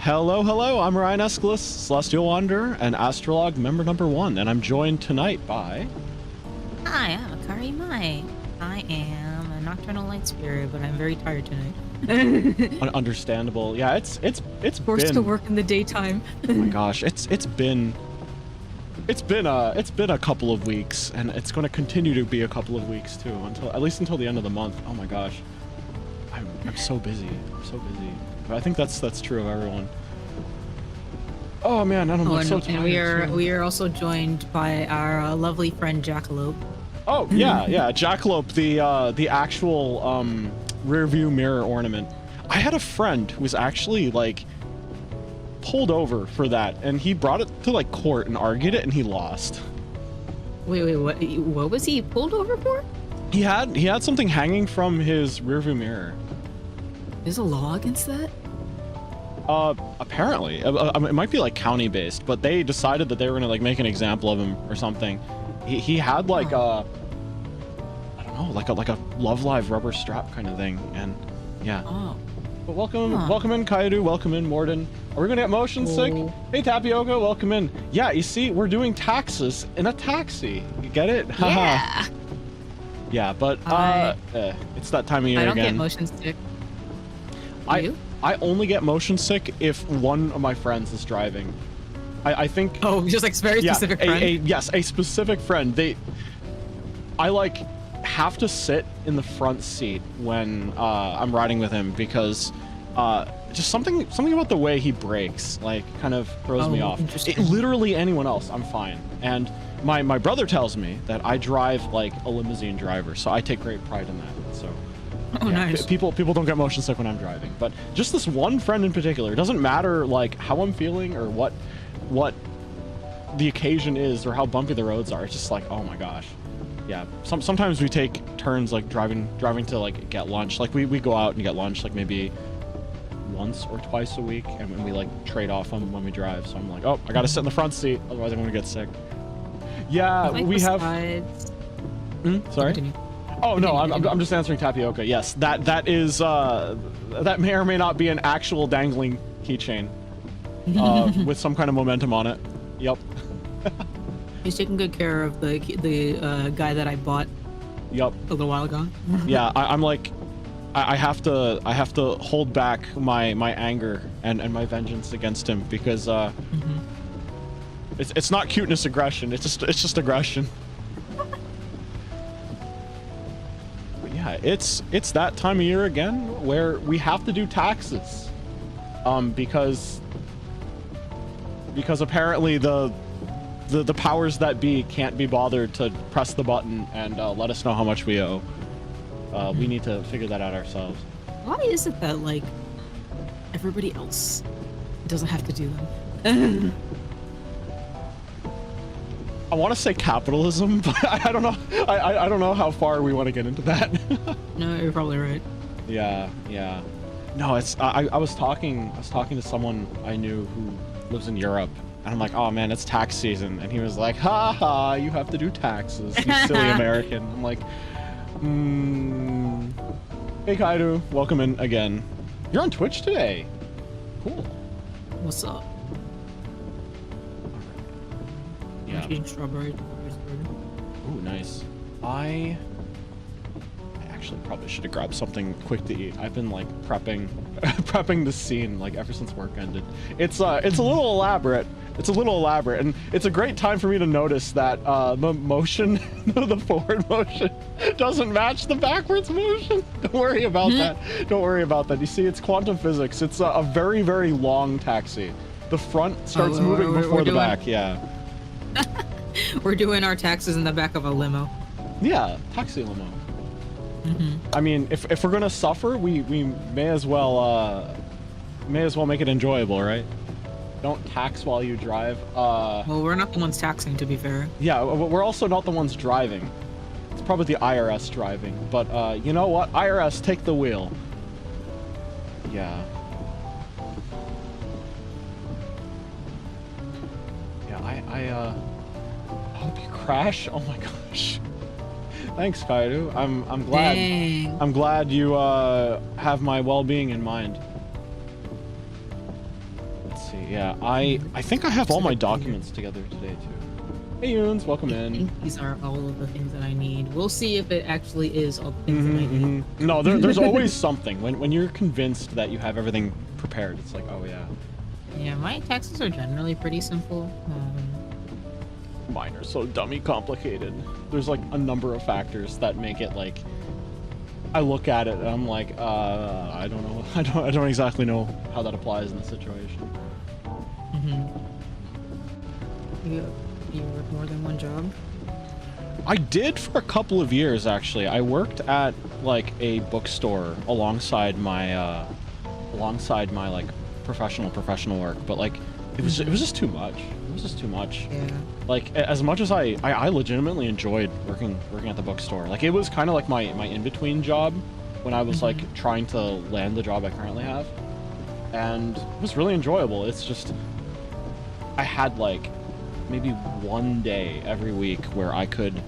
Hello, hello, I'm Orion, Escalus, Celestial Wanderer, and AstraLog Member number 1, and I'm joined tonight by... Hi, I'm Akari Mai. I am a nocturnal light spirit, but I'm very tired tonight. Understandable. Yeah, it's forced been... to work in the daytime. Oh my gosh, it's been a couple of weeks, and it's going to continue to be a couple of weeks too, at least until the end of the month. Oh my gosh, I'm so busy. I'm so busy. But I think that's true of everyone. Oh man, I'm so tired. And we are also joined by our lovely friend Jackalope. Oh yeah, yeah, Jackalope, the actual rear view mirror ornament. I had a friend who was actually like pulled over for that, and he brought it to like court and argued it, and he lost. Wait, what was he pulled over for? He had something hanging from his rear view mirror. There's a law against that? Apparently. It might be like county based, but they decided that they were gonna like make an example of him or something. He had like I don't know, like a Love Live rubber strap kind of thing, and yeah. Oh. But welcome in Kaeru, welcome in Morden. Are we gonna get motion sick? Hey Tapioca, welcome in. Yeah, you see, we're doing taxes in a taxi. You get it? Yeah. Yeah, but it's that time of year again. I don't get motion sick. I only get motion sick if one of my friends is driving. I think. Oh, just like very specific friend. Yes, a specific friend. I like have to sit in the front seat when I'm riding with him because just something about the way he brakes like kind of throws me off. Literally anyone else, I'm fine. And my brother tells me that I drive like a limousine driver, so I take great pride in that. So. Oh, yeah, nice. People don't get motion sick when I'm driving, but just this one friend in particular. It doesn't matter like how I'm feeling or what the occasion is or how bumpy the roads are. It's just like, oh my gosh. Yeah. Sometimes we take turns like driving to like get lunch. Like we go out and get lunch like maybe once or twice a week, and we like trade off them when we drive. So I'm like, oh, I gotta sit in the front seat, otherwise I'm gonna get sick. Yeah, like we have. Sorry. Continue. Oh no, I'm just answering Tapioca. Yes, that is that may or may not be an actual dangling keychain with some kind of momentum on it. Yep. He's taking good care of the guy that I bought. Yep. A little while ago. Yeah, I'm like, I have to hold back my anger and my vengeance against him because it's not cuteness aggression. It's just aggression. Yeah, it's that time of year again where we have to do taxes, because apparently the powers that be can't be bothered to press the button and let us know how much we owe. We need to figure that out ourselves. Why is it that like everybody else doesn't have to do them? I want to say capitalism, but I don't know. I don't know how far we want to get into that. No, you're probably right. Yeah. No, it's I was talking to someone I knew who lives in Europe, and I'm like, oh man, it's tax season, and he was like, ha ha, you have to do taxes, you silly American. I'm like, Hey Kaeru, welcome in again. You're on Twitch today. Cool. What's up? Yeah. I'm eating strawberries. Ooh, nice. I actually probably should have grabbed something quick to eat. I've been like prepping the scene like ever since work ended. It's a little elaborate. It's a little elaborate, and it's a great time for me to notice that the motion, the forward motion, doesn't match the backwards motion. Don't worry about that. Don't worry about that. You see, it's quantum physics. It's a very, very long taxi. The front starts moving before the back. Yeah. We're doing our taxes in the back of a limo. Yeah, taxi limo. I mean, if we're gonna suffer, we may as well make it enjoyable, right? Don't tax while you drive. Well, we're not the ones taxing, to be fair. Yeah, we're also not the ones driving. It's probably the IRS driving. But you know what? IRS, take the wheel. Yeah. Yeah, I hope you crash. Oh my gosh. Thanks, Kaeru. I'm glad. Dang. I'm glad you have my well-being in mind. Yeah, I think I have all my documents together today too. Hey Yoons, welcome I in. think these are all of the things that I need. We'll see if it actually is all the things that I need. No, there's always something. When you're convinced that you have everything prepared, it's like, oh yeah. Yeah, my taxes are generally pretty simple. Mine are so dummy complicated. There's like a number of factors that make it like, I look at it and I'm like, I don't know. I don't exactly know how that applies in the situation. You work more than one job? I did for a couple of years actually. I worked at like a bookstore alongside my like professional work, but like it was just too much. It was just too much. Yeah. Like as much as I legitimately enjoyed working at the bookstore. Like it was kind of like my in-between job when I was like trying to land the job I currently have, and it was really enjoyable. It's just I had like maybe one day every week where I could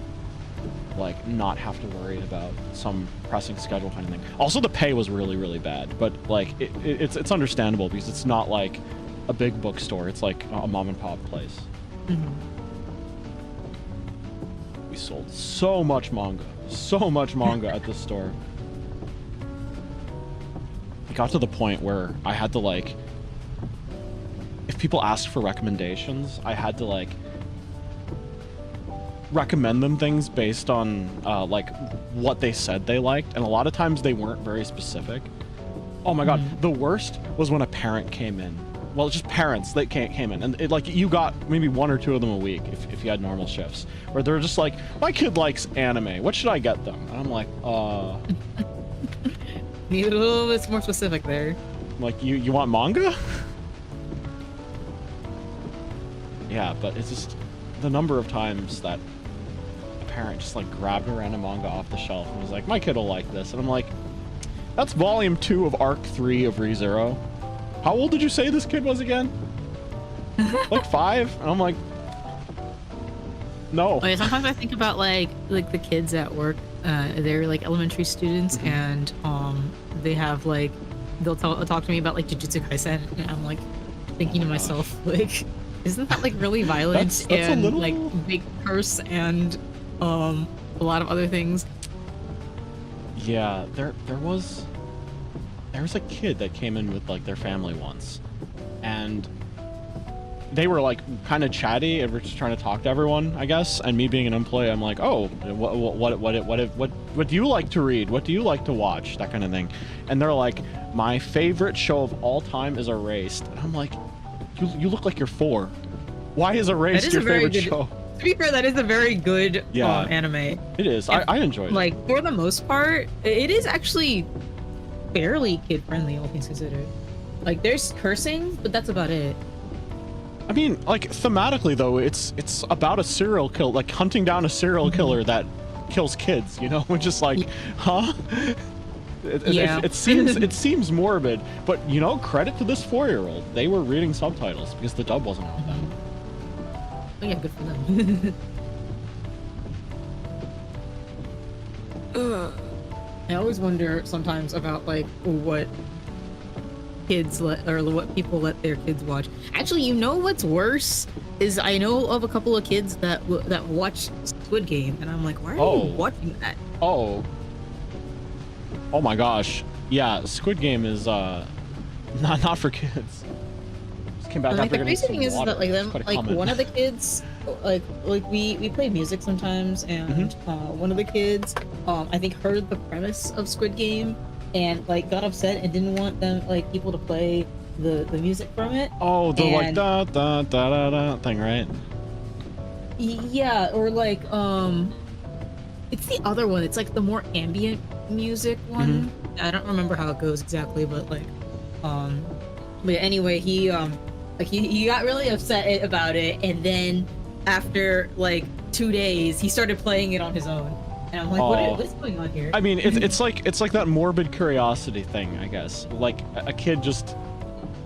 like not have to worry about some pressing schedule kind of thing. Also the pay was really bad, but like it's understandable because it's not like a big bookstore. It's like a mom and pop place. We sold so much manga at this store. It got to the point where I had to like, if people asked for recommendations, I had to like recommend them things based on like what they said they liked, and a lot of times they weren't very specific. Oh my god, the worst was when a parent came in. Well, just parents that came in, and like you got maybe 1 or 2 of them a week if you had normal shifts, where they're just like, my kid likes anime, what should I get them? And I'm like, Need a little bit more specific there. like you want manga? Yeah, but it's just the number of times that a parent just like grabbed a random manga off the shelf and was like, my kid will like this, and I'm like, that's volume 2 of Arc 3 of ReZero. How old did you say this kid was again? Like 5? And I'm like, no. Okay, sometimes I think about like the kids at work. They're like elementary students, and they have like they'll talk to me about like Jujutsu Kaisen, and I'm like thinking to myself like, isn't that like really violent that's and a little... like big curse and a lot of other things. Yeah, there was a kid that came in with like their family once, and they were like kind of chatty and were just trying to talk to everyone, I guess. And me being an employee, I'm like, oh, what do you like to read? What do you like to watch? That kind of thing. And they're like, my favorite show of all time is Erased. And I'm like, you look like you're 4. Why is Erased your favorite show? To be fair, that is a very good anime. It is. I enjoyed it. Like, for the most part, it is actually fairly kid-friendly, all things considered. Like, there's cursing, but that's about it. I mean, like, thematically, though, it's about a serial killer, like, hunting down a serial killer that kills kids, you know? Which is like, huh? It seems morbid, but, you know, credit to this 4-year-old. They were reading subtitles because the dub wasn't out then. Oh yeah, good for them. I always wonder sometimes about like what kids what people let their kids watch. Actually, you know what's worse is I know of a couple of kids that watch Squid Game, and I'm like, why are you watching that? Oh my gosh, yeah, Squid Game is not for kids. Just came back like after the crazy thing is that like them, like comment. one of the kids, like we play music sometimes, and one of the kids I think heard the premise of Squid Game and like got upset and didn't want them like people to play the music from it. Oh, the like da da da da da thing, right? Yeah, or like it's the other one. It's like the more ambient music one. I don't remember how it goes exactly, but like but anyway, he got really upset about it, and then after like 2 days he started playing it on his own, and I'm like, what's going on here? I mean, it's like that morbid curiosity thing, I guess. Like a kid just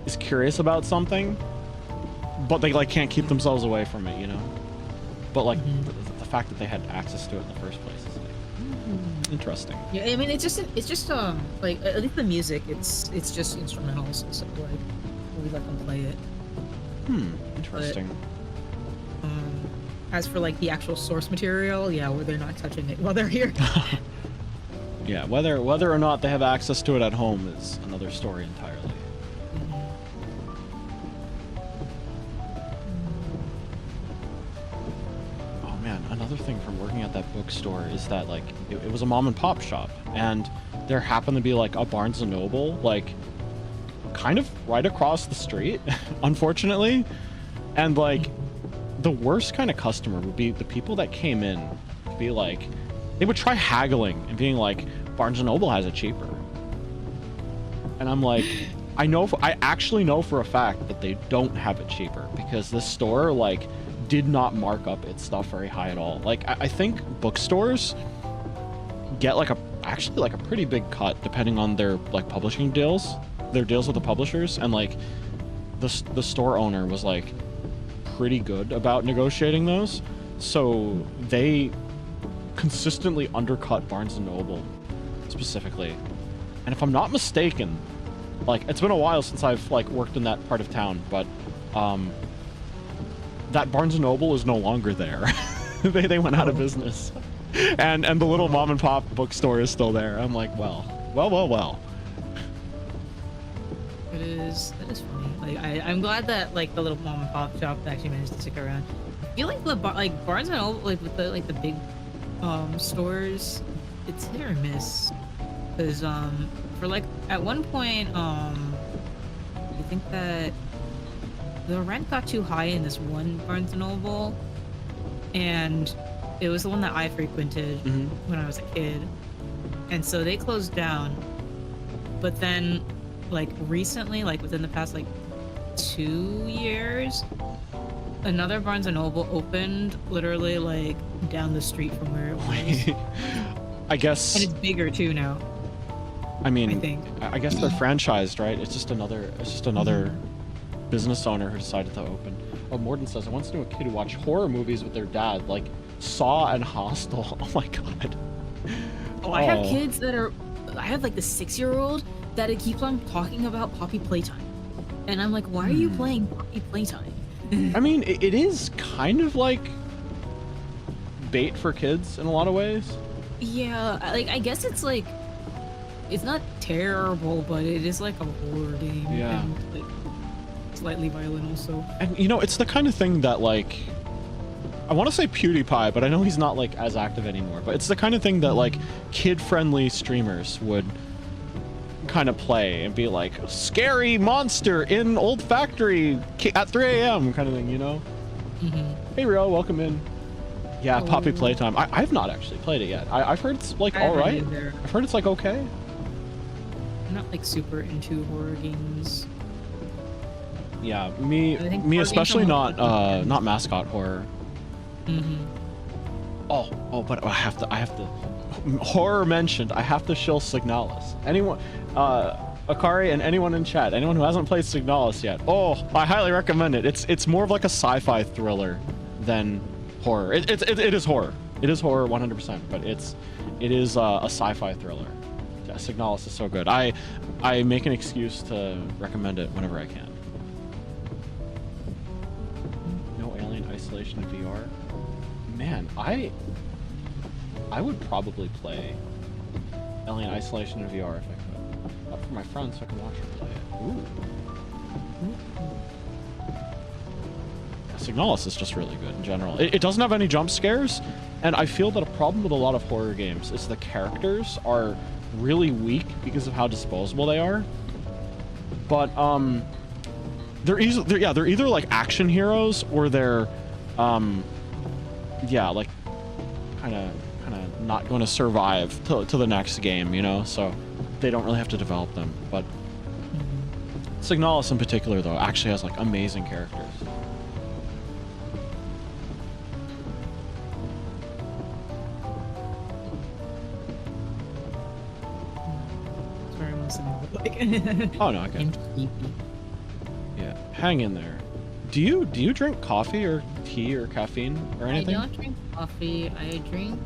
is curious about something, but they like can't keep themselves away from it, you know. But like the fact that they had access to it in the first place is like interesting. Yeah, I mean, it's just like at least the music, it's just instrumentals, so like we let them play it. Interesting. But, as for like the actual source material, yeah, where they're not touching it while they're here. Yeah, whether or not they have access to it at home is another story entirely. Oh man, another thing from working at that bookstore is that like it was a mom and pop shop, and there happened to be like a Barnes and Noble like kind of right across the street, unfortunately, and like the worst kind of customer would be the people that came in to be like, they would try haggling and being like, Barnes and Noble has it cheaper. And I'm like, I actually know for a fact that they don't have it cheaper, because this store like did not mark up its stuff very high at all. Like I think bookstores get like actually like a pretty big cut depending on their like publishing deals, their deals with the publishers, and like the store owner was like pretty good about negotiating those, so they consistently undercut Barnes and Noble specifically. And if I'm not mistaken, like it's been a while since I've like worked in that part of town, but that Barnes and Noble is no longer there. they went out of business, and the little mom and pop bookstore is still there. I'm like, well. That is funny. Like I'm glad that like the little mom and pop shop actually managed to stick around. I feel like the like Barnes and Noble, like with the big stores, it's hit or miss. Because for like at one point I think that the rent got too high in this one Barnes and Noble, and it was the one that I frequented when I was a kid, and so they closed down. But then like recently, like within the past like 2 years, another Barnes and Noble opened literally like down the street from where it was. I guess. And it's bigger too now. I mean, I think. I guess they're franchised, right? It's just another business owner who decided to open. Oh, Morden says, I once knew a kid who watched horror movies with their dad, like Saw and Hostel. Oh my god. Oh, I have kids that are. I have like the 6-year-old that it keeps on talking about Poppy Playtime, and I'm like, why are you playing Poppy Playtime? I mean, it is kind of like bait for kids in a lot of ways. Yeah, like I guess it's like, it's not terrible, but it is like a horror game. Yeah. And, like, slightly violent also. And you know, it's the kind of thing that like, I want to say PewDiePie, but I know he's not like as active anymore. But it's the kind of thing that like kid-friendly streamers would kind of play and be like, scary monster in old factory at 3 a.m. kind of thing, you know? Hey Rio, welcome in. Yeah, Poppy Playtime. I've not actually played it yet. I've heard it's like all right. I've heard it's like okay. I'm not like super into horror games. Yeah, me especially not mascot horror. Oh, but I have to. Horror mentioned. I have to shill Signalis. Anyone, Akari, and anyone in chat, anyone who hasn't played Signalis yet. Oh, I highly recommend it. It's more of like a sci-fi thriller than horror. It is horror. It is horror 100%, but it is a sci-fi thriller. Yeah, Signalis is so good. I make an excuse to recommend it whenever I can. No Alien Isolation in VR. Man, I would probably play Alien Isolation in VR if I could. Not for my friends, so I can watch her play it. Ooh. Yeah, Signalis is just really good in general. It doesn't have any jump scares, and I feel that a problem with a lot of horror games is the characters are really weak because of how disposable they are. But they're either like action heroes, or they're yeah, like kind of not going to survive to the next game, you know, so they don't really have to develop them. But Signalis in particular, though, actually has like amazing characters. Sorry, I'm listening. Oh no, okay. Yeah, hang in there. Do you drink coffee or tea or caffeine or anything? I don't drink coffee. I drink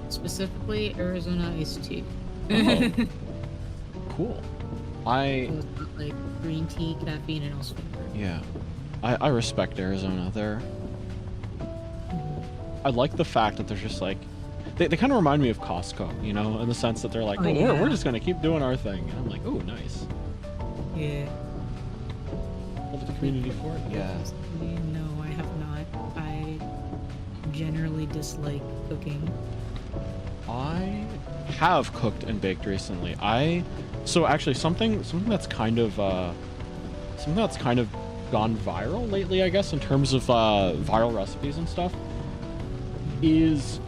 specifically Arizona iced tea. Oh. Cool. So it's not like green tea, caffeine, and also. Yeah. I respect Arizona there. I like the fact that they're just like, they kind of remind me of Costco, you know, in the sense that they're like, oh, yeah. we're just gonna keep doing our thing. And I'm like, oh, nice. Yeah. Over the community for it? Yeah. No, I have not. I generally dislike cooking. I have cooked and baked recently. So actually something that's kind of gone viral lately, I guess, in terms of viral recipes and stuff, is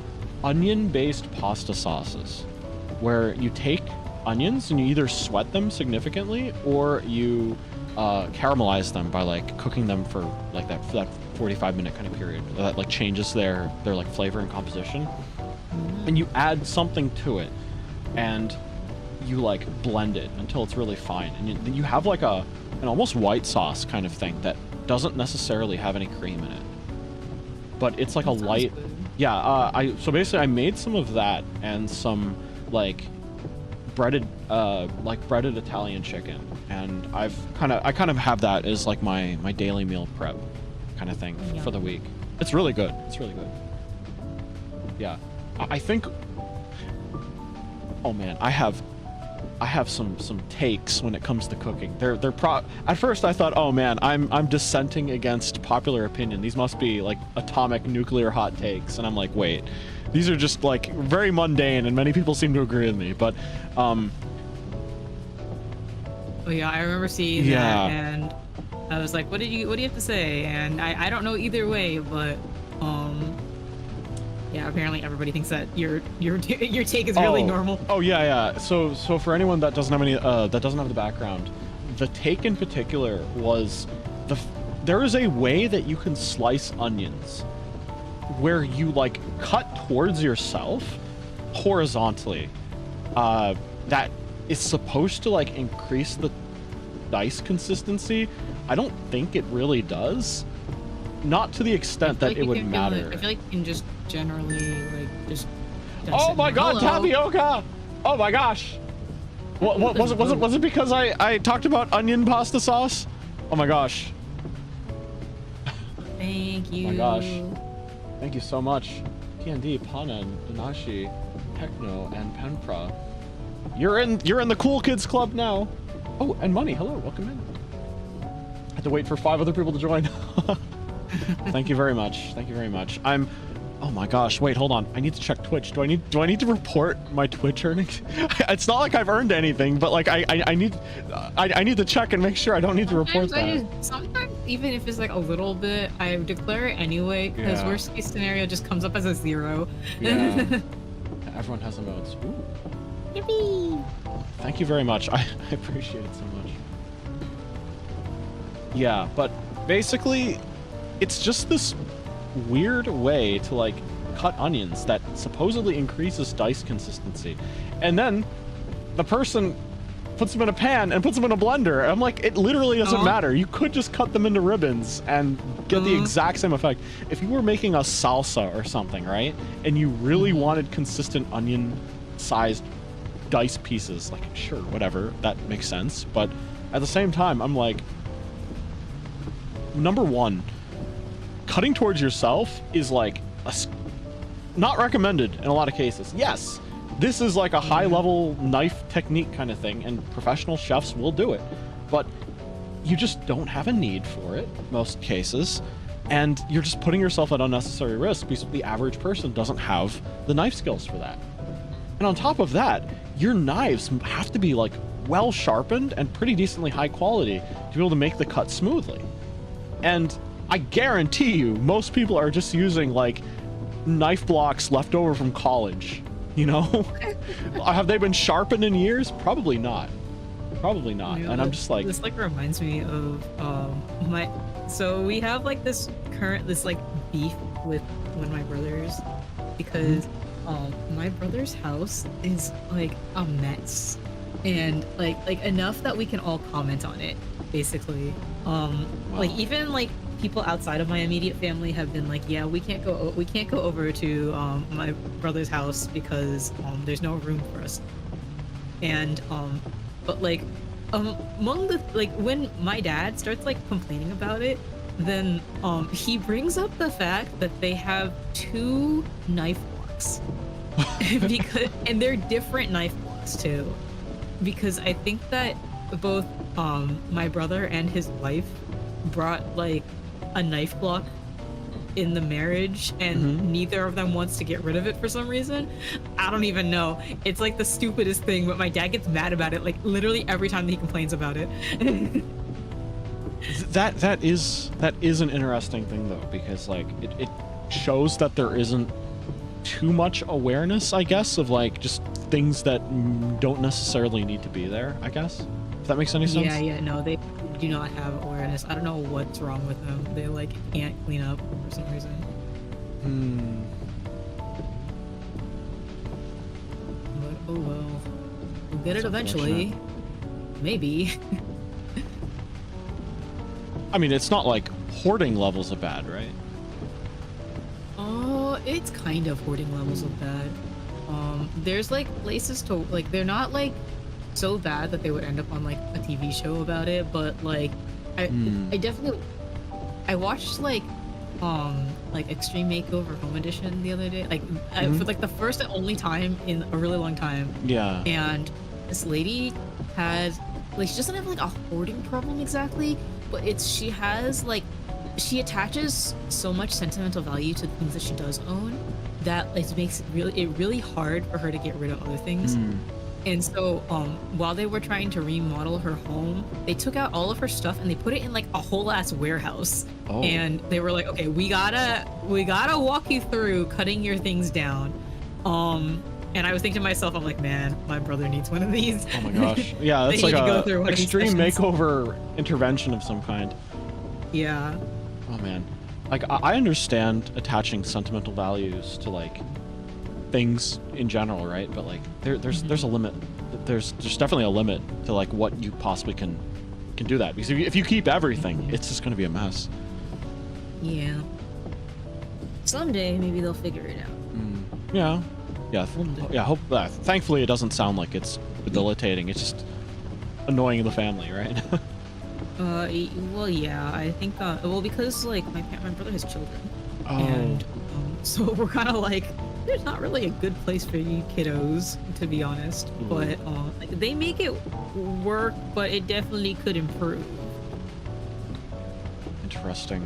onion-based pasta sauces, where you take onions and you either sweat them significantly or you caramelize them by like cooking them for like that 45-minute kind of period that like changes their like flavor and composition, and you add something to it and you like blend it until it's really fine, and then you have like an almost white sauce kind of thing that doesn't necessarily have any cream in it, but it's like a light. Yeah, so basically I made some of that and some like breaded Italian chicken, and I kind of have that as like my daily meal prep kind of thing for the week. It's really good. It's really good. Yeah, I think. Oh man, I have some takes when it comes to cooking. At first I thought, oh man, I'm dissenting against popular opinion. These must be like atomic nuclear hot takes, and I'm like, wait, these are just like very mundane, and many people seem to agree with me. But oh yeah, I remember seeing that, and I was like, what do you have to say? And I don't know either way, but yeah, apparently everybody thinks that your take is really normal. Oh yeah. So for anyone that doesn't have the background, the take in particular was there is a way that you can slice onions where you like cut towards yourself horizontally. That is supposed to like increase the dice consistency. I don't think it really does. Not to the extent that it would matter. I feel like you can just generally like just. Oh my god, tapioca! Oh my gosh! What was it because I talked about onion pasta sauce? Oh my gosh! Thank you. Oh my gosh! Thank you so much, PND, Pana, Danashi, Techno, and Penpra. You're in the cool kids club now. Oh, and Money, hello, welcome in. I had to wait for 5 other people to join. Thank you very much. Thank you very much. Oh my gosh, wait, hold on. I need to check Twitch. Do I need to report my Twitch earnings? It's not like I've earned anything, but like I need to check and make sure I don't need to report that. Sometimes even if it's like a little bit, I declare it anyway, because worst case scenario just comes up as a 0. Yeah. Everyone has emotes. Ooh. Yippee! Thank you very much. I appreciate it so much. Yeah, but basically it's just this weird way to like cut onions that supposedly increases dice consistency, and then the person puts them in a pan and puts them in a blender, and I'm like, it literally doesn't matter. You could just cut them into ribbons and get the exact same effect. If you were making a salsa or something, right, and you really wanted consistent onion sized dice pieces, like sure, whatever, that makes sense, but at the same time I'm like, number one, cutting towards yourself is like not recommended in a lot of cases. Yes, this is like a high level knife technique kind of thing, and professional chefs will do it, but you just don't have a need for it most cases, and you're just putting yourself at unnecessary risk because the average person doesn't have the knife skills for that. And on top of that, your knives have to be like well sharpened and pretty decently high quality to be able to make the cut smoothly. And I guarantee you, most people are just using like knife blocks left over from college, you know? Have they been sharpened in years? Probably not. Probably not. And I'm just like, this like reminds me of so we have like this like beef with one of my brothers, because my brother's house is like a mess, and like enough that we can all comment on it, basically. Like even like people outside of my immediate family have been like, yeah, we can't go over to my brother's house because there's no room for us. And but like among the like when my dad starts like complaining about it, then he brings up the fact that they have 2 knife blocks. And they're different knife blocks too. Because I think that both my brother and his wife brought like a knife block in the marriage, and neither of them wants to get rid of it for some reason. I don't even know. It's like the stupidest thing, but my dad gets mad about it like literally every time that he complains about it. That is an interesting thing though, because like it shows that there isn't too much awareness, I guess, of like just things that don't necessarily need to be there, I guess, if that makes any sense. Yeah, no, they do not have awareness. I don't know what's wrong with them. They like can't clean up for some reason. But oh well, we'll get it eventually. Maybe. I mean, it's not like hoarding levels of bad, right? Oh, it's kind of hoarding levels of bad. There's like places to like, they're not like so bad that they would end up on like a TV show about it, but like I definitely watched like Extreme Makeover Home Edition the other day, like for like the first and only time in a really long time. Yeah. And this lady had like, she doesn't have like a hoarding problem exactly, but she she attaches so much sentimental value to the things that she does own that it makes it really hard for her to get rid of other things. And so while they were trying to remodel her home, they took out all of her stuff and they put it in like a whole ass warehouse. And they were like, okay, we gotta walk you through cutting your things down. And I was thinking to myself, I'm like, man, my brother needs one of these. Oh my gosh. Yeah, that's like a extreme makeover intervention of some kind. Yeah. Oh man. Like, I understand attaching sentimental values to like things in general, right? But like there's a limit. There's definitely a limit to like what you possibly can do that, because if you keep everything, it's just gonna be a mess. Yeah. Someday maybe they'll figure it out. Yeah, hope that. Thankfully, it doesn't sound like it's debilitating. It's just annoying the family, right? Well, yeah, I think, well, because, like, my brother has children. Oh. And, so we're kind of like, there's not really a good place for you kiddos, to be honest. But, like, they make it work, but it definitely could improve. Interesting.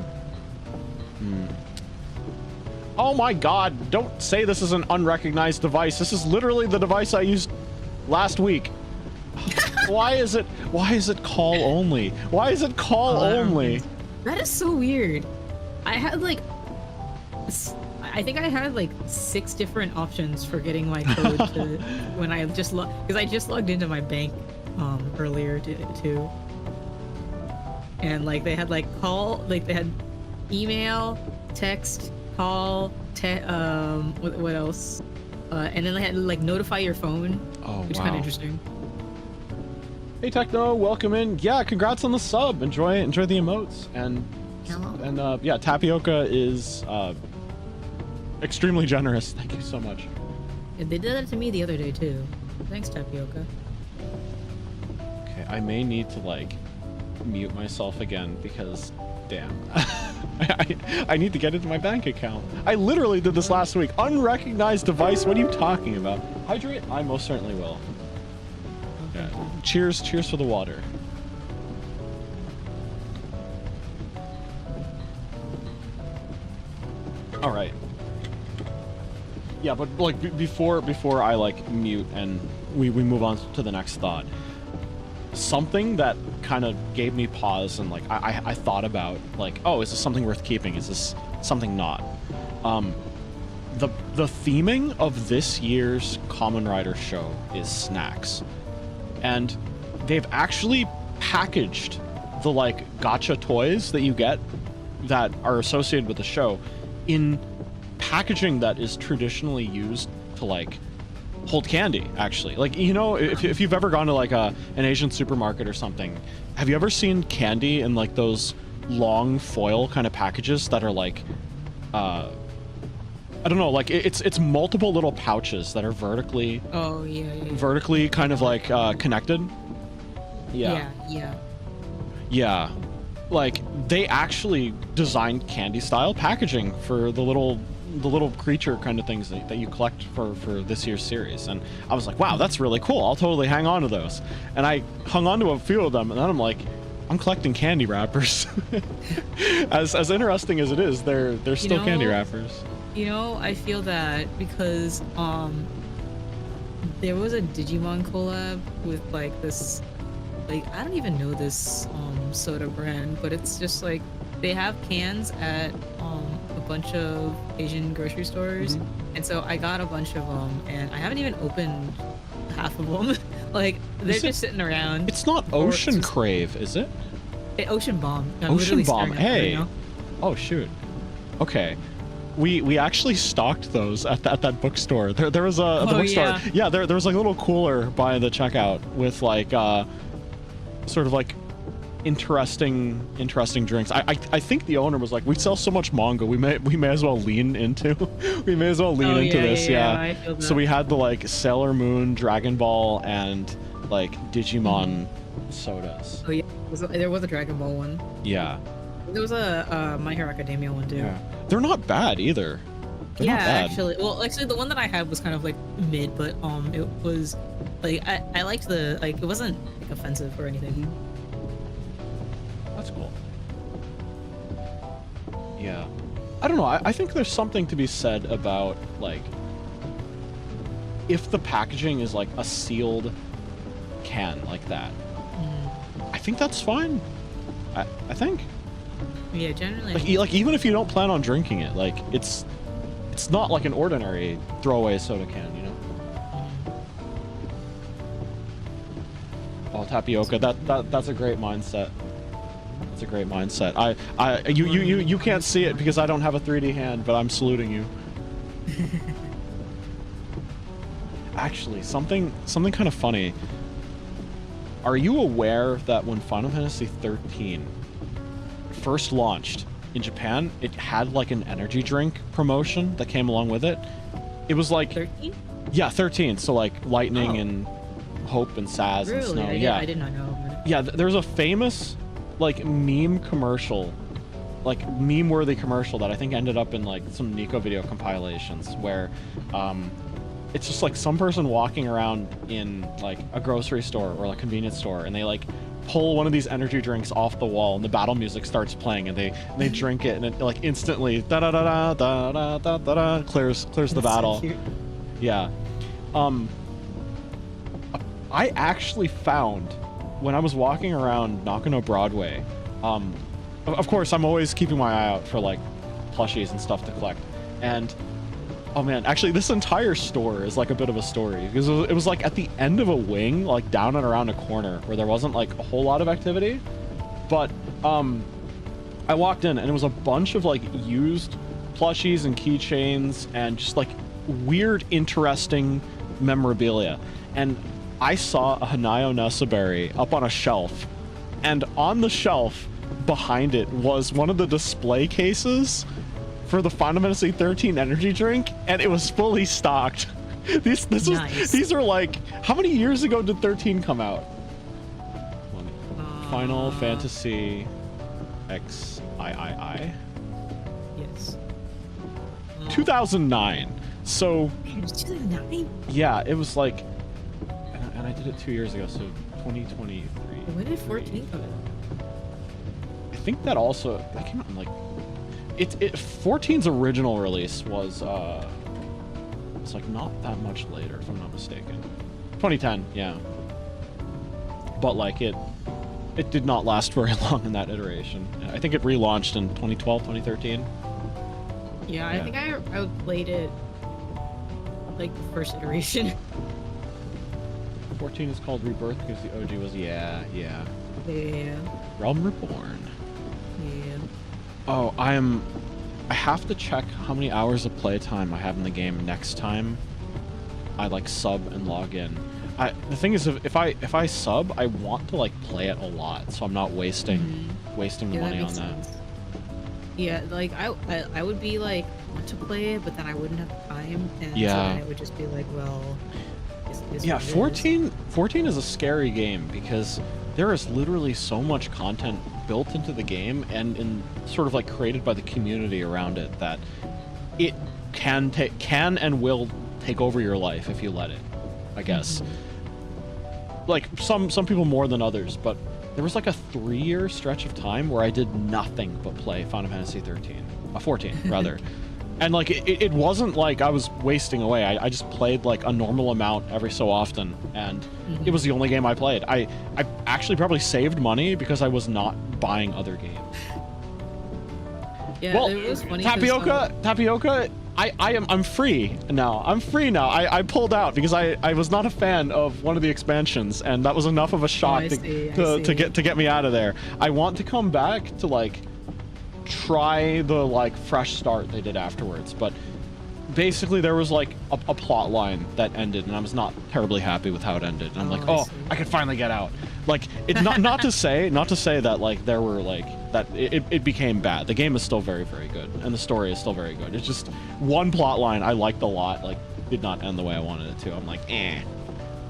Oh my god, don't say this is an unrecognized device. This is literally the device I used last week. Why is it call only? Why is it call only? That is so weird. I had like, I think I had like 6 different options for getting my code to when I just because I just logged into my bank earlier too. And like they had like call, like they had email, text, call, what else? And then they had like notify your phone, which is kind of interesting. Hey Techno, welcome in. Yeah, congrats on the sub. Enjoy the emotes. And Hello. And yeah, Tapioca is extremely generous. Thank you so much. Yeah, they did that to me the other day too. Thanks, Tapioca. Okay, I may need to like mute myself again because damn. I need to get into my bank account. I literally did this last week. Unrecognized device? What are you talking about? Hydrate? I most certainly will. Yeah. Cheers for the water. All right. Yeah, but like before I like mute and we move on to the next thought. Something that kind of gave me pause and like I thought about like, oh, is this something worth keeping? Is this something not? The theming of this year's Kamen Rider show is snacks. And they've actually packaged the like gacha toys that you get that are associated with the show in packaging that is traditionally used to like hold candy, actually. Like, you know, if you've ever gone to like an Asian supermarket or something, have you ever seen candy in like those long foil kind of packages that are like I don't know, like it's multiple little pouches that are vertically vertically kind of like connected. Yeah. like they actually designed candy style packaging for the little creature kind of things that you collect for this year's series. And I was like, wow, that's really cool. I'll totally hang on to those. And I hung on to a few of them, and then I'm like, I'm collecting candy wrappers. as interesting as it is, they're still candy wrappers. You know, I feel that because there was a Digimon collab with like this, like I don't even know this soda brand, but it's just like they have cans at a bunch of Asian grocery stores, and so I got a bunch of them, and I haven't even opened half of them. Like they're just sitting around. It's not Ocean Crave, is it? Ocean Bomb. Ocean Bomb. Hey. Oh shoot. Okay. We actually stocked those at that bookstore. There was a the bookstore. Yeah, there was like a little cooler by the checkout with like sort of like interesting drinks. I think the owner was like, we sell so much manga, we may as well lean into this. I feel that. So we had the like Sailor Moon, Dragon Ball, and like Digimon sodas. Oh yeah, there was a Dragon Ball one. Yeah. There was a My Hero Academia one too. Yeah. They're not bad either. They're not bad. Actually, the one that I had was kind of like mid, but it was like I liked the like it wasn't like offensive or anything. That's cool. Yeah. I don't know. I think there's something to be said about like if the packaging is like a sealed can like that. I think that's fine. I think. Yeah, generally. Like even if you don't plan on drinking it, like it's not like an ordinary throwaway soda can, you know. Oh, tapioca. That's a great mindset. That's a great mindset. You can't see it because I don't have a 3D hand, but I'm saluting you. Actually, something kind of funny. Are you aware that when Final Fantasy 13 first launched in Japan, it had like an energy drink promotion that came along with it? It was like 13? Yeah, 13. So like lightning and hope and Saz and snow. Yeah, I did not know. Yeah, there's a famous like meme commercial, like meme-worthy commercial that I think ended up in like some Nico video compilations where it's just like some person walking around in like a grocery store or like convenience store, and they like pull one of these energy drinks off the wall, and the battle music starts playing, and they drink it, and it like instantly da da da da da da da da clears the battle. So yeah. I actually found when I was walking around Nakano Broadway, of course I'm always keeping my eye out for like plushies and stuff to collect, and oh man, actually this entire store is like a bit of a story because it was like at the end of a wing, like down and around a corner where there wasn't like a whole lot of activity, but I walked in and it was a bunch of like used plushies and keychains and just like weird interesting memorabilia, and I saw a Hanayo Nesaberry up on a shelf, and on the shelf behind it was one of the display cases for the Final Fantasy 13 energy drink, and it was fully stocked. These are like, how many years ago did 13 come out? Final Fantasy XIII? Yes. 2009. So 2009? yeah, it was like, and I did it 2 years ago, so 2023. When did 14 come out? I think that also, that came out in like, 14's original release was like not that much later, if I'm not mistaken. 2010, yeah. But like it did not last very long in that iteration. I think it relaunched in 2012, 2013. Yeah, I think I played it like the first iteration. 14 is called Rebirth because the OG was yeah. Yeah. Realm Reborn. Yeah. Oh, I have to check how many hours of playtime I have in the game next time I like sub and log in. The thing is, if I sub, I want to like play it a lot, so I'm not wasting the money on that. Yeah, like I would be like want to play it, but then I wouldn't have time, and yeah, so then it would just be like, well, yeah, 14 is a scary game because there is literally so much content built into the game and sort of like created by the community around it that it can and will take over your life if you let it, I guess. Like some people more than others, but there was like a 3-year stretch of time where I did nothing but play Final Fantasy 14 rather. And like it wasn't like I was wasting away. I just played like a normal amount every so often, and it was the only game I played. I actually probably saved money because I was not buying other games. Yeah, well, it was funny. Tapioca, I'm free now. I'm free now. I pulled out because I was not a fan of one of the expansions, and that was enough of a shock to get me out of there. I want to come back to like try the like fresh start they did afterwards, but basically there was like a plot line that ended, and I was not terribly happy with how it ended. And I'm like, oh, I could finally get out. Like, it's not to say that like there were like that it became bad. The game is still very, very good, and the story is still very good. It's just one plot line I liked a lot, like, did not end the way I wanted it to. I'm like, eh.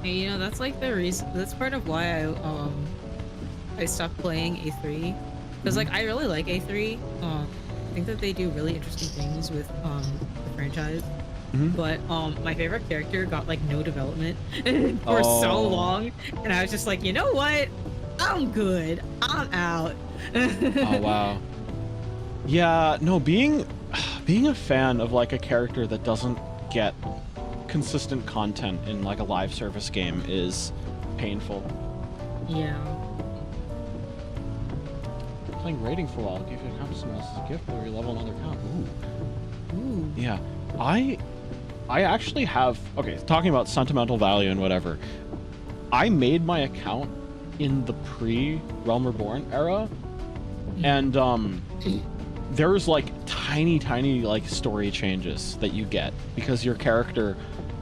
Hey, you know, that's like the reason. That's part of why I stopped playing A3, because like I really like A3. I think that they do really interesting things with the franchise. But my favorite character got like no development for so long, and I was just like, you know what? I'm good. I'm out. Oh wow. Yeah, no, being a fan of like a character that doesn't get consistent content in like a live service game is painful. Yeah. Playing raiding for a while, give you a compass as a gift or you level another account. Ooh. Yeah. I actually have, okay, talking about sentimental value and whatever, I made my account in the pre-Realm Reborn era, and there's like tiny like story changes that you get because your character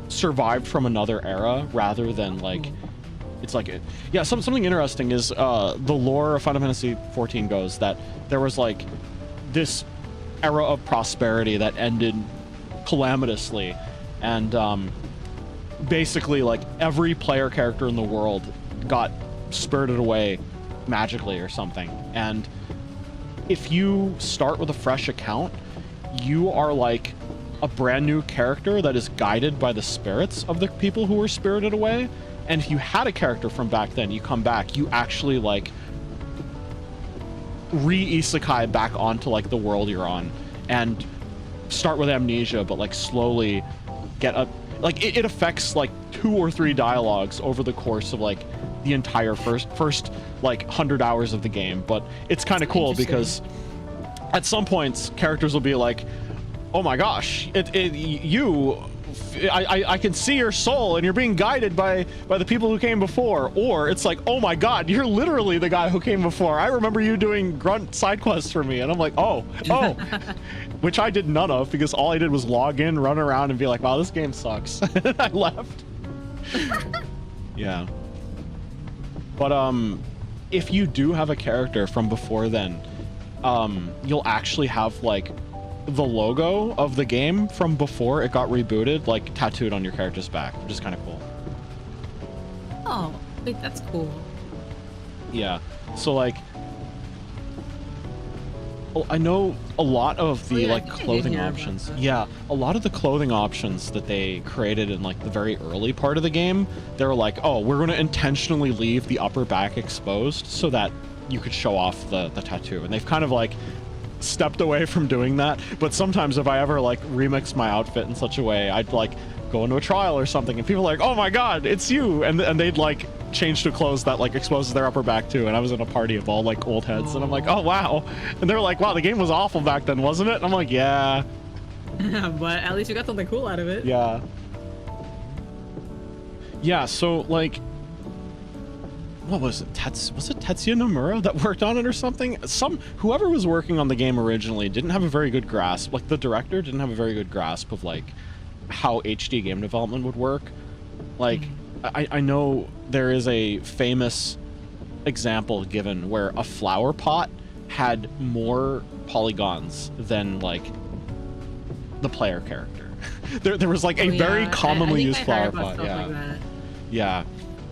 survived from another era rather than like it's like it. Yeah, something interesting is the lore of Final Fantasy 14 goes that there was like this era of prosperity that ended calamitously, and basically like every player character in the world got spirited away magically or something. And if you start with a fresh account, you are like a brand new character that is guided by the spirits of the people who were spirited away. And if you had a character from back then, you come back, you actually like re-isekai back onto like the world you're on and start with amnesia, but like slowly get up. Like it affects like 2 or 3 dialogues over the course of like the entire first like 100 hours of the game. But it's kind of cool because at some points characters will be like, oh my gosh, I can see your soul and you're being guided by the people who came before. Or it's like, oh my god, you're literally the guy who came before. I remember you doing grunt side quests for me. And I'm like, oh which I did none of because all I did was log in, run around and be like, wow, this game sucks. And I left. Yeah. But if you do have a character from before then, you'll actually have like the logo of the game from before it got rebooted like tattooed on your character's back, which is kind of cool. Oh, wait, that's cool. Yeah, so like I know a lot of the like clothing options. Yeah, a lot of the clothing options that they created in like the very early part of the game, they're like, oh, we're going to intentionally leave the upper back exposed so that you could show off the tattoo. And they've kind of like stepped away from doing that. But sometimes if I ever like remix my outfit in such a way, I'd like go into a trial or something and people are like, oh my god, it's you, and they'd like change to clothes that like exposes their upper back too. And I was in a party of all like old heads and I'm like, oh wow, and they're like, wow, the game was awful back then, wasn't it? And I'm like, yeah. But at least you got something cool out of it. Yeah, so like, what was it? Was it Tetsuya Nomura that worked on it or something? Whoever was working on the game originally didn't have a very good grasp. Like the director didn't have a very good grasp of like how HD game development would work. Like I know there is a famous example given where a flower pot had more polygons than like the player character. there was like a very commonly used flower pot. Yeah. Like that. Yeah.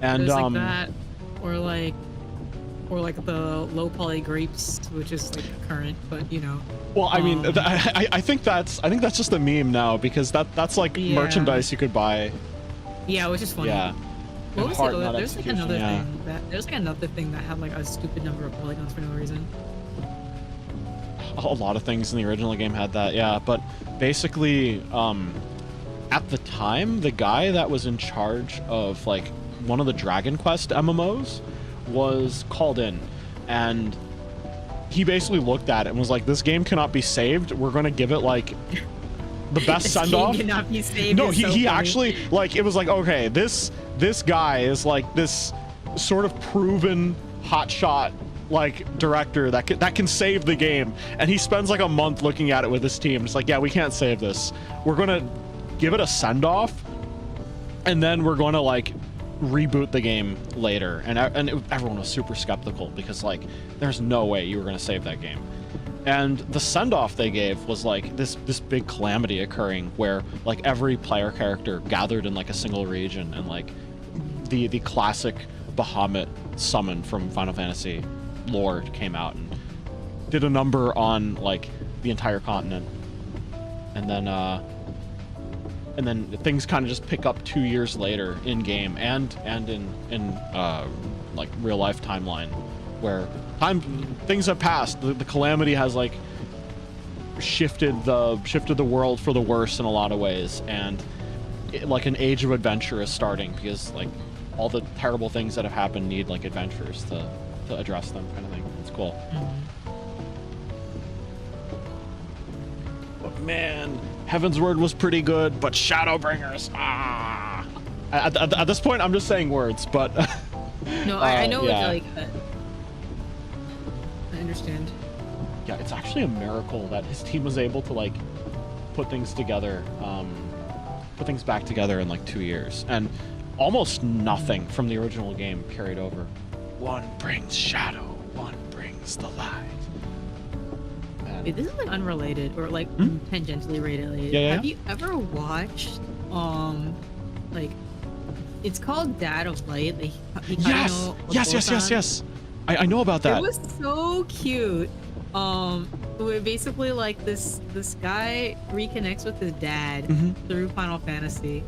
And like that, or like or like the low poly grapes, which is like current, but you know. Well, I mean, I think that's just a meme now, because that's like merchandise you could buy. Yeah, which is funny. Yeah. What was Heart, it? not There's like execution, another thing that had like a stupid number of polygons for no reason. A lot of things in the original game had that, yeah. But basically, at the time, the guy that was in charge of like one of the Dragon Quest MMOs was called in, and he basically looked at it and was like, "This game cannot be saved. We're going to give it like the best send off." Cannot be saved. No, he actually, like, it was like, okay, this guy is like this sort of proven hotshot like director that can save the game, and he spends like a month looking at it with his team. It's like, yeah, we can't save this. We're gonna give it a send off, and then we're gonna like reboot the game later. And everyone was super skeptical, because like there's no way you were gonna save that game. And the send-off they gave was like this big calamity occurring, where like every player character gathered in like a single region, and like the classic Bahamut summon from Final Fantasy lore came out and did a number on like the entire continent. And then things kind of just pick up 2 years later in game and in like real life timeline, where things have passed. The calamity has like shifted the world for the worse in a lot of ways, and like an age of adventure is starting, because like all the terrible things that have happened need like adventures to address them, kind of thing. It's cool. But man, Heaven's Word was pretty good, but Shadowbringers, at this point I'm just saying words, but no, I know yeah. it's like I understand. Yeah, it's actually a miracle that his team was able to like put things together, put things back together in like 2 years, and almost nothing from the original game carried over. One brings shadow, one brings the light. And Wait, this is like unrelated or like tangentially related. Yeah. Have you ever watched like it's called Dad of Light? Like Yes. I know about that. It was so cute. Where basically like this guy reconnects with his dad through Final Fantasy.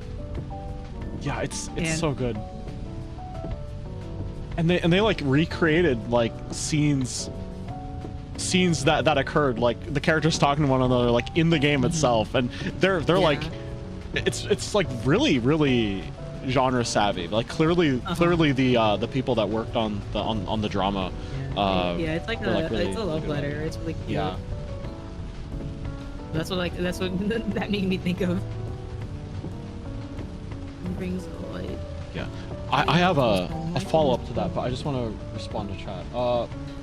Yeah, it's so good. And they like recreated like scenes that occurred, like the characters talking to one another like in the game itself, and they're like it's like really genre savvy. Like clearly the people that worked on the drama. It's like really, it's a love letter. It's really cute. Yeah. That's what that made me think of. Brings the light. Yeah. I have a follow-up to that, but I just want to respond to chat.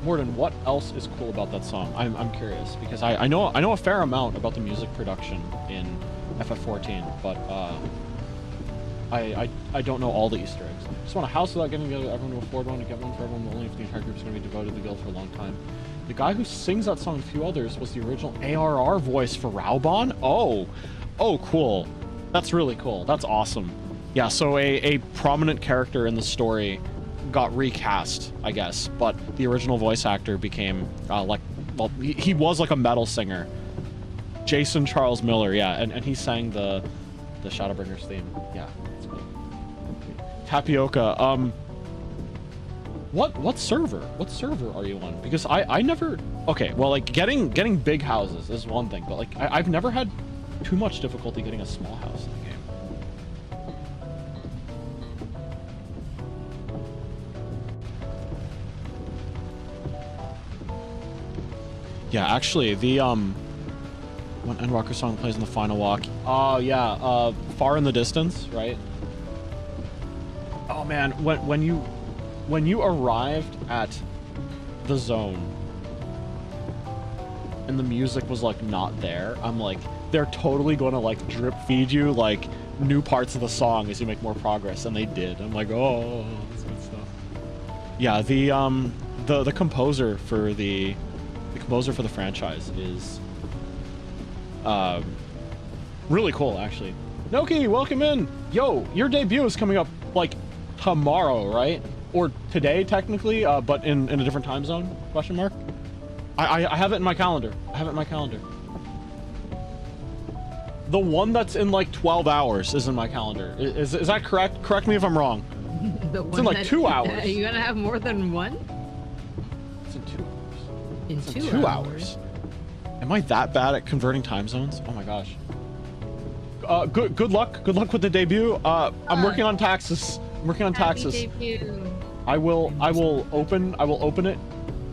Morden, what else is cool about that song? I'm curious, because I know a fair amount about the music production in FF14, but I don't know all the Easter eggs. Just want a house without getting together, everyone to afford one, to get one for everyone, only if the entire group is going to be devoted to the guild for a long time. The guy who sings that song and a few others was the original ARR voice for Raubon? Oh, cool. That's really cool. That's awesome. Yeah, so a prominent character in the story got recast, I guess, but the original voice actor became he was like a metal singer. Jason Charles Miller, yeah, and he sang the Shadowbringers theme. Yeah, that's cool. Tapioca, what server are you on? Because I never, okay, well, like getting big houses is one thing, but like I've never had too much difficulty getting a small house in the game. Yeah, actually, the one Endwalker song plays in the final walk. Oh yeah, Far in the Distance, right? Oh man, when you arrived at the zone and the music was like not there, I'm like, they're totally gonna like drip feed you like new parts of the song as you make more progress, and they did. I'm like, oh, that's good stuff. Yeah, the composer for the franchise is really cool, actually. Noki, welcome in. Yo, your debut is coming up like tomorrow, right? or today technically, but in a different time zone, question mark. I have it in my calendar. I have it in my calendar. The one that's in like 12 hours is in my calendar. Is that correct? Correct me if I'm wrong. It's in like 2 hours. Are you gonna have more than one? It's in 2 hours. In it's 2 hours. Am I that bad at converting time zones? Oh my gosh. Good luck. Good luck with the debut. I'm working on taxes. I'm working on taxes. Debut. I will open it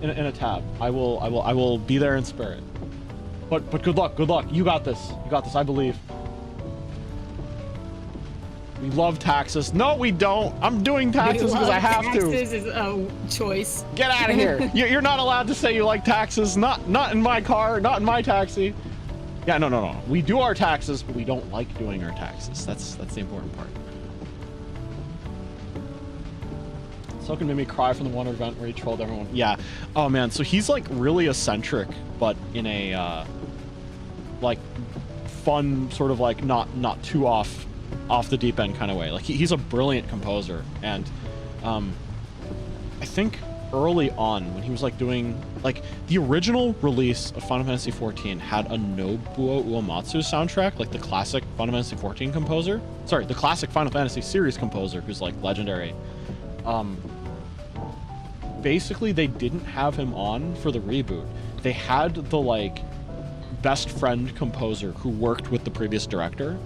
in a tab. I will be there in spirit. But good luck. Good luck. You got this. You got this. I believe. We love taxes. No, we don't. I'm doing taxes because I have to. Taxes is a choice. Get out of here. You're not allowed to say you like taxes. Not in my car. Not in my taxi. Yeah, no. We do our taxes, but we don't like doing our taxes. That's the important part. Soken made me cry from the one event where he trolled everyone. Yeah. Oh man. So he's like really eccentric, but in a like fun sort of like not too off the deep end kind of way. Like he's a brilliant composer, and I think early on when he was like doing like the original release of Final Fantasy XIV had a Nobuo Uematsu soundtrack, like the classic Final Fantasy XIV composer. Sorry, the classic Final Fantasy series composer who's like legendary. Basically they didn't have him on for the reboot. They had the like best friend composer who worked with the previous director.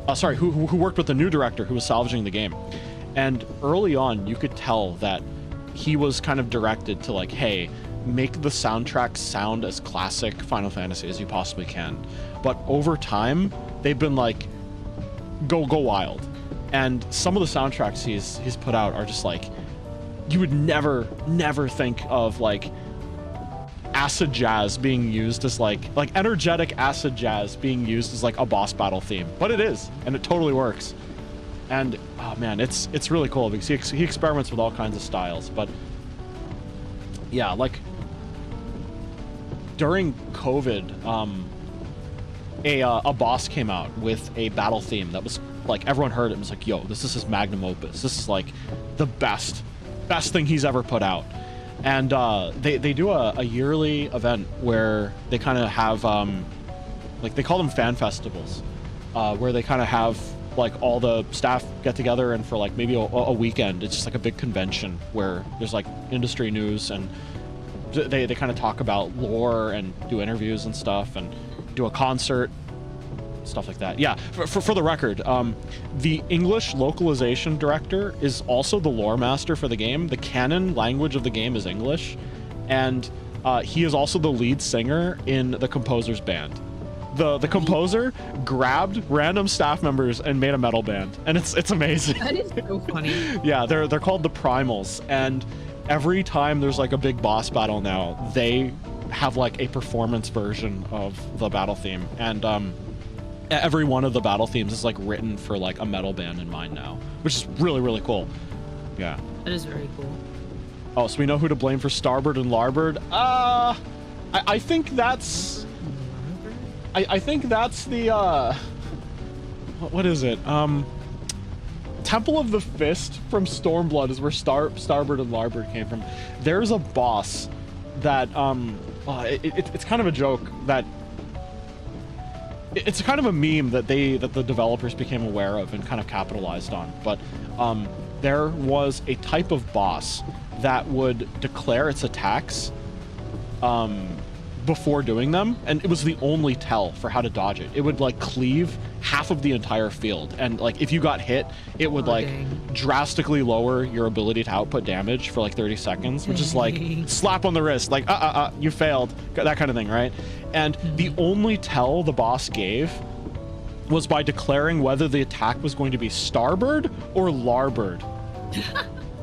Who worked with the new director who was salvaging the game. And early on you could tell that he was kind of directed to like, hey, make the soundtrack sound as classic Final Fantasy as you possibly can. But over time they've been like, go wild. And some of the soundtracks he's put out are just like, you would never think of like acid jazz being used as like energetic acid jazz being used as like a boss battle theme, but it is, and it totally works. And oh man, it's really cool because he experiments with all kinds of styles. But yeah, like during COVID, a boss came out with a battle theme that was like, everyone heard it and was like, yo, this is his magnum opus. This is like the best thing he's ever put out. And they do a yearly event where they kind of have like they call them fan festivals, where they kind of have like all the staff get together, and for like maybe a weekend it's just like a big convention where there's like industry news, and they kind of talk about lore and do interviews and stuff and do a concert, stuff like that. Yeah, for the record, the English localization director is also the lore master for the game. The canon language of the game is English, and he is also the lead singer in the composer's band. The composer grabbed random staff members and made a metal band, and it's amazing. That is so funny. Yeah, they're called the Primals, and every time there's like a big boss battle now, they have like a performance version of the battle theme, and every one of the battle themes is like written for like a metal band in mind now, which is really cool. Yeah, that is very cool. Oh, so we know who to blame for starboard and larboard. I think that's I think that's the what is it, Temple of the Fist from Stormblood is where starboard and larboard came from. There's a boss that it's kind of a joke that it's kind of a meme that the developers became aware of and kind of capitalized on. But there was a type of boss that would declare its attacks before doing them, and it was the only tell for how to dodge it. It would like cleave half of the entire field, and like if you got hit, it would drastically lower your ability to output damage for like 30 seconds, which is like slap on the wrist, like you failed, that kind of thing, right? And the only tell the boss gave was by declaring whether the attack was going to be starboard or larboard.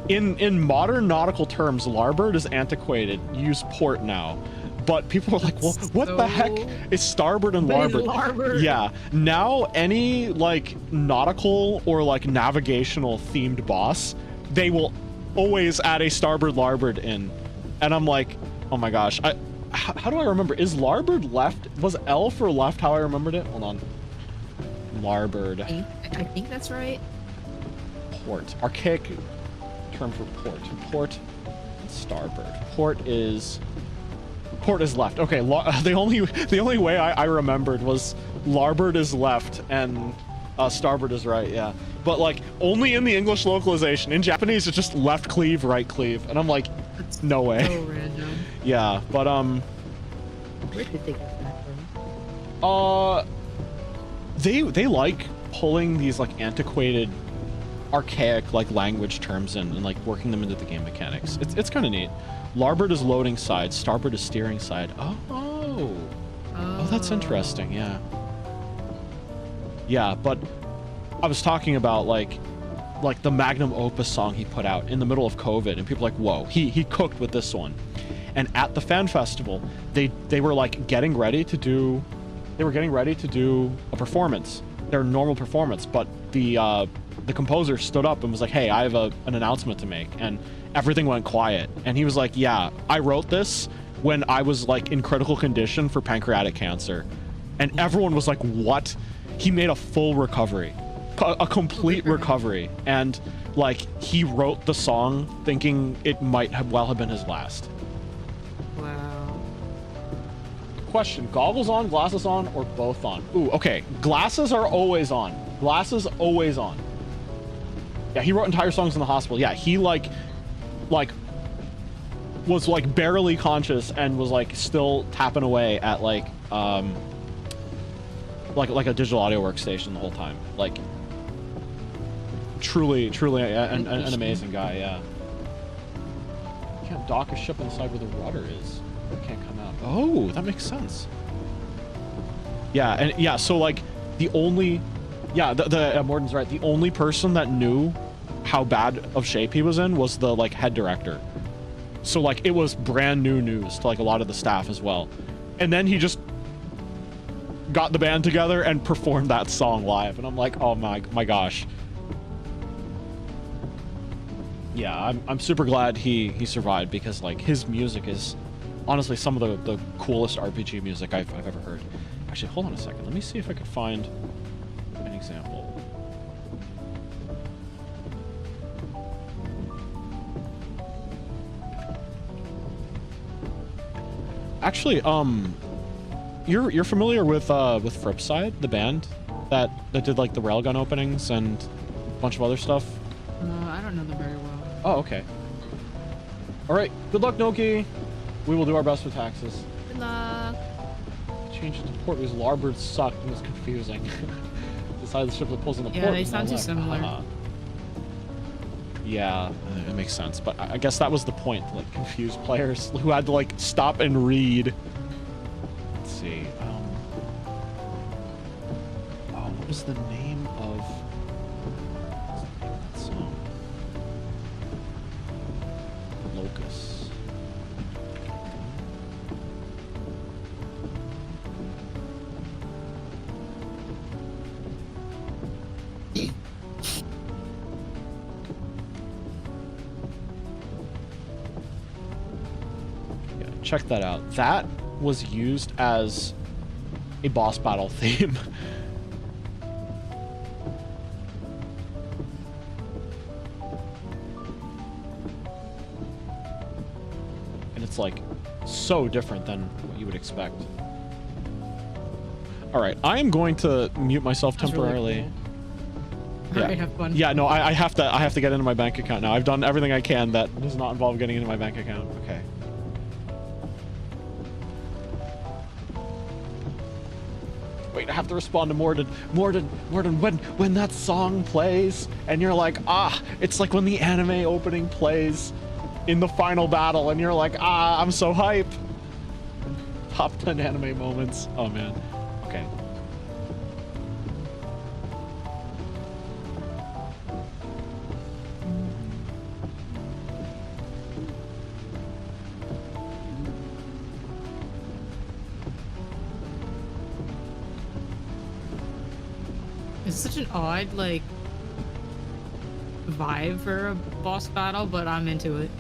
In modern nautical terms, larboard is antiquated. Use port now. But people are like, well, what the heck is starboard and larboard? Yeah, now any like nautical or like navigational themed boss, they will always add a starboard larboard in. And I'm like, oh my gosh, how do I remember? Is larboard left? Was L for left how I remembered it? Hold on. Larboard. I think that's right. Port. Archaic term for port? Port and starboard. Port is left. Okay, the only way I remembered was larboard is left and starboard is right. Yeah, but like only in the English localization. In Japanese, it's just left cleave, right cleave, and I'm like, That's no way. so random. Yeah, but Where did they get that from? they like pulling these like antiquated, archaic like language terms in and like working them into the game mechanics. It's kind of neat. Larboard is loading side, starboard is steering side. Oh, that's interesting. Yeah. Yeah, but I was talking about like the magnum opus song he put out in the middle of COVID, and people were like, whoa, he cooked with this one. And at the fan festival, they were like getting ready to do a performance, their normal performance, but the composer stood up and was like, hey, I have an announcement to make, and everything went quiet. And he was like, yeah, I wrote this when I was like in critical condition for pancreatic cancer. And everyone was like, what? He made a full recovery, a complete recovery. And like he wrote the song thinking it might have been his last. Wow. Question, goggles on, glasses on, or both on? Ooh, okay. Glasses are always on. Glasses always on. Yeah, he wrote entire songs in the hospital. Yeah, he like was like barely conscious and was like still tapping away at like a digital audio workstation the whole time. Like truly an amazing guy. Yeah. You can't dock a ship on the side where the water is. It can't come out. Oh, that makes sense. Yeah, and yeah, so like the only, yeah, Morden's right. The only person that knew how bad of shape he was in was the like head director. So like it was brand new news to like a lot of the staff as well. And then he just got the band together and performed that song live, and I'm like, oh my gosh. Yeah, I'm super glad he survived, because like his music is honestly some of the coolest RPG music I've ever heard. Actually, hold on a second. Let me see if I could find an example. Actually, you're familiar with Fripside, the band that did like the railgun openings and a bunch of other stuff? I don't know them very well. Oh, okay. All right. Good luck, Noki. We will do our best with taxes. Good luck. Change it to port because larboard sucked and was confusing. The side of the ship that pulls in the port. Yeah, they sound too similar. Yeah, it makes sense. But I guess that was the point, to like confuse players who had to like stop and read. Let's see. Oh, what was the name of that song? Locus. Check that out. That was used as a boss battle theme. And it's like so different than what you would expect. All right, I am going to mute myself temporarily. Really cool. Yeah. Right, have fun. Yeah, no, I have to get into my bank account now. I've done everything I can that does not involve getting into my bank account. Okay. Wait, I have to respond to Morden. Morden, when that song plays, and you're like, ah, it's like when the anime opening plays in the final battle, and you're like, ah, I'm so hype. Top 10 anime moments. Oh, man. Okay. It's such an odd, like, vibe for a boss battle, but I'm into it.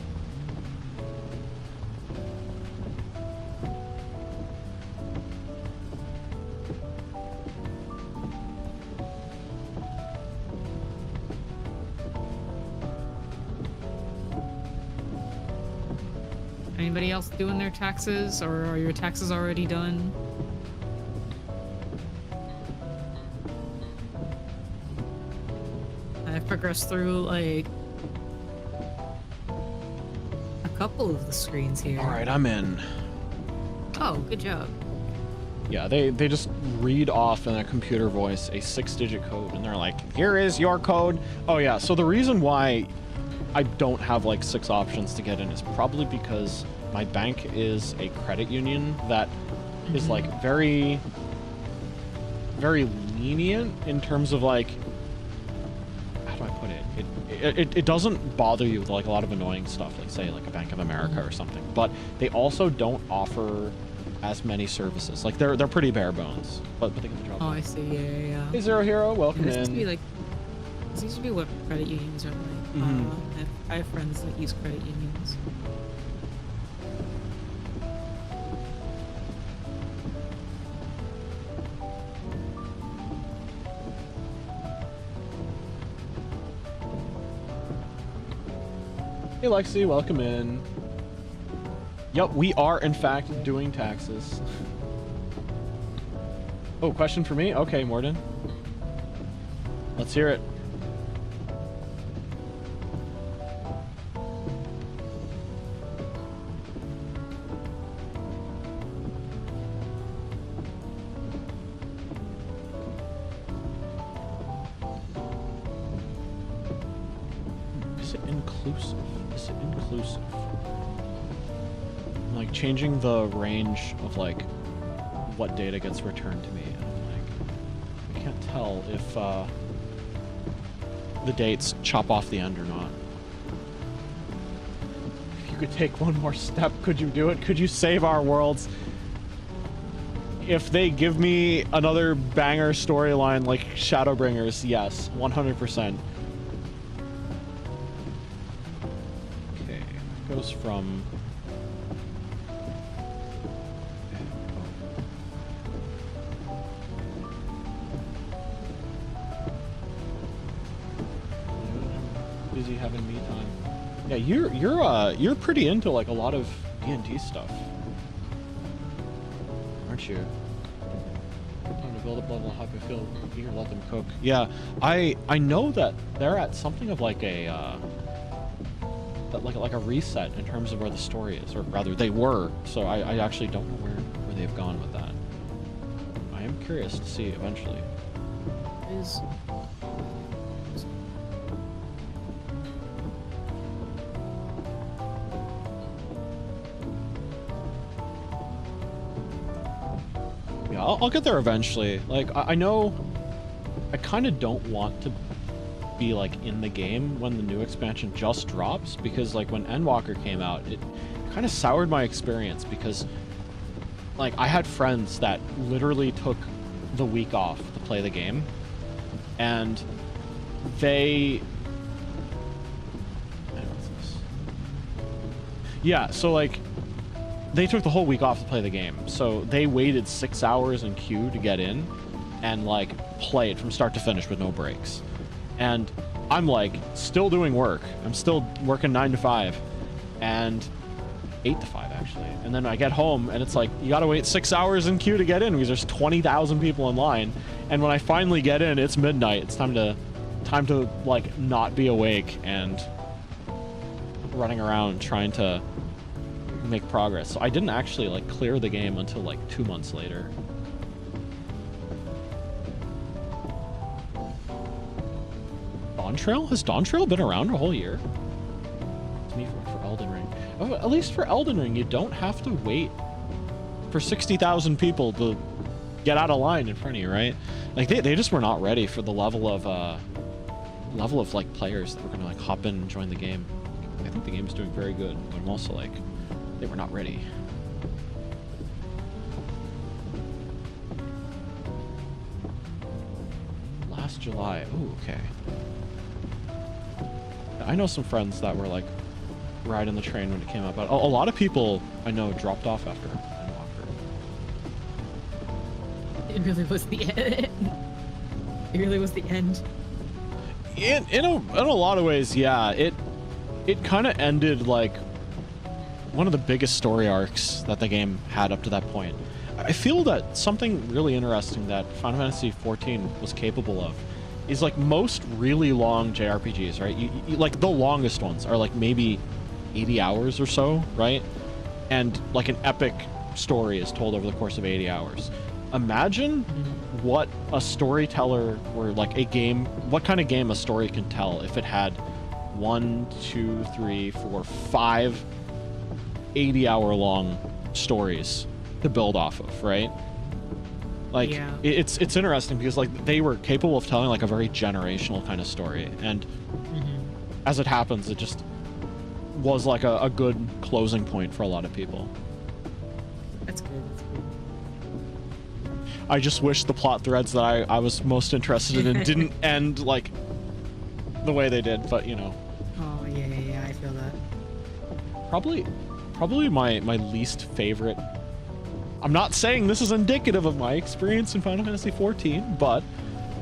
Anybody else doing their taxes, or are your taxes already done? I've progressed through like a couple of the screens here. All right, I'm in. Oh, good job. Yeah, they just read off in a computer voice a 6-digit code, and they're like, here is your code. Oh yeah, so the reason why I don't have like 6 options to get in is probably because my bank is a credit union that is like very, very lenient in terms of like, how do I put it? It doesn't bother you with like a lot of annoying stuff, like say like a Bank of America or something, but they also don't offer as many services. Like they're pretty bare bones, but they get the job. Oh, I see. Yeah. Hey Zero Hero, welcome This in. used to be like, this used to be what credit unions are like. I have friends that use credit unions. Hey Lexi, welcome in. Yep, we are in fact doing taxes. Oh, question for me? Okay, Morden. Let's hear it. Is it inclusive? Is it inclusive? I'm like changing the range of like what data gets returned to me, and I'm like, I can't tell if the dates chop off the end or not. If you could take one more step, could you do it? Could you save our worlds? If they give me another banger storyline like Shadowbringers, yes, 100%. Okay, it goes from... Busy having me time. Yeah, you're pretty into like a lot of D&D stuff, aren't you? Time to build up level up. I feel eager to let them cook. Yeah, I know that they're at something of like a like a reset in terms of where the story is, or rather they were. So I actually don't know where they've gone with that. I am curious to see eventually. Is Yeah, I'll get there eventually. Like, I know I kind of don't want to be, like, in the game when the new expansion just drops, because, like, when Endwalker came out, it kind of soured my experience, because, like, I had friends that literally took the week off to play the game, and they... What's this? Yeah, so, like... They took the whole week off to play the game, so they waited 6 hours in queue to get in and like play it from start to finish with no breaks. And I'm like still doing work. I'm still working 9 to 5 and 8 to 5 actually. And then I get home and it's like you gotta wait 6 hours in queue to get in because there's 20,000 people in line. And when I finally get in, it's midnight. It's time to like not be awake and running around trying to make progress. So I didn't actually like clear the game until like 2 months later. Dawn Trail? Has Dawn Trail been around a whole year? It's me for Elden Ring. Oh, at least for Elden Ring, you don't have to wait for 60,000 people to get out of line in front of you, right? Like they just were not ready for the level of like players that were gonna like hop in and join the game. I think the game's doing very good, but I'm also like they were not ready. Last July. Oh, okay. I know some friends that were like riding the train when it came out, but a lot of people I know dropped off after Endwalker. it really was the end. It really was the end. In a lot of ways, yeah. It kind of ended like one of the biggest story arcs that the game had up to that point. I feel that something really interesting that Final Fantasy XIV was capable of is like most really long JRPGs, right? You like the longest ones are like maybe 80 hours or so, right? And like an epic story is told over the course of 80 hours. Imagine what a storyteller or like a game, what kind of game a story can tell if it had 1, 2, 3, 4, 5 80-hour long stories to build off of, right? Like, yeah. It's interesting because like they were capable of telling like a very generational kind of story, and as it happens, it just was like a good closing point for a lot of people. That's good. That's good. I just wish the plot threads that I was most interested in didn't end like the way they did, but you know. Oh yeah, I feel that. Probably my least favorite. I'm not saying this is indicative of my experience in Final Fantasy XIV, but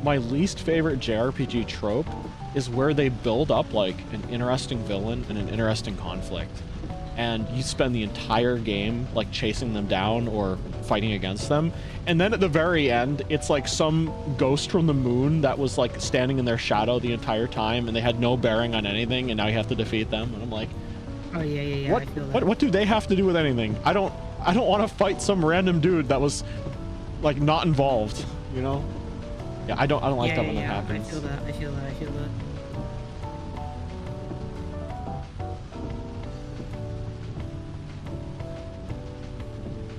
my least favorite JRPG trope is where they build up like an interesting villain and an interesting conflict, and you spend the entire game like chasing them down or fighting against them, and then at the very end it's like some ghost from the moon that was like standing in their shadow the entire time and they had no bearing on anything, and now you have to defeat them, and I'm like, oh yeah, I feel that. What do they have to do with anything? I don't want to fight some random dude that was like not involved, you know? Yeah, I don't like that when that happens. I feel that.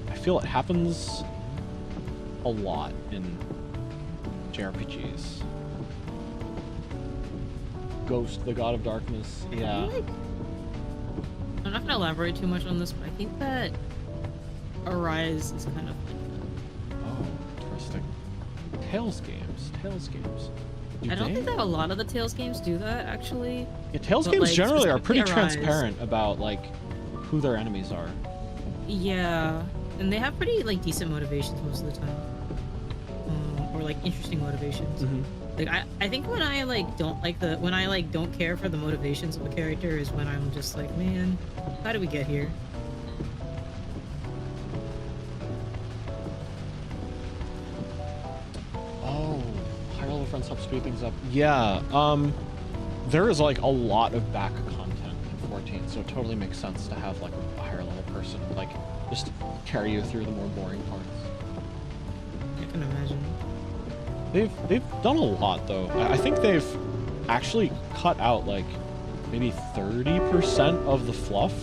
I feel it happens a lot in JRPGs. Ghost, the god of darkness. Yeah. I'm not gonna elaborate too much on this, but I think that Arise is kind of like that. Oh, interesting. Tales games. I don't think that a lot of the Tales games do that, actually. Yeah, Tales games like, generally are pretty transparent about like who their enemies are. Yeah, and they have pretty like decent motivations most of the time, or like interesting motivations. Like I think when I like don't care for the motivations of a character is when I'm just like, man, how did we get here? Oh, higher level friends help speed things up. Yeah, there is like a lot of back content in 14, so it totally makes sense to have like a higher level person like just carry you through the more boring parts. I can imagine. They've done a lot though. I think they've actually cut out like maybe 30% of the fluff.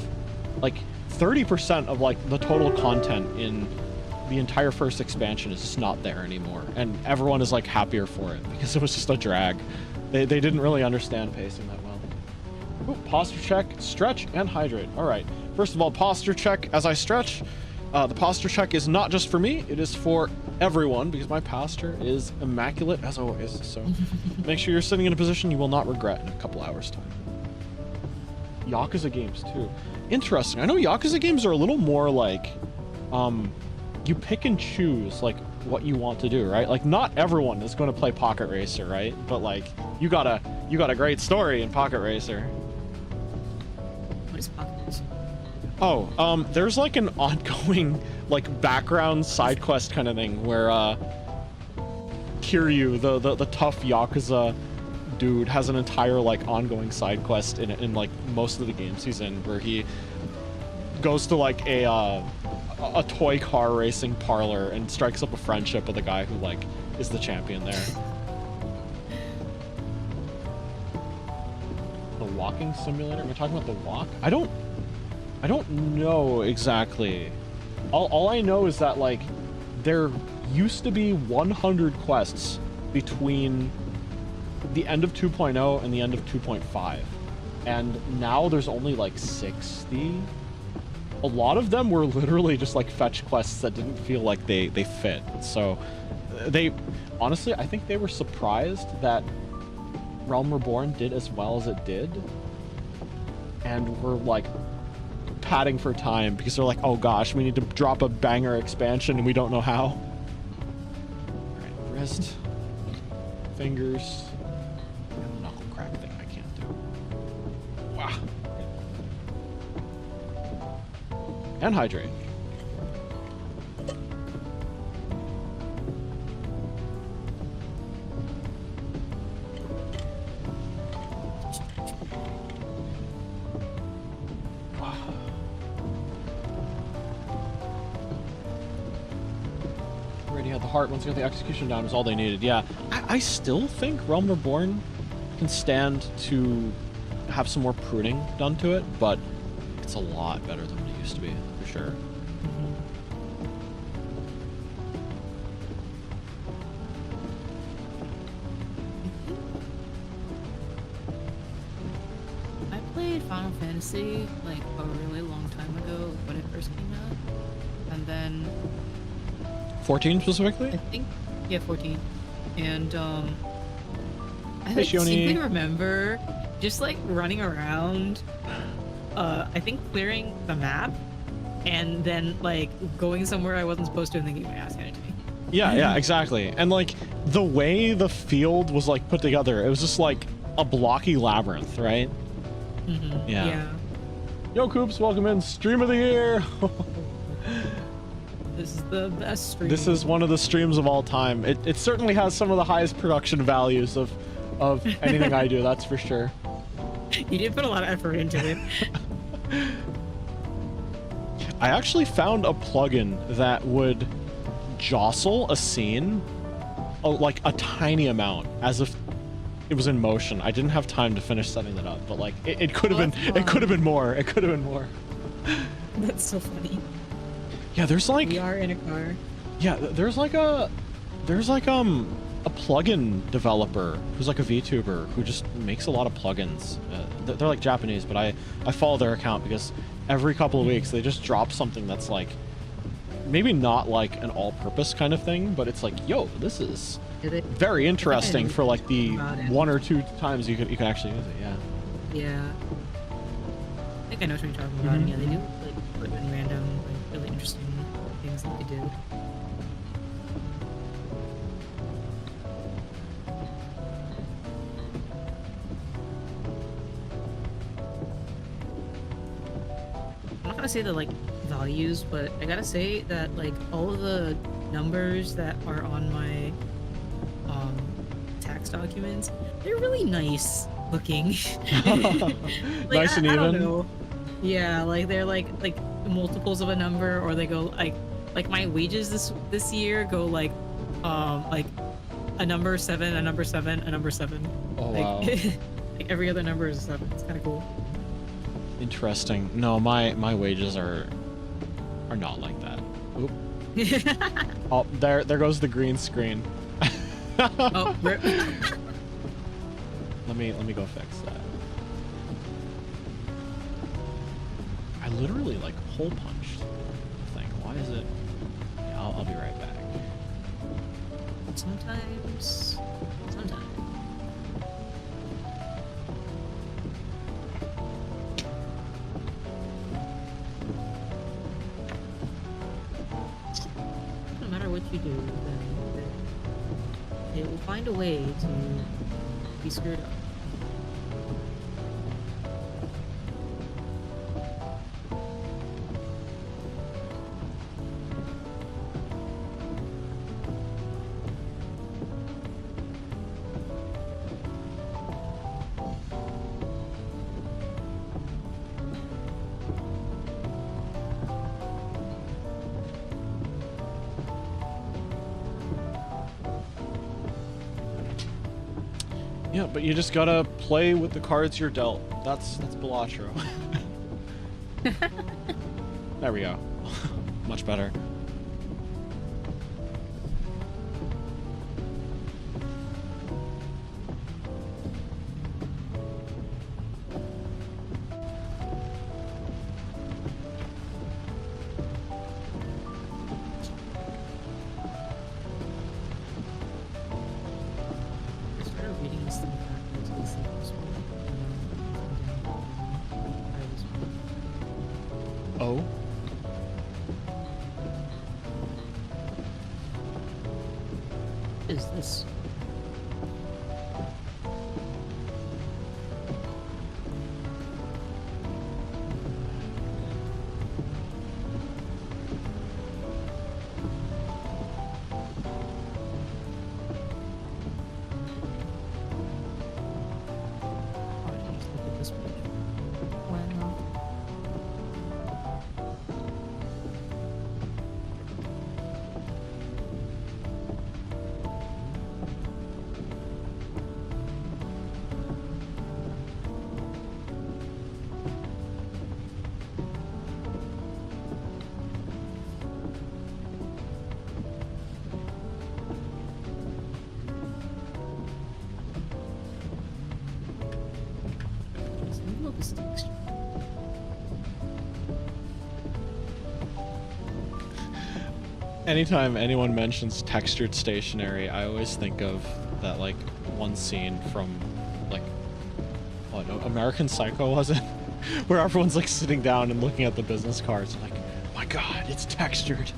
Like 30% of like the total content in the entire first expansion is just not there anymore, and everyone is like happier for it because it was just a drag. They didn't really understand pacing that well. Ooh, posture check, stretch, and hydrate. All right. First of all, posture check as I stretch. The posture check is not just for me, it is for everyone because my posture is immaculate as always. So make sure you're sitting in a position you will not regret in a couple hours time. Yakuza games too. Interesting. I know Yakuza games are a little more like, you pick and choose like what you want to do, right? Like not everyone is going to play Pocket Racer, right? But like you got a great story in Pocket Racer. What is Pocket Racer? Oh, there's like an ongoing like background side quest kind of thing where Kaeru, the tough Yakuza dude, has an entire like ongoing side quest in like most of the games he's in, where he goes to like a toy car racing parlor and strikes up a friendship with a guy who like is the champion there. The walking simulator? Am I talking about the walk? I don't know exactly. All I know is that like there used to be 100 quests between the end of 2.0 and the end of 2.5, and now there's only like 60. A lot of them were literally just like fetch quests that didn't feel like they fit. So they honestly, I think they were surprised that Realm Reborn did as well as it did, and were like padding for time because they're like, oh gosh, we need to drop a banger expansion and we don't know how. All right, wrist, fingers, knuckle crack thing I can't do. Wow. And hydrate. Already had the heart. Once you got the execution down, was all they needed. Yeah, I still think Realm Reborn can stand to have some more pruning done to it, but it's a lot better than what it used to be, for sure. I played Final Fantasy like a really long time ago when it first came out, and then 14 specifically? I think, yeah, 14. And I Hey, distinctly remember just like running around, I think clearing the map, and then like going somewhere I wasn't supposed to and then getting my ass handed to me. Yeah, exactly. And like the way the field was like put together, it was just like a blocky labyrinth, right? Mm-hmm. Yeah. Yo, Coops, welcome in. Stream of the year. This is the best stream. This is one of the streams of all time. It certainly has some of the highest production values of anything I do, that's for sure. You did put a lot of effort into it. I actually found a plugin that would jostle a scene like a tiny amount, as if it was in motion. I didn't have time to finish setting that up, but like it could have been it could have been more. It could have been more. That's so funny. Yeah, there's like We are in a car. Yeah, there's like a plugin developer who's like a VTuber who just makes a lot of plugins. They're like Japanese, but I follow their account because every couple of weeks they just drop something that's like maybe not like an all-purpose kind of thing, but it's like, yo, this is very interesting for like the 1 or 2 times you can actually use it. Yeah. Yeah. I think I know what you're talking about. Mm-hmm. Yeah, they do like put in random, like really interesting things that they do. I'm not gonna say the like values, but I gotta say that like all of the numbers that are on my tax documents, they're really nice looking. Like, Nice and I don't even. know. Yeah, like they're like multiples of a number, or they go like my wages this year go like a number 7, a number 7, a number 7. Oh Like, wow. like every other number is a 7. It's kind of cool. Interesting. No, my wages are not like that. Oop. Oh, there goes the green screen. Oh, rip. Let me go fix that. I literally like hole punched the thing. Why is it? Yeah, I'll be right back. Sometimes. No matter what you do, then it will find a way to be screwed up. Yeah, but you just gotta play with the cards you're dealt. That's Balatro. There we go. Much better. I started reading this thing backwards to see this one. Oh? What is this? Anytime anyone mentions textured stationery, I always think of that like one scene from like what American Psycho, was it? Where everyone's like sitting down and looking at the business cards like, my god, it's textured.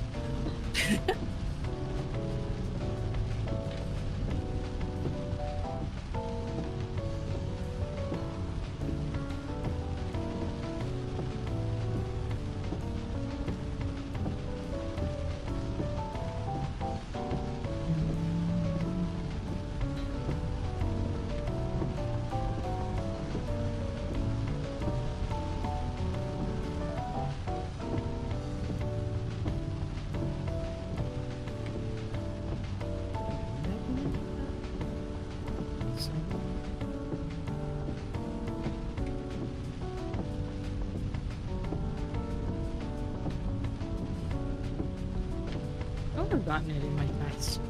I've gotten it in my past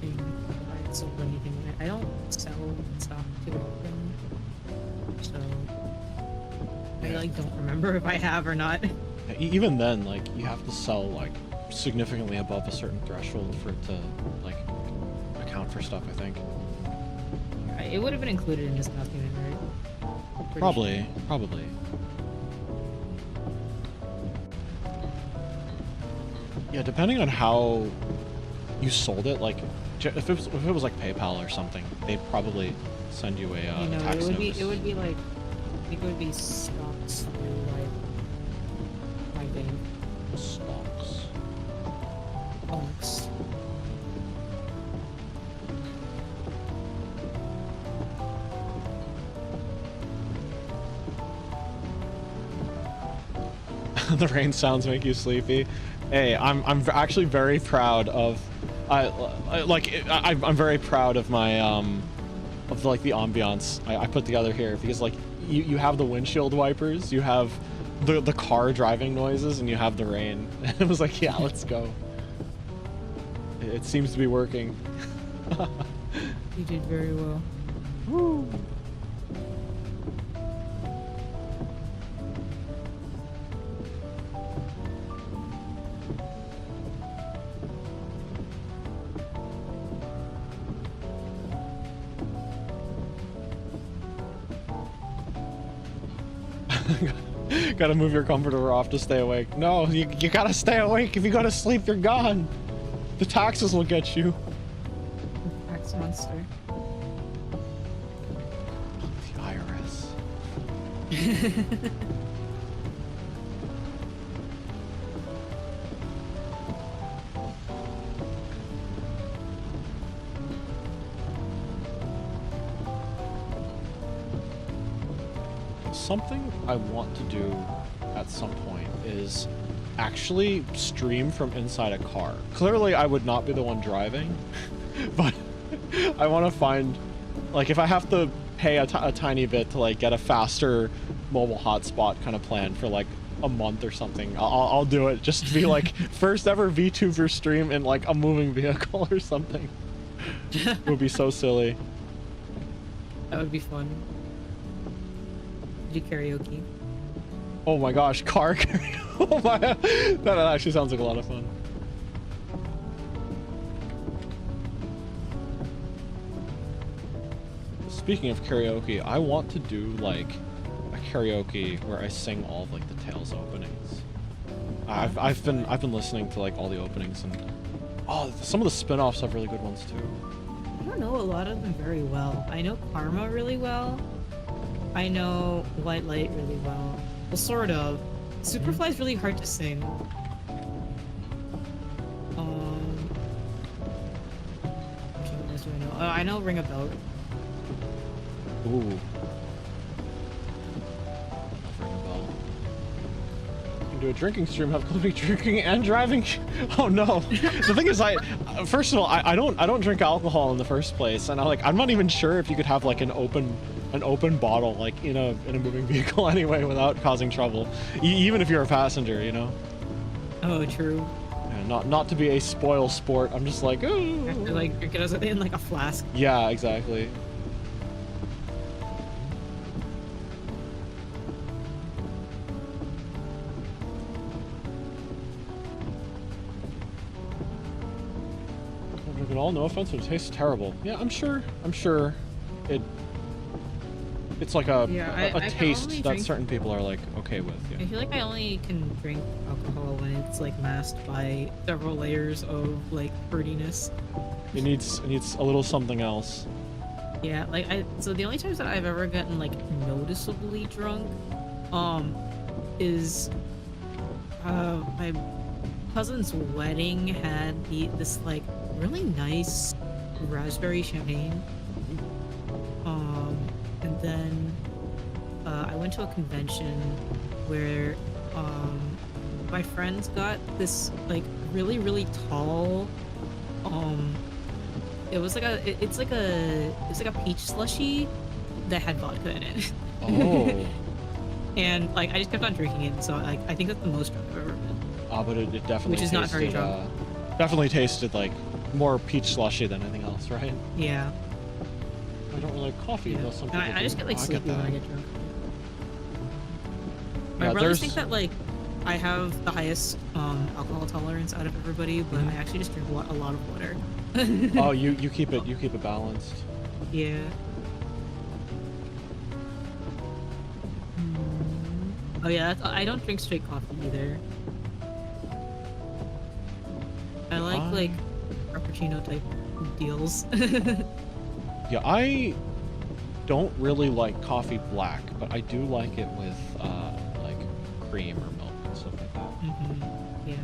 thing. I sold anything in it. I don't sell stuff too often, so I like don't remember if I have or not. Even then, like you have to sell like significantly above a certain threshold for it to like account for stuff, I think. It would have been included in this document, right? Probably, probably. Yeah, depending on how you sold it, like if it was like PayPal or something, they'd probably send you a tax notice. It would be like, I think it would be stocks through like my bank. Stocks. Stocks. The rain sounds make you sleepy. Hey, I'm actually very proud of, I'm very proud of my of like the ambiance I put together here, because like you have the windshield wipers, you have the car driving noises, and you have the rain. It was like, yeah, let's go. It seems to be working. You did very well. Woo. Gotta move your comforter off to stay awake. No, you gotta stay awake. If you go to sleep, you're gone. The taxes will get you. Tax monster. The IRS. Something I want to do at some point is actually stream from inside a car. Clearly I would not be the one driving, but I want to find, like, if I have to pay a tiny bit to like get a faster mobile hotspot kind of plan for like a month or something, I'll do it, just to be like first ever VTuber stream in like a moving vehicle or something. It would be so silly. That would be fun. Do karaoke. Oh my gosh, car karaoke. Oh my, that actually sounds like a lot of fun. Speaking of karaoke, I want to do like a karaoke where I sing all of like the Tales openings. I've been listening to like all the openings, and some of the spin-offs have really good ones too. I don't know a lot of them very well. I know Karma really well. I know White Light really well. Well, sort of. Superfly is really hard to sing. Which one else do I know? Oh, I know Ring a Bell. Ooh. Ring a Bell. You can do a drinking stream, have Clippy drinking and driving. Oh no. The thing is, first of all, I don't drink alcohol in the first place, and I'm not even sure if you could have like an open bottle like in a moving vehicle anyway without causing trouble, even if you're a passenger, you know. Oh, true. Yeah, not to be a spoil sport, I'm just like, oh. You have to like drink it in like a flask. Yeah, exactly. You know, no offense, but it tastes terrible. Yeah, I'm sure it's like a taste that certain people are like okay with. Yeah. I feel like I only can drink alcohol when it's like masked by several layers of like fruitiness. It needs a little something else. Yeah, like so the only times that I've ever gotten like noticeably drunk, is my cousin's wedding had this like really nice raspberry champagne. And then I went to a convention where my friends got this like really tall it's like a peach slushie that had vodka in it. Oh. And like I just kept on drinking it, so like I think that's the most drunk I've ever been. But it definitely which is not very drunk. Definitely tasted like more peach slushy than anything else, right? Yeah. I don't really like coffee, though. Some people I just get like sleepy when I get drunk. Yeah, My brothers think that like I have the highest alcohol tolerance out of everybody, but I actually just drink a lot of water. Oh, you keep it balanced. Yeah. Oh yeah, I don't drink straight coffee either. I like frappuccino type deals. Yeah, I don't really like coffee black, but I do like it with like cream or milk and stuff like that. Yeah.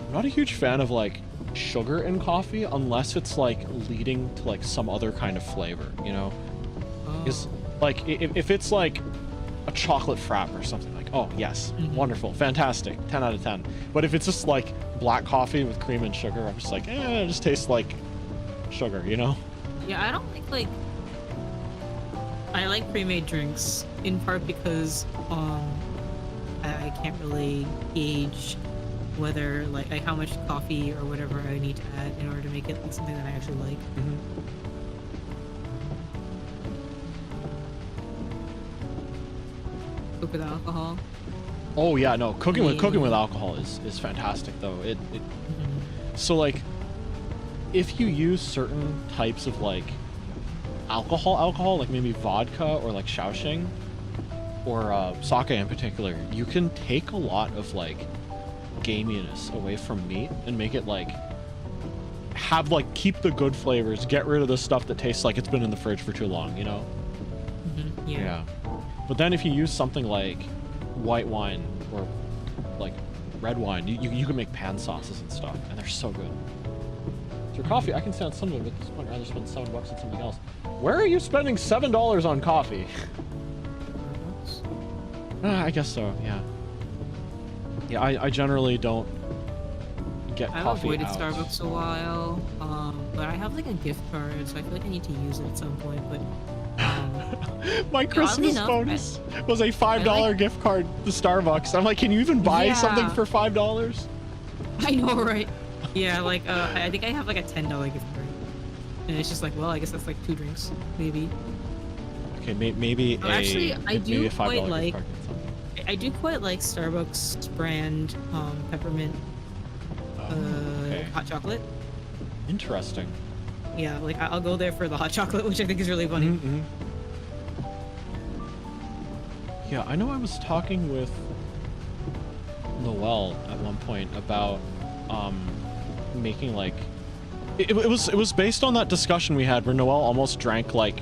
I'm not a huge fan of like sugar in coffee unless it's like leading to like some other kind of flavor, you know? Because like if it's like a chocolate frap or something, like, oh yes, wonderful, fantastic, 10 out of 10. But if it's just like black coffee with cream and sugar, I'm just like, it just tastes like sugar, you know? Yeah, I don't like I like pre-made drinks in part because I can't really gauge whether like how much coffee or whatever I need to add in order to make it like something that I actually like. Cook with alcohol. Oh yeah, no, cooking with alcohol is fantastic though. So like if you use certain types of like alcohol, like maybe vodka or like shaoxing or sake in particular, you can take a lot of like gaminess away from meat and make it like keep the good flavors, get rid of the stuff that tastes like it's been in the fridge for too long, you know? Yeah. But then if you use something like white wine or like red wine, you can make pan sauces and stuff, and they're so good. So coffee, I can stand some of it, but at this point I'd rather spend $7 on something else. Where are you spending $7 on coffee? I guess so, yeah. Yeah, I generally don't get coffee I've avoided out. Starbucks a while, but I have like a gift card, so I feel like I need to use it at some point, but my Christmas bonus was a $5 gift card to Starbucks. I'm like, can you even buy something for $5? I know, right? Yeah, like I think I have like a $10 gift card, and it's just like, well, I guess that's like 2 drinks, maybe. Okay, maybe actually, I do quite like. Gift card. I do quite like Starbucks brand peppermint hot chocolate. Interesting. Yeah, like I'll go there for the hot chocolate, which I think is really funny. Yeah, I know I was talking with Noelle at one point about making like it was based on that discussion we had where Noelle almost drank like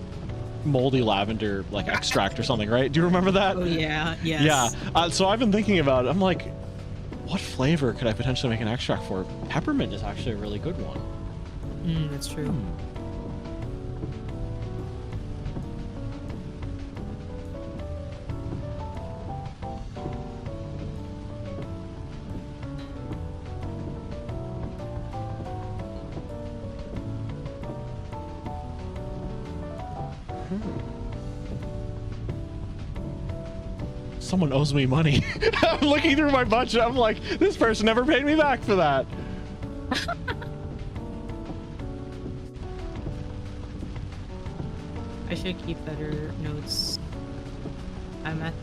moldy lavender like extract or something, right? Do you remember that? Oh yeah, yes. Yeah. So I've been thinking about it. I'm like, what flavor could I potentially make an extract for? Peppermint is actually a really good one. That's true. Someone owes me money. I'm looking through my budget. I'm like, this person never paid me back for that. I should keep better notes. I'm at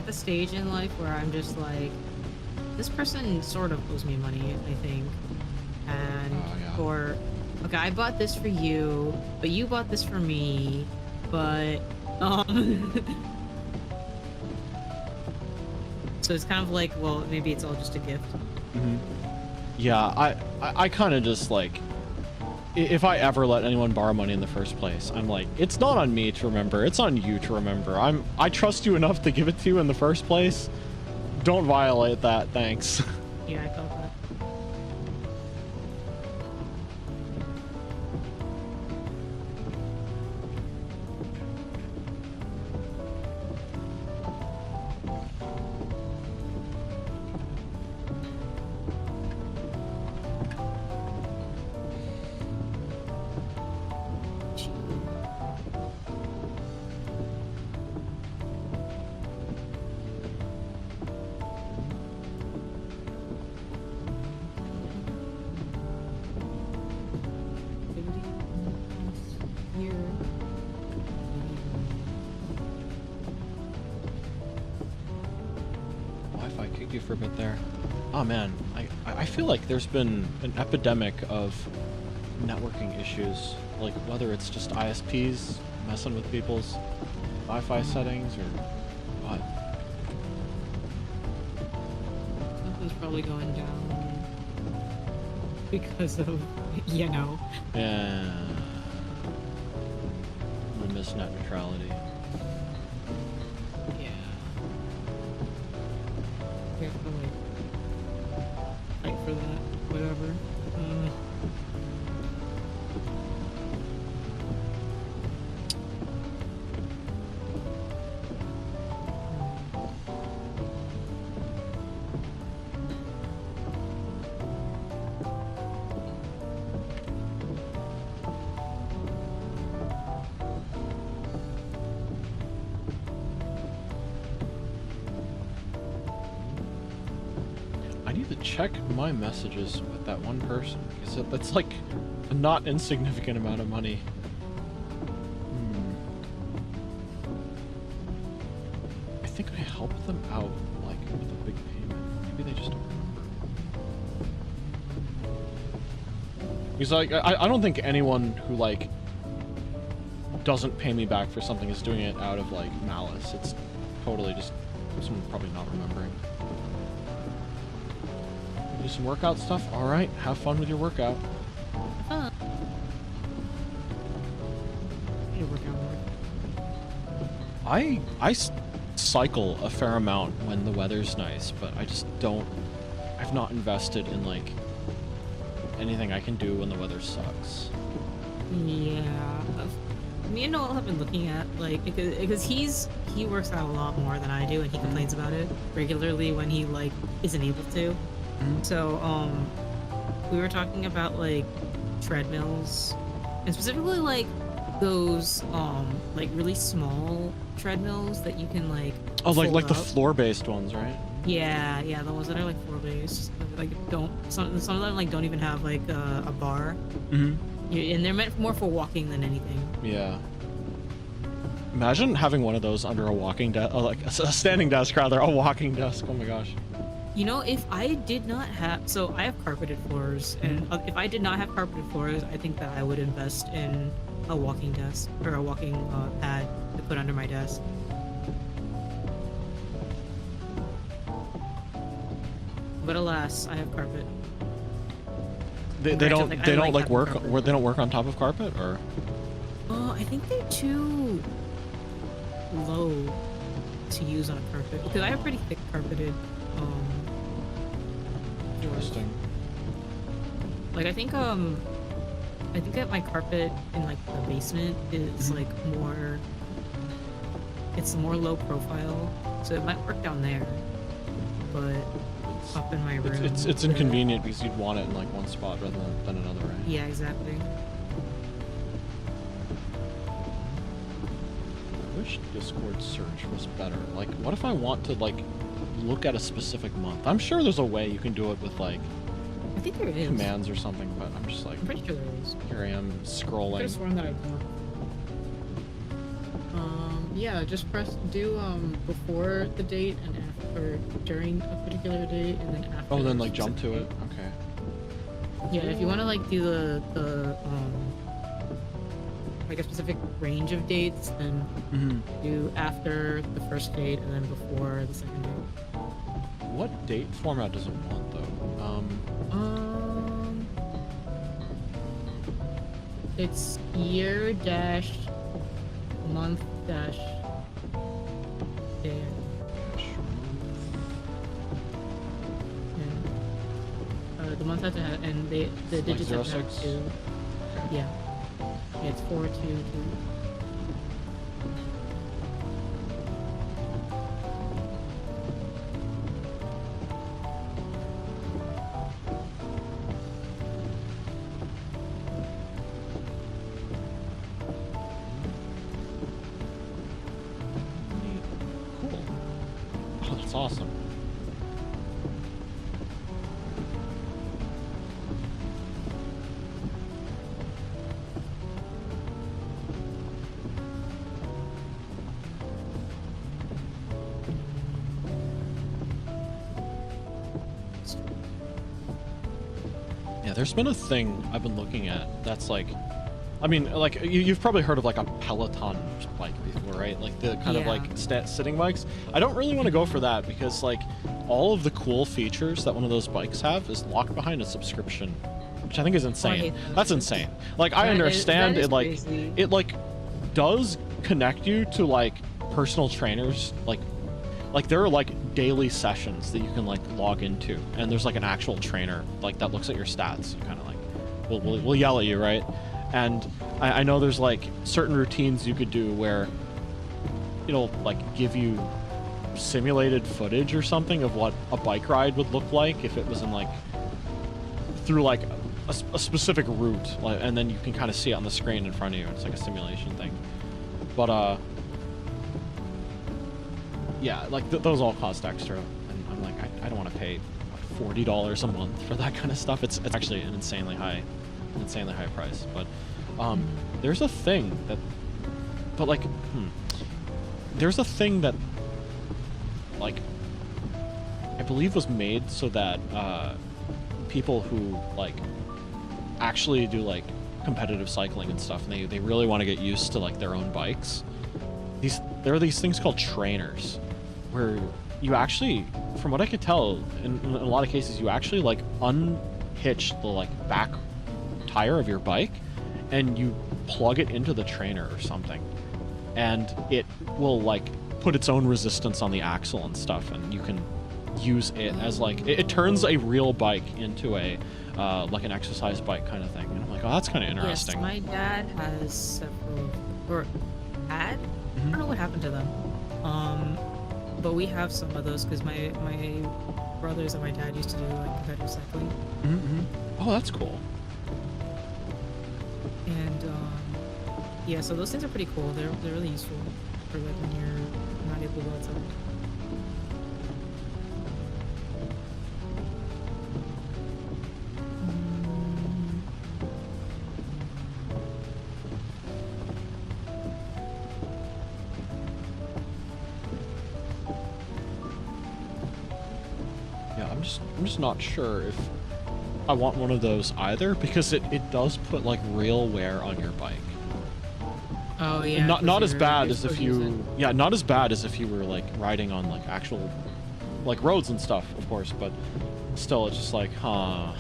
the stage in life where I'm just like, this person sort of owes me money, I think. And yeah. or okay, I bought this for you, but you bought this for me, but so it's kind of like, well, maybe it's all just a gift. Yeah, I kind of just like, if I ever let anyone borrow money in the first place, I'm like, it's not on me to remember, it's on you to remember. I trust you enough to give it to you in the first place. Don't violate that, thanks. Yeah, I felt that. Wi-Fi kicked you for a bit there. Oh man, I feel like there's been an epidemic of networking issues, like whether it's just ISPs messing with people's Wi-Fi settings or what. Something's probably going down because of, you know. Yeah. I miss net neutrality. Yeah. We have to like fight for that, whatever. I need to check my messages with that one person because that's like a not insignificant amount of money. I think I helped them out like with a big payment. Maybe they just don't remember. Because like I don't think anyone who like doesn't pay me back for something is doing it out of like malice. It's totally just someone probably not remembering. Do some workout stuff? Alright, have fun with your workout. I cycle a fair amount when the weather's nice, but I just don't... I've not invested in, like, anything I can do when the weather sucks. Yeah. Me and Noel have been looking at, like, because he works out a lot more than I do, and he complains about it regularly when he, like, isn't able to. So, we were talking about, like, treadmills, and specifically, like, those, like, really small treadmills that you can, like, oh, like the up. floor-based ones, right? Yeah, the ones that are, like, floor-based. Like, some of them, like, don't even have, like, a bar. And they're meant more for walking than anything. Yeah. Imagine having one of those under a walking desk, like, a standing desk, rather, a walking desk, oh my gosh. You know, if I did not have... So, I have carpeted floors, and if I did not have carpeted floors, I think that I would invest in a walking desk, or a walking pad to put under my desk. But alas, I have carpet. They don't work on top of carpet, or? I think they're too low to use on a carpet, because I have pretty thick carpeted Interesting. Like I think that my carpet in like the basement is like more, it's more low profile, so it might work down there, but up in my room it's inconvenient because you'd want it in like one spot rather than another, right? Yeah, exactly. I wish Discord search was better. Like, what if I want to like look at a specific month? I'm sure there's a way you can do it with like I think there is commands or something, but I'm just like, I'm pretty sure there is. Here I am scrolling. I could have sworn that I Yeah, just do before the date and after, during a particular date, and then after. Oh, then like jump to it. Okay. Yeah, if you want to like do the like a specific range of dates, then do after the first date and then before the second date. What date format does it want though? It's year dash month dash day. The month has to have, and the digits have to have 2. Yeah. It's 4, 2, 2. Cool. Oh, that's awesome. There's been a thing I've been looking at that's like, I mean, like you've probably heard of like a Peloton bike before, right? Like the kind of like sitting bikes. I don't really want to go for that because like all of the cool features that one of those bikes have is locked behind a subscription, which I think is insane. That's insane. Like I understand it, like crazy. It like does connect you to like personal trainers, like there are like daily sessions that you can like log into, and there's like an actual trainer like that looks at your stats, kind of like will yell at you, right? And I know there's like certain routines you could do where it'll like give you simulated footage or something of what a bike ride would look like if it was in like through like a specific route, like, and then you can kind of see it on the screen in front of you. It's like a simulation thing, but yeah, like those all cost extra, and I'm like, I don't want to pay $40 a month for that kind of stuff. It's actually an insanely high price. But there's a thing that, there's a thing that, like, I believe was made so that people who like actually do like competitive cycling and stuff, and they really want to get used to like their own bikes. There are these things called trainers, where you actually, from what I could tell, in a lot of cases, you actually like unhitch the like back tire of your bike, and you plug it into the trainer or something, and it will like put its own resistance on the axle and stuff, and you can use it as like it turns a real bike into a like an exercise bike kind of thing. And I'm like, oh, that's kind of interesting. Yes, my dad has several, or had. I don't know what happened to them. But we have some of those because my brothers and my dad used to do like competitive cycling. Oh, that's cool. And yeah, so those things are pretty cool. They're really useful for like when you're not able to go outside. I'm just not sure if I want one of those either, because it does put like real wear on your bike. Oh yeah. Not as bad as if you not as bad as if you were like riding on like actual like roads and stuff, of course, but still it's just like, huh.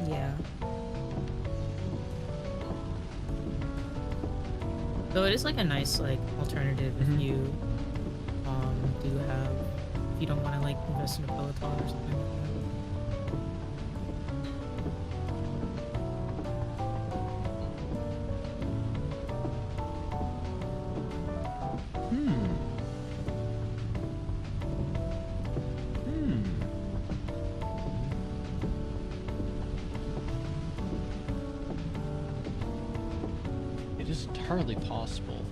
Yeah. Though it is like a nice like alternative if you do have, if you don't want to like invest in a Peloton or something like that. It is entirely possible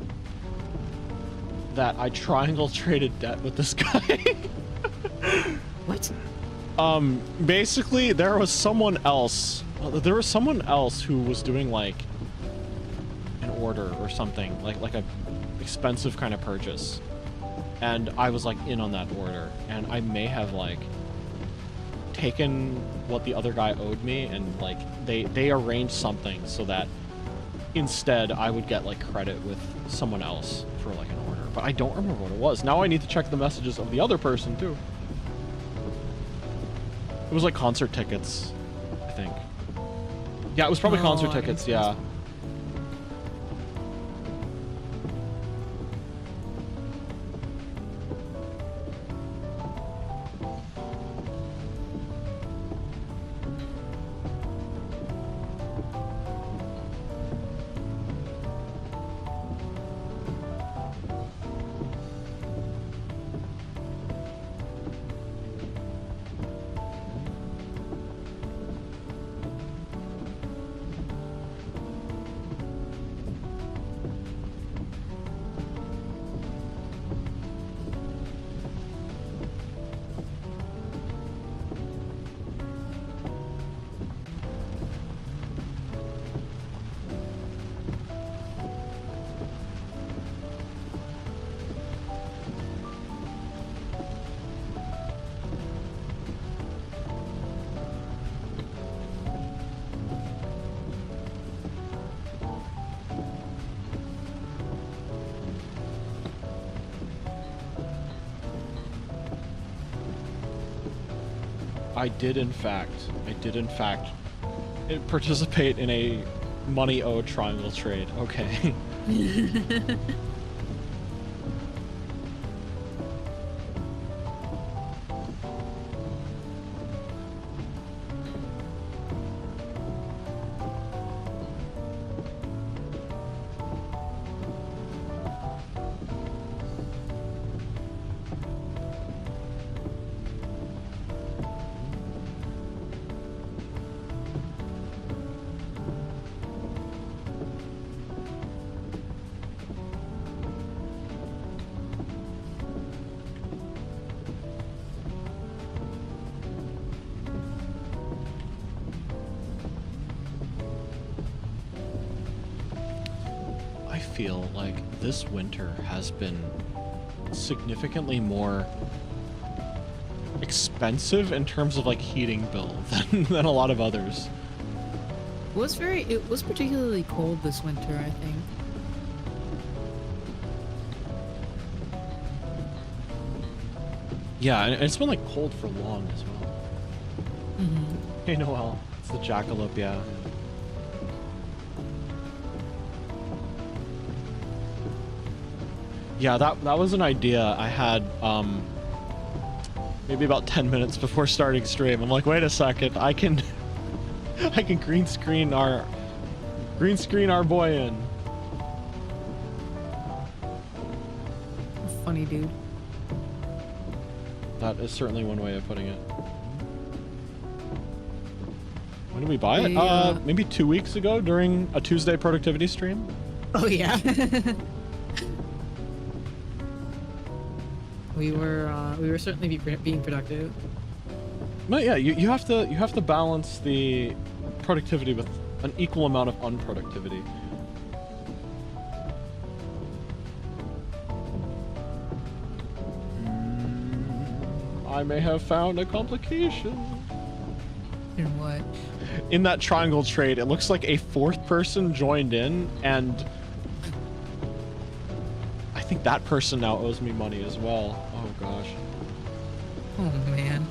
that I triangle traded debt with this guy. What? Basically, there was someone else who was doing like an order or something, like a expensive kind of purchase, and I was like in on that order, and I may have like taken what the other guy owed me, and like they arranged something so that instead I would get like credit with someone else for like an order, but I don't remember what it was. Now I need to check the messages of the other person too. It was like concert tickets, I think. Yeah, it was probably concert tickets, yeah. I did in fact participate in a money owed triangle trade. Okay. I feel like this winter has been significantly more expensive in terms of like heating bill than a lot of others. It was particularly cold this winter, I think. Yeah, and it's been like cold for long as well. Mm-hmm. Hey Noel, it's the jackalope, yeah. Yeah, that was an idea I had maybe about 10 minutes before starting stream. I'm like, wait a second, I can green screen our boy in. Funny dude. That is certainly one way of putting it. When did we buy it? Maybe 2 weeks ago during a Tuesday productivity stream. Oh yeah. We were certainly being productive. But yeah, you have to balance the productivity with an equal amount of unproductivity. I may have found a complication. In what? In that triangle trade, it looks like a fourth person joined in, and I think that person now owes me money as well. Oh gosh. Oh man.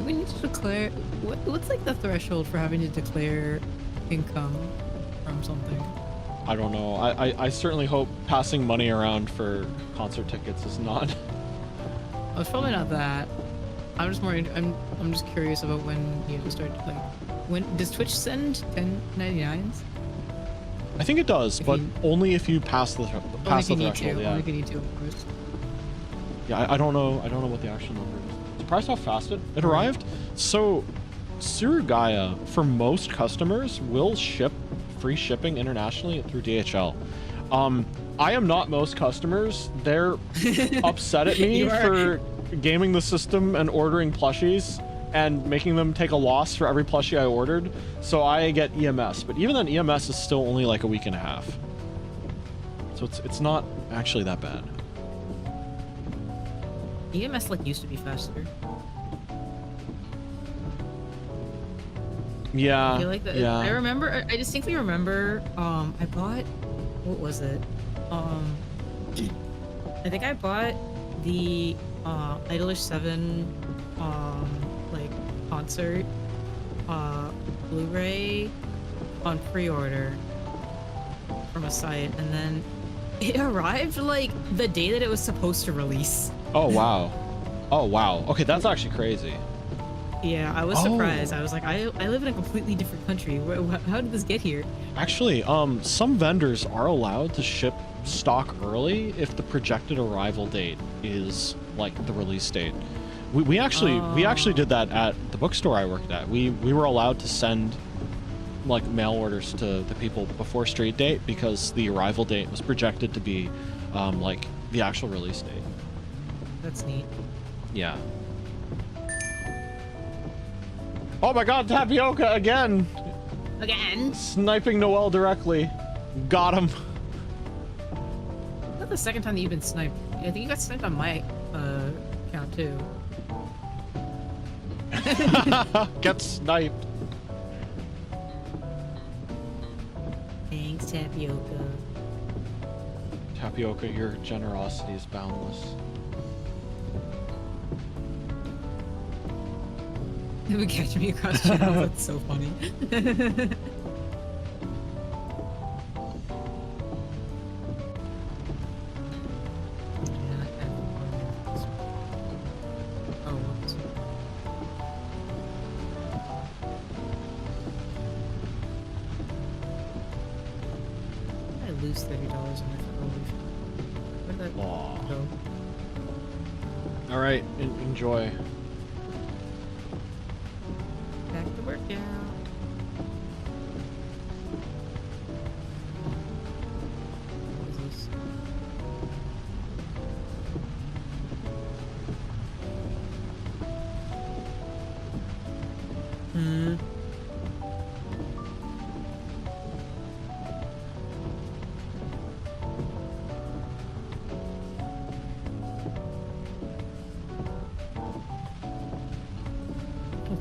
We need to declare what's like the threshold for having to declare income from something? I don't know. I certainly hope passing money around for concert tickets is not. Oh, it's probably not that. I'm just curious about when you have to start, like, when does Twitch send 1099s? I think it does, but only if you pass the threshold. Yeah. Only if you need to, of course. Yeah, I don't know what the actual number is. Surprised how fast it arrived. So, Surugaya, for most customers, will ship free shipping internationally through DHL. I am not most customers. They're upset at me for gaming the system and ordering plushies and making them take a loss for every plushie I ordered. So I get EMS, but even then EMS is still only like a week and a half. So it's not actually that bad. EMS like used to be faster. Yeah. I feel like that. Yeah. I remember. I distinctly remember. I bought. What was it? I think I bought the Idolish 7 like concert Blu-ray on pre-order from a site, and then it arrived like the day that it was supposed to release. Oh wow. Oh wow. Okay, that's actually crazy. Yeah, I was surprised. I was like, I live in a completely different country. How did this get here? Actually, some vendors are allowed to ship stock early if the projected arrival date is like the release date. We actually did that at the bookstore I worked at. We were allowed to send like mail orders to the people before street date because the arrival date was projected to be like the actual release date. That's neat. Yeah. Oh my god, Tapioca again! Again? Sniping Noel directly. Got him. Not the second time that you've been sniped. I think you got sniped on my account too. Get sniped. Thanks, Tapioca. Tapioca, your generosity is boundless. It would catch me across channels. That's so funny. Oh, whoops. I lose $30 on my revolution. Where did that Aw. go? All right, enjoy. Back to workout. What is this?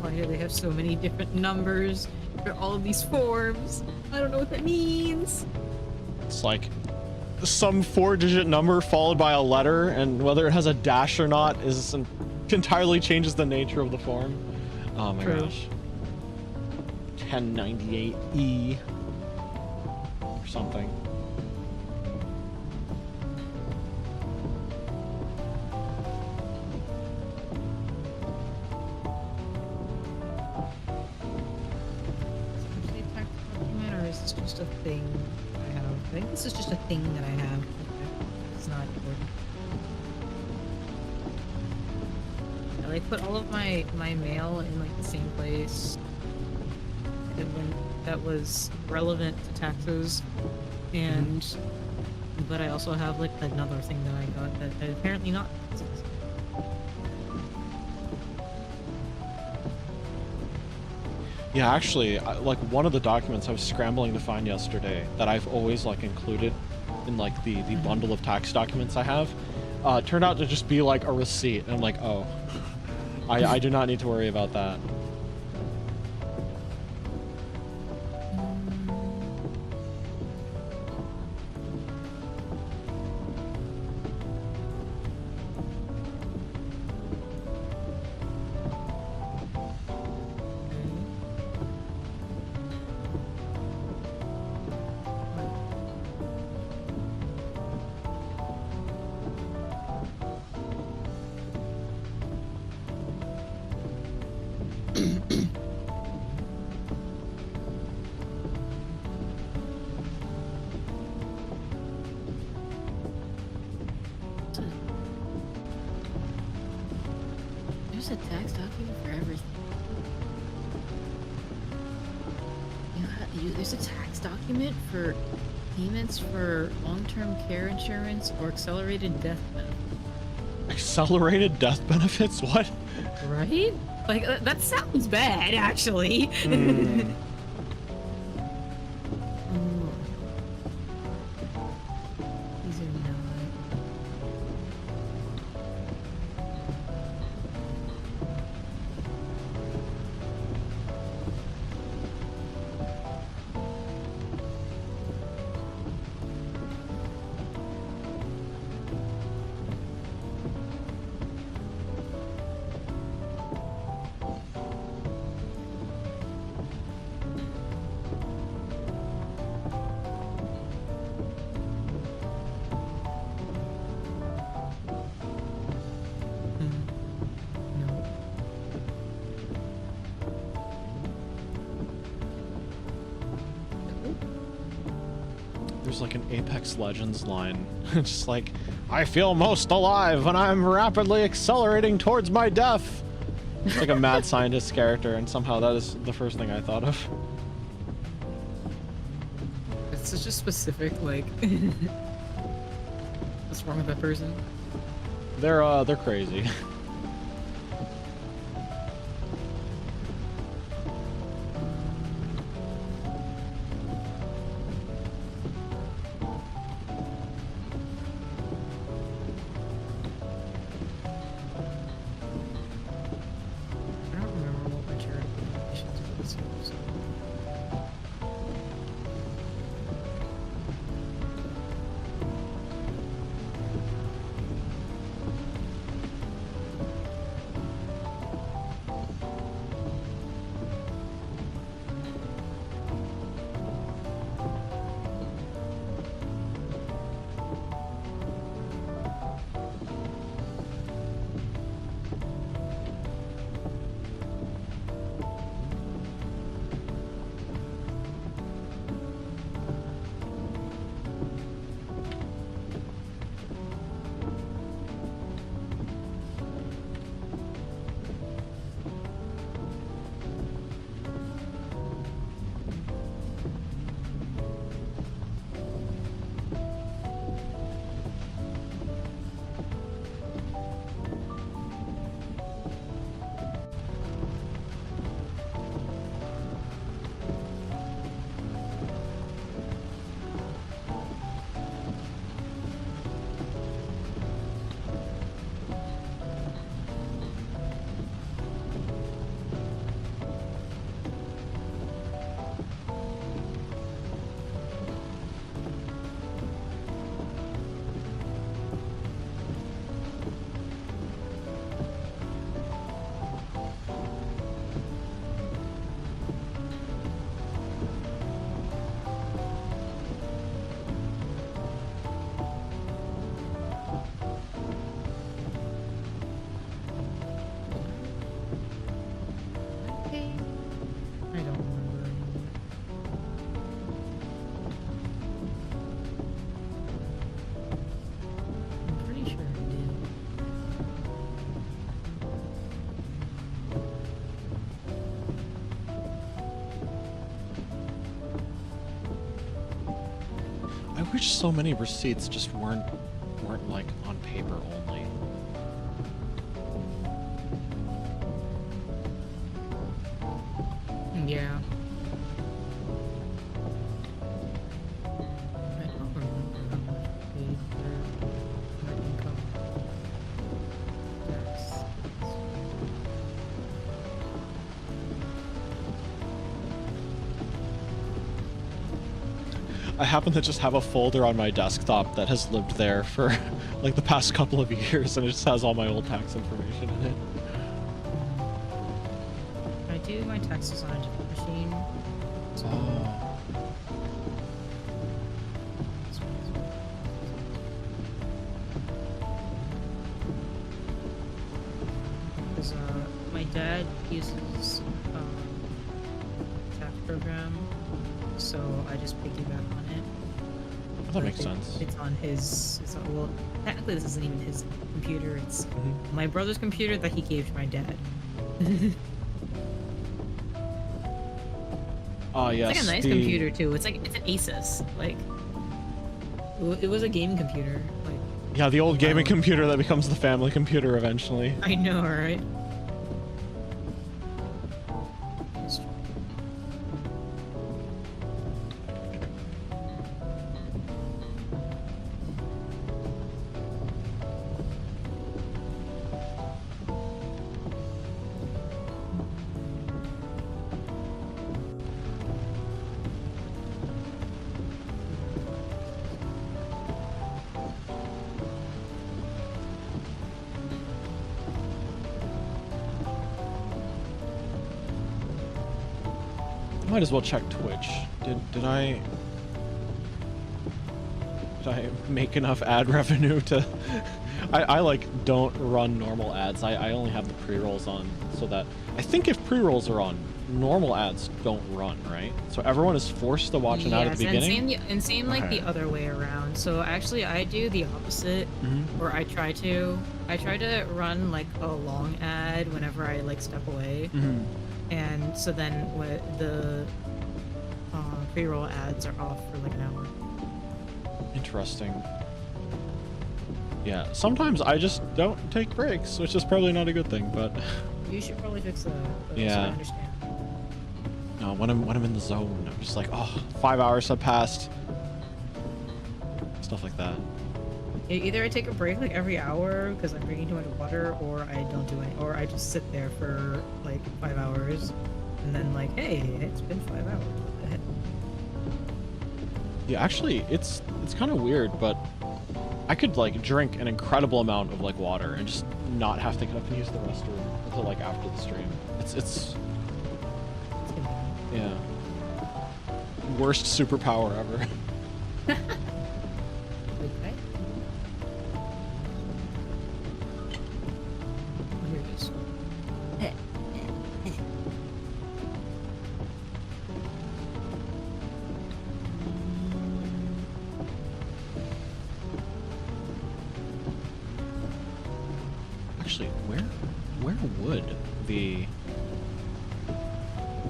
Why do they have so many different numbers for all of these forms? I don't know what that means. It's like some 4-digit number followed by a letter, and whether it has a dash or not is entirely changes the nature of the form. Oh my gosh. 1098E or something. Or is this just a thing I have? I think this is just a thing that I have. It's not important. I like put all of my mail in like the same place that was relevant to taxes, and but I also have like another thing that I got that apparently not taxes. Yeah, actually, like one of the documents I was scrambling to find yesterday that I've always like included in like the bundle of tax documents I have, turned out to just be like a receipt. And I'm like, oh, I do not need to worry about that. There's a tax document for everything. There's a tax document for payments for long-term care insurance or accelerated death benefits. Accelerated death benefits? What? Right? Like, that sounds bad, actually. There's like an Apex Legends line. Just like, I feel most alive when I'm rapidly accelerating towards my death. It's like a mad scientist character, and somehow that is the first thing I thought of. It's such a specific, like... What's wrong with that person? They're crazy. I wish so many receipts just weren't like on paper only. Yeah. I don't remember how much I paid for my income tax. I happen to just have a folder on my desktop that has lived there for like the past couple of years, and it just has all my old tax information in it. I do my taxes on a different machine. So because my dad uses tax program, so I just piggyback on it. That makes sense. It's on his. It's on, well, technically this isn't even his computer. It's my brother's computer that he gave to my dad. Oh yes. It's like a nice computer too. It's an Asus. Like it was a gaming computer. Like yeah, the old gaming computer that becomes the family computer eventually. I know, right? Might as well check Twitch. Did I make enough ad revenue to... I like don't run normal ads. I only have the pre-rolls on so that I think if pre-rolls are on, normal ads don't run, right? So everyone is forced to watch an ad at the beginning. And same like Okay. the other way around. So actually I do the opposite, or I try to run like a long ad whenever I like step away. And so then what the pre-roll ads are off for like an hour. Interesting. Yeah, sometimes I just don't take breaks, which is probably not a good thing, but You should probably fix that. Yeah. So I understand. no, when I'm in the zone, I'm just like, oh, 5 hours have passed. Stuff like that. Either I take a break like every hour because I'm drinking too much water, or I don't do any, or I just sit there for like 5 hours, and then like, hey, it's been 5 hours. What the heck? Yeah, actually, it's kind of weird, but I could like drink an incredible amount of like water and just not have to get up and use the restroom until like after the stream. It's yeah, worst superpower ever. Okay. Oh, here it is. Actually,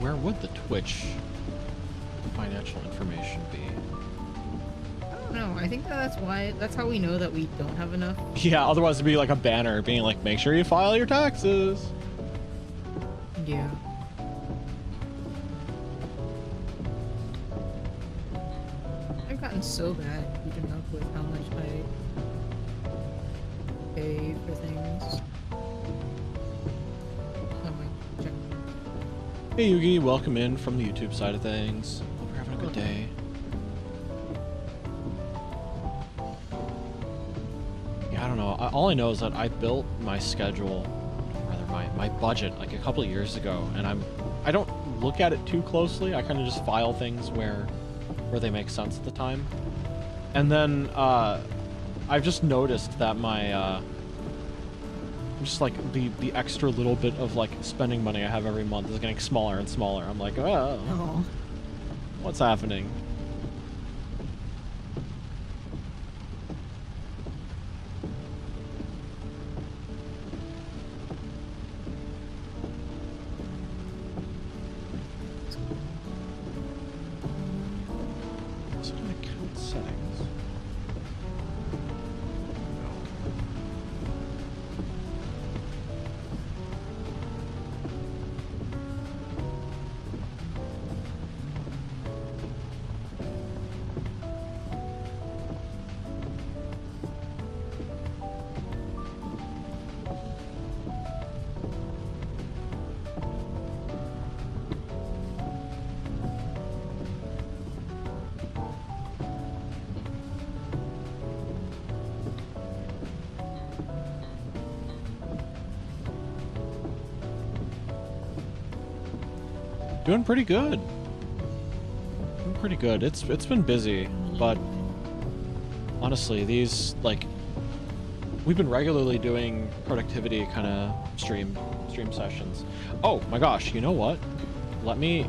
where would the Twitch financial information be? I don't know. I think that's how we know that we don't have enough. Yeah, otherwise it'd be like a banner being like, make sure you file your taxes. Yeah. I've gotten so bad at keeping up with how much I pay for things. Oh my, check. Hey Yugi, welcome in from the YouTube side of things. Hope you're having a good day. Yeah, I don't know. All I know is that I built my schedule, rather my budget, like a couple of years ago, and I don't look at it too closely. I kind of just file things where they make sense at the time. And then I've just noticed that my just like the extra little bit of like spending money I have every month is getting smaller and smaller. I'm like, oh, Oh. what's happening? So do I count settings? No. Doing pretty good. Doing pretty good. It's been busy, but honestly, these like we've been regularly doing productivity kind of stream sessions. Oh my gosh, you know what? Let me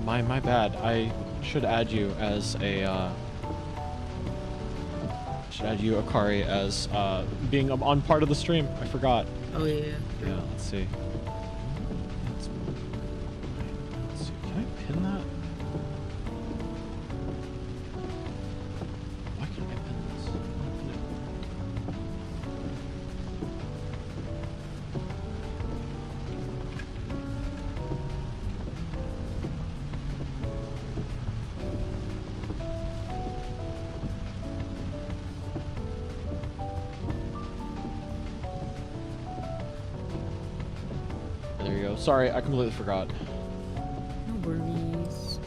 my bad. I should add you as a should add you Akari as being on part of the stream. I forgot. Oh yeah. Yeah, let's see. Let's see. Can I pin that? Why can't I pin this? There you go. Sorry, I completely forgot. No worries.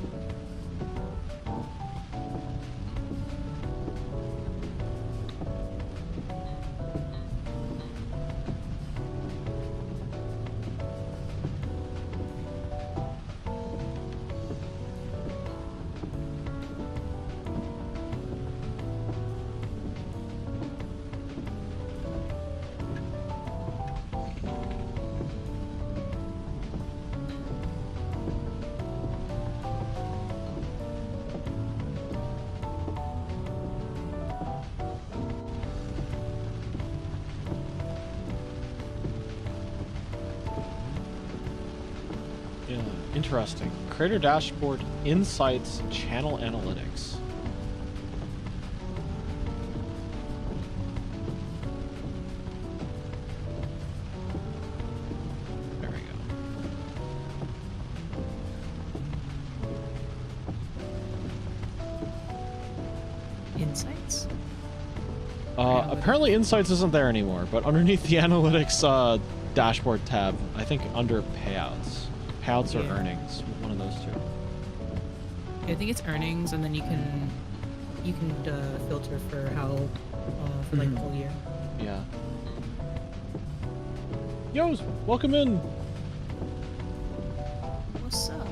Interesting. Creator dashboard, insights, channel analytics. There we go. Insights? Apparently Insights isn't there anymore, but underneath the Analytics dashboard tab, I think under Payouts. Payouts or earnings, one of those two. I think it's earnings, and then you can filter for how for like the whole year. Yeah. Yo, welcome in. What's up?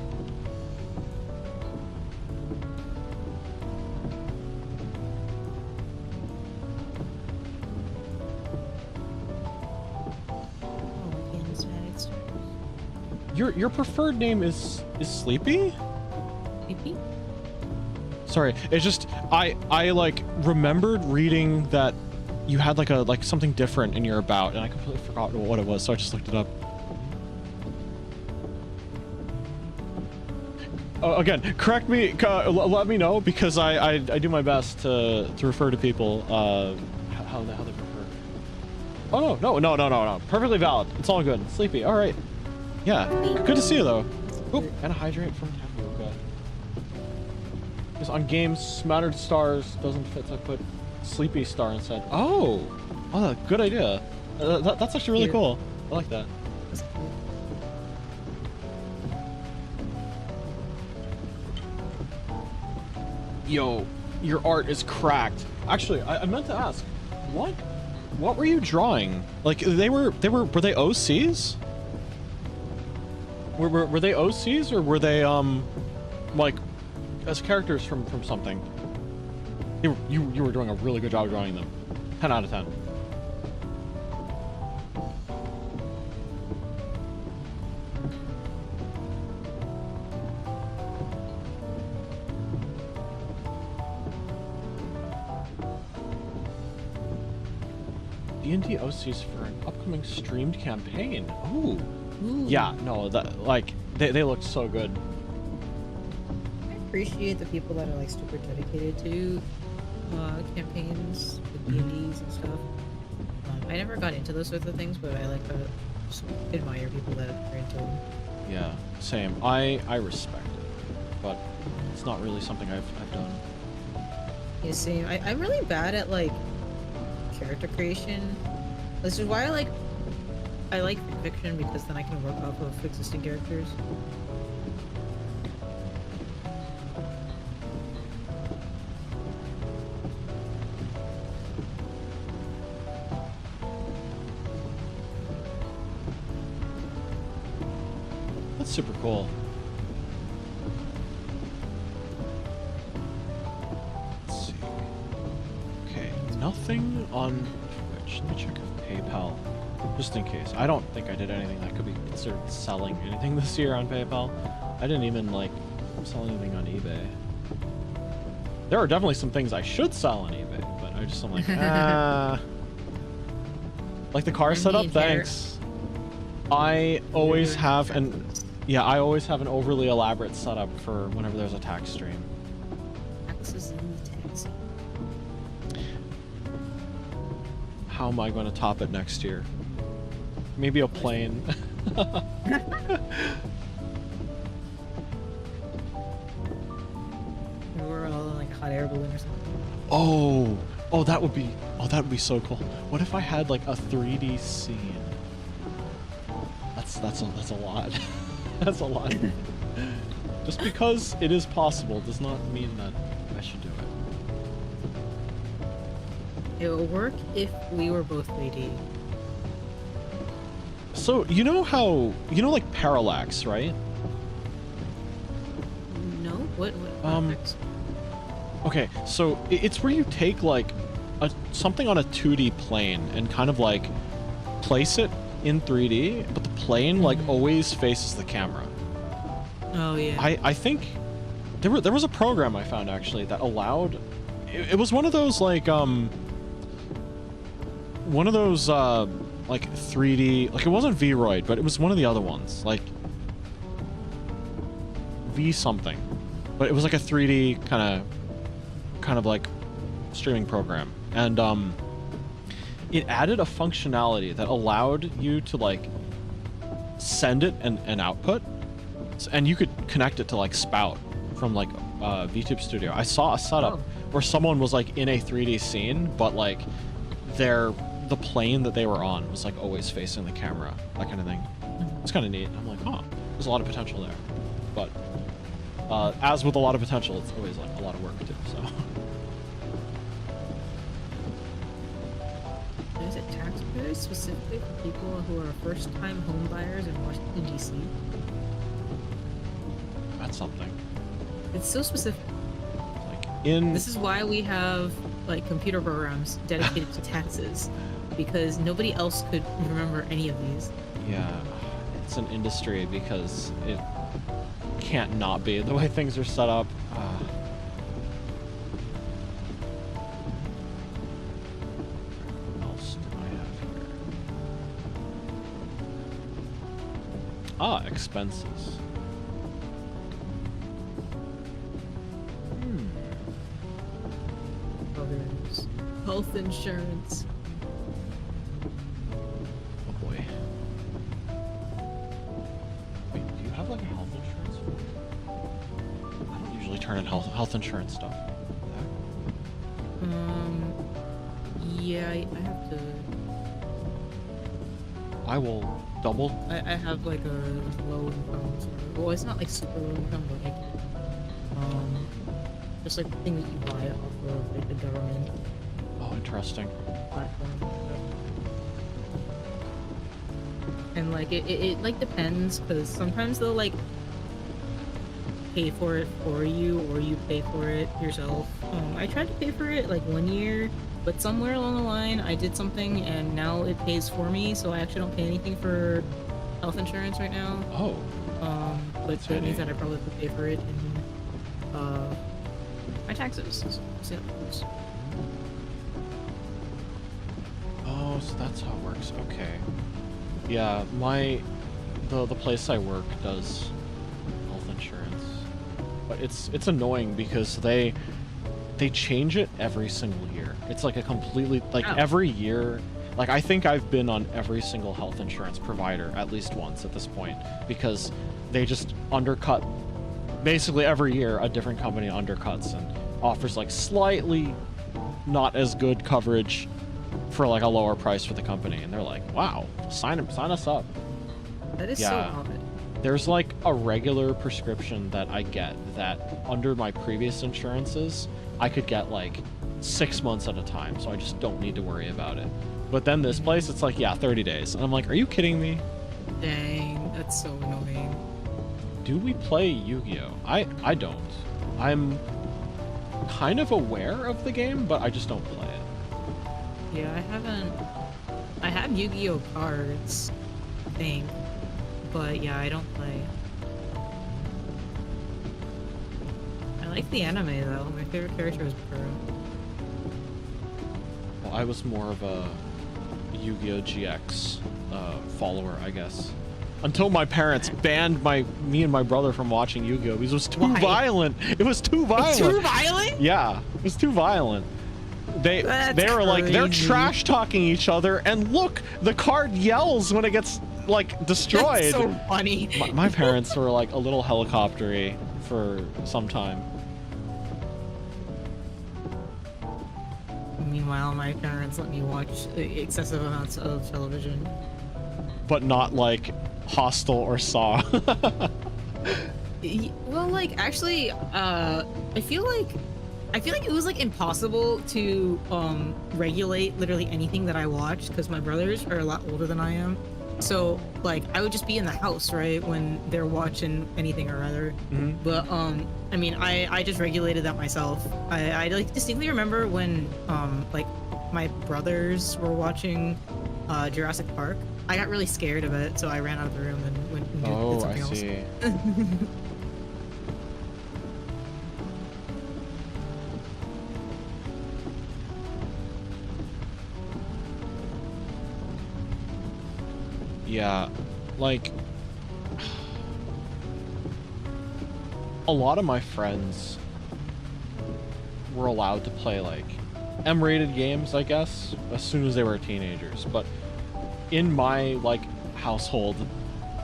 Your preferred name is Sleepy? Sleepy? Sorry, it's just I like remembered reading that you had like something different in your about, and I completely forgot what it was, so I just looked it up. Again, correct me, let me know, because I do my best to refer to people how they prefer. Oh no, perfectly valid. It's all good. Sleepy, all right. Yeah, good to see you though. Oop, and a hydrate from Tapu. Okay. Because on games, smattered stars doesn't fit, so I put Sleepy Star instead. Oh, good idea. That's actually really cool. I like that. Yo, your art is cracked. Actually, I meant to ask, what were you drawing? Like were they OCs? Were they OCs, or were they like as characters from something? You were doing a really good job drawing them. 10 out of 10. D&D OCs for an upcoming streamed campaign. Ooh. Yeah, no, that like they look so good. I appreciate the people that are like super dedicated to campaigns with D&Ds and stuff. I never got into those sorts of things, but I like to just admire people that are into them. Yeah, same. I respect it, but it's not really something I've done. Yeah, same. I'm really bad at like character creation. This is why I like fiction, because then I can work off of existing characters. That's super cool. Let's see. Okay, nothing on Twitch. Let me check if PayPal. Just in case. I don't think I did anything that could be considered selling anything this year on PayPal. I didn't even, like, sell anything on eBay. There are definitely some things I should sell on eBay, but I'm like, Like the car setup? Thanks. I always have an overly elaborate setup for whenever there's a tax stream. Taxes and taxes. How am I going to top it next year? Maybe a plane. We're all in like a hot air balloon or something. Oh, that would be so cool. What if I had like a 3D scene? That's a lot. That's a lot. Just because it is possible does not mean that I should do it. It will work if we were both 3D. So, like parallax, right? No? What parallax? Okay, so it's where you take like something on a 2D plane and kind of like place it in 3D, but the plane like always faces the camera. Oh yeah. I think there was a program I found actually that allowed it was one of those like like 3D, like it wasn't Vroid, but it was one of the other ones. Like V something, but it was like a 3D kind of like streaming program, and it added a functionality that allowed you to like send it an output, and you could connect it to like Spout from like VTube Studio. I saw a setup where someone was like in a 3D scene, but like the plane that they were on was like always facing the camera, that kind of thing. It's kind of neat. I'm like, oh, there's a lot of potential there. But as with a lot of potential, it's always like a lot of work too. So. Is it tax credits specifically for people who are first-time home buyers in Washington D.C.? That's something. It's so specific. Like in. This is why we have like computer programs dedicated to taxes, because nobody else could remember any of these. Yeah, it's an industry because it can't not be the way things are set up. What else do I have here? Expenses. Others. Health insurance. Oh boy. Wait, do you have like a health insurance? I don't usually turn in health insurance stuff. Yeah, I have to. I will double. I have like a low income. Well, it's not like super low income, but like just like the thing that you buy off of like the government. Oh, interesting. Platform. And like it like depends, because sometimes they'll like pay for it for you, or you pay for it yourself. I tried to pay for it like 1 year, but somewhere along the line I did something and now it pays for me, so I actually don't pay anything for health insurance right now. Oh. But that means that I probably have to pay for it in my taxes. So, oh, so that's how it works. Okay. Yeah, the place I work does health insurance, but it's annoying because they change it every single year. It's like a completely every year. Like I think I've been on every single health insurance provider at least once at this point, because they just undercut. Basically every year a different company undercuts and offers like slightly not as good coverage for like a lower price for the company, and they're like, wow, sign us up. that is so odd. There's like a regular prescription that I get that under my previous insurances I could get like 6 months at a time, so I just don't need to worry about it. But then this place, it's like, yeah, 30 days. And I'm like, are you kidding me? Dang, that's so annoying. Do we play Yu-Gi-Oh? I don't. I'm kind of aware of the game, but I just don't play it. Yeah, I have Yu-Gi-Oh cards, I think, but yeah, I don't play. I like the anime though. My favorite character is Ukeru. Well, I was more of a Yu-Gi-Oh GX follower, I guess. Until my parents banned me and my brother from watching Yu-Gi-Oh because it was too violent. It was too violent. It's too violent? Yeah, it was too violent. They were like, they're trash talking each other, and look, the card yells when it gets like destroyed. That's so funny. My parents were like a little helicoptery for some time. Meanwhile, my parents let me watch excessive amounts of television. But not like Hostel or Saw. Well, like actually, I feel like it was like impossible to regulate literally anything that I watched, because my brothers are a lot older than I am. So like I would just be in the house, right, when they're watching anything or other. Mm-hmm. But I mean, I just regulated that myself. I like distinctly remember when like my brothers were watching Jurassic Park. I got really scared of it, so I ran out of the room and went and did something else. See. Yeah, like a lot of my friends were allowed to play like M-rated games, I guess, as soon as they were teenagers. But in my like household,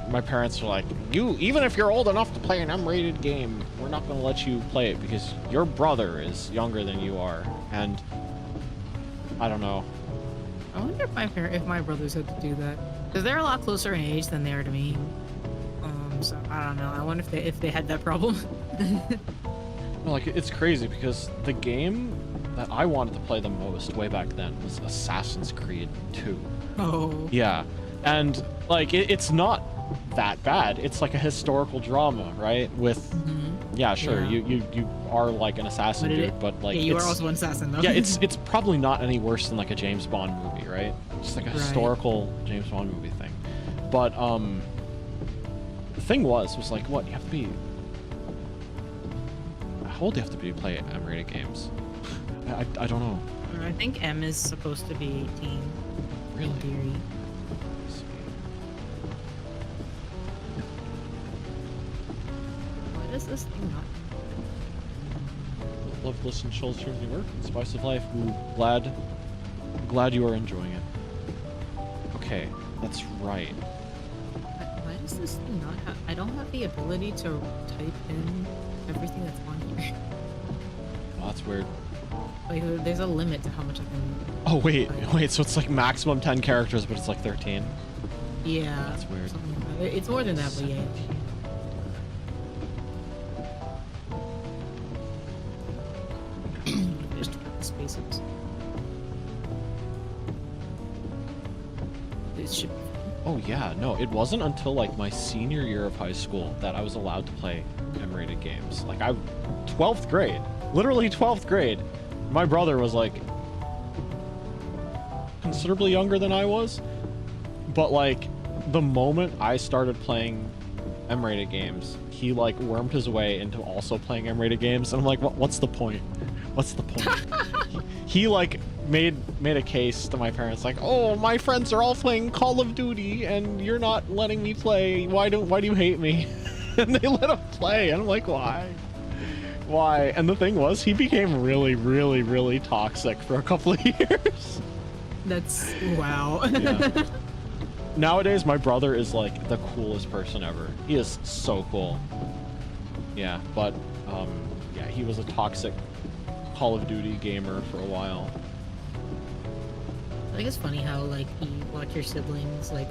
my parents were like, even if you're old enough to play an M-rated game, we're not going to let you play it because your brother is younger than you are. And I don't know. I wonder if my brothers had to do that, because they're a lot closer in age than they are to me. So I don't know. I wonder if they had that problem. Like, it's crazy because the game that I wanted to play the most way back then was Assassin's Creed 2. Oh. Yeah, and like it's not that bad. It's like a historical drama, right? With yeah, sure, Yeah. you are like an assassin, dude, but like yeah, you are it's- also an assassin, though. yeah, it's probably not any worse than like a James Bond movie, right? Just like a Right. historical James Bond movie thing. But the thing was like, what, you have to be, how old do you have to be to play M-rated games? I don't know. I think M is supposed to be 18. Really? In theory. Let's see. Why does this thing not? Love to listen to Shoals Streams New Work and Spice of Life. Ooh, glad you are enjoying it. Okay, that's right. Why does this thing not have? I don't have the ability to type in everything that's on here. Oh, that's weird. Like, there's a limit to how much I can. Oh wait, so it's like maximum 10 characters, but it's like 13. Yeah. That's weird. Something like that. It's more than that, but yeah. Just the spaces. It should. Oh yeah, no, it wasn't until like my senior year of high school that I was allowed to play M-rated games. Like 12th grade, literally 12th grade. My brother was like considerably younger than I was, but like the moment I started playing M-rated games, he like wormed his way into also playing M-rated games, and I'm like, what's the point? What's the point? he like made a case to my parents like, oh, my friends are all playing Call of Duty and you're not letting me play. Why do you hate me? And they let him play, and I'm like, why? And the thing was, he became really, really, really toxic for a couple of years. That's wow. Yeah. Nowadays, my brother is like the coolest person ever. He is so cool. Yeah, but yeah, he was a toxic Call of Duty gamer for a while. I think it's funny how like you watch your siblings like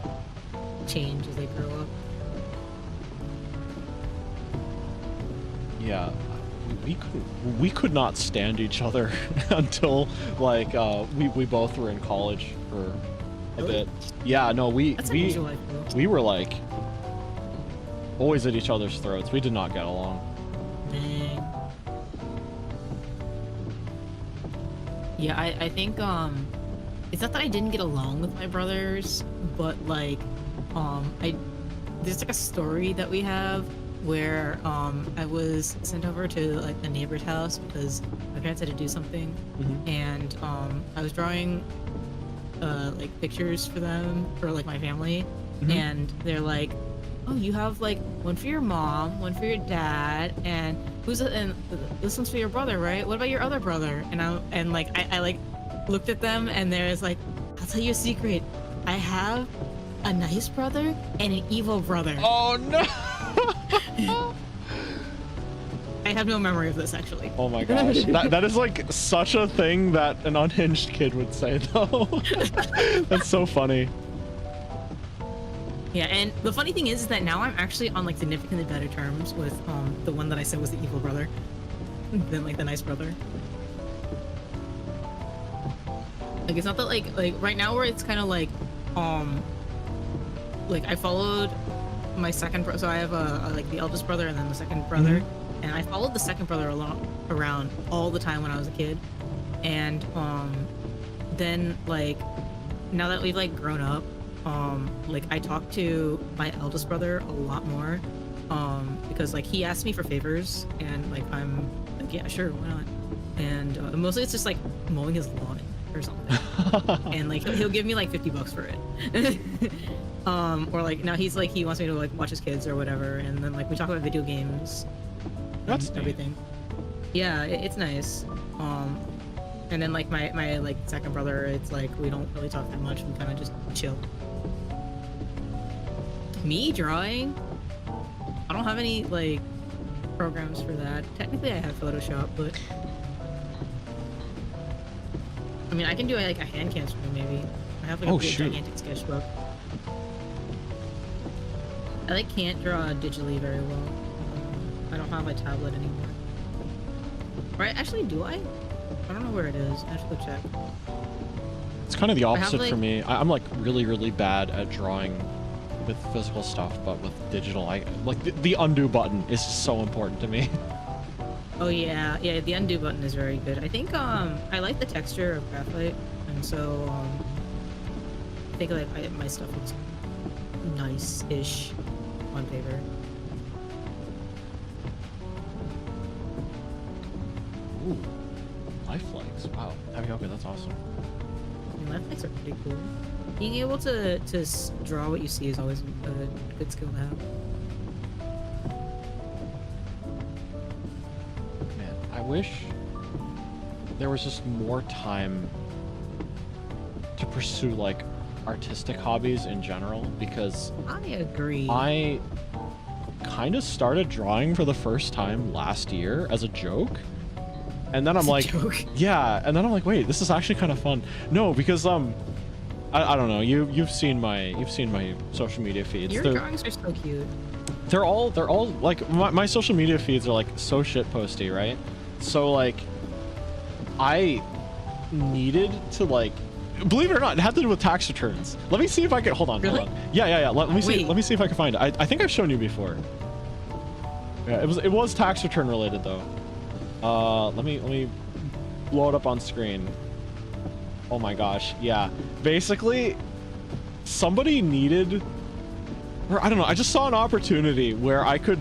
change as they grow up. Yeah, we could not stand each other until like we both were in college for a bit. Yeah, no, That's unusual, I feel. we were like always at each other's throats. We did not get along. Dang. Yeah, I think it's not that I didn't get along with my brothers, but like there's like a story that we have where I was sent over to like a neighbor's house because my parents had to do something, and I was drawing like pictures for them for like my family, and they're like, oh, you have like one for your mom, one for your dad, and and this one's for your brother, right? What about your other brother? And I like looked at them, and there's like, I'll tell you a secret. I have a nice brother and an evil brother. Oh no! I have no memory of this actually. Oh my gosh, that is like such a thing that an unhinged kid would say though. That's so funny. Yeah, and the funny thing is that now I'm actually on like significantly better terms with the one that I said was the evil brother than like the nice brother. Like it's not that like right now where it's kind of like I followed my second brother, so I have a like the eldest brother and then the second brother, and I followed the second brother around all the time when I was a kid, and then like now that we've like grown up, like I talk to my eldest brother a lot more, because like he asks me for favors, and like I'm like, yeah, sure, why not? And mostly it's just like mowing his lawn or something, and like he'll give me like $50 for it. Or like now he's like he wants me to like watch his kids or whatever, and then like we talk about video games, That's and everything. Yeah, it's nice. And then like my like second brother, it's like we don't really talk that much. We kind of just chill. Me drawing? I don't have any like programs for that. Technically, I have Photoshop, but I mean, I can do like a hand cancer maybe. I have like a big gigantic sketchbook. I like can't draw digitally very well. I don't have my tablet anymore. Right? Actually, do I? I don't know where it is. I have to go check. It's kind of the opposite like, for me. I'm like really bad at drawing with physical stuff, but with digital, I like the undo button is so important to me. Oh yeah, the undo button is very good. I think I like the texture of graphite, and so I think like my stuff looks nice-ish on paper. Ooh, life flags. Wow. Okay, that's awesome. I mean, life flags are pretty cool. Being able to draw what you see is always a good skill to have. Man, I wish there was just more time to pursue like artistic hobbies in general, because I agree. I kind of started drawing for the first time last year as a joke. And then I'm like, yeah, and then I'm like, wait, this is actually kind of fun. No, because I don't know. You've seen my social media feeds. Your drawings are so cute. They're all like my social media feeds are like so shit posty, right? So like I needed to like, believe it or not, it had to do with tax returns. Let me see if I can hold on. Yeah. Let me see if I can find it. I think I've shown you before. Yeah, it was tax return related though. Let me blow it up on screen. Oh my gosh, yeah. Basically, somebody needed, or I don't know, I just saw an opportunity where I could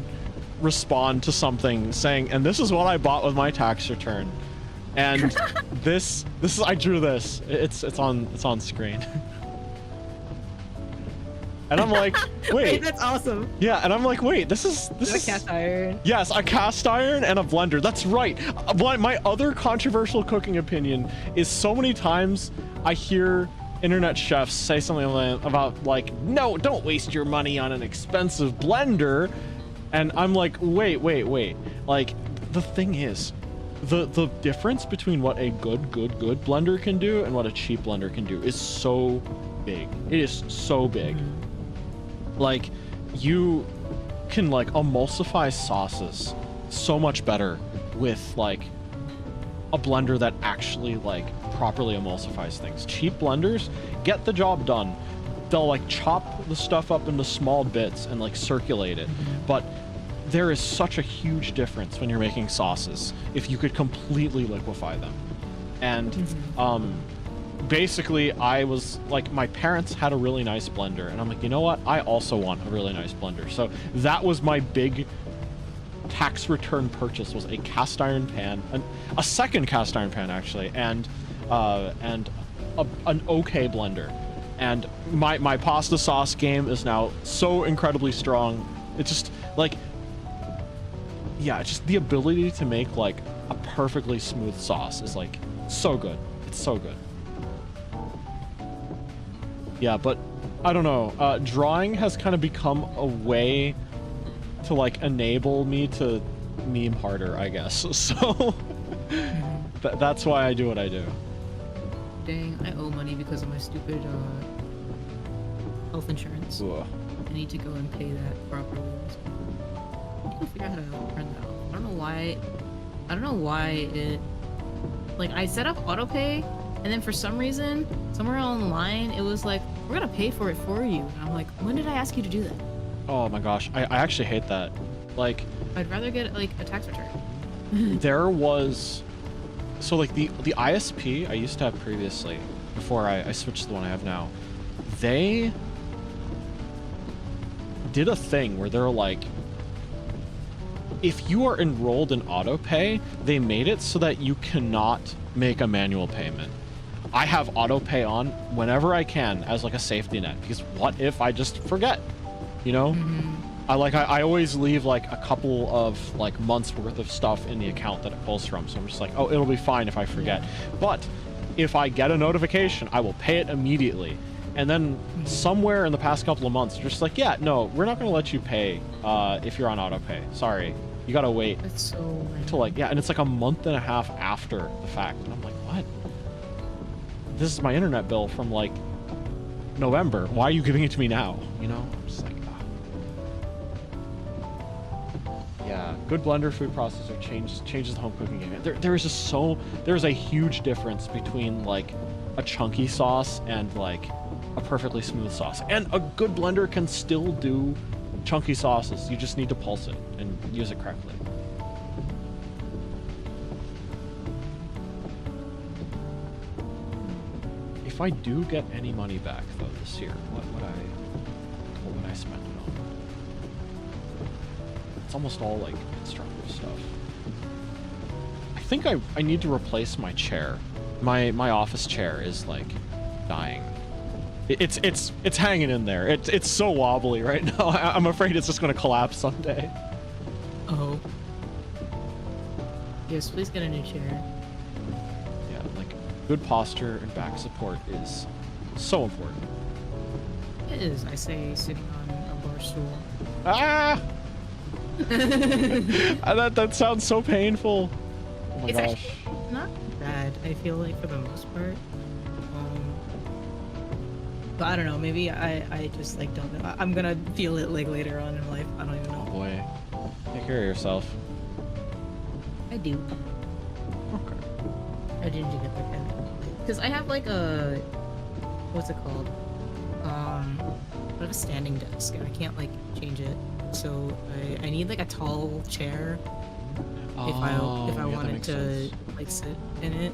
respond to something saying, and this is what I bought with my tax return. And this is, I drew this. It's on screen. And I'm like, wait, that's awesome. Yeah, and I'm like, wait, this is a cast iron. Yes, a cast iron and a blender. That's right. My other controversial cooking opinion is so many times I hear internet chefs say something about like, no, don't waste your money on an expensive blender. And I'm like, wait. Like, the thing is, the difference between what a good blender can do and what a cheap blender can do is so big. It is so big. Like, you can like emulsify sauces so much better with like a blender that actually like properly emulsifies things. Cheap blenders get the job done. They'll like chop the stuff up into small bits and like circulate it. But there is such a huge difference when you're making sauces if you could completely liquefy them. And basically, I was like, my parents had a really nice blender, and I'm like, you know what? I also want a really nice blender. So that was my big tax return purchase, was a cast iron pan, a second cast iron pan actually, and an okay blender. And my pasta sauce game is now so incredibly strong. It's just like, yeah, just the ability to make like a perfectly smooth sauce is like so good. It's so good. Yeah, but I don't know. Drawing has kind of become a way to like enable me to meme harder, I guess. So that's why I do what I do. Dang, I owe money because of my stupid health insurance. Ugh. I need to go and pay that properly. I need to figure out how to print that out. I don't know why it, like, I set up autopay, and then for some reason, somewhere online, it was like, we're gonna pay for it for you. And I'm like, when did I ask you to do that? Oh my gosh, I actually hate that. Like, I'd rather get like a tax return. There was, so like the ISP I used to have previously, before I switched to the one I have now, they did a thing where they're like, if you are enrolled in autopay, they made it so that you cannot make a manual payment. I have autopay on whenever I can as like a safety net, because what if I just forget, you know? I always leave like a couple of like months worth of stuff in the account that it pulls from. So I'm just like, oh, it'll be fine if I forget. But if I get a notification, I will pay it immediately. And then somewhere in the past couple of months, you're just like, yeah, no, we're not going to let you pay if you're on auto pay. Sorry. You got to wait. That's so random. Until like, yeah, and it's like a month and a half after the fact. And I'm like, what? This is my internet bill from like November. Why are you giving it to me now? You know? I'm just like, yeah, good blender food processor changes the home cooking game. There is just there's a huge difference between like a chunky sauce and like a perfectly smooth sauce. And a good blender can still do chunky sauces. You just need to pulse it and use it correctly. If I do get any money back though this year, what would I spend it on? It's almost all like constructive stuff. I think I need to replace my chair. My office chair is like dying. It's hanging in there. It's so wobbly right now. I'm afraid it's just going to collapse someday. Oh. Yes, please get a new chair. Yeah, like good posture and back support is so important. It is. I say sitting on a bar stool. Ah! that sounds so painful. Oh my It's gosh. actually not bad, I feel like, for the most part. But I don't know, maybe I just like don't know. I'm gonna feel it like later on in life. I don't even know. Oh boy. Take care of yourself. I do. Okay. I didn't do get like because I have like a what's it called? I have a standing desk and I can't like change it. So I need like a tall chair if I wanted to like sit in it.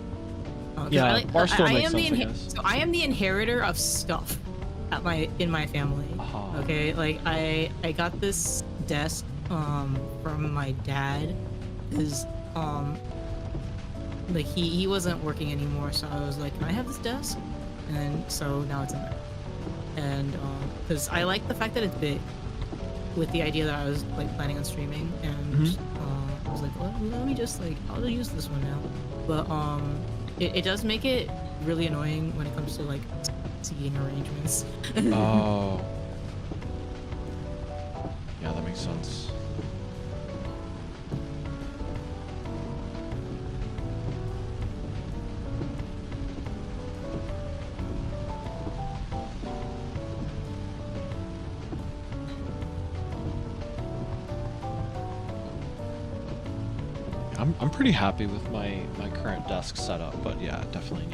Yeah, bar stool makes sense, I guess. So I am the inheritor of stuff in my family. Okay, like I got this desk from my dad because like he wasn't working anymore, so I was like, can I have this desk? And so now it's in there. And because I like the fact that it's big, with the idea that I was like planning on streaming, and I was like, well, let me just like I'll use this one now. But it does make it really annoying when it comes to like seating arrangements. Oh. Yeah, that makes sense. I'm pretty happy with my current desk setup, but yeah, it definitely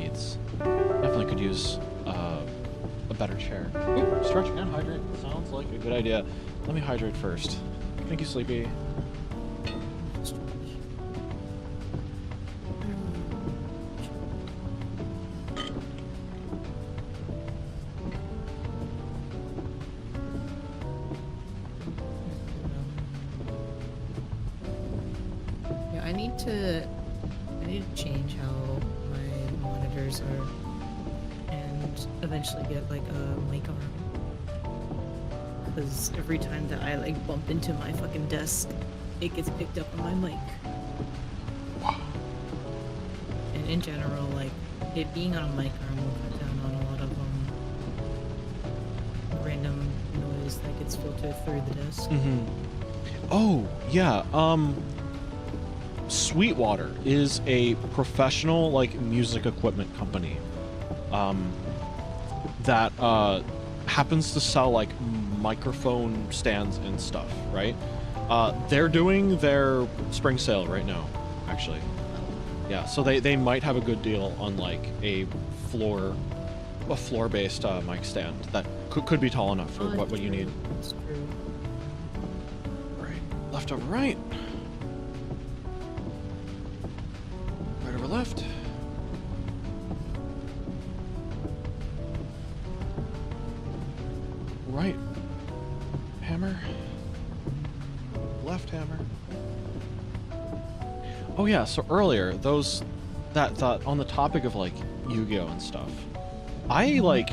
could use a better chair. Ooh, stretch and hydrate sounds like a good idea. Let me hydrate first. Thank you, Sleepy. I need to change how my monitors are and eventually get like a mic arm. Because every time that I like bump into my fucking desk, it gets picked up on my mic. Wow. And in general, like it being on a mic arm will cut down on a lot of random noise that gets filtered through the desk. Oh, yeah. Sweetwater is a professional like music equipment company that happens to sell like microphone stands and stuff, right? They're doing their spring sale right now, actually. Yeah, so they might have a good deal on like a floor-based mic stand that could be tall enough for what you need. That's true. Right, left over right. Right over left. Right hammer. Left hammer. Oh yeah, so earlier that on the topic of like Yu-Gi-Oh and stuff, I like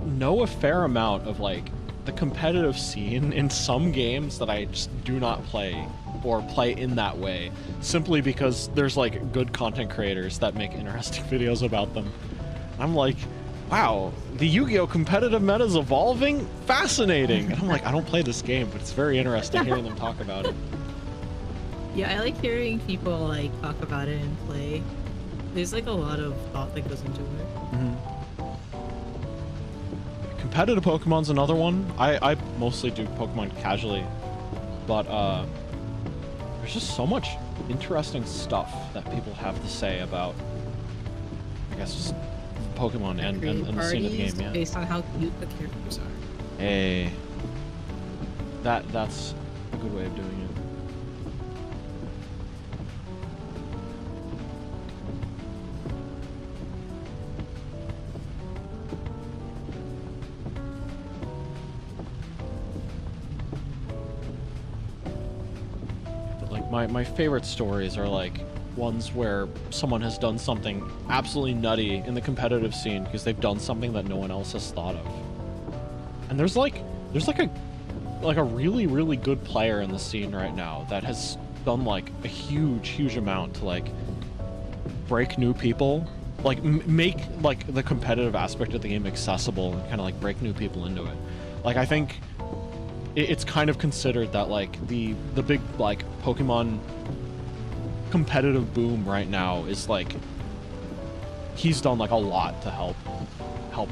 know a fair amount of like the competitive scene in some games that I just do not play or play in that way, simply because there's like good content creators that make interesting videos about them. I'm like, wow, the Yu-Gi-Oh! Competitive meta is evolving? Fascinating! And I'm like, I don't play this game, but it's very interesting hearing them talk about it. Yeah, I like hearing people like talk about it and play. There's like a lot of thought that goes into it. Competitive Pokemon's another one. I mostly do Pokemon casually, but there's just so much interesting stuff that people have to say about, I guess, just Pokemon and the scene of the game. Yeah. Based on how cute the characters are. Hey, that's a good way of doing it. My favorite stories are like ones where someone has done something absolutely nutty in the competitive scene because they've done something that no one else has thought of. And there's like a really good player in the scene right now that has done like a huge amount to like break new people, like make like the competitive aspect of the game accessible and kind of like break new people into it. Like I think it's kind of considered that like the big like Pokemon competitive boom right now is like he's done like a lot to help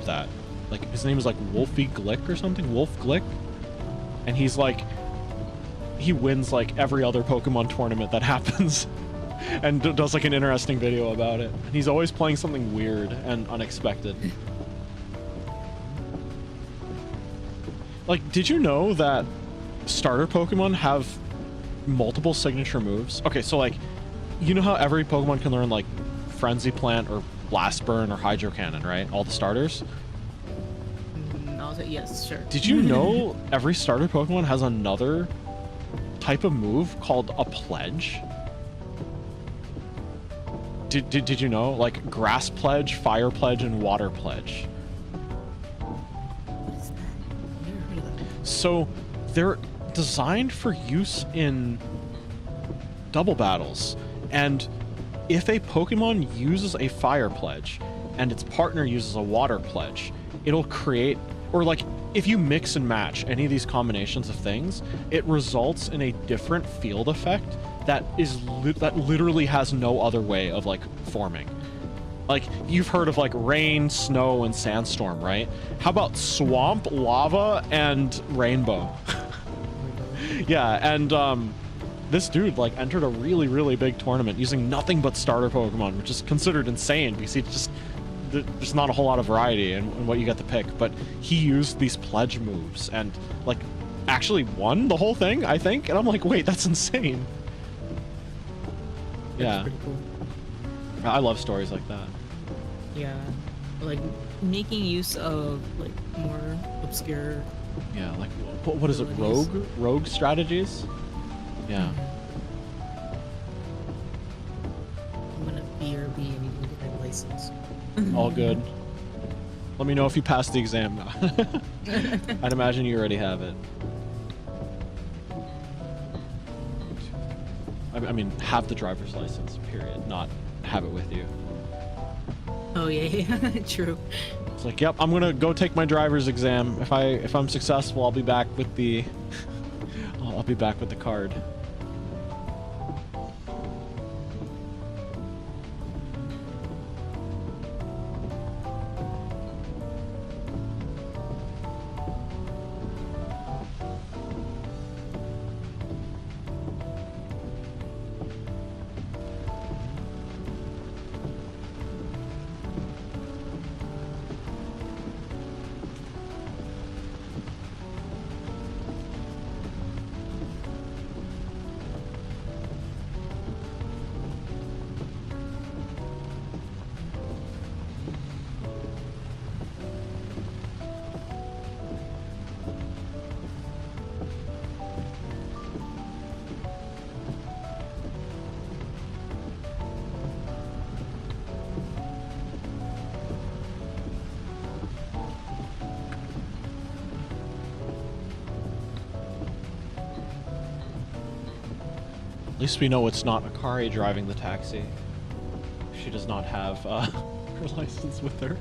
that. Like his name is like Wolfie Glick or something, Wolf Glick, and he's like he wins like every other Pokemon tournament that happens and does like an interesting video about it. And he's always playing something weird and unexpected. Like, did you know that starter Pokemon have multiple signature moves? Okay, so like, you know how every Pokemon can learn like Frenzy Plant or Blast Burn or Hydro Cannon, right? All the starters? Yes, sure. Did you know every starter Pokemon has another type of move called a Pledge? Did you know? Like Grass Pledge, Fire Pledge, and Water Pledge. So they're designed for use in double battles, and if a Pokemon uses a Fire Pledge and its partner uses a Water Pledge, it'll create, or like if you mix and match any of these combinations of things, it results in a different field effect that literally has no other way of like forming. Like, you've heard of like rain, snow, and sandstorm, right? How about swamp, lava, and rainbow? Yeah, and this dude like entered a really big tournament using nothing but starter Pokemon, which is considered insane because there's not a whole lot of variety in what you get to pick. But he used these pledge moves and like actually won the whole thing, I think. And I'm like, wait, that's insane. Yeah. Pretty cool. I love stories like that. Yeah, like making use of like more obscure. Yeah, like what is it? Rogue strategies. Yeah. I'm gonna BRB and you can get my license. All good. Let me know if you pass the exam. I'd imagine you already have it. I mean, have the driver's license, period, not have it with you. Oh yeah, true. It's like, yep, I'm gonna go take my driver's exam. If I'm successful, I'll be back with the I'll be back with the card. At least we know it's not Akari driving the taxi. She does not have her license with her.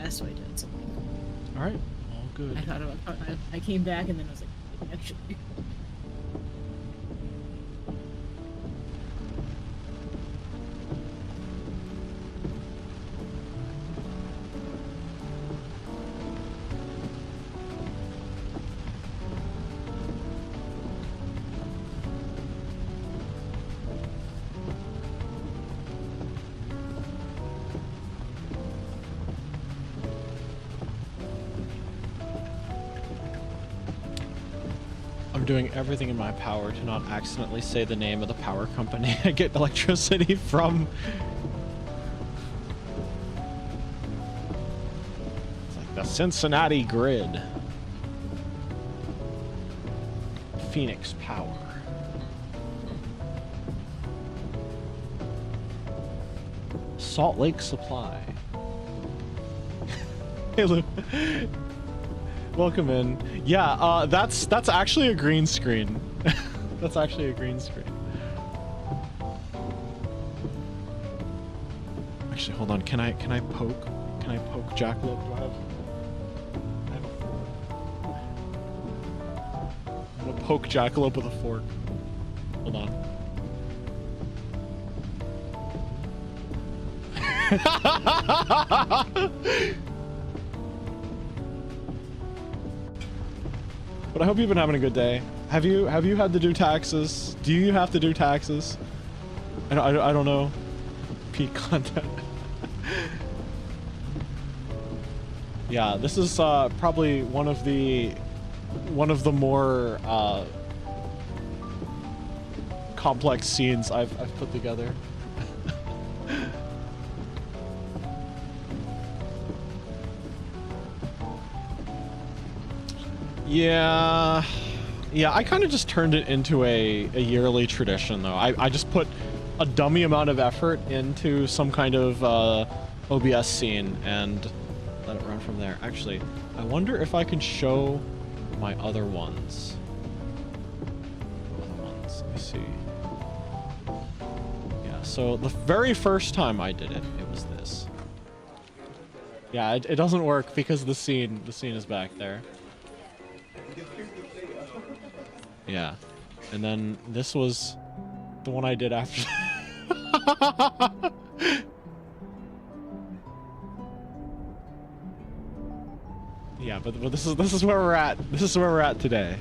So I did something. All right, all good. I thought I came back and then I was like, actually. I'm doing everything in my power to not accidentally say the name of the power company I get electricity from. It's like the Cincinnati Grid. Phoenix Power. Salt Lake Supply. Hey, Lou. Welcome in. Yeah, that's actually a green screen. That's actually a green screen. Actually, hold on. Can I poke Jackalope? Do I have I'm gonna poke Jackalope with a fork. Hold on. But I hope you've been having a good day. Have you had to do taxes? Do you have to do taxes? I don't know. Peak content. Yeah, this is probably one of the more complex scenes I've put together. Yeah, I kind of just turned it into a yearly tradition, though. I just put a dummy amount of effort into some kind of OBS scene and let it run from there. Actually, I wonder if I can show my other ones. Let me see. Yeah, so the very first time I did it, it was this. Yeah, it doesn't work because the scene is back there. Yeah, and then this was the one I did after. Yeah, but this is where we're at. This is where we're at today.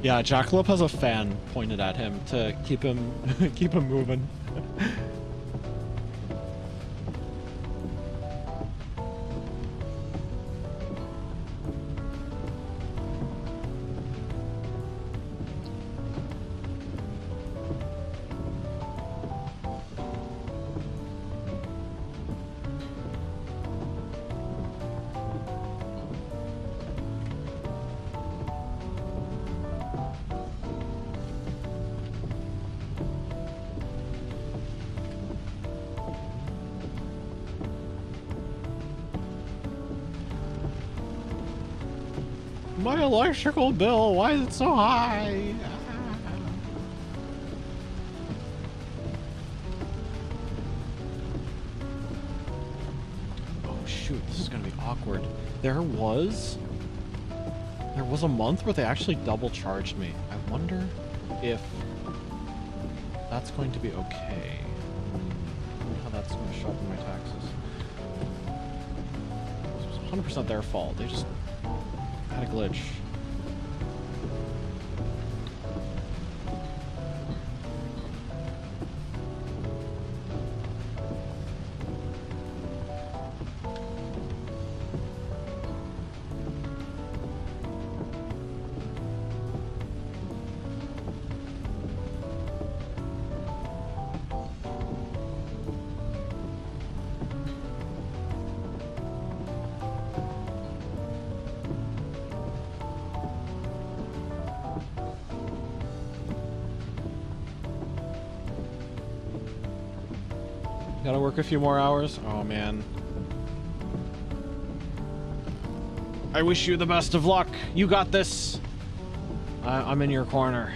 Yeah, Jackalope has a fan pointed at him to keep him keep him moving. My electrical bill, why is it so high? Oh shoot, this is gonna be awkward. There was a month where they actually double charged me. I wonder if that's going to be okay. I wonder how that's going to show up in my taxes. It's 100% their fault. They just had a glitch. Gotta work a few more hours? Oh man. I wish you the best of luck. You got this. I'm in your corner.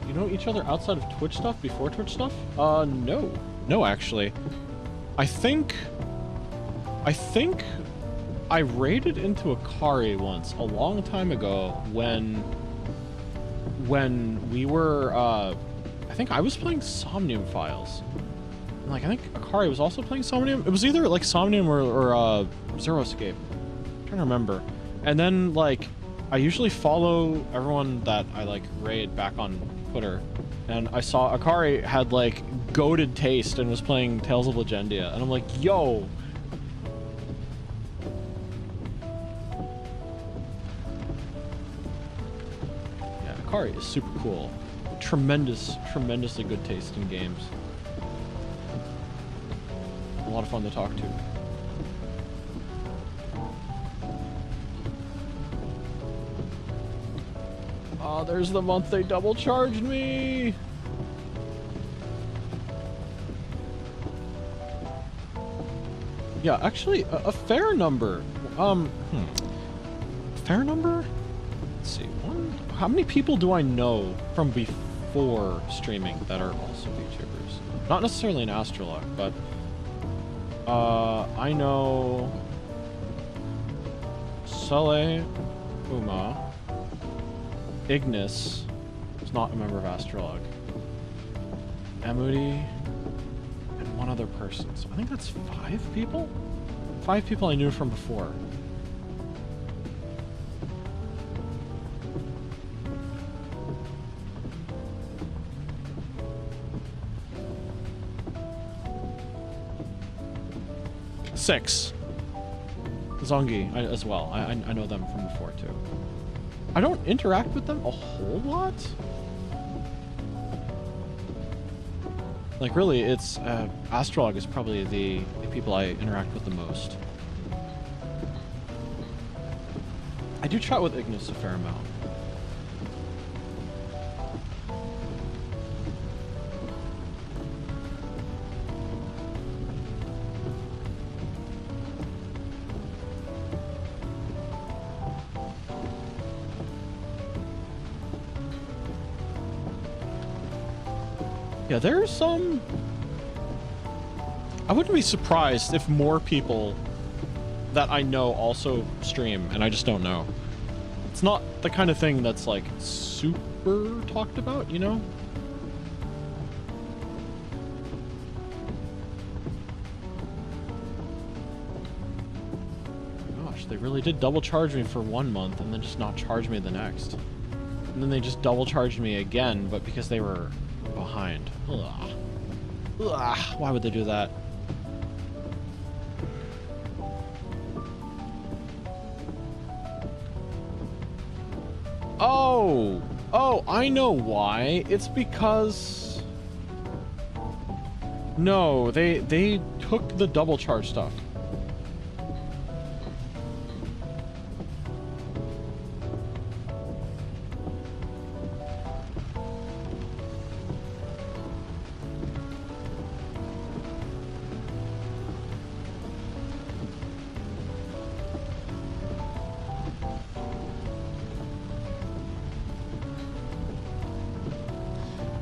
You know each other outside of Twitch stuff, before Twitch stuff? No. No, actually. I think I raided into Akari once, a long time ago, when we were, I think I was playing Somnium Files. And, like, I think Akari was also playing Somnium. It was either, like, Somnium or Zero Escape. I'm trying to remember. And then, like, I usually follow everyone that I, like, raid back on Twitter, and I saw Akari had like goated taste and was playing Tales of Legendia, and I'm like, yo. Yeah, Akari is super cool. Tremendously good taste in games. A lot of fun to talk to. Oh, there's the month they double charged me. Yeah, actually, a fair number. Fair number? Let's see. How many people do I know from before streaming that are also YouTubers? Not necessarily in AstraLog, but I know Sele, Uma, Ignis is not a member of AstraLog, Emudi, and one other person. So I think that's 5 people? 5 people I knew from before. Six. Zongi as well. I know them from before too. I don't interact with them a whole lot. Like really, it's AstraLog is probably the people I interact with the most. I do chat with Ignis a fair amount. Yeah, there's some... I wouldn't be surprised if more people that I know also stream, and I just don't know. It's not the kind of thing that's, like, super talked about, you know? Gosh, they really did double charge me for 1 month and then just not charge me the next. And then they just double charged me again, but because they were behind. Ugh. Ugh. Why would they do that? Oh! Oh, I know why. It's because... No, they took the double charge stuff.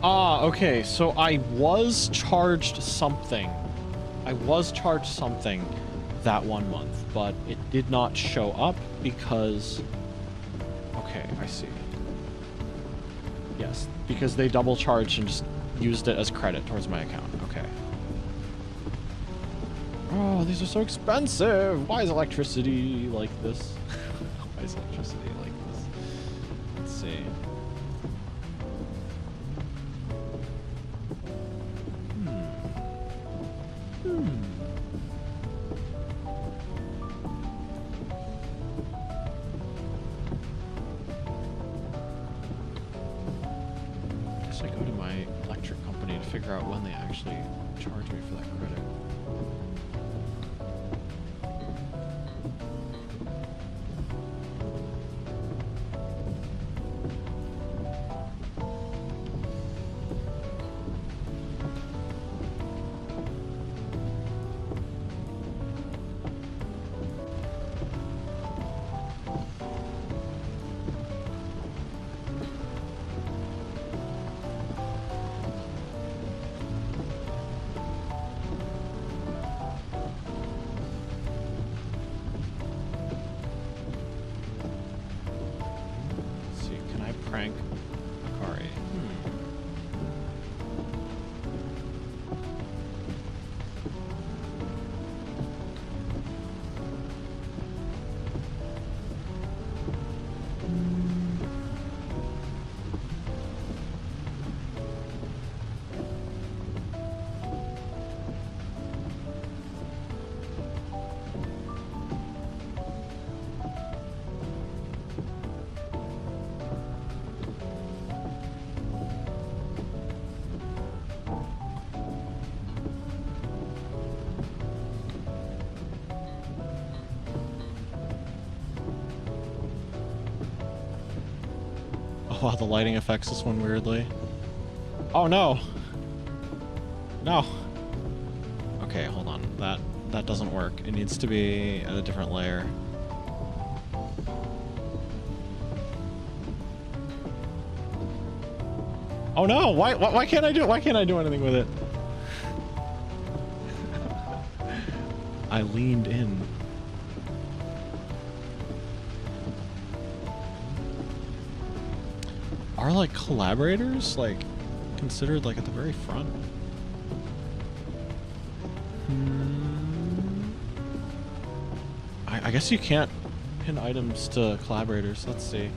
Ah, okay, so I was charged something. I was charged something that 1 month, but it did not show up because... Okay, I see. Yes, because they double charged and just used it as credit towards my account. Okay. Oh, these are so expensive! Why is electricity like this? Why is electricity like this? Let's see. Figure out when they actually charge me for that credit. Wow, the lighting affects this one weirdly. Oh no! No! Okay, hold on. That doesn't work. It needs to be at a different layer. Oh no! Why can't I do it? Why can't I do anything with it? I leaned in. Are like collaborators like considered like at the very front? I guess you can't pin items to collaborators. Let's see.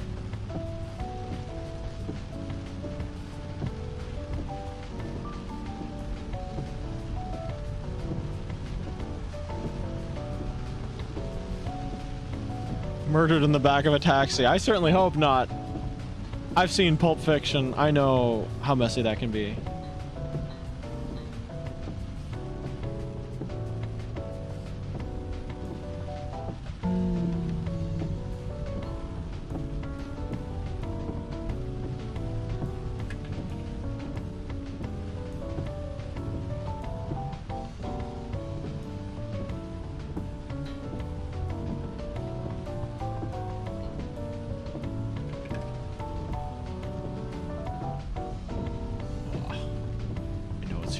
Murdered in the back of a taxi. I certainly hope not. I've seen Pulp Fiction. I know how messy that can be.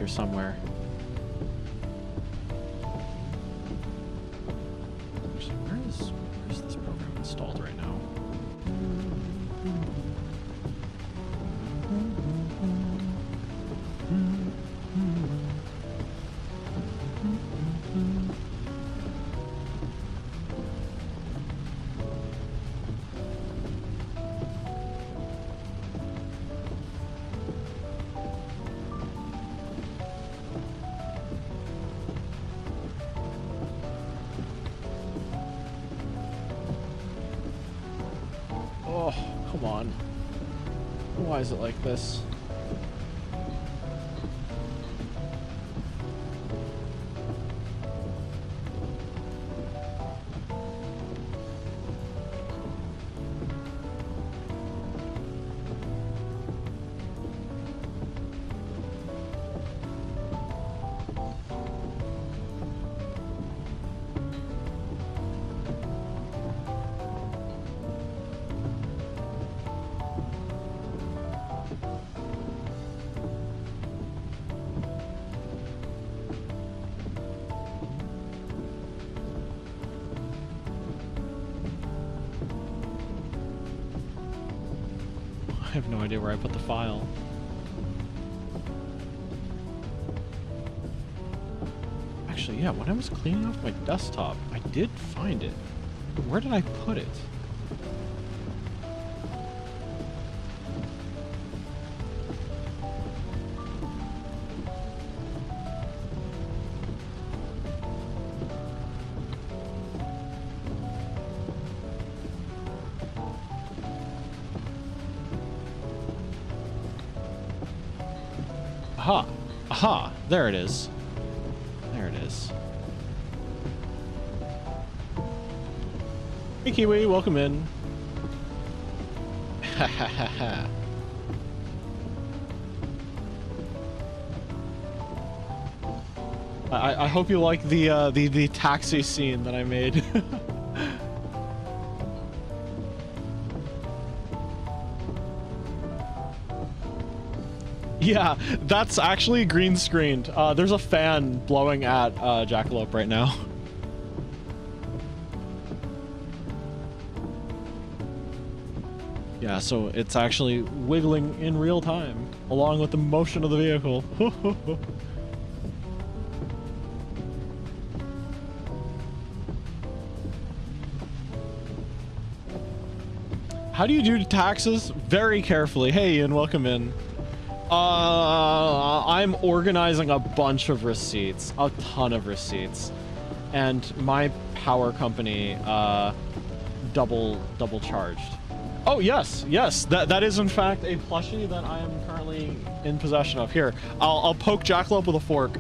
here somewhere. Actually, where is this program installed right now? Oh, come on. Why is it like this? I have no idea where I put the file. Actually, yeah, when I was cleaning off my desktop, I did find it. Where did I put it? Aha! Aha! There it is. There it is. Hey Kiwi, welcome in. Ha ha ha ha. I hope you like the taxi scene that I made. Yeah, that's actually green screened. There's a fan blowing at Jackalope right now. Yeah, so it's actually wiggling in real time, along with the motion of the vehicle. How do you do taxes? Very carefully. Hey Ian, welcome in. I'm organizing a bunch of receipts, a ton of receipts, and my power company double charged. Oh yes, that is in fact a plushie that I am currently in possession of. Here, I'll poke Jackalope with a fork.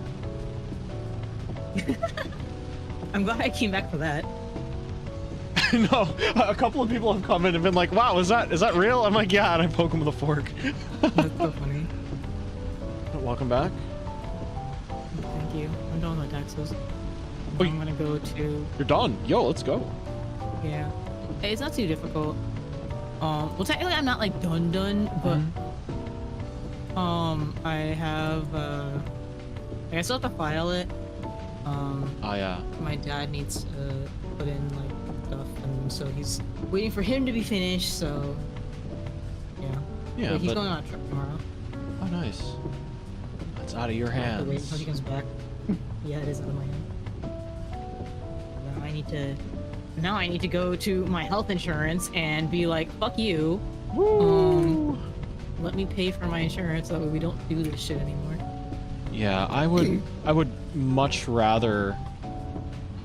I'm glad I came back for that. No, a couple of people have come in and been like, "Wow, is that real?" I'm like, "Yeah," and I poke him with a fork. That's so funny. Welcome back. Thank you. I'm done with my taxes. Oh, I'm gonna go to... You're done. Yo, let's go. Yeah. Hey, it's not too difficult. Well, technically I'm not like done, but I have I still have to file it. Oh yeah. My dad needs to put in like stuff, and so he's waiting for him to be finished. So yeah. Yeah. But he's going on a trip tomorrow. Oh, nice. That's out of your hands. Wait until he comes back. Yeah, it is out of my hand. Now I need to go to my health insurance and be like, fuck you. Woo! Let me pay for my insurance so that way we don't do this shit anymore. Yeah, I would much rather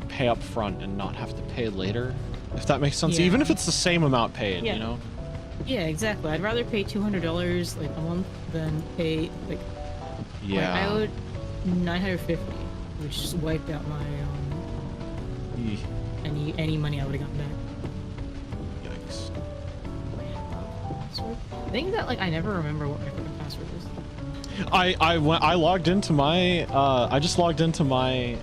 pay up front and not have to pay later, if that makes sense. Yeah. Even if it's the same amount paid, Yeah. you know? Yeah, exactly. I'd rather pay $200 like a month than pay like... Yeah. Like, I owed $950, which just wiped out my Eeh. any money I would have gotten back. Yikes. Password? I think that like I never remember what my fucking password is. I logged into my I just logged into my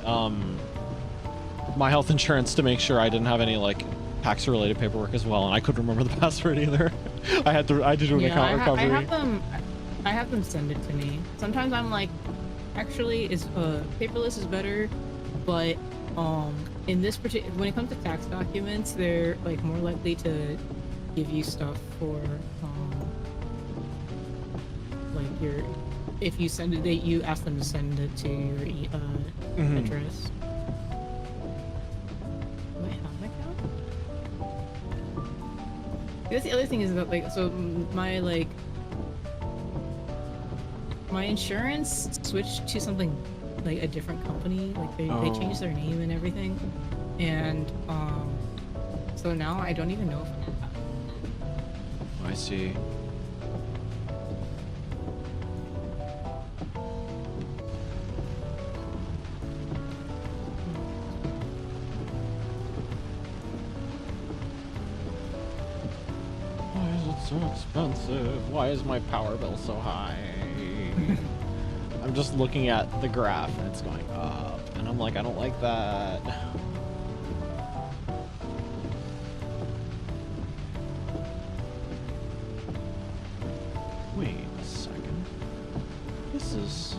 my health insurance to make sure I didn't have any like tax related paperwork as well, and I couldn't remember the password either. I had to do an account recovery. I have them send it to me. Sometimes I'm like actually is paperless is better, but in this particular when it comes to tax documents, they're like more likely to give you stuff for like your if you send it, you ask them to send it to your address. Do I have an account? That's the other thing is that like so my my insurance switched to something like a different company. Like they changed their name and everything, and so now I don't even know if I see. Why is it so expensive? Why is my power bill so high? I'm just looking at the graph and it's going up, and I'm like, I don't like that. Wait a second. This is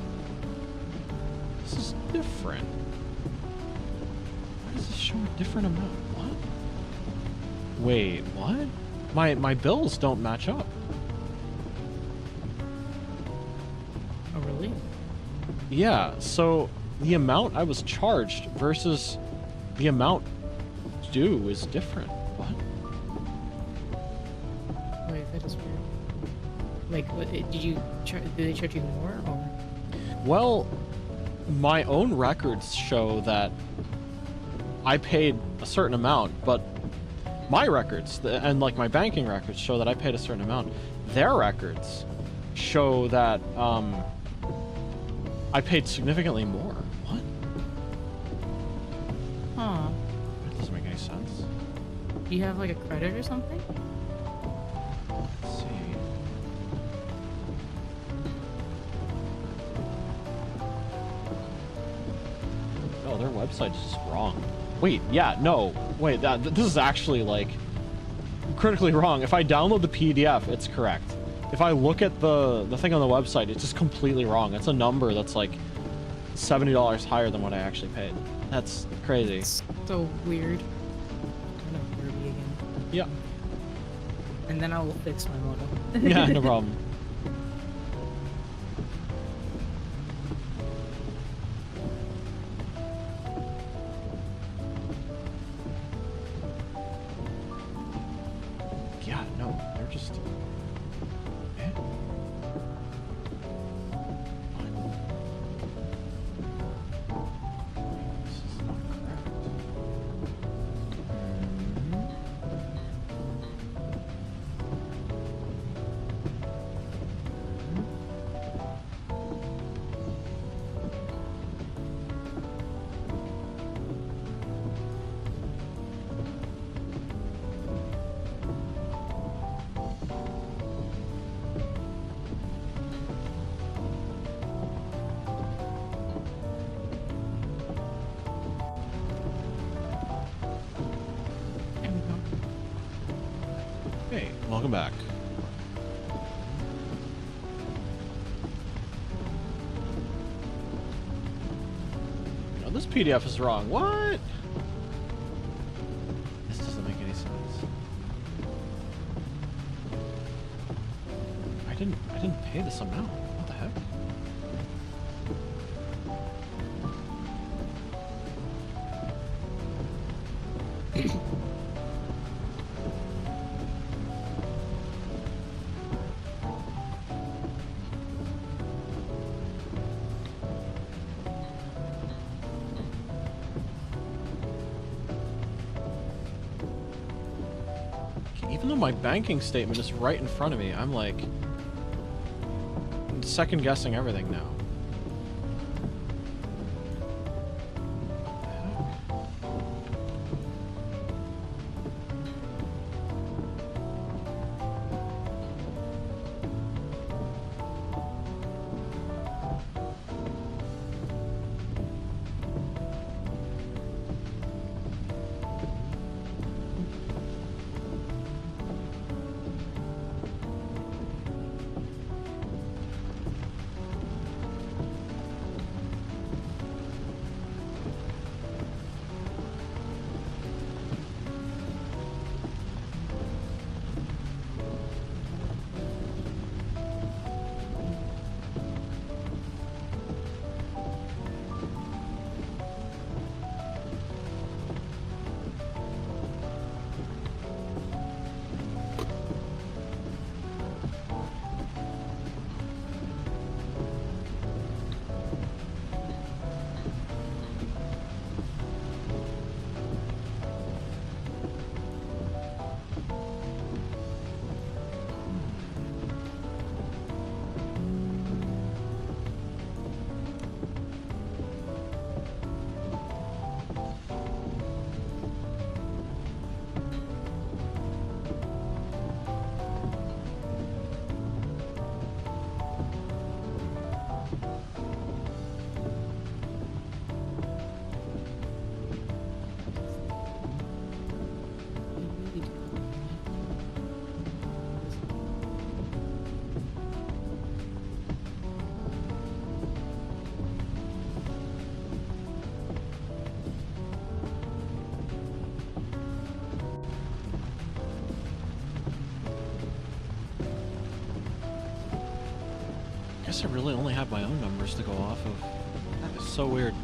different. Why does it show a different amount? What? Wait, what? My bills don't match up. Oh really? Yeah, so the amount I was charged versus the amount due is different. What? Wait, that is weird. Like, what, did they charge you more or? Well, my own records show that I paid a certain amount, but my records and like my banking records show that I paid a certain amount. Their records show that I paid significantly more. What? Huh. That doesn't make any sense. Do you have like a credit or something? Let's see. Oh, their website's just wrong. Wait, yeah, no. Wait, this is actually like critically wrong. If I download the PDF, it's correct. If I look at the thing on the website, it's just completely wrong. It's a number that's like $70 higher than what I actually paid. That's crazy. It's so weird. I'm gonna Kirby again. Yeah. And then I will fix my model. Yeah, no problem. Yeah, no, they're just... Eh? This is not correct. There we go. Hey, welcome back. No, this PDF is wrong. What? This doesn't make any sense. I didn't pay this amount. What the heck? Even though my banking statement is right in front of me, I'm like second guessing everything now. What the heck? guess I really only have my own numbers to go off of. That is so weird.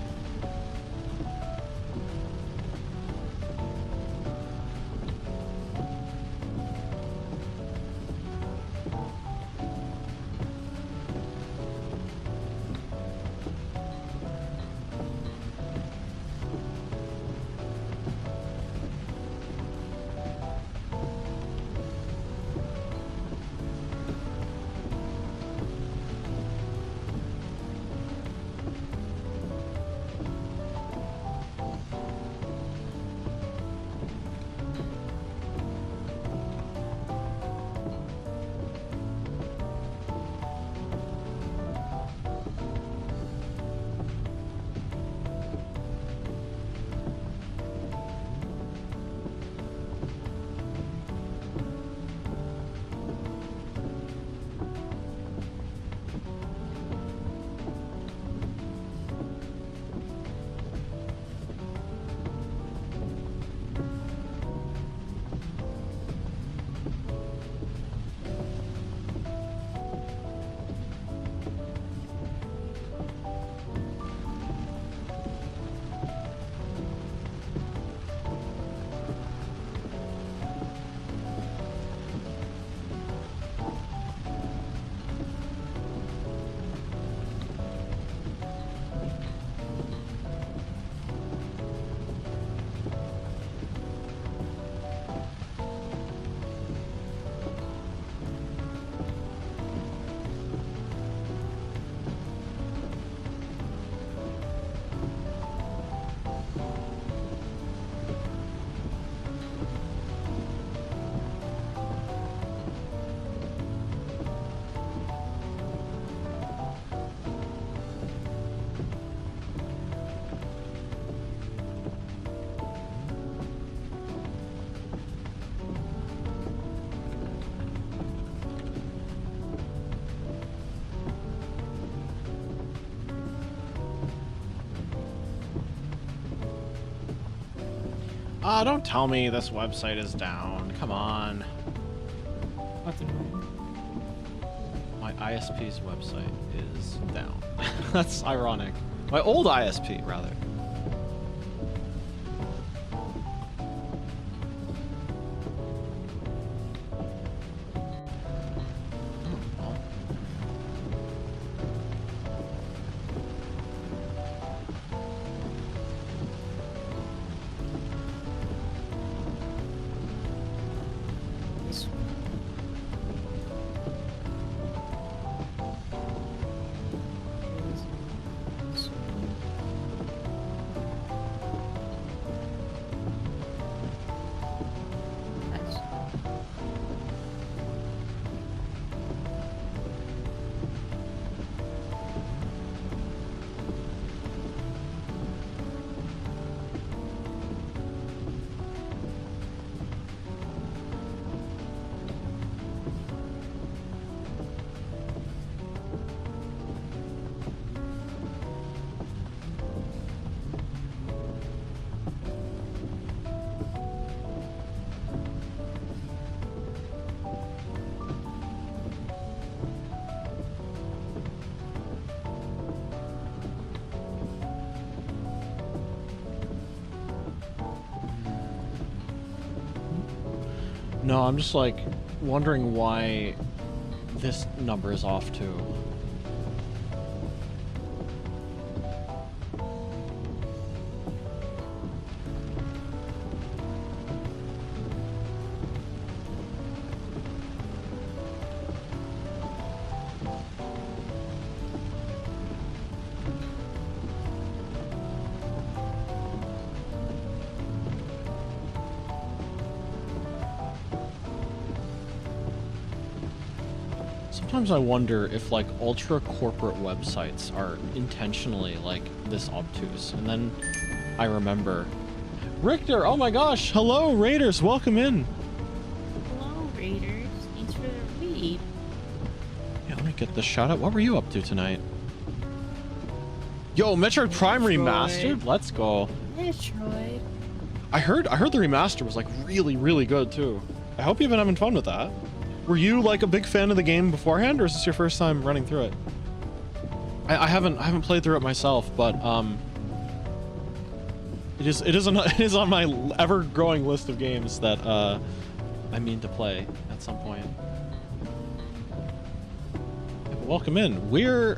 Don't tell me this website is down. Come on. That's annoying. My ISP's website is down. That's ironic. My old ISP, rather. No, I'm just like wondering why this number is off too. Sometimes I wonder if like ultra corporate websites are intentionally like this obtuse, and then I remember Richter. Oh my gosh, hello Raiders, welcome in. Hello Raiders, thanks for the read. Yeah, let me get this shout out. What were you up to tonight? Yo, Metroid Prime remastered, let's go. Metroid. I heard the remaster was like really good too. I hope you've been having fun with that. Were you like a big fan of the game beforehand, or is this your first time running through it? I haven't played through it myself, but it is on my ever growing list of games that I mean to play at some point. Welcome in. We're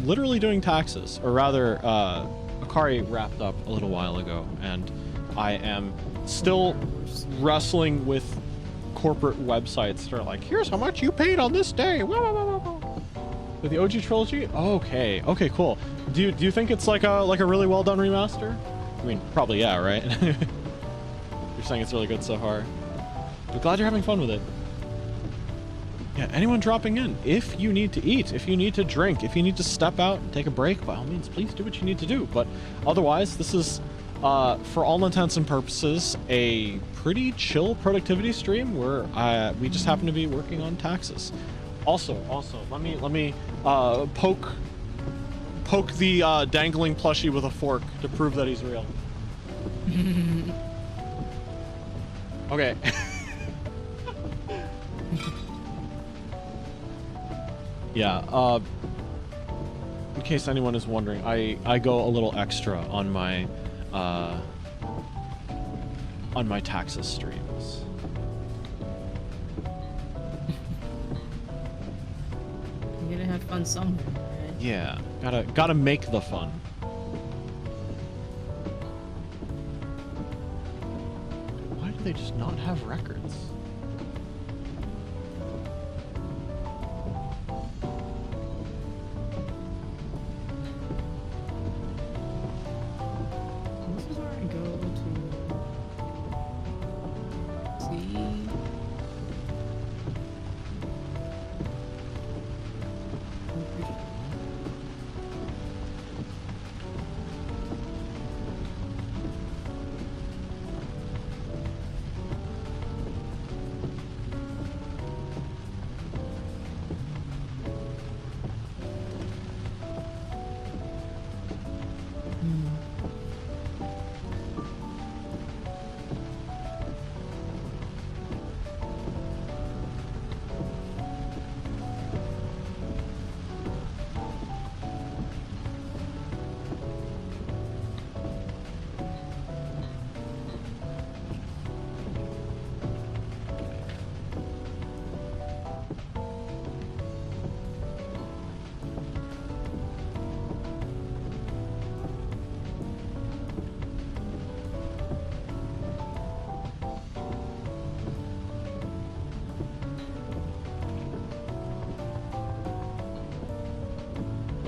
literally doing taxes, or rather, Akari wrapped up a little while ago, and I am still wrestling with corporate websites that are like, here's how much you paid on this day. With the OG trilogy? Okay, cool. Do you think it's like a really well done remaster? I mean, probably yeah, right? You're saying it's really good so far. But glad you're having fun with it. Yeah, anyone dropping in, if you need to eat, if you need to drink, if you need to step out and take a break, by all means, please do what you need to do. But otherwise, this is, for all intents and purposes, a pretty chill productivity stream where we just happen to be working on taxes. Also, let me poke the dangling plushie with a fork to prove that he's real. Okay. Yeah, in case anyone is wondering, I go a little extra on my taxes streams. You're gonna have fun somewhere, right? Yeah, gotta make the fun. Why do they just not have records? This is where I go to see.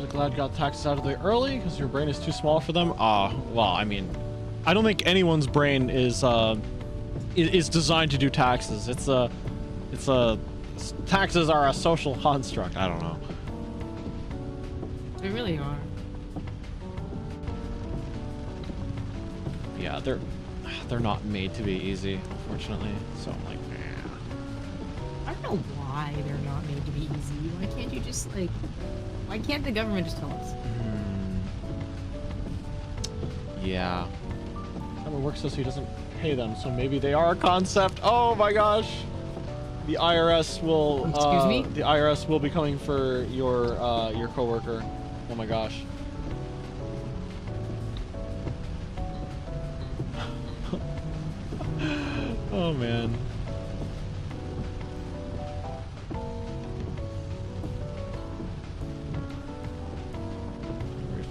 Glad got taxes out of the way early because your brain is too small for them. Well, I mean, I don't think anyone's brain is designed to do taxes. Taxes are a social construct. I don't know. They really are. Yeah, they're not made to be easy, unfortunately. So I'm like, I don't know why they're not made to be easy. Why can't you just like? Why can't the government just tell us? Yeah. How it works is he doesn't pay them, so maybe they are a concept. Oh my gosh. The IRS will Excuse me? The IRS will be coming for your coworker. Oh my gosh. Oh man.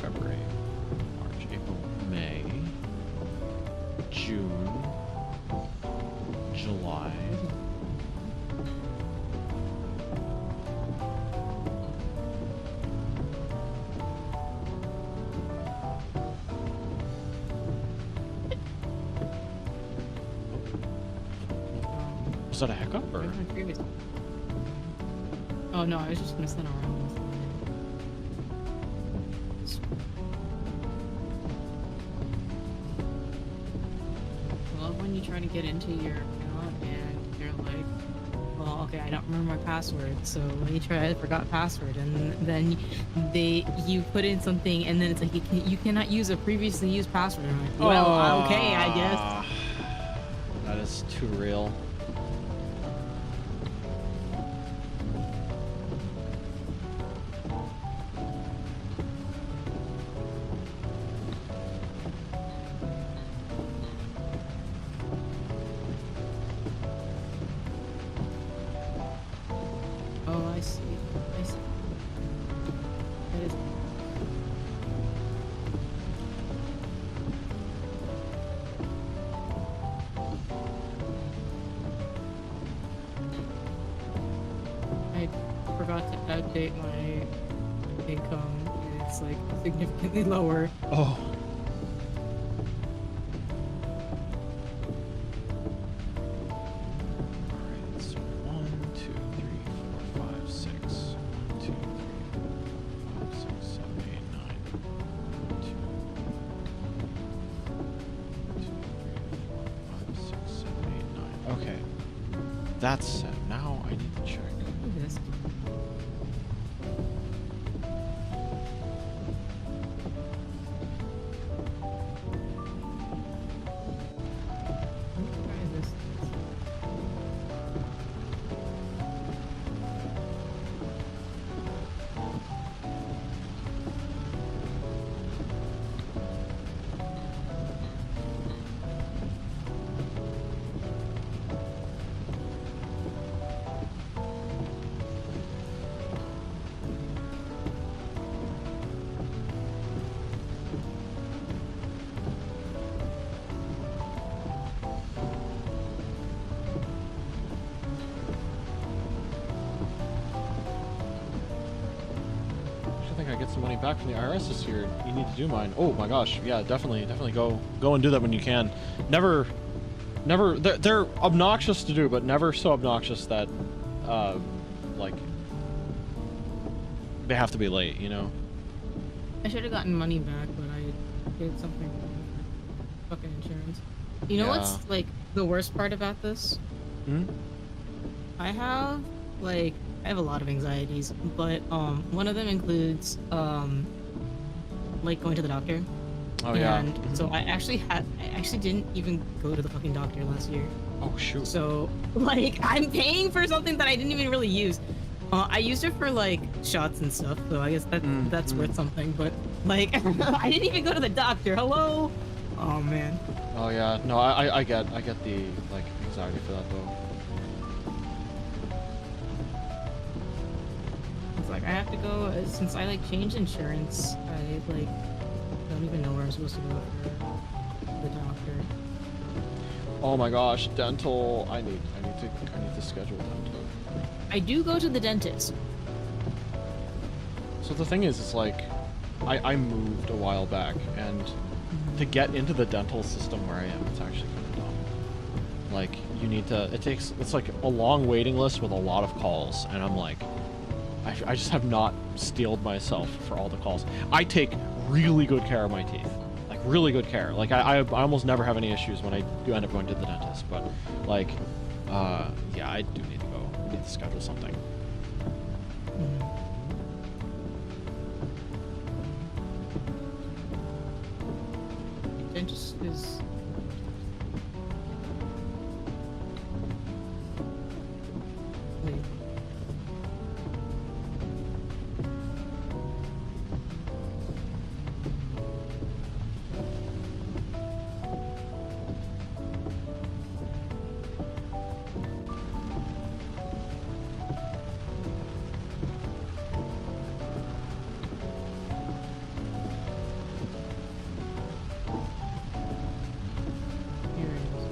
February, March, April, May, June, July. Was that a hiccup or? Oh no, I was just messing around. When you try to get into your account and you're like, well, okay, I don't remember my password, so when you try, I forgot password, and then you put in something, and then it's like you cannot use a previously used password. I'm like, well, okay, I guess. That is too real. I see. I see. That is. I forgot to update my income. It's like significantly lower. Oh. Alright, so 1, 2, 3, 4, 5, 6. 1, 2, 3, 4, 5, 6, 7, 8, 9. 2, 2, 3, 4, 5, 6, 7, 8, 9. Okay. That's set. Now I need to check. This. Try this. I think I get some money back from the IRS this year. You need to do mine. Oh my gosh, yeah, definitely go and do that when you can. Never, they're obnoxious to do, but never so obnoxious that, like, they have to be late, you know? I should have gotten money back, but I did something wrong with fucking insurance. You know what's like the worst part about this? Hmm? I have a lot of anxieties, but one of them includes like going to the doctor. Oh yeah. And so I actually didn't even go to the fucking doctor last year. Oh shoot. So like I'm paying for something that I didn't even really use. I used it for like shots and stuff, so I guess that's worth something. But like I didn't even go to the doctor. Hello? Oh man. Oh yeah. No, I get the like anxiety for that though. It's like I have to go since I like changed insurance. I like don't even know where I'm supposed to go for the doctor. Oh my gosh, dental. I need to schedule dental. I do go to the dentist. So the thing is, it's like, I moved a while back, and to get into the dental system where I am, it's actually kind of dumb. Like, you need to, it's like a long waiting list with a lot of calls, and I'm like, I just have not steeled myself for all the calls. I take really good care of my teeth. Like, really good care. Like, I almost never have any issues when I do end up going to the dentist, but, like, yeah, I do need to go. I need to schedule something. Dentist is. Wait. Here it is.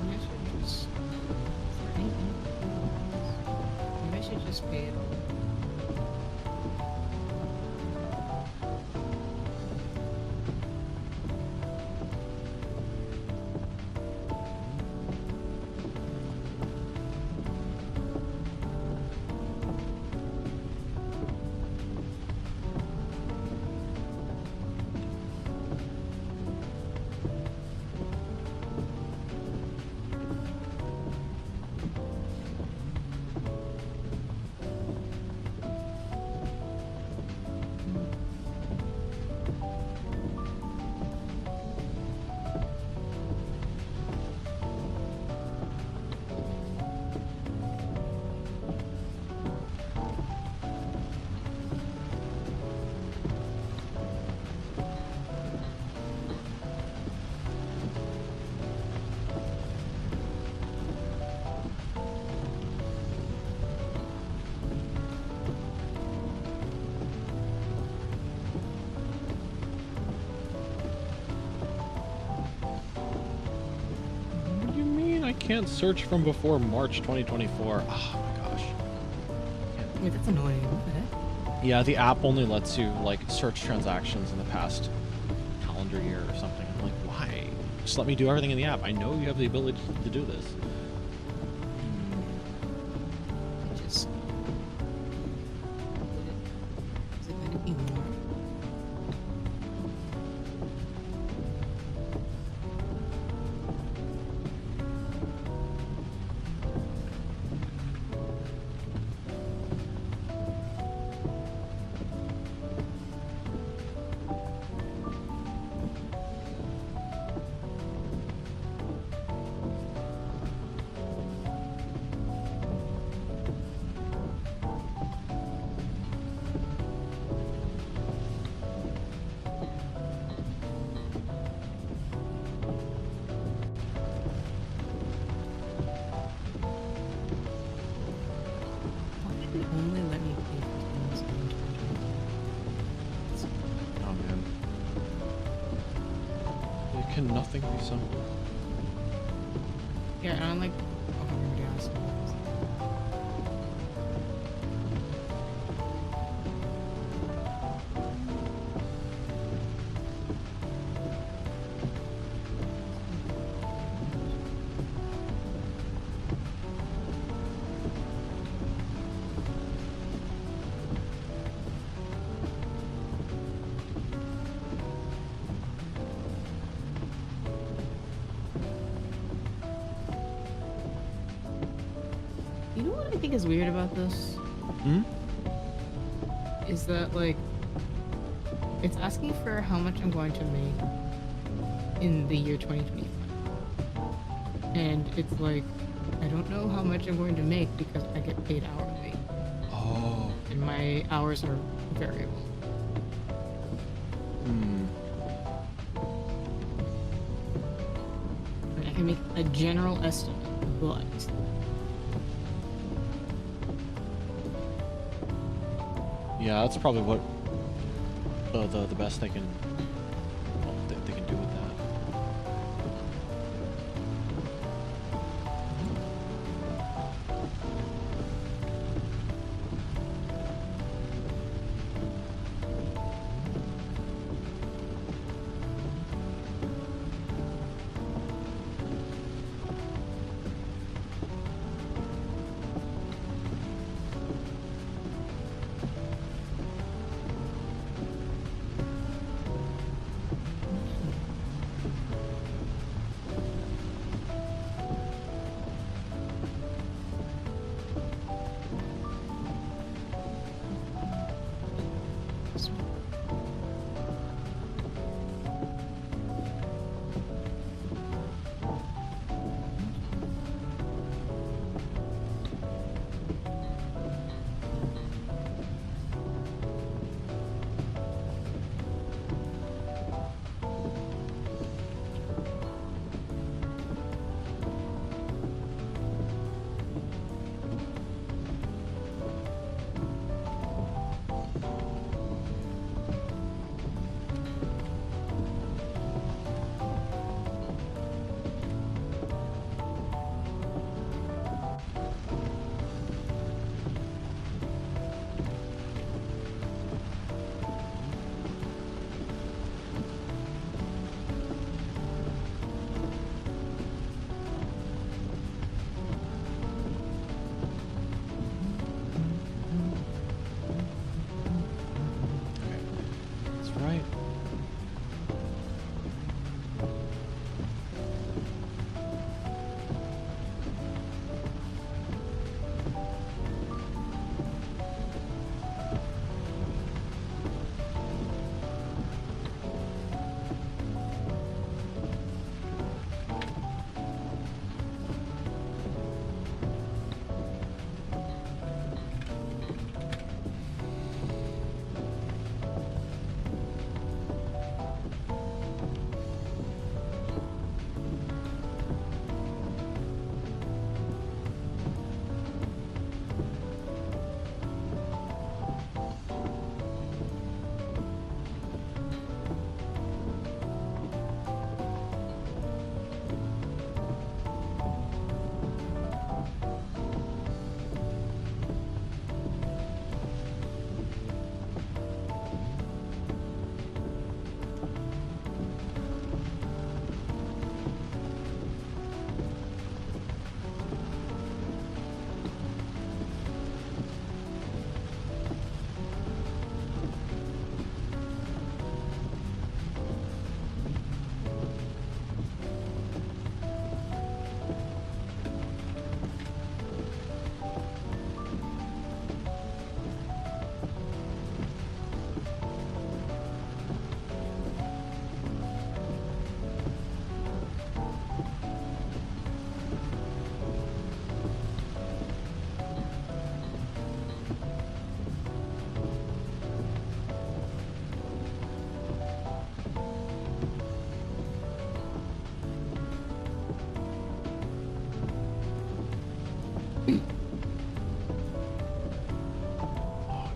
Maybe I should just. Maybe I should just pay it all. can't search from before March 2024. Oh my gosh. Wait, that's annoying. What the heck? Yeah, the app only lets you like search transactions in the past calendar year or something. I'm like, why? Just let me do everything in the app. I know you have the ability to do this. Just... Is it going to be more? Only let me pay for things on Oh man. It can nothing be simple. Yeah, and I'm like, oh, I'm gonna be honest. You know what I think is weird about this? Hmm? Is that, like, it's asking for how much I'm going to make in the year 2025. And it's like, I don't know how much I'm going to make because I get paid hourly. Oh. And my hours are variable. Hmm. Like, I can make a general estimate, but Yeah, that's probably what the best they can they can do with that.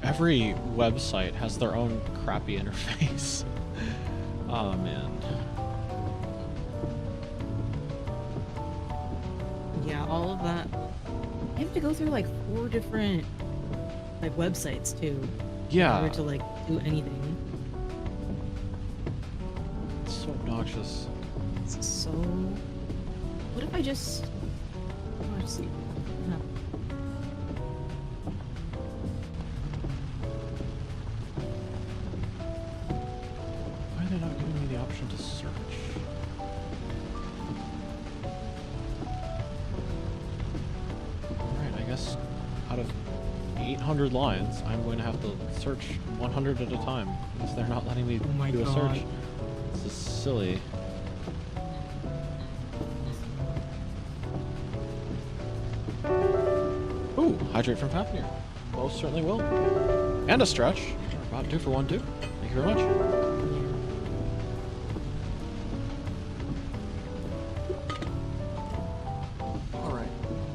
Every website has their own crappy interface. Oh man. Yeah, all of that. You have to go through like 4 different like websites too. Yeah. In order to like do anything. It's so obnoxious. So, what if I just? Oh, let's see. No. Why are they not giving me the option to search? Alright, I guess out of 800 lines, I'm going to have to search 100 at a time because they're not letting me Oh my do a God. search. This is silly. Ooh, hydrate from Fafnir. Most certainly will. And a stretch. About 2 for 1 too. Thank you very much. Alright.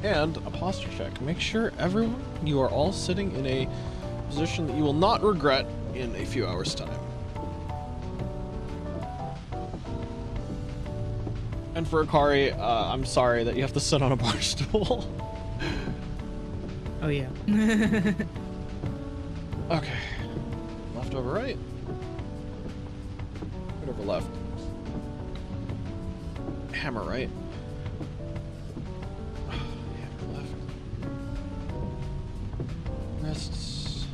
And a posture check. Make sure everyone, you are all sitting in a position that you will not regret in a few hours' time. And for Akari, I'm sorry that you have to sit on a bar stool. Oh yeah. Okay. Left over right. Right over left. Hammer right. Hammer left. Rests.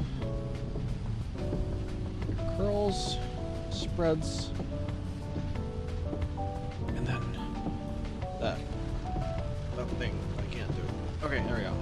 Curls. Spreads. And then that. That thing I can't do. Okay, there we go.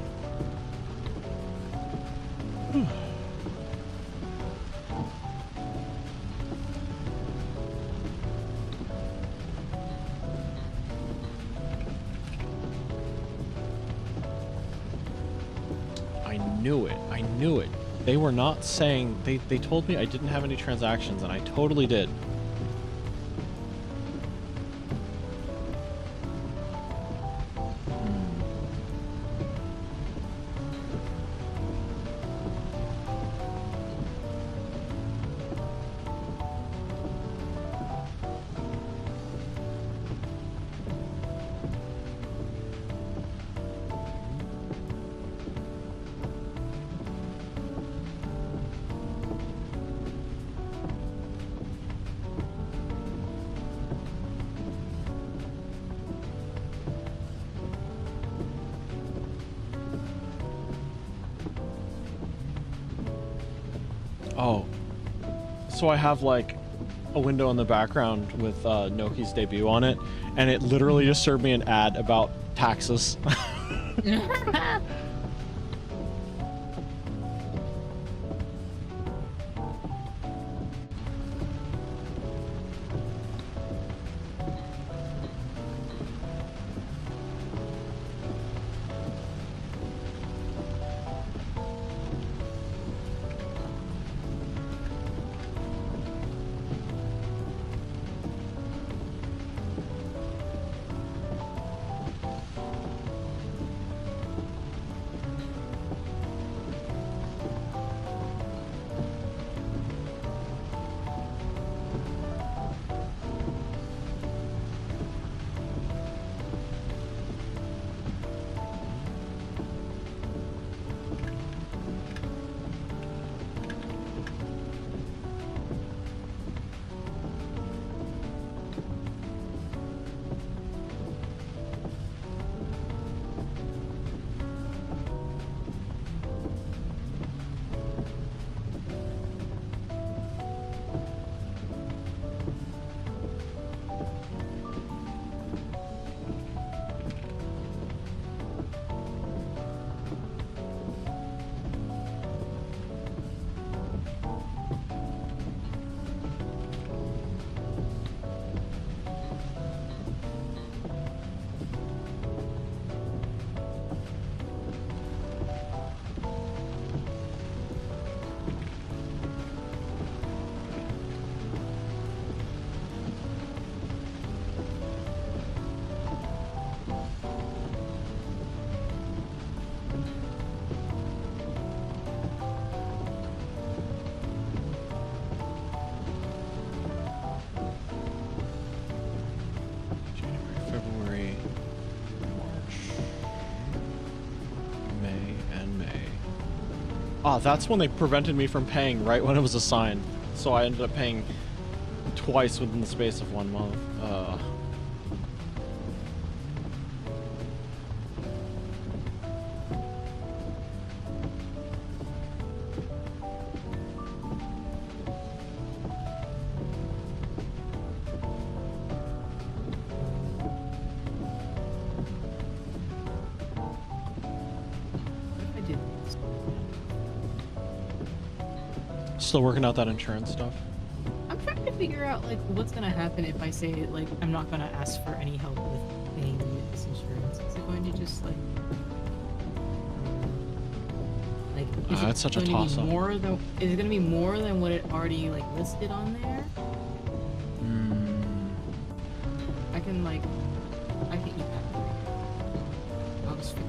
I knew it. I knew it. They were not saying... They told me I didn't have any transactions, and I totally did. Oh, so I have like a window in the background with Noki's debut on it, and it literally just served me an ad about taxes. Oh, that's when they prevented me from paying right when it was assigned. So I ended up paying twice within the space of 1 month. I did this. Still working out that insurance stuff. I'm trying to figure out like what's gonna happen if I say like I'm not gonna ask for any help with paying this insurance. Is it going to just is That's such a going to be toss-up. more than is it gonna be more than what it already like listed on there? I can eat that. I'll just fix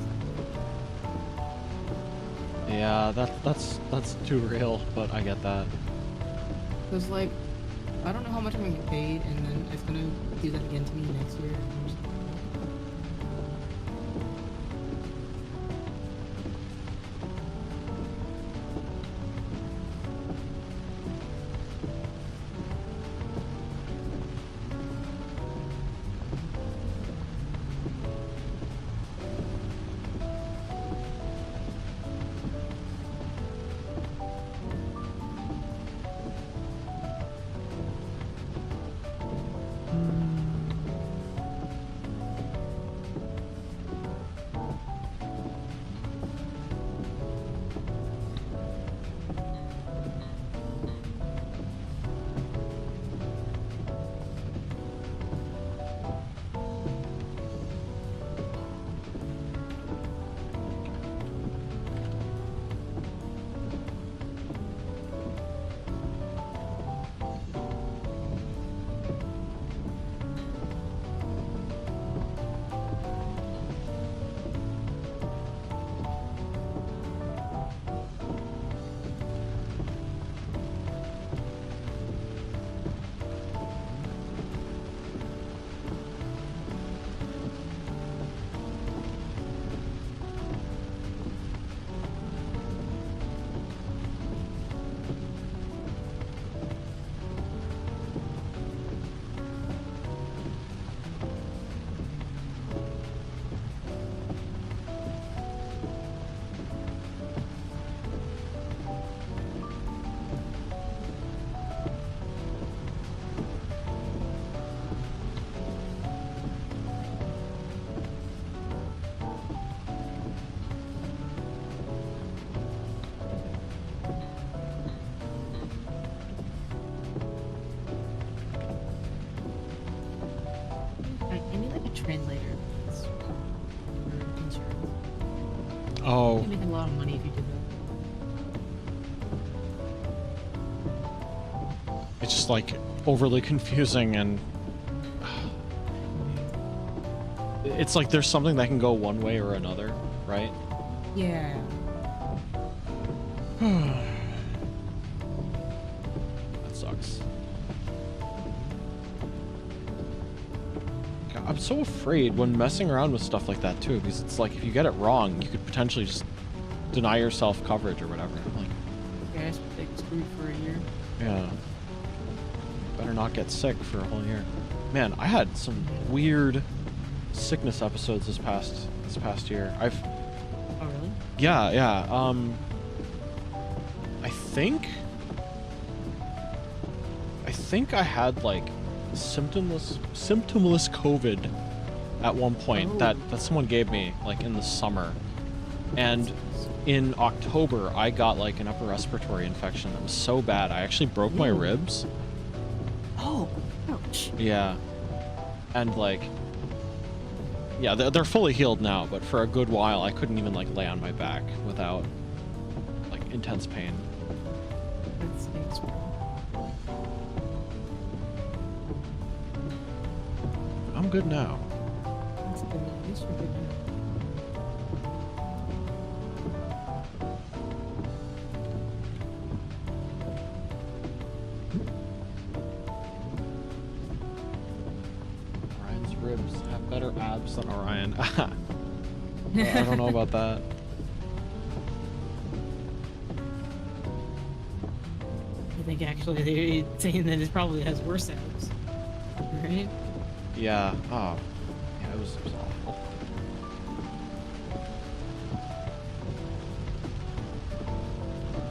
that. Yeah, that's too real, but I get that. Cause like I don't know how much I'm gonna get paid, and then it's gonna do that again to me next year. Translator for insurance. Oh. You'd make a lot of money if you did that. It's just like overly confusing, and it's like there's something that can go one way or another, right? Yeah. That sucks. I'm so afraid when messing around with stuff like that too, because it's like if you get it wrong, you could potentially just deny yourself coverage or whatever. Like, Yeah, it's like screwed for a year. yeah. Better not get sick for a whole year. Man, I had some weird sickness episodes this past year. Oh really? Yeah. I think I had like symptomless COVID at one point that someone gave me like in the summer, and in October I got like an upper respiratory infection that was so bad I actually broke my ribs. Oh, ouch. Yeah, and like, yeah, they're fully healed now, but for a good while I couldn't even like lay on my back without like intense pain. That stinks, bro. I'm good now. That's good. At least you're good now. Orion's ribs have better abs than Orion. I don't know about that. think actually they're saying that it probably has worse eggs. Right? Yeah. Oh. Yeah, it was awful.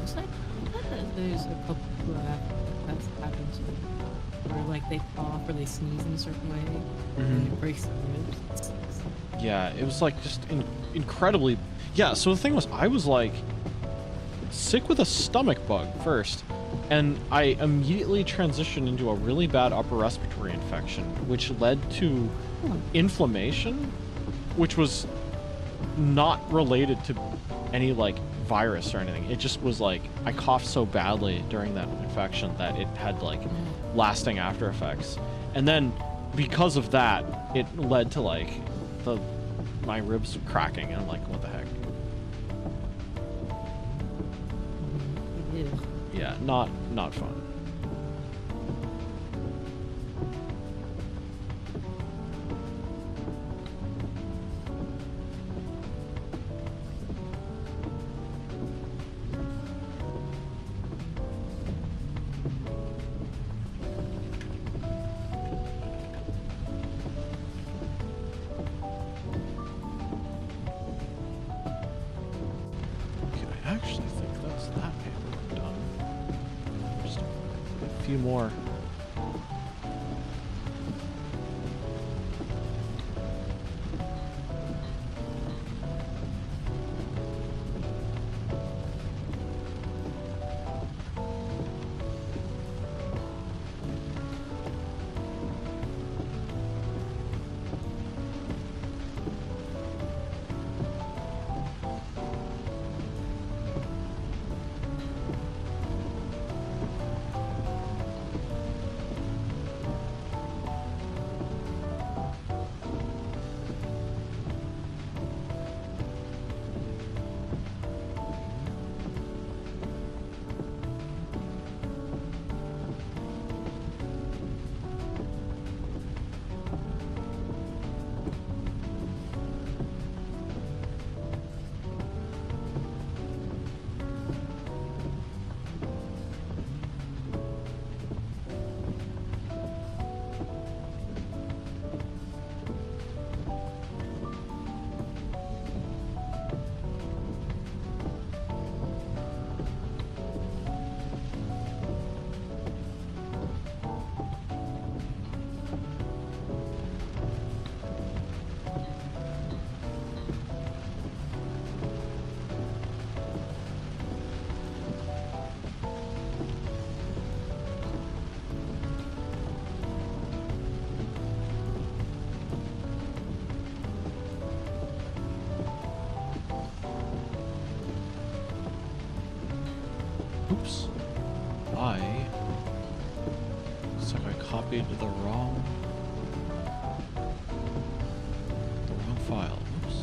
It's like, I thought that there's a couple who have that's happened to, where like they cough or they sneeze in a certain way, and it breaks their ribs. It sucks. Yeah, it was like just incredibly. Yeah. So the thing was, I was like sick with a stomach bug first, and I immediately transitioned into a really bad upper respiratory infection, which led to inflammation, which was not related to any like virus or anything. It just was like I coughed so badly during that infection that it had like lasting after effects, and then because of that, it led to like my ribs cracking, and I'm like, what the heck? Yeah, not fun. Okay, I actually think that's that paper done. Just a few more. Oops. Looks like I copied the wrong file. Oops.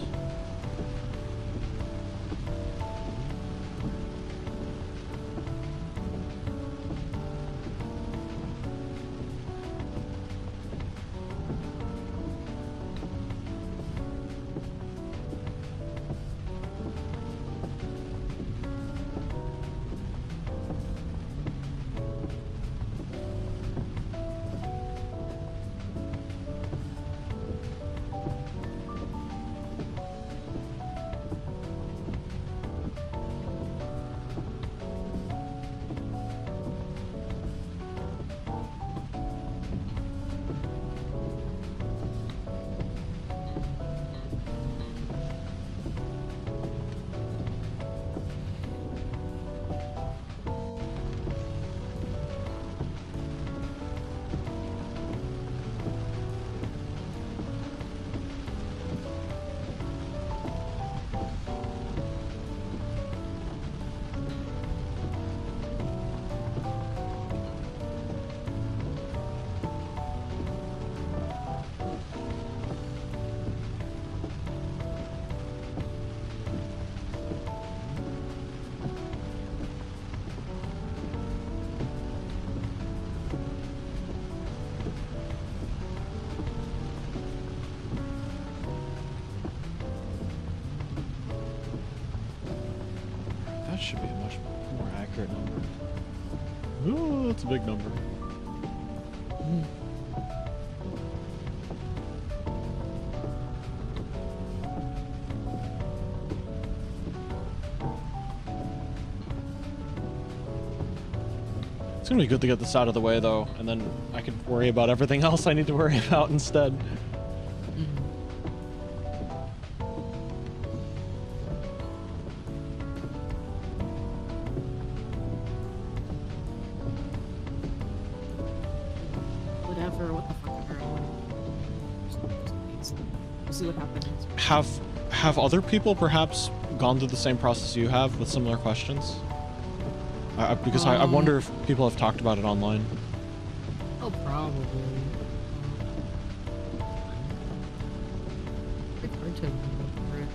Should be a much more accurate number. Oh, that's a big number. It's gonna be good to get this out of the way, though, and then I can worry about everything else I need to worry about instead. Whatever, what the fuck ever. We'll see what happens. Have other people perhaps gone through the same process you have with similar questions? Because I wonder if people have talked about it online. Oh, probably. It's hard to remember it.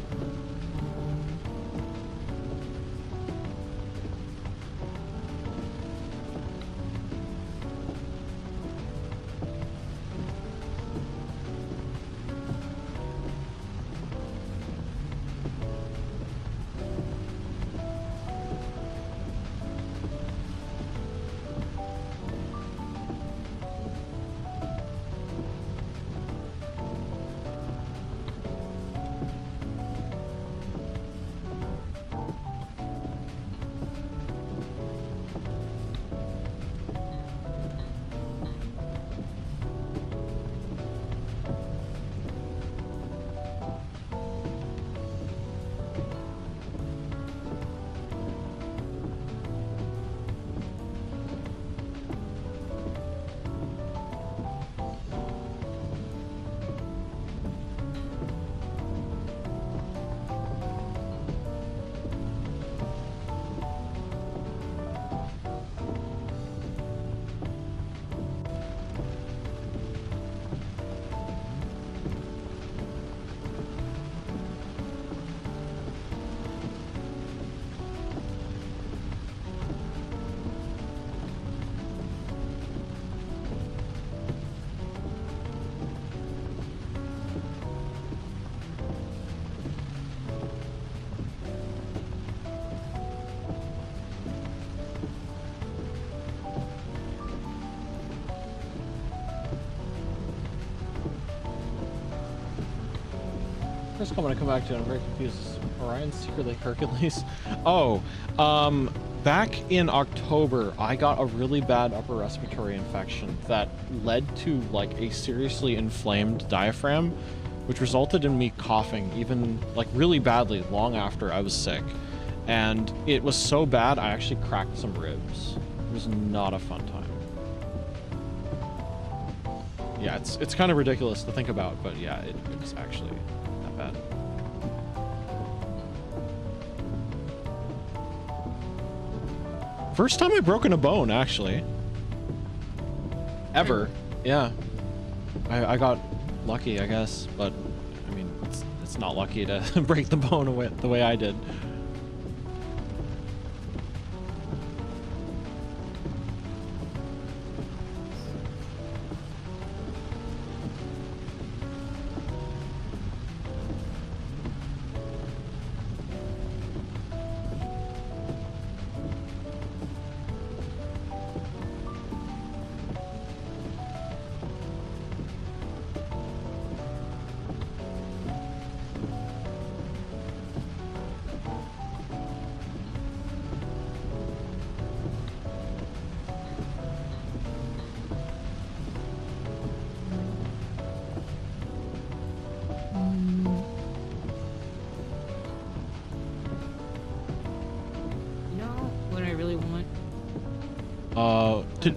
First comment I come back to, I'm very confused. Is Orion secretly Hercules? Oh, back in October, I got a really bad upper respiratory infection that led to like a seriously inflamed diaphragm, which resulted in me coughing even like really badly long after I was sick. And it was so bad, I actually cracked some ribs. It was not a fun time. Yeah, it's kind of ridiculous to think about, but yeah, it was actually that bad. First time I've broken a bone, actually. Ever. Yeah. I got lucky, I guess, but I mean, it's not lucky to break the bone away the way I did.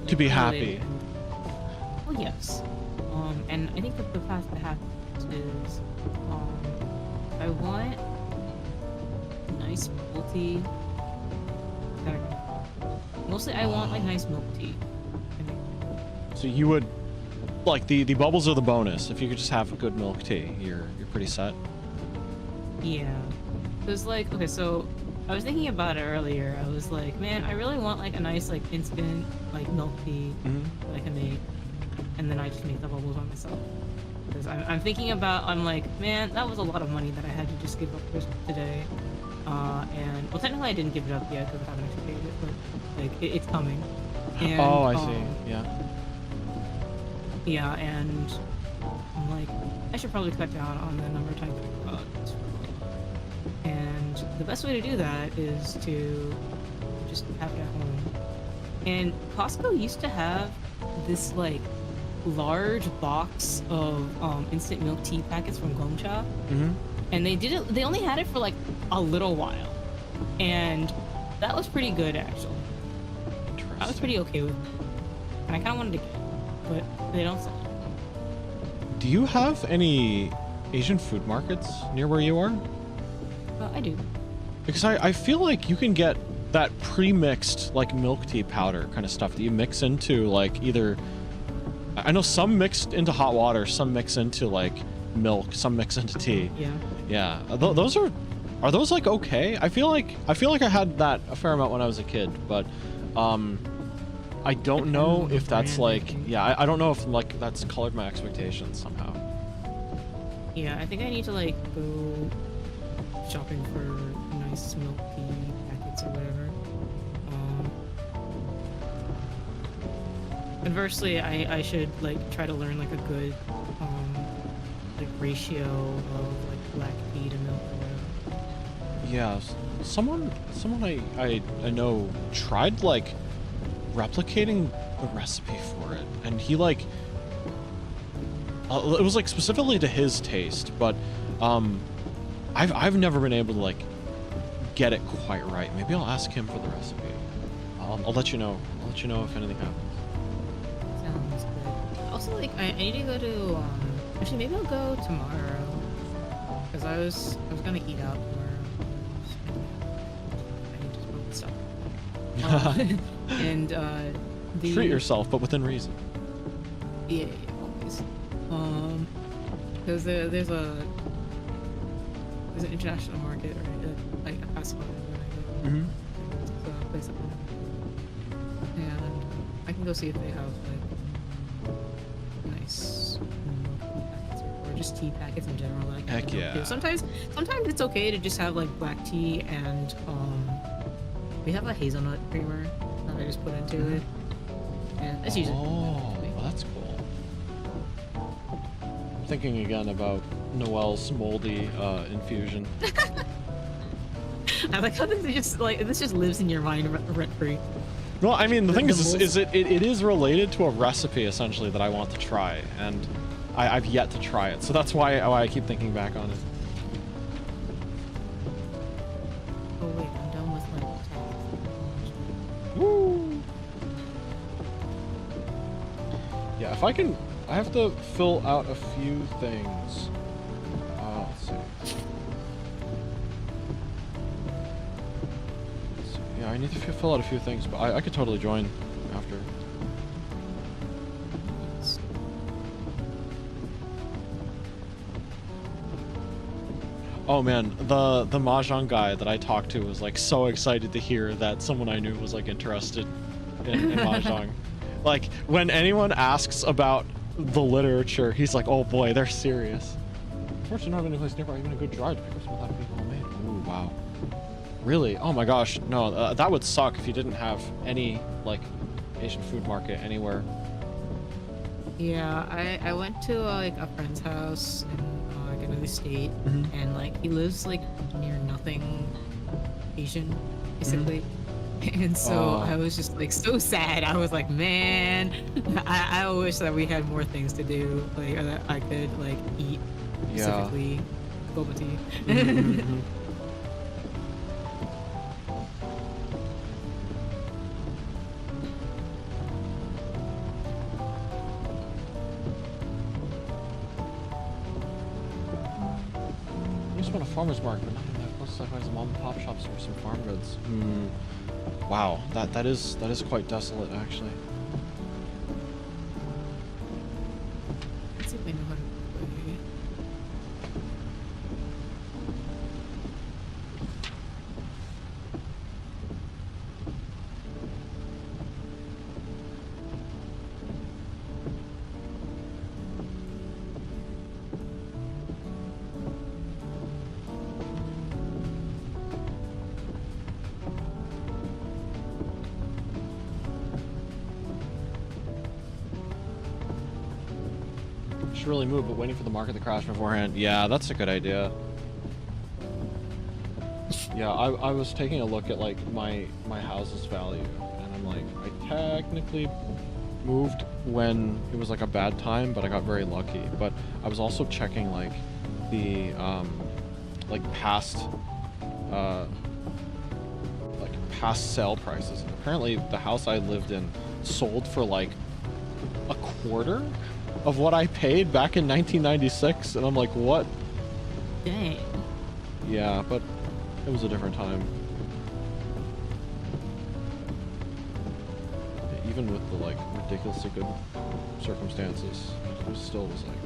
To be happy. Well, yes. And I think that the path to happiness is, I want nice bubble tea. Mostly, I want like nice milk tea. So you would, like the bubbles are the bonus. If you could just have a good milk tea, you're pretty set. Yeah. There's like, okay, so I was thinking about it earlier. I was like, man, I really want like a nice like instant like milk tea that I can make, and then I just make the bubbles on myself. Because I'm thinking about, I'm like, man, that was a lot of money that I had to just give up today. And well, technically I didn't give it up yet because I haven't actually paid it, but like it's coming. And, oh, I see. Yeah. Yeah, and I'm like, I should probably cut down on the number of times I go out. And the best way to do that is to just have it at home. And Costco used to have this like large box of instant milk tea packets from Gongcha. And they only had it for like a little while. And that was pretty good actually. I was pretty okay with it. And I kind of wanted to get it, but they don't sell it. Do you have any Asian food markets near where you are? I do. Because I feel like you can get that pre-mixed like milk tea powder kind of stuff that you mix into like either, I know some mixed into hot water, some mix into like milk, some mix into tea. Yeah. Yeah. Those are those like okay? I feel like I had that a fair amount when I was a kid, but I don't know if that's like, yeah, I don't know if like that's colored my expectations somehow. Yeah, I think I need to like go shopping for nice milk tea packets or whatever. Conversely, I should like try to learn like a good like ratio of like black tea to milk or whatever. Yeah, someone I know tried like replicating the recipe for it, and he like it was like specifically to his taste, but I've never been able to like get it quite right. Maybe I'll ask him for the recipe. I'll let you know. I'll let you know if anything happens. Sounds good. Also, like I need to go to actually maybe I'll go tomorrow because I was gonna eat out tomorrow. I need to smoke stuff. And Treat yourself, but within reason. Yeah, always. Because there's an international market, or like a fast food. Mm-hmm. It's a place up there. And I can go see if they have like nice milk tea packets or just tea packets in general. That I can Heck get milk yeah. too. Sometimes it's okay to just have like black tea and we have a hazelnut creamer that I just put into it. And that's usually well, that's cool. I'm thinking again about Noelle's moldy infusion. I like how this just lives in your mind rent free. Well, I mean, the thing is most- it is related to a recipe essentially that I want to try, and I've yet to try it, so that's why I keep thinking back on it. Oh wait, I'm done with my task. Woo! Yeah, if I can, I have to fill out a few things. Let's see. Yeah, I need to fill out a few things, but I could totally join after. Oh man, the Mahjong guy that I talked to was like so excited to hear that someone I knew was like interested in Mahjong. Like when anyone asks about the literature, he's like, "Oh boy, they're serious." Unfortunately, not have any place nearby, even a good drive to pick up some of that people homemade. Ooh, wow. Really? Oh my gosh, no, that would suck if you didn't have any like Asian food market anywhere. Yeah, I went to like a friend's house in like another state, Mhm. and like he lives like near nothing Asian, basically. And so Oh. I was just like so sad. I was like, man, I wish that we had more things to do, like or that I could like eat Yeah. specifically boba tea. Mhm. I just want a farmer's market, but nothing that close to like some mom and pop shops or some farm goods. Wow, that is quite desolate actually. Let's see if I know how to play. should really move, but waiting for the market to crash beforehand. Yeah, that's a good idea. Yeah, I was taking a look at like my house's value, and I'm like, I technically moved when it was like a bad time, but I got very lucky. But I was also checking like the past sale prices. And apparently the house I lived in sold for like a quarter of what I paid back in 1996, and I'm like, what? Dang. Yeah, but it was a different time. Even with the like ridiculously good circumstances, it still was like.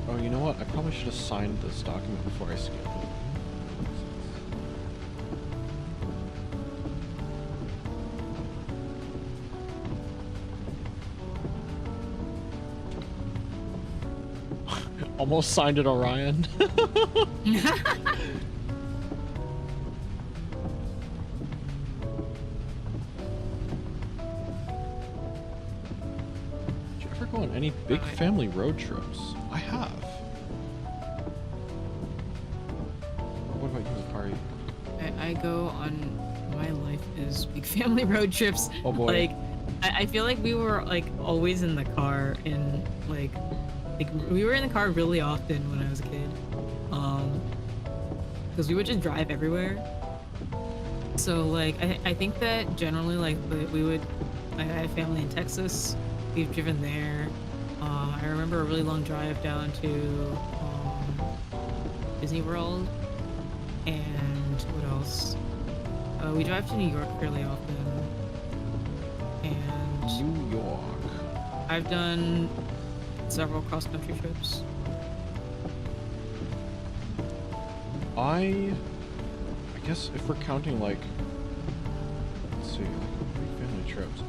Oh, you know what? I probably should have signed this document before I scanned it. Almost signed it, Orion. Did you ever go on any big family road trips? I have. What about you, Akari? I go on, my life is big family road trips. Oh boy. Like, I feel like we were like always in the car, and like we were in the car really often when I was a kid. Because we would just drive everywhere. So like I think that generally like I have family in Texas. We've driven there. I remember a really long drive down to Disney World. And what else? We drive to New York fairly often. And New York. I've done several cross-country trips. I guess if we're counting like, let's see, like big family trips.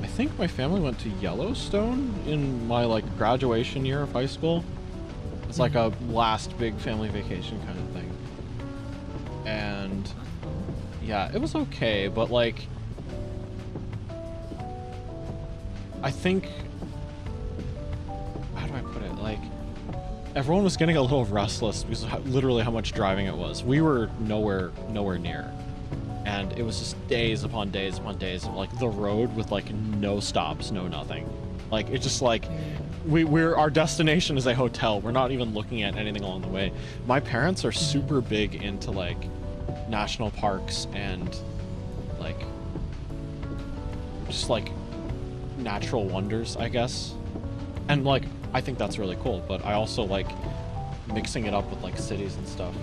I think my family went to Yellowstone in my like graduation year of high school. It's like a last big family vacation kind of thing. And yeah, it was okay, but like I think, how do I put it, like everyone was getting a little restless because of literally how much driving it was. We were nowhere near, and it was just days upon days upon days of like the road with like no stops, no nothing. Like it's just like our destination is a hotel. We're not even looking at anything along the way. My parents are super big into like national parks and like just like natural wonders, I guess. And like I think that's really cool, but I also like mixing it up with like cities and stuff,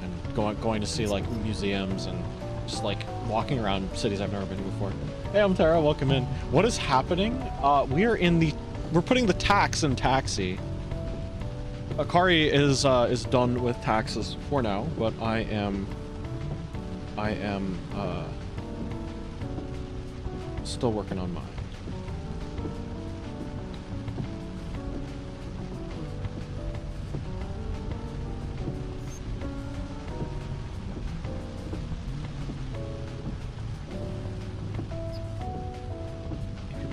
and going to see like museums and just like walking around cities I've never been to before. Hey, I'm Tara, welcome in. What is happening? We're putting the tax in taxi. Akari is done with taxes for now, but I am still working on mine.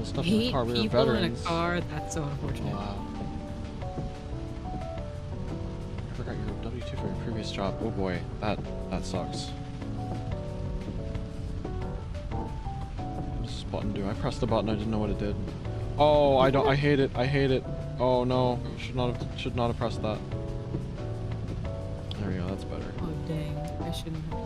Stuff in the car. We were People in a veterans. car, that's so unfortunate. Wow. I forgot your W-2 for your previous job. Oh boy, that sucks. What does this button do? I pressed the button, I didn't know what it did. Oh, I hate it. I hate it. Oh no, should not have pressed that. There we go, that's better. Oh dang, I shouldn't have.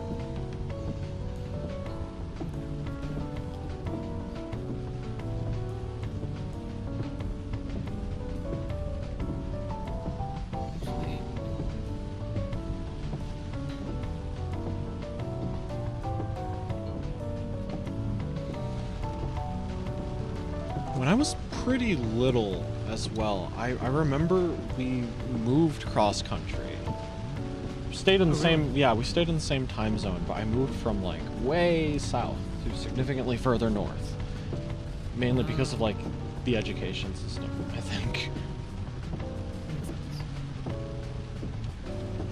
When I was pretty little as well, I remember we moved cross country. Stayed in the same, yeah, we stayed in the same time zone, but I moved from like way south to significantly further north. Mainly because of like the education system, I think.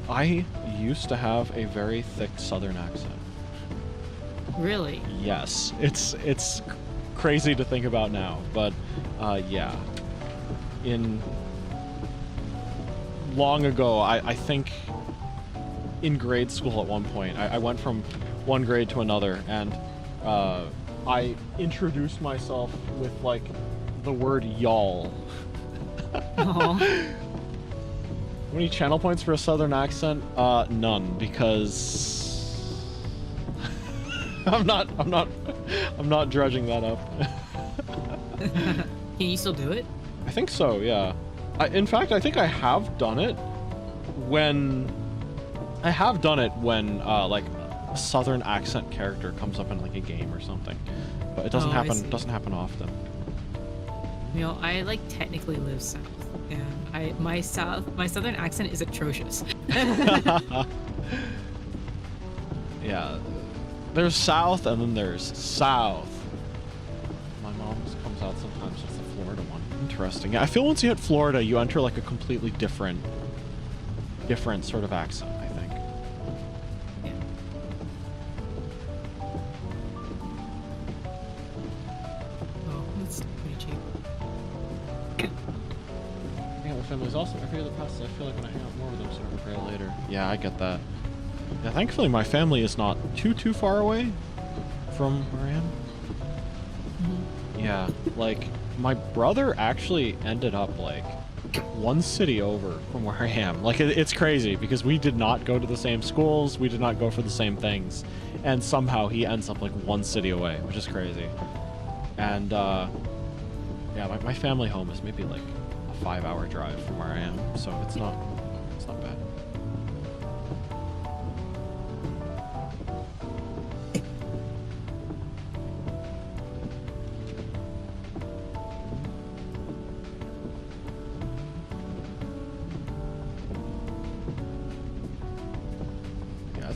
I used to have a very thick Southern accent. Really? Yes, it's crazy to think about now, but yeah. Long ago, I think in grade school at one point, I went from one grade to another, and I introduced myself with like the word y'all. Oh. How many channel points for a Southern accent? None, because I'm not dredging that up. Can you still do it? I think so, yeah. In fact, I think I have done it when like a Southern accent character comes up in like a game or something, but it doesn't happen often. You know, I like technically live south, and my Southern accent is atrocious. Yeah, there's south and then there's south. My mom comes out sometimes with the Florida one. Interesting. Yeah, I feel once you hit Florida, you enter like a completely different sort of accent, I think. Yeah. Oh, that's pretty cheap. Yeah, my family's also every other past. I feel like when I hang out more with them, so I pray later. Yeah, I get that. Yeah, thankfully my family is not too far away from where I am. Mm-hmm. Yeah, like my brother actually ended up like one city over from where I am. Like it's crazy because we did not go to the same schools, we did not go for the same things, and somehow he ends up like one city away, which is crazy. And yeah, my family home is maybe like a 5-hour drive from where I am, so it's not bad.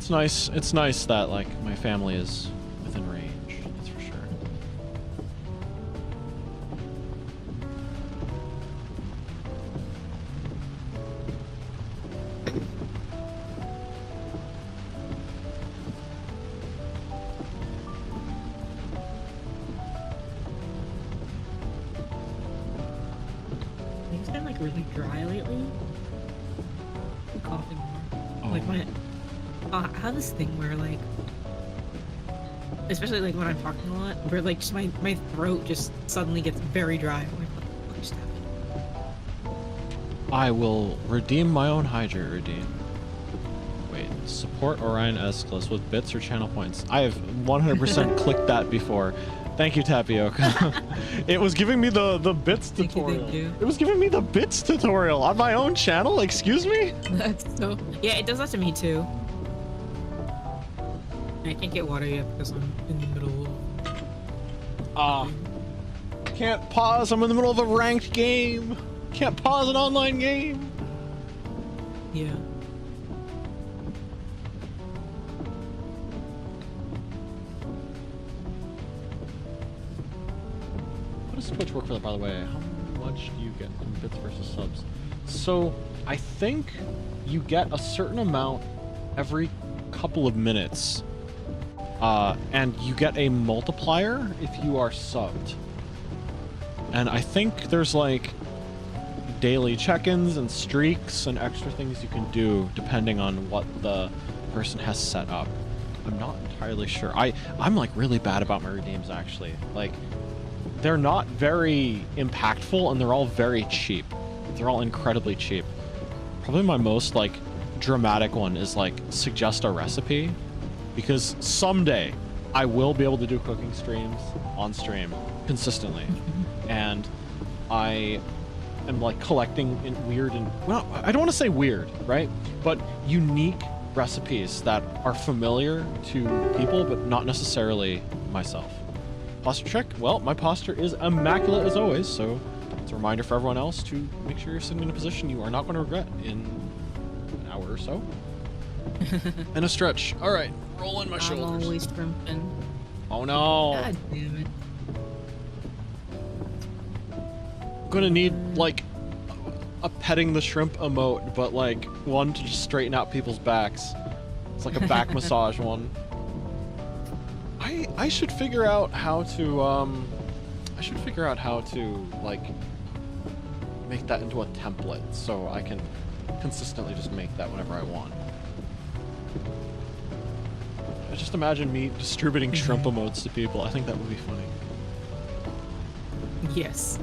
It's nice that like my family is within range, that's for sure. It's been like really dry lately. I'm coughing more. Oh. Like my I have this thing where like, especially like when I'm talking a lot, where like just my throat just suddenly gets very dry. I'm like, what the fuck just happened? I will redeem my own hydrate routine. Wait, support Orion Escalus with bits or channel points. I have 100% clicked that before. Thank you, Tapioca. It was giving me the bits tutorial. Thank you. It was giving me the bits tutorial on my own channel. Excuse me? That's so. Yeah, it does that to me too. I can't get water yet because I'm in the middle of... Can't pause. I'm in the middle of a ranked game. Can't pause an online game. Yeah. How does Twitch work for that, by the way? How much do you get in bits versus subs? So, I think you get a certain amount every couple of minutes. And you get a multiplier if you are subbed. And I think there's like daily check-ins and streaks and extra things you can do depending on what the person has set up. I'm not entirely sure. I'm like really bad about my redeems actually. Like they're not very impactful and they're all very cheap. They're all incredibly cheap. Probably my most like dramatic one is like suggest a recipe. Because someday I will be able to do cooking streams on stream consistently. And I am like collecting in weird and, well, I don't want to say weird, right? But unique recipes that are familiar to people, but not necessarily myself. Posture check? Well, my posture is immaculate as always, so it's a reminder for everyone else to make sure you're sitting in a position you are not going to regret in an hour or so. And a stretch. All right, roll in my shoulders. I'm always trimping. Oh no! God damn it! I'm gonna need like a petting the shrimp emote, but like one to just straighten out people's backs. It's like a back massage one. I should figure out how to like make that into a template so I can consistently just make that whenever I want. I just imagine me distributing shrimp emotes to people. I think that would be funny. Yes.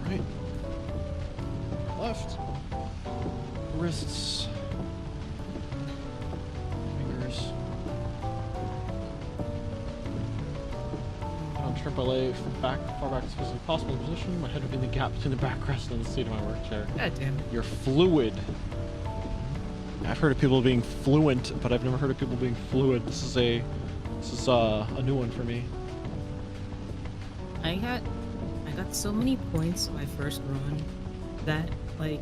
Right. Left. Wrists. Fingers. On shrimp I lay far back as physically possible position. My head would be in the gap between the backrest and the seat of my work chair. God damn it. You're fluid. I've heard of people being fluent, but I've never heard of people being fluid. This is a new one for me. I got so many points on my first run that like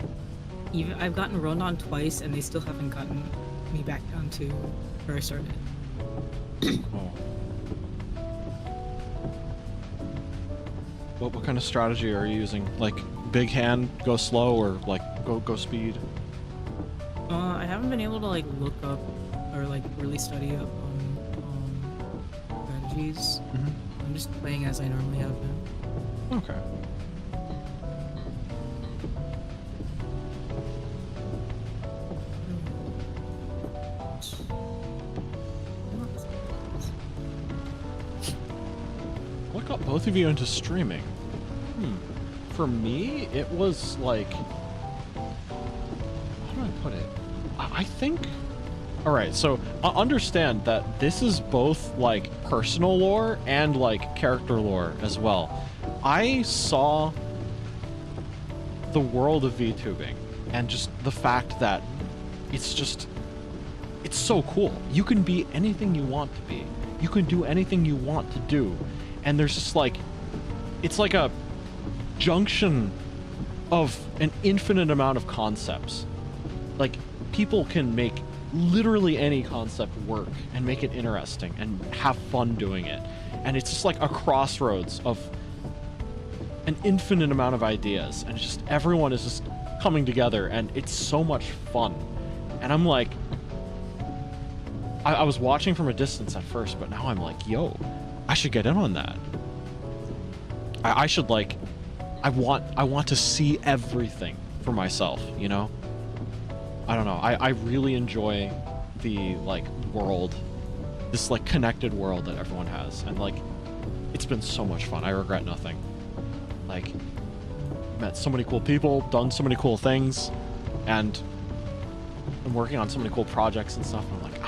even I've gotten run on twice and they still haven't gotten me back down to where I started. Oh. What kind of strategy are you using? Like big hand, go slow, or like go speed? I haven't been able to like look up or like really study up on strategies. I'm just playing as I normally have been. Okay. What got both of you into streaming? For me, it was like, how do I put it? I think, all right, so understand that this is both like personal lore and like character lore as well. I saw the world of VTubing and just the fact that it's so cool. You can be anything you want to be. You can do anything you want to do. And there's just like, it's like a junction of an infinite amount of concepts. Like, people can make literally any concept work and make it interesting and have fun doing it. And it's just like a crossroads of an infinite amount of ideas, and it's just everyone is just coming together, and it's so much fun. And I'm like, I was watching from a distance at first, but now I'm like, yo, I should get in on that. I should like, I want to see everything for myself, you know? I don't know. I really enjoy the like world, this like connected world that everyone has, and like, it's been so much fun. I regret nothing. Like, met so many cool people, done so many cool things, and I'm working on so many cool projects and stuff. And I'm like,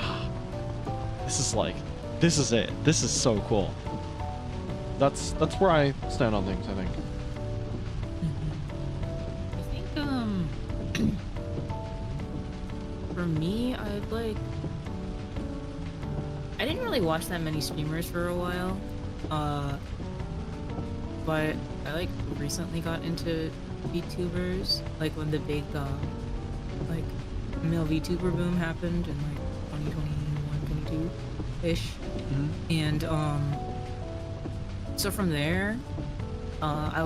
this is it. This is so cool. That's where I stand on things, I think. I think for me, I didn't really watch that many streamers for a while, but I like recently got into VTubers, like when the big like male VTuber boom happened in like 2021, 22-ish. And so from there, I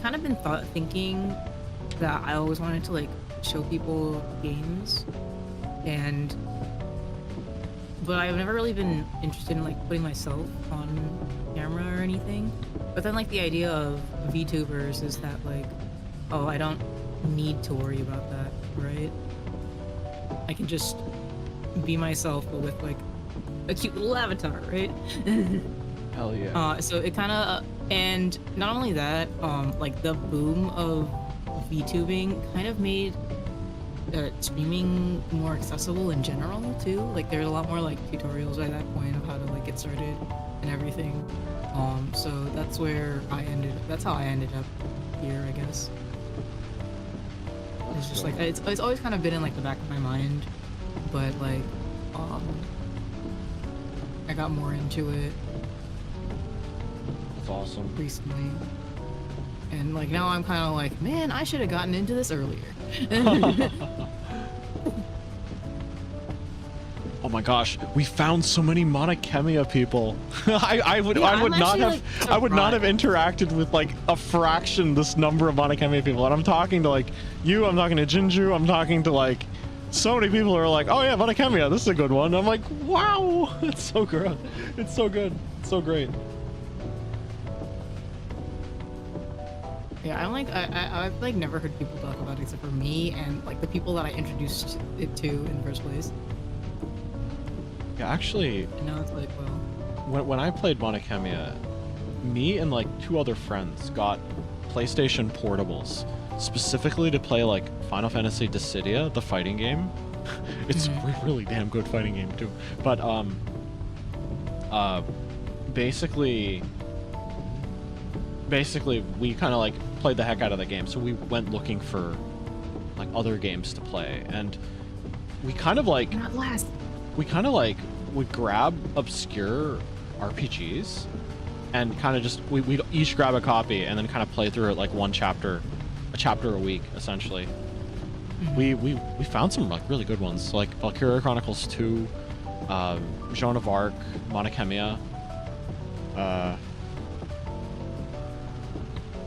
kind of been thinking that I always wanted to like show people games, but I've never really been interested in like putting myself on camera or anything. But then like the idea of VTubers is that like, oh, I don't need to worry about that, right? I can just be myself, but with like a cute little avatar, right? Hell yeah. So it kind of, and not only that, like the boom of VTubing kind of made streaming more accessible in general too. Like there's a lot more like tutorials at that point of how to like get started and everything. So that's how I ended up here, I guess. It's just like, it's always kind of been in like the back of my mind, but like, I got more into it. That's awesome. Recently. And like now I'm kind of like, man, I should have gotten into this earlier. my gosh, we found so many Monachemia people. I would Yeah, not actually, have I would not have interacted with like a fraction this number of Monachemia people. And I'm talking to like you, I'm talking to Jinju, I'm talking to like so many people who are like, oh yeah, Monachemia, this is a good one. I'm like, wow, it's so good. It's so good. It's so great. Yeah, I've like never heard people talk about it except for me and like the people that I introduced it to in the first place. Yeah, actually, And now it's like, well, when I played Monachemia, me and like 2 other friends got PlayStation portables specifically to play like Final Fantasy Dissidia, the fighting game. It's a really damn good fighting game too. But basically we kind of like played the heck out of the game, so we went looking for like other games to play, and we kind of like not last. we kind of like would grab obscure RPGs and kind of just we'd each grab a copy and then kind of play through it like a chapter a week essentially. We found some like really good ones, like Valkyria Chronicles 2, Joan of Arc, Monachemia.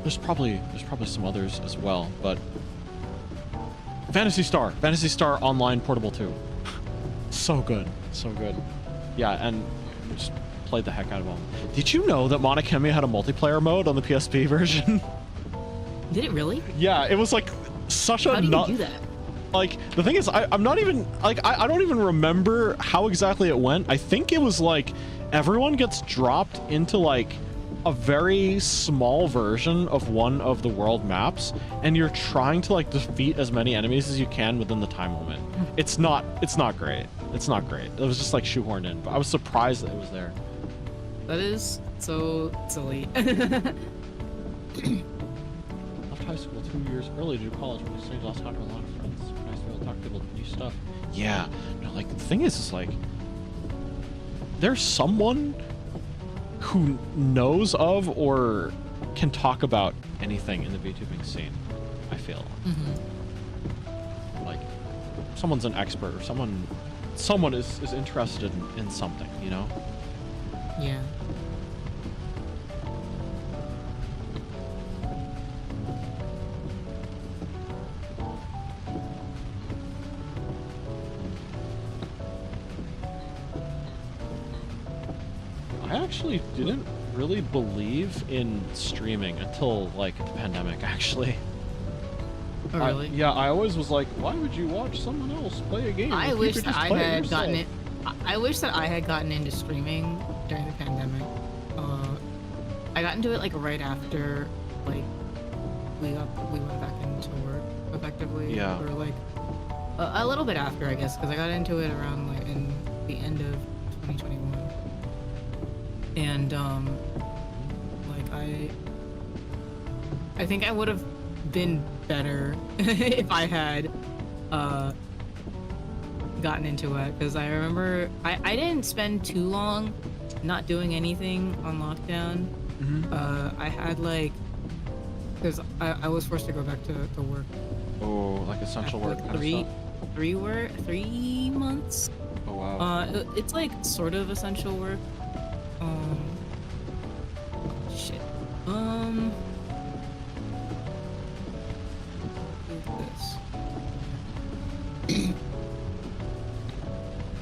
There's probably some others as well, but Phantasy Star Online Portable 2. So good. Yeah, and we just played the heck out of them. Did you know that Monachemia had a multiplayer mode on the PSP version? Did it really? Yeah, it was like such a How do you do that? Like, the thing is, I'm not even, like, I don't even remember how exactly it went. I think it was like, everyone gets dropped into like a very small version of one of the world maps, and you're trying to like defeat as many enemies as you can within the time limit. It's not great. It's not great. It was just like shoehorned in, but I was surprised that it was there. That is so silly. Left high school 2 years early to do college, but I stayed lost talking to a lot of friends. Nice to be able to talk to people to do stuff. Yeah, no, like the thing is like there's someone who knows of or can talk about anything in the VTubing scene, I feel. Like someone's an expert, or someone is interested in something, you know? Yeah. I actually didn't really believe in streaming until like the pandemic, actually. Oh, really? Yeah, I always was like, why would you watch someone else play a game? I if you wish could that just I play it had yourself? gotten it. I wish that I had gotten into streaming during the pandemic. I got into it like right after, like we went back into work effectively. Yeah. Or like a little bit after, I guess, because I got into it around like in the end of 2021. And like I think I would have been better if I had gotten into it, because I remember I didn't spend too long not doing anything on lockdown. I had like, because I was forced to go back to work. Oh, like essential work Like kind of stuff? 3 months. Oh wow. It's like sort of essential work. Shit. This.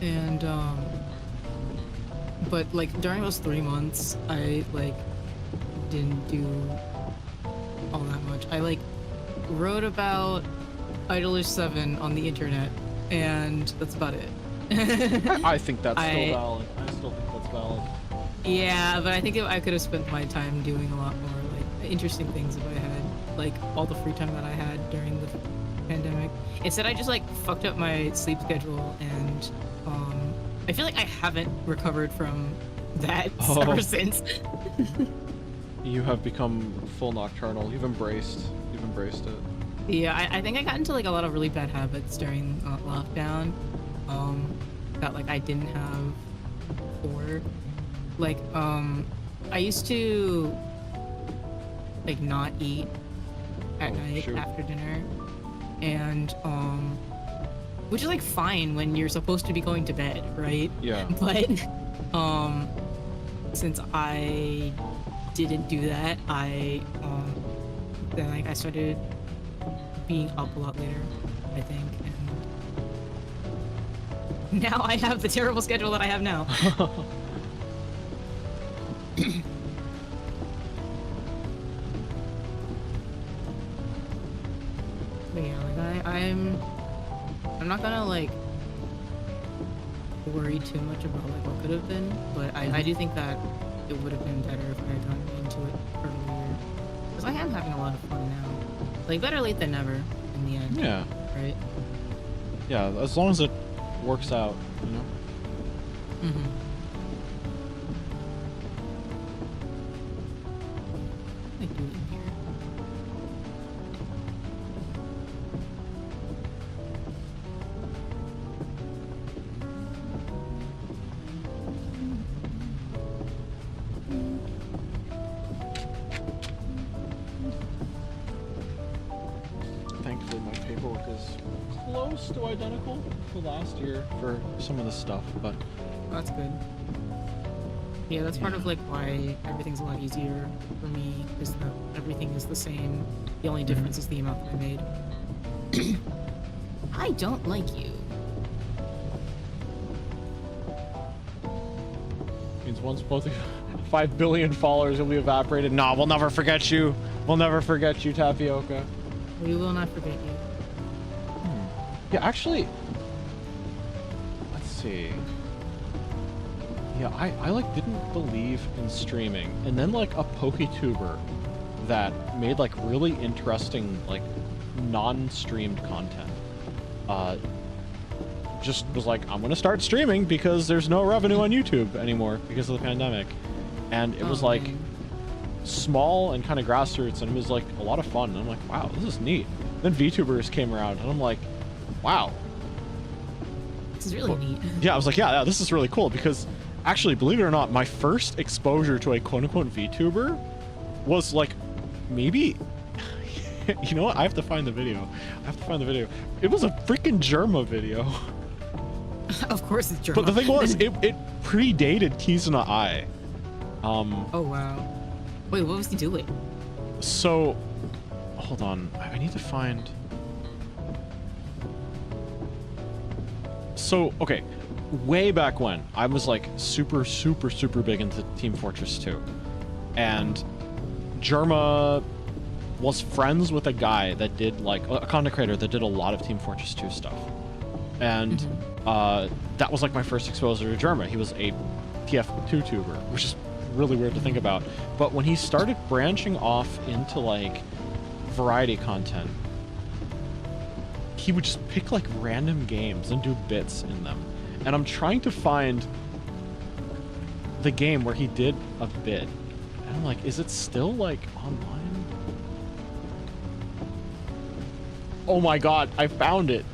And but like during those 3 months, I like didn't do all that much. I like wrote about Idolish 7 on the internet, and that's about it. I think that's still valid. I still think that's valid. Yeah, but I think I could have spent my time doing a lot more like interesting things if I had like all the free time that I had during the pandemic. Instead, I just like fucked up my sleep schedule, and I feel like I haven't recovered from that ever since. You have become full nocturnal. You've embraced it. Yeah, I think I got into like a lot of really bad habits during lockdown that like I didn't have before. Like I used to like not eat at night after dinner, and which is like fine when you're supposed to be going to bed, right? Yeah. But since I didn't do that, I started being up a lot later, I think, and now I have the terrible schedule that I have now. But yeah, like I'm not gonna like worry too much about like what could have been, but I do think that it would have been better if I had gotten into it earlier, because I am having a lot of fun now. Like better late than never in the end. Yeah. Right. Yeah, as long as it works out, you know. Mm-hmm. I do it here. Thankfully, my paperwork is close to identical to last year for some of the stuff, but Oh, that's good. Yeah, that's part of like why everything's a lot easier for me, is that everything is the same. The only difference is the amount that I made. I don't like you. means once both of you 5 billion followers will be evaporated. Nah, we'll never forget you. We'll never forget you, Tapioca. We will not forget you. Yeah, actually, let's see. Yeah, I like didn't believe in streaming, and then like a PokeTuber that made like really interesting like non-streamed content just was like, I'm gonna start streaming because there's no revenue on YouTube anymore because of the pandemic, and it was like small and kind of grassroots, and it was like a lot of fun, and I'm like, wow, this is neat. Then VTubers came around, and I'm like, wow, this is really neat. Yeah, I was like, yeah, this is really cool, because actually, believe it or not, my first exposure to a quote-unquote VTuber was like, maybe, you know what? I have to find the video. It was a freaking Germa video. Of course it's Germa. But the thing was, it predated Kizuna Eye. Oh, wow. Wait, what was he doing? So, hold on. I need to find... So, okay. Way back when, I was like super big into Team Fortress 2. And Germa was friends with a guy that did like, a content creator that did a lot of Team Fortress 2 stuff. And that was like my first exposure to Germa. He was a TF2 tuber, which is really weird to think about. But when he started branching off into like variety content, he would just pick like random games and do bits in them. And I'm trying to find the game where he did a bit. And I'm like, is it still like online? Oh my god, I found it.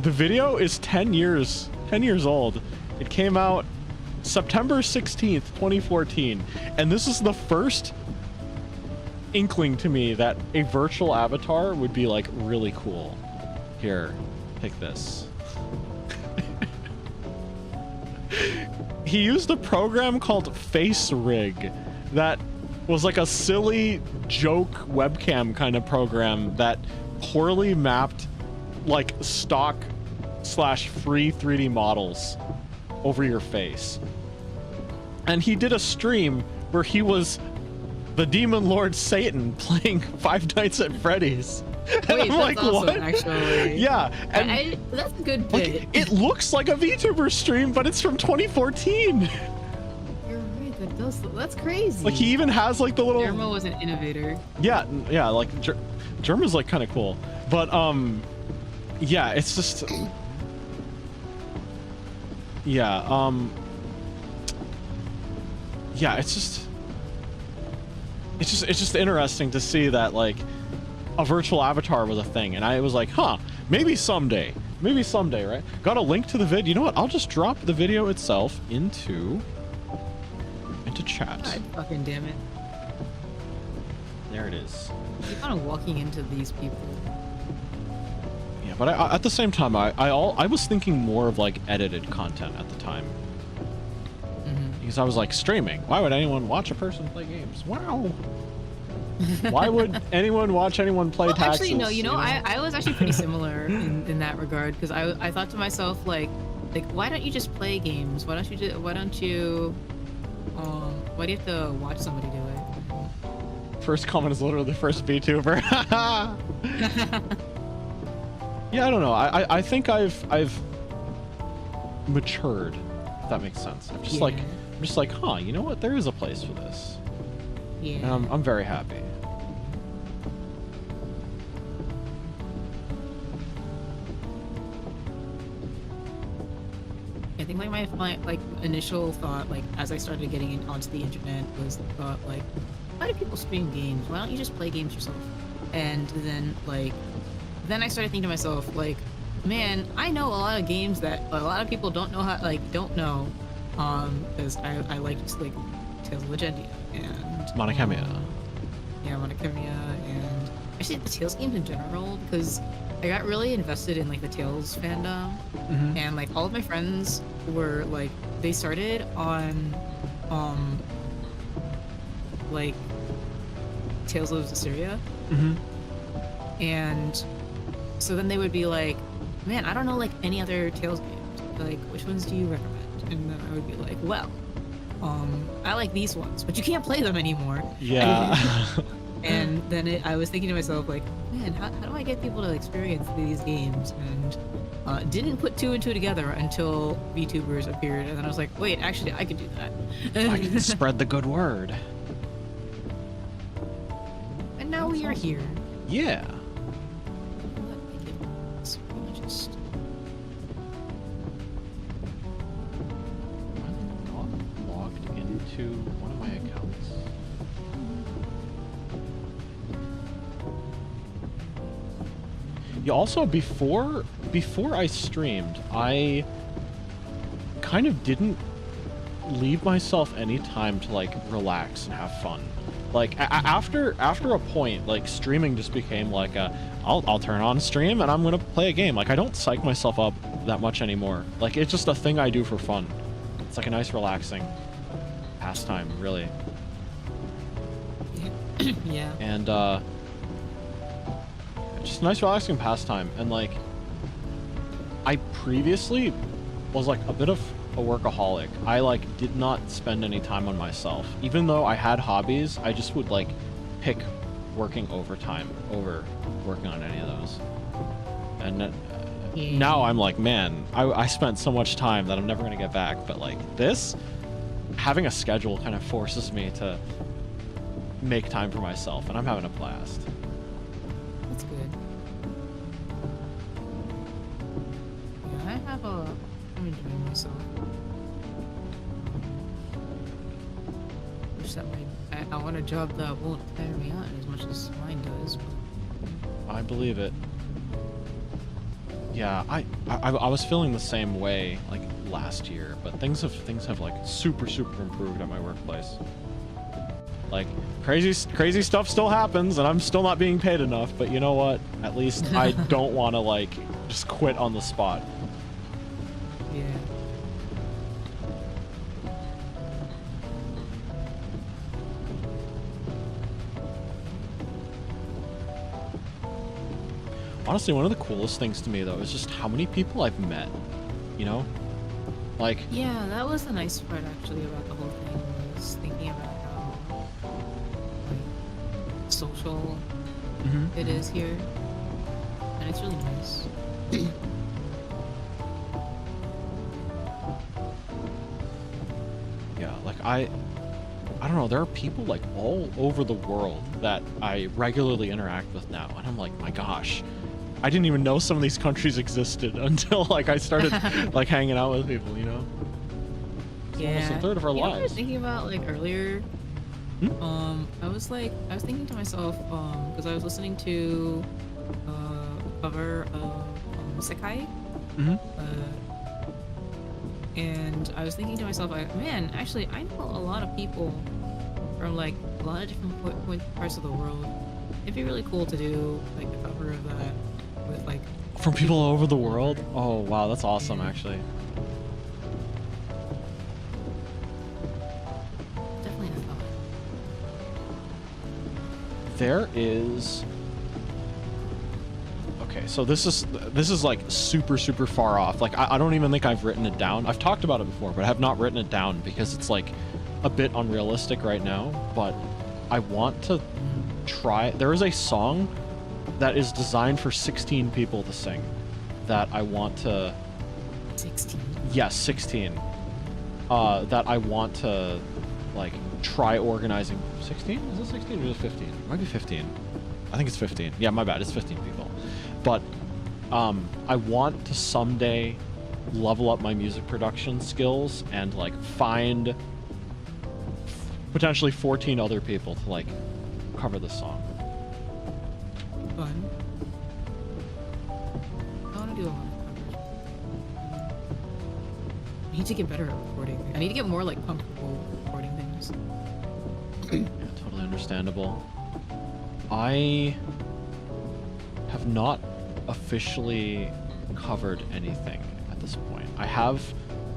The video is 10 years old. It came out September 16th, 2014. And this is the first inkling to me that a virtual avatar would be like really cool. Here, take this. He used a program called Face Rig that was like a silly joke webcam kind of program that poorly mapped like stock / free 3D models over your face. And he did a stream where he was the Demon Lord Satan playing Five Nights at Freddy's. And Wait, I'm that's like, awesome, what? actually. Yeah, and that's a good bit. like, it looks like a VTuber stream, but it's from 2014. You're right, that does. That's crazy. Like, he even has like the little. Germa was an innovator. Yeah, like Germa's like kind of cool, but yeah, it's just. Yeah, yeah, it's just interesting to see that like a virtual avatar was a thing, and I was like, huh, maybe someday, right? Got a link to the vid. You know what? I'll just drop the video itself into chat. God fucking damn it. There it is. You're kind of walking into these people. Yeah, Yeah, but at the same time, I was thinking more of like edited content at the time. Because I was like, streaming. Why would anyone watch a person play games? Wow. Why would anyone watch anyone play taxes? Actually, no. You know, I was actually pretty similar in that regard, because I thought to myself like, why don't you just play games? Why do you have to watch somebody do it? First comment is literally the first VTuber. Yeah, I don't know. I think I've matured, if that makes sense. I'm just like, huh, you know what? There is a place for this. Yeah. And I'm very happy. I think like my like initial thought, like as I started getting onto the internet, was the thought like, why do people stream games? Why don't you just play games yourself? And then I started thinking to myself like, man, I know a lot of games that a lot of people don't know because I like just like Tales of Legendia and Monokemia. Yeah, Monokemia, and actually the Tales games in general, because I got really invested in like the Tales fandom, and like all of my friends were like, they started on like Tales of Astraea, and so then they would be like, man, I don't know like any other Tales games, like which ones do you recommend? And then I would be like, well, I like these ones, but you can't play them anymore. Yeah. And then I was thinking to myself like, man, how do I get people to experience these games? And didn't put two and two together until VTubers appeared, and then I was like, wait, actually I could do that. I can spread the good word. And now we are here. Yeah. I'm not logged into one of my accounts. Yeah, also before I streamed, I kind of didn't leave myself any time to like relax and have fun. Like after a point, like streaming just became like I'll turn on stream and I'm gonna play a game. Like I don't psych myself up that much anymore. Like it's just a thing I do for fun. It's like a nice relaxing pastime, really. Yeah. And just a nice relaxing pastime. And like I previously was like a bit of a workaholic. I like did not spend any time on myself. Even though I had hobbies, I just would like pick working overtime over working on any of those. And now I'm like, man, I spent so much time that I'm never gonna get back. But like this, having a schedule kind of forces me to make time for myself, and I'm having a blast. That's good. Yeah, I'm enjoying myself. Wish that I want a job that won't tire me out as much as mine does. I believe it. Yeah, I was feeling the same way like last year, but things have like super improved at my workplace. Like crazy stuff still happens, and I'm still not being paid enough. But you know what? At least I don't want to like just quit on the spot. Yeah. Honestly, one of the coolest things to me though is just how many people I've met. You know, like Yeah, that was the nice part actually about the whole thing, was thinking about how like social it is here, and it's really nice. Yeah, like I don't know, there are people like all over the world that I regularly interact with now, and I'm like, my gosh, I didn't even know some of these countries existed until like I started like hanging out with people, you know? It's almost a third of our You know what I was lives. thinking about like earlier? I was thinking to myself, because I was listening to a cover of Sekai. And I was thinking to myself, like, man, actually, I know a lot of people from like a lot of different parts of the world. It'd be really cool to do like a cover of that with like From people all over the world? Oh, wow, that's awesome, actually. Definitely a thought. There is... Okay, so this is like super far off. Like I don't even think I've written it down. I've talked about it before, but I have not written it down because it's like a bit unrealistic right now. But I want to try. There is a song that is designed for 16 people to sing that I want to. 16. Yes, 16. That I want to like try organizing. 16? Is it 16 or is it 15? It might be 15. I think it's 15. Yeah, my bad. It's 15 people. But I want to someday level up my music production skills and like find potentially 14 other people to like cover this song. Fun. I want to do a lot of covers. I need to get better at recording. I need to get more like comfortable recording things. Yeah, totally understandable. I have not officially covered anything at this point. I have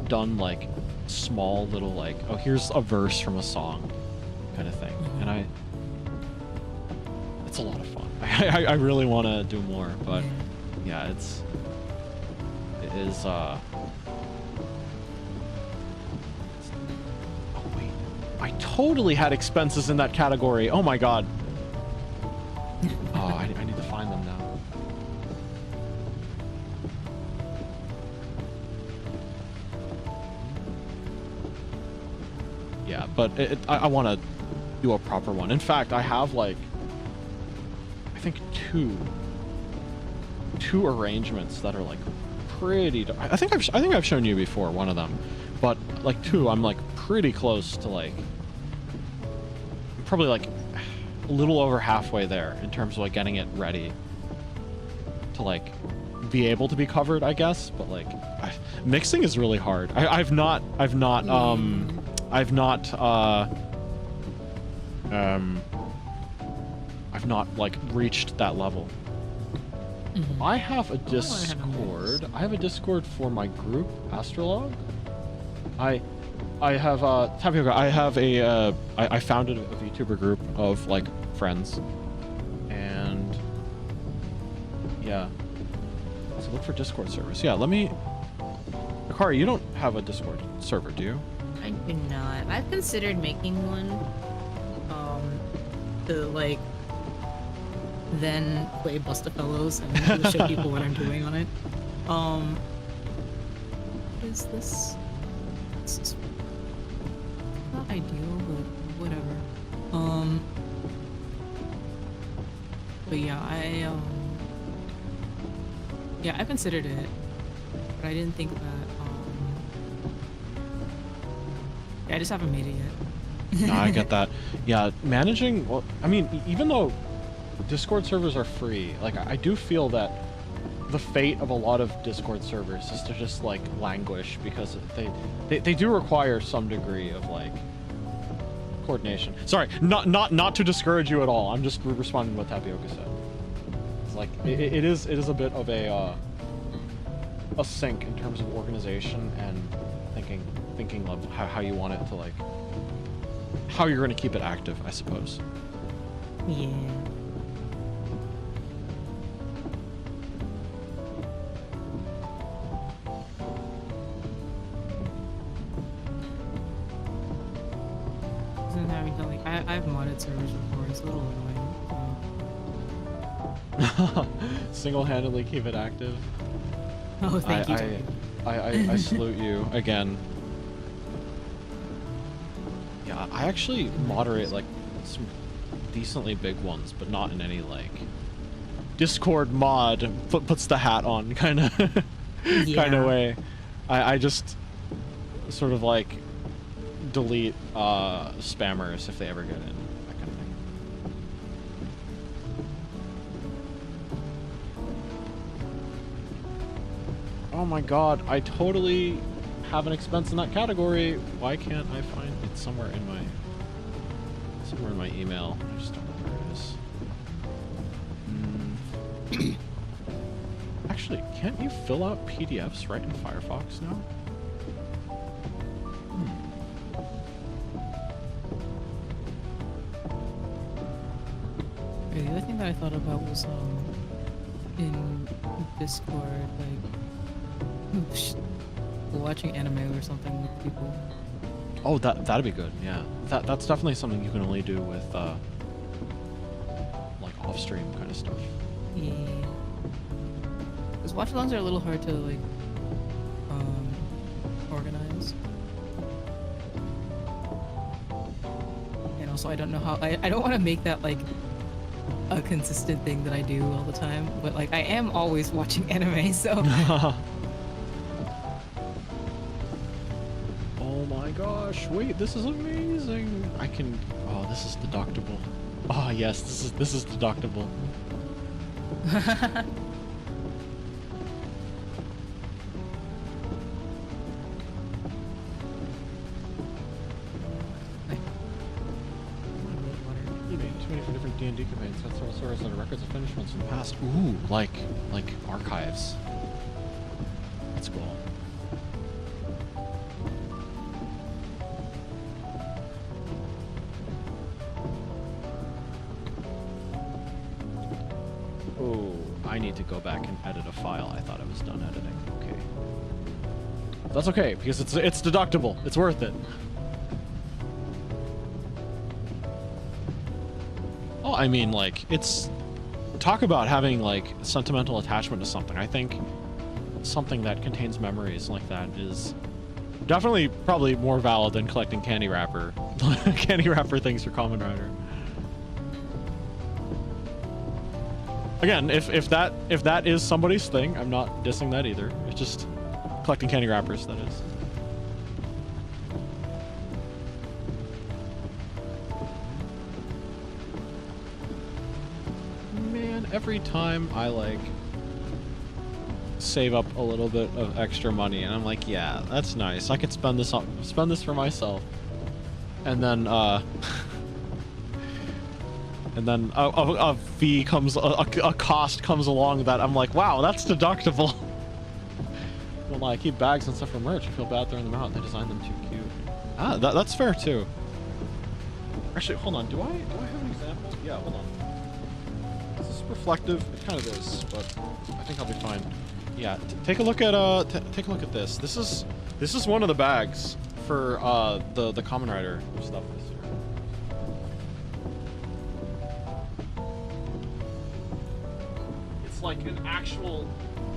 done like small little like, oh, here's a verse from a song kind of thing. And it's a lot of fun. I really want to do more, but yeah, it is oh wait, I totally had expenses in that category. Oh my god. Oh, I need to find them now. Yeah, but I want to do a proper one. In fact, I have like, I think two arrangements that are like pretty. I think I've shown you before one of them, but like two, I'm like pretty close to like, probably like a little over halfway there in terms of like getting it ready to like be able to be covered, I guess. But like, mixing is really hard. I've not like reached that level. I have a Discord. I have a Discord for my group, AstraLog. I have Tapioca. I have a I founded a VTuber group of like friends, and yeah. So look for Discord servers. Yeah, let me. Akari, you don't have a Discord server, do you? I do not. I've considered making one. To like then play Bustafellows and show people what I'm doing on it. What is this? This is not ideal, but whatever. But yeah, I considered it, but I didn't think that. Yeah, I just haven't made it yet. No, I get that. Yeah, managing. Well, I mean, even though Discord servers are free, like I do feel that the fate of a lot of Discord servers is to just like languish because they do require some degree of like coordination. Sorry, not to discourage you at all. I'm just responding to what Tapioca said. It's like it is a bit of a sink in terms of organization and thinking of how you want it to like, how you're going to keep it active, I suppose. Yeah. Isn't having to like I've modded servers before. It's a little annoying. Single-handedly keep it active. Oh, thank you. I salute you again. Yeah, I actually moderate like some decently big ones, but not in any like Discord mod puts the hat on kind of kind of way. I just sort of like delete spammers if they ever get in, that kind of thing. Oh my god, I totally have an expense in that category. Why can't I find it somewhere in my email? I just don't know where it is. Actually, can't you fill out PDFs right in Firefox now? Okay, the other thing that I thought about was in Discord, like watching anime or something with people. Oh, that'd be good. Yeah, that's definitely something you can only do with like off-stream kind of stuff. Yeah. Because watch-alongs are a little hard to like organize. And also, I don't know how. I don't want to make that like a consistent thing that I do all the time, but like I am always watching anime, so. Oh my gosh! Wait, this is amazing. I can. Oh, this is deductible. Oh yes, this is deductible. Too many for different D&D campaigns. That's all sorts of records of finished ones in the past. Ooh, like archives. That's cool. Oh, I need to go back and edit a file. I thought I was done editing. Okay. That's okay because it's deductible. It's worth it. Oh, I mean, like, it's... Talk about having, like, sentimental attachment to something. I think something that contains memories like that is definitely probably more valid than collecting candy wrapper. Candy wrapper things for Kamen Rider. Again, if that is somebody's thing, I'm not dissing that either. It's just collecting candy wrappers, that is. Every time I like save up a little bit of extra money and I'm like, yeah, that's nice. I could spend this for myself. And then a fee comes, a cost comes along that I'm like, wow, that's deductible. Well, I keep bags and stuff for merch. I feel bad throwing them out. They designed them too cute. Ah, that's fair too. Actually, hold on. Do I have an example? Yeah, hold on. Reflective, it kind of is, but I think I'll be fine. Yeah, take a look at this. This is one of the bags for the Kamen Rider stuff this year. It's like an actual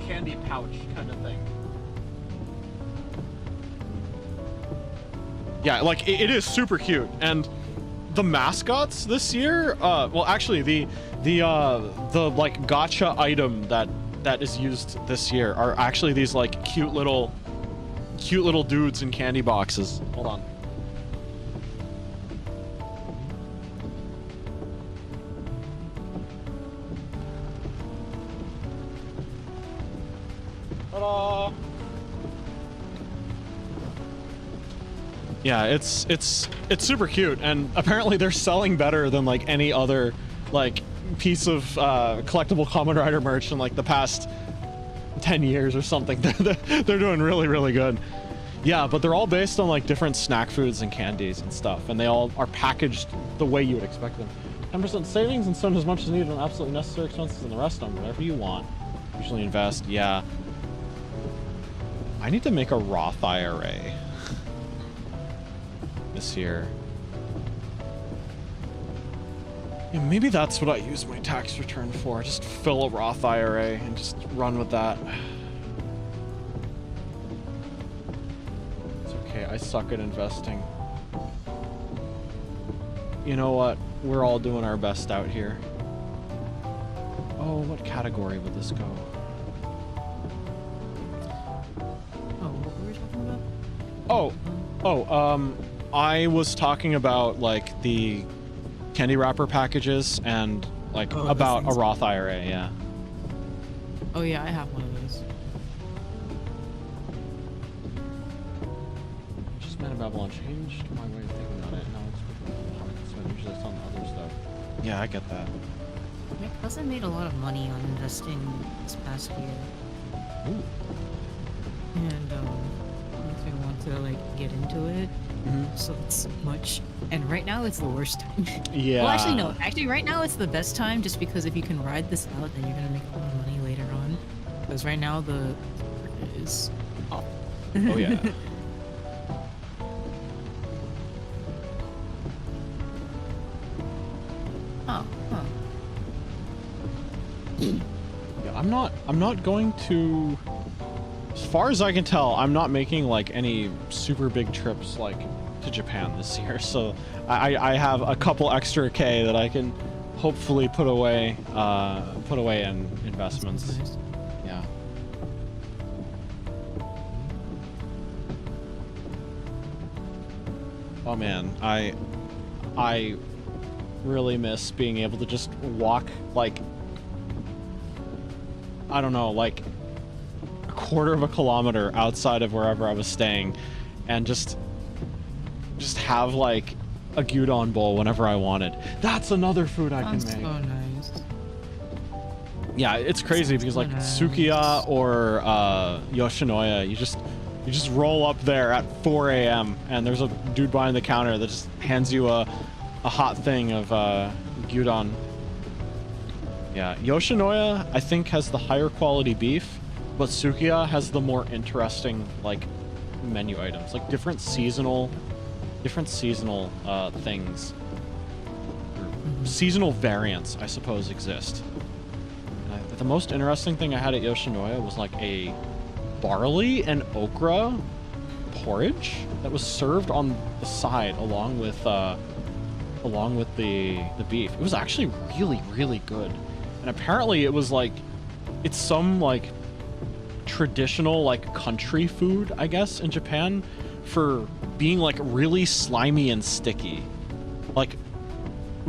candy pouch kind of thing. Yeah, like it is super cute, and the mascots this year, well, actually the like gotcha item that is used this year are actually these like cute little dudes in candy boxes. Hold on. Ta-da! Yeah, it's super cute, and apparently they're selling better than like any other like piece of collectible Kamen Rider merch in like the past 10 years or something. They're doing really good. Yeah, but they're all based on like different snack foods and candies and stuff, and they all are packaged the way you would expect them. 10% savings and spend as much as needed on absolutely necessary expenses and the rest on whatever you want. Usually invest. Yeah. I need to make a Roth IRA this year. Yeah, maybe that's what I use my tax return for. Just fill a Roth IRA and just run with that. It's okay, I suck at investing. You know what? We're all doing our best out here. Oh, what category would this go? Oh, what were we talking about? I was talking about like the candy wrapper packages and like about a Roth IRA, yeah. Oh yeah, I have one of those. Just Man of Babylon changed my way of thinking on it. Now it's been usually it's on the other stuff. Yeah, I get that. My cousin made a lot of money on investing this past year. Ooh. And makes me want to like get into it. So it's much, and right now it's the worst time. Yeah. Well, actually no. Actually, right now it's the best time, just because if you can ride this out, then you're gonna make a lot of money later on. Because right now the market is awful. Oh yeah. Huh. Yeah, I'm not going to, as far as I can tell, I'm not making like any super big trips like to Japan this year. So I have a couple extra K that I can hopefully put away in investments. That's nice. Yeah. Oh man, I really miss being able to just walk like, I don't know, like a quarter of a kilometer outside of wherever I was staying and just have like a gyudon bowl whenever I wanted. That's another food I can make. So nice. Yeah, it's crazy because like Sukiya or Yoshinoya, you just roll up there at 4 a.m. and there's a dude behind the counter that just hands you a hot thing of gyudon. Yeah, Yoshinoya I think has the higher quality beef, but Sukiya has the more interesting like menu items, like different seasonal things. Seasonal variants, I suppose, exist. And the most interesting thing I had at Yoshinoya was like a barley and okra porridge that was served on the side along with the beef. It was actually really, really good. And apparently it was like, it's some like traditional like country food, I guess, in Japan for being like really slimy and sticky. Like,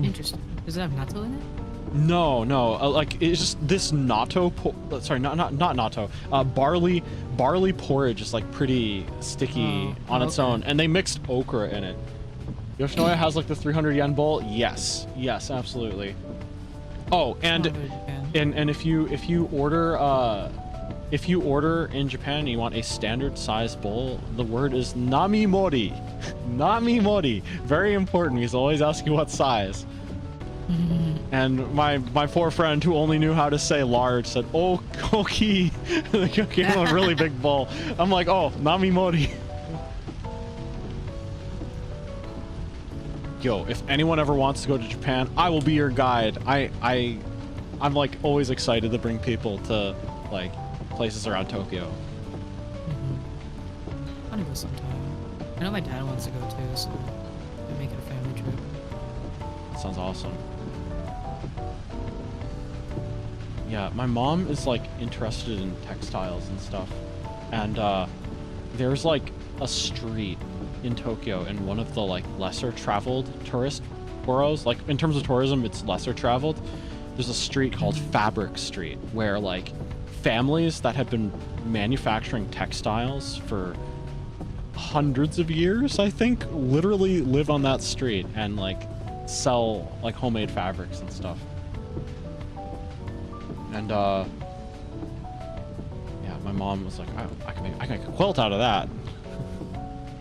Interesting. Does it have natto in it? no, like it's just this natto, sorry, not natto, barley porridge is like pretty sticky on its own, and they mixed okra in it. Yoshinoya has like the 300 yen bowl. Yes, absolutely. Oh, and if you order in Japan and you want a standard size bowl, the word is namimori. Namimori. Very important. He's always asking what size. And my poor friend who only knew how to say large said, "Oh, koki." They gave him a really big bowl. I'm like, "Oh, namimori." Yo, if anyone ever wants to go to Japan, I will be your guide. I'm like always excited to bring people to like places around Tokyo. I want to go sometime. I know my dad wants to go too, so we make it a family trip. Sounds awesome. Yeah, my mom is like interested in textiles and stuff, and there's like a street in Tokyo in one of the like lesser traveled tourist boroughs. Like in terms of tourism, it's lesser traveled. There's a street called Fabric Street where like families that have been manufacturing textiles for hundreds of years, I think, literally live on that street and like sell like homemade fabrics and stuff. And yeah, my mom was like, I can make a quilt out of that.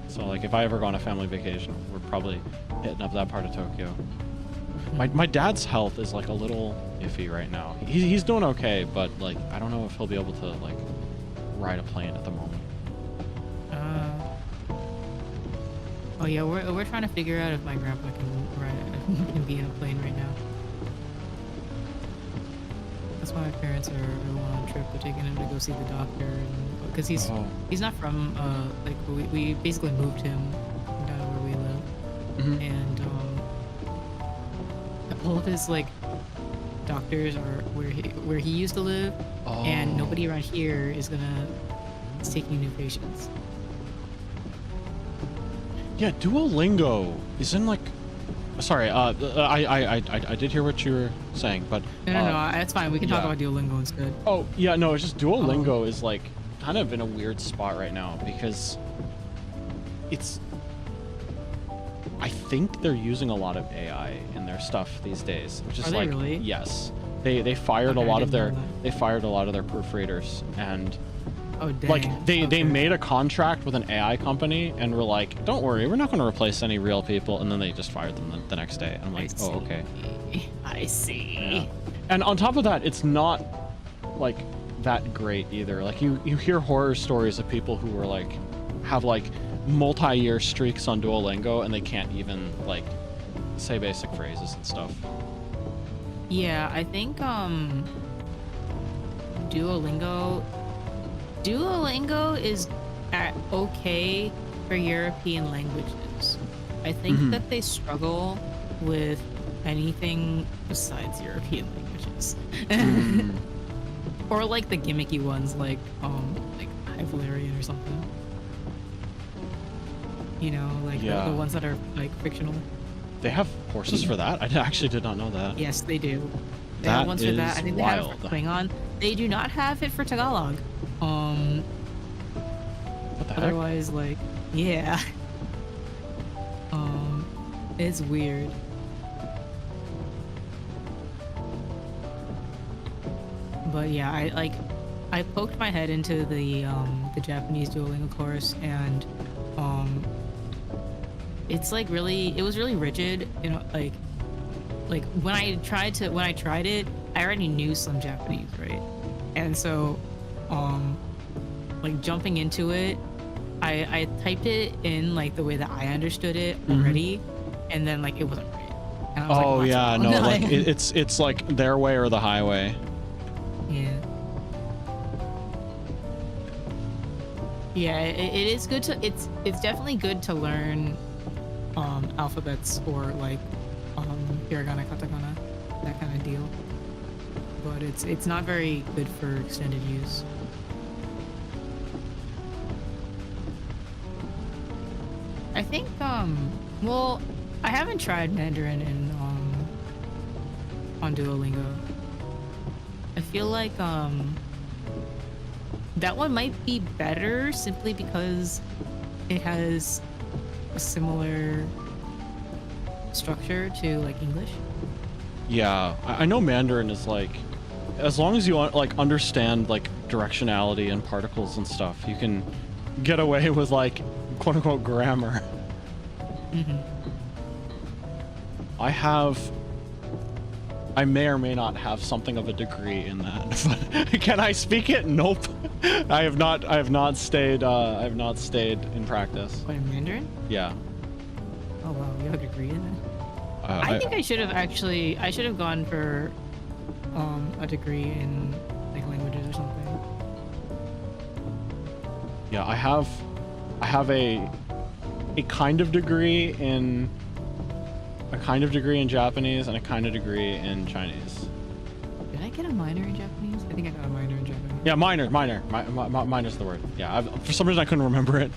So like if I ever go on a family vacation, we're probably hitting up that part of Tokyo. My dad's health is like a little iffy right now. He's doing okay, but like I don't know if he'll be able to like ride a plane at the moment. Oh yeah, we're trying to figure out if my grandpa can be in a plane right now. That's why my parents are going on a trip. They're taking him to go see the doctor, because he's not from like we basically moved him down where we live, and all of his like doctors are where he used to live, and nobody around here is taking new patients. Yeah, Duolingo is in like. Sorry, I did hear what you were saying, but no, that's fine. We can talk about Duolingo instead. Oh yeah, no, it's just Duolingo is like kind of in a weird spot right now because it's. I think they're using a lot of AI in their stuff these days, which is Are they like really? yes, they fired a lot of their proofreaders, and Oh, dang. Like they Okay. made a contract with an AI company and were like, don't worry, we're not going to replace any real people, and then they just fired them the next day. And I'm like, oh, okay. I see. Yeah. And on top of that, it's not like that great either. Like you hear horror stories of people who are like have like multi-year streaks on Duolingo and they can't even like say basic phrases and stuff. Yeah, I think Duolingo is okay for European languages. I think that they struggle with anything besides European languages. Or like the gimmicky ones like High Valerian or something. You know, like the ones that are like fictional. They have courses for that? I actually did not know that. Yes, they do. They That have ones for that. I is think they have it wild. for Klingon. They do not have it for Tagalog. What the heck? Otherwise, like, yeah. It's weird. But yeah, I poked my head into the Japanese Duolingo course, and it's like it was really rigid, you know, like when I tried it, I already knew some Japanese, right? And so like jumping into it, I typed it in like the way that I understood it already, and then like it wasn't right. And I was Oh like, yeah, what's no, wrong? like it's like their way or the highway. Yeah. Yeah, it is good to it's definitely good to learn alphabets or like hiragana, katakana, that kind of deal. But it's not very good for extended use. I think well, I haven't tried Mandarin in on Duolingo. I feel like that one might be better simply because it has a similar structure to like English. Yeah, I know Mandarin is like, as long as you like understand like directionality and particles and stuff, you can get away with like quote unquote grammar. I may or may not have something of a degree in that. But can I speak it? Nope. I have not stayed in practice. What, in Mandarin? Yeah. Oh wow, you have a degree in it. I think I should have gone for a degree in like languages or something. Yeah, I have a kind of degree in Japanese and a kind of degree in Chinese. Did I get a minor in Japanese? I think I got a minor in Japanese. Yeah, minor's the word. Yeah, for some reason I couldn't remember it.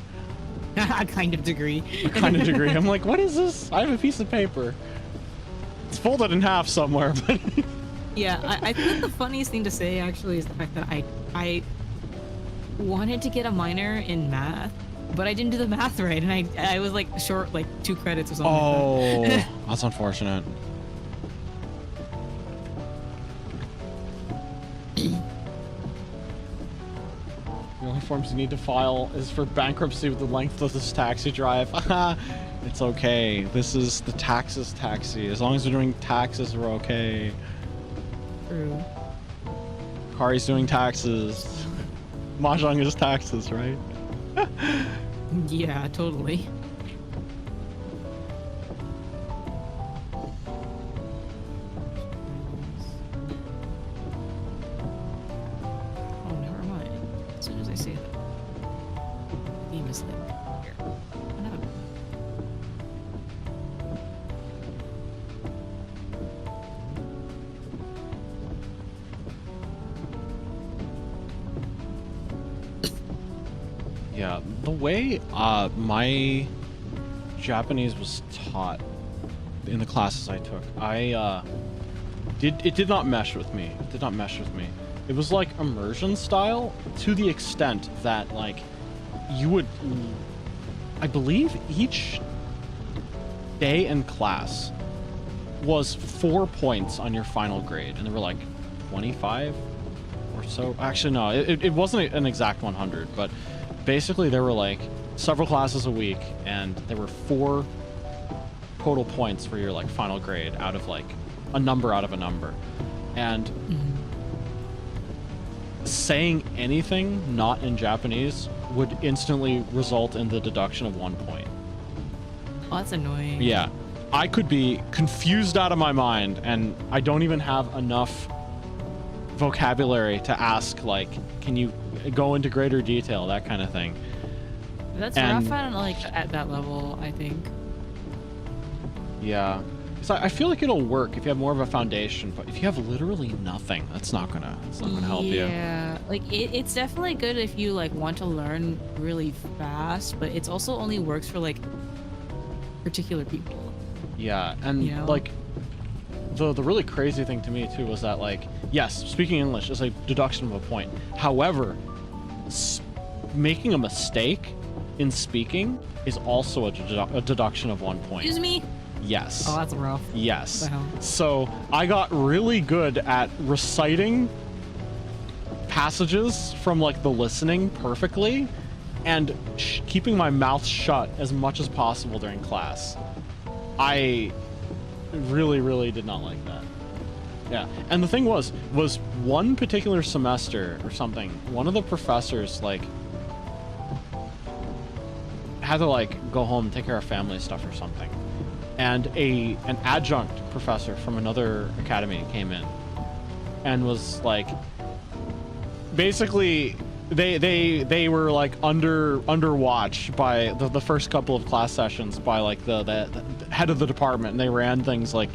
A kind of degree. A kind of degree. I'm like, what is this? I have a piece of paper. It's folded in half somewhere, but Yeah, I think the funniest thing to say actually is the fact that I wanted to get a minor in math, but I didn't do the math right, and I was like short like 2 credits or something. oh, Like that. that's unfortunate. The only forms you need to file is for bankruptcy with the length of this taxi drive. It's okay. This is the taxes taxi. As long as we're doing taxes, we're okay. True. Kari's doing taxes. Mahjong is taxes, right? Yeah, totally. Oh, never mind. As soon as I say that, beam is like here. Oh, no. Yeah, the way my Japanese was taught in the classes I took, it did not mesh with me. It did not mesh with me. It was like immersion style to the extent that like you would, I believe each day in class was 4 points on your final grade, and there were like 25 or so. Actually, no, it wasn't an exact 100, but basically there were like several classes a week, and there were 4 total points for your like final grade out of like a number out of a number. And saying anything not in Japanese would instantly result in the deduction of 1 point. Oh, that's annoying. Yeah. I could be confused out of my mind, and I don't even have enough vocabulary to ask, like, can you go into greater detail, that kind of thing. That's rough on, like, at that level, I think. Yeah. So I feel like it'll work if you have more of a foundation, but if you have literally nothing, that's not gonna help you. Yeah, like it's definitely good if you like want to learn really fast, but it's also only works for like particular people. Yeah, and you know? like the really crazy thing to me too was that, like, yes, speaking English is a deduction of a point. However, making a mistake in speaking is also a deduction of 1 point. Excuse me? Yes. Oh, that's rough. Yes. What the hell? So I got really good at reciting passages from like the listening perfectly, and keeping my mouth shut as much as possible during class. I really did not like that. Yeah. And the thing was one particular semester or something, one of the professors like had to like go home and take care of family stuff or something. And an adjunct professor from another academy came in and was like, basically they were like under watch by the first couple of class sessions by like the head of the department, and they ran things like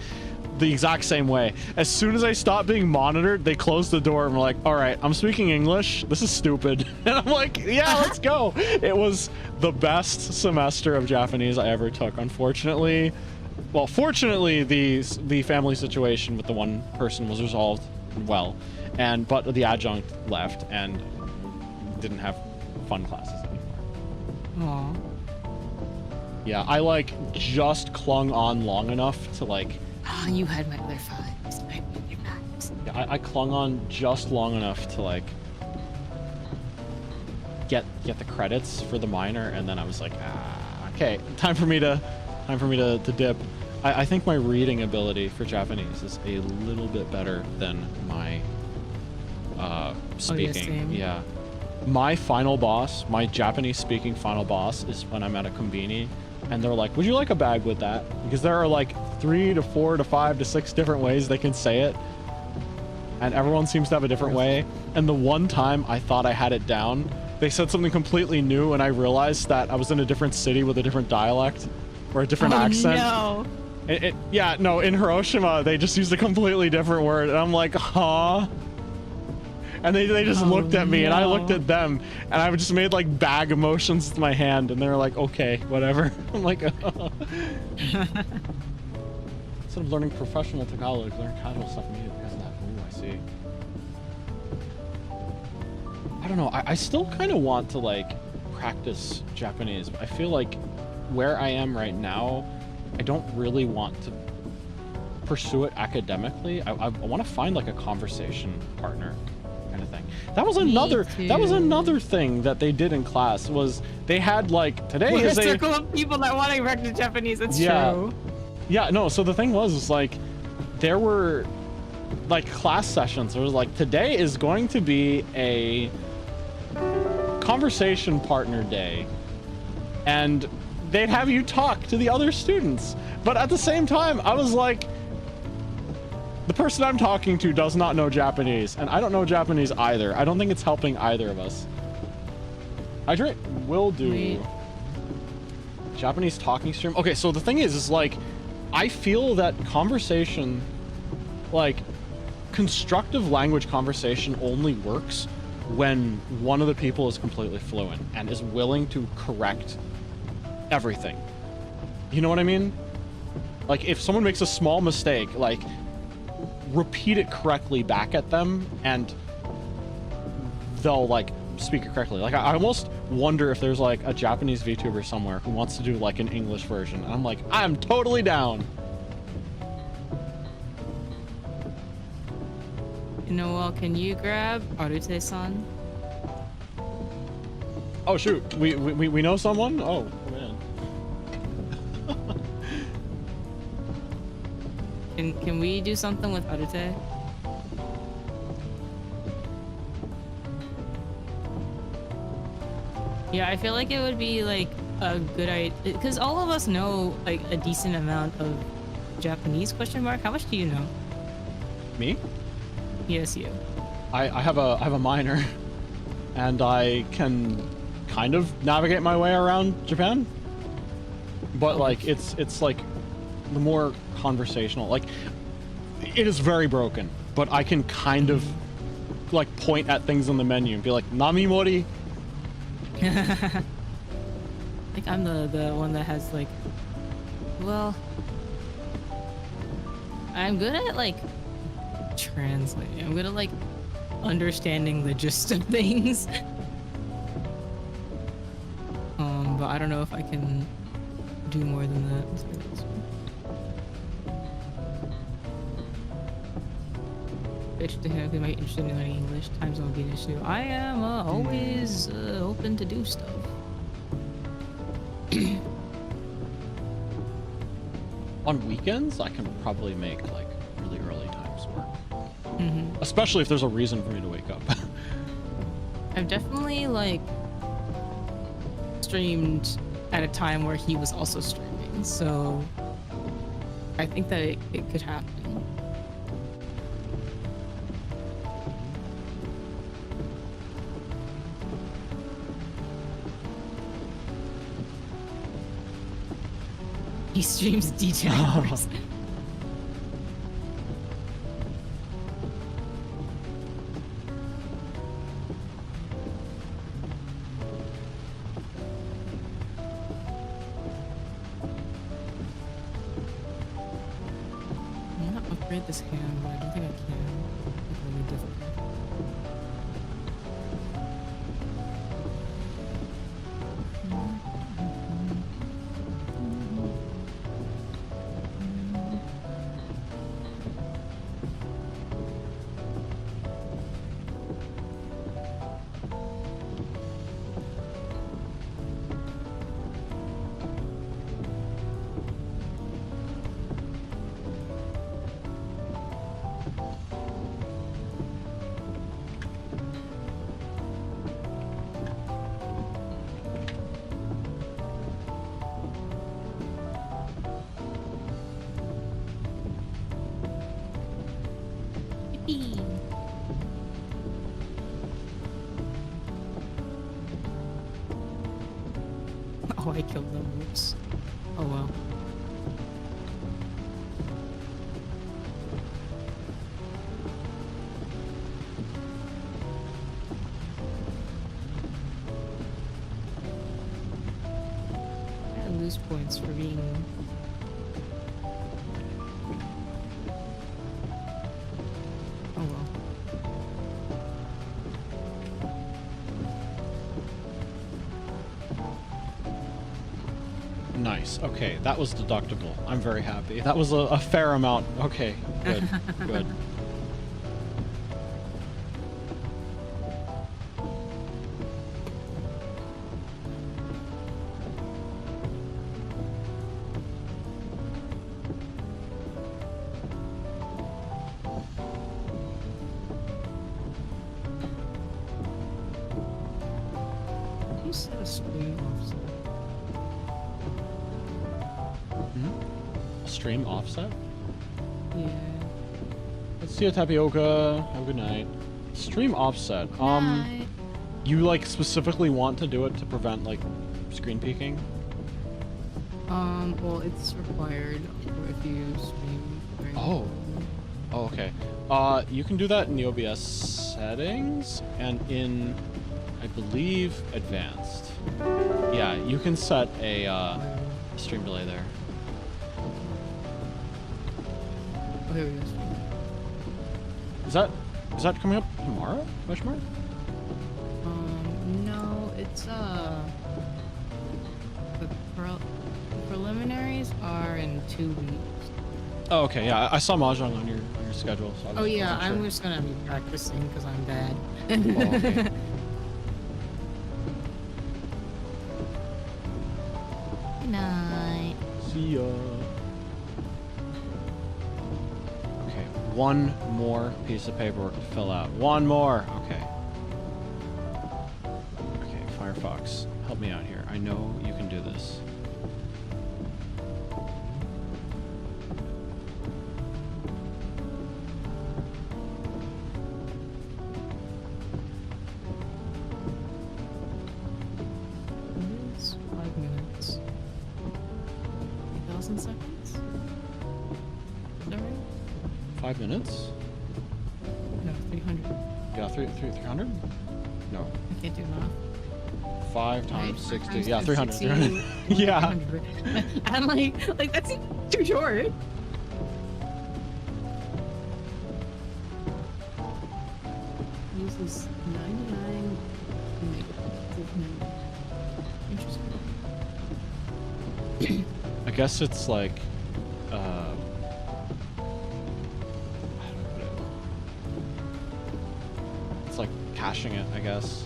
the exact same way. As soon as I stopped being monitored, they closed the door and were like, all right, I'm speaking English, this is stupid. And I'm like, yeah, let's go. It was the best semester of Japanese I ever took. Unfortunately, well, fortunately, the family situation with the one person was resolved well, but the adjunct left and didn't have fun classes anymore. Aww. Yeah, I like just clung on long enough to like. Ah, you had my other 5s. I had your 9s. Yeah, I clung on just long enough to like get the credits for the minor, and then I was like, okay, time for me to dip. I think my reading ability for Japanese is a little bit better than my speaking. Yeah. My final boss, my Japanese speaking final boss, is when I'm at a kombini, and they're like, would you like a bag with that? Because there are like 3 to 4 to 5 to 6 different ways they can say it, and everyone seems to have a different way. And the one time I thought I had it down, they said something completely new, and I realized that I was in a different city with a different dialect or a different accent. No. Yeah, no, in Hiroshima, they just used a completely different word, and I'm like, huh? And they just looked at me, and I looked at them, and I just made like bag emotions with my hand, and they were like, okay, whatever. I'm like, oh. Instead of learning professional Tagalog, learn casual stuff immediately because of that. Ooh, I see. I don't know, I still kind of want to like practice Japanese, but I feel like where I am right now, I don't really want to pursue it academically. I want to find like a conversation partner kind of thing. That was another thing that they did in class, was they had like, today is a circle of people that want to practice Japanese. It's true. Yeah, no, so the thing was like, there were like class sessions. It was like, today is going to be a conversation partner day, and they'd have you talk to the other students. But at the same time, I was like, the person I'm talking to does not know Japanese, and I don't know Japanese either. I don't think it's helping either of us. Will do. Wait. Japanese talking stream. Okay, so the thing is like, I feel that conversation, like constructive language conversation, only works when one of the people is completely fluent and is willing to correct everything. You know what I mean? Like, if someone makes a small mistake, like, repeat it correctly back at them, and they'll like speak it correctly. Like, I almost wonder if there's like a Japanese VTuber somewhere who wants to do like an English version. And I'm like, I'm totally down. You know what? Can you grab Arute-san? Oh shoot, we know someone? Oh man. Can we do something with Arute? Yeah, I feel like it would be like a good idea because all of us know like a decent amount of Japanese question mark. How much do you know? Me? Yes, you. I have a minor, and I can kind of navigate my way around Japan. But like it's like the more conversational. Like it is very broken, but I can kind of like point at things on the menu and be like Nami Mori. Like I'm the one that has like, well, I'm good at like translating. I'm good at like understanding the gist of things. But I don't know if I can do more than that. Let's do this one. Bitch to him, who might be interested in learning English. Times won't be an issue. I am always open to do stuff. On weekends, I can probably make like really early times work. Mm-hmm. Especially if there's a reason for me to wake up. I've definitely like streamed at a time where he was also streaming, so I think that it could happen. He streams DJ hours. I want to upgrade this hand, but I don't think I can. It's really difficult. Oh, I killed them. Whoops. Oh well. I lose points for being. Oh well. Nice. Okay, that was deductible. I'm very happy. That was a fair amount. Okay, good, good. You set a stream offset. Stream offset? Yeah. Let's see a tapioca. Have a good night. Stream offset. Night. You like specifically want to do it to prevent like screen peeking? Well, it's required if you stream. during- Oh. Oh, okay. You can do that in the OBS settings and in, I believe, advanced. Yeah, you can set a stream delay there. Oh, here we go. Is that coming up tomorrow? Question mark? No, it's the preliminaries are in 2 weeks. Oh, okay, yeah, I saw mahjong on your schedule. So Oh yeah, I'm sure. just gonna be practicing because I'm bad. Oh, okay. Good night. See ya. Okay, one more piece of paperwork to fill out. One more. Okay. Okay, Firefox, help me out here. I know you can do this. It's 5 minutes. 3,000 seconds? Is that right? 5 minutes? No, 300. Yeah, 300? No. I can't do math. 5 times Right? 60. Times Yeah, 300. 60, 300. Yeah. 300. I'm like that's too short. Uses 99 megabytes of memory. Interesting. I guess it's like, how do I put it? It's like caching it, I guess.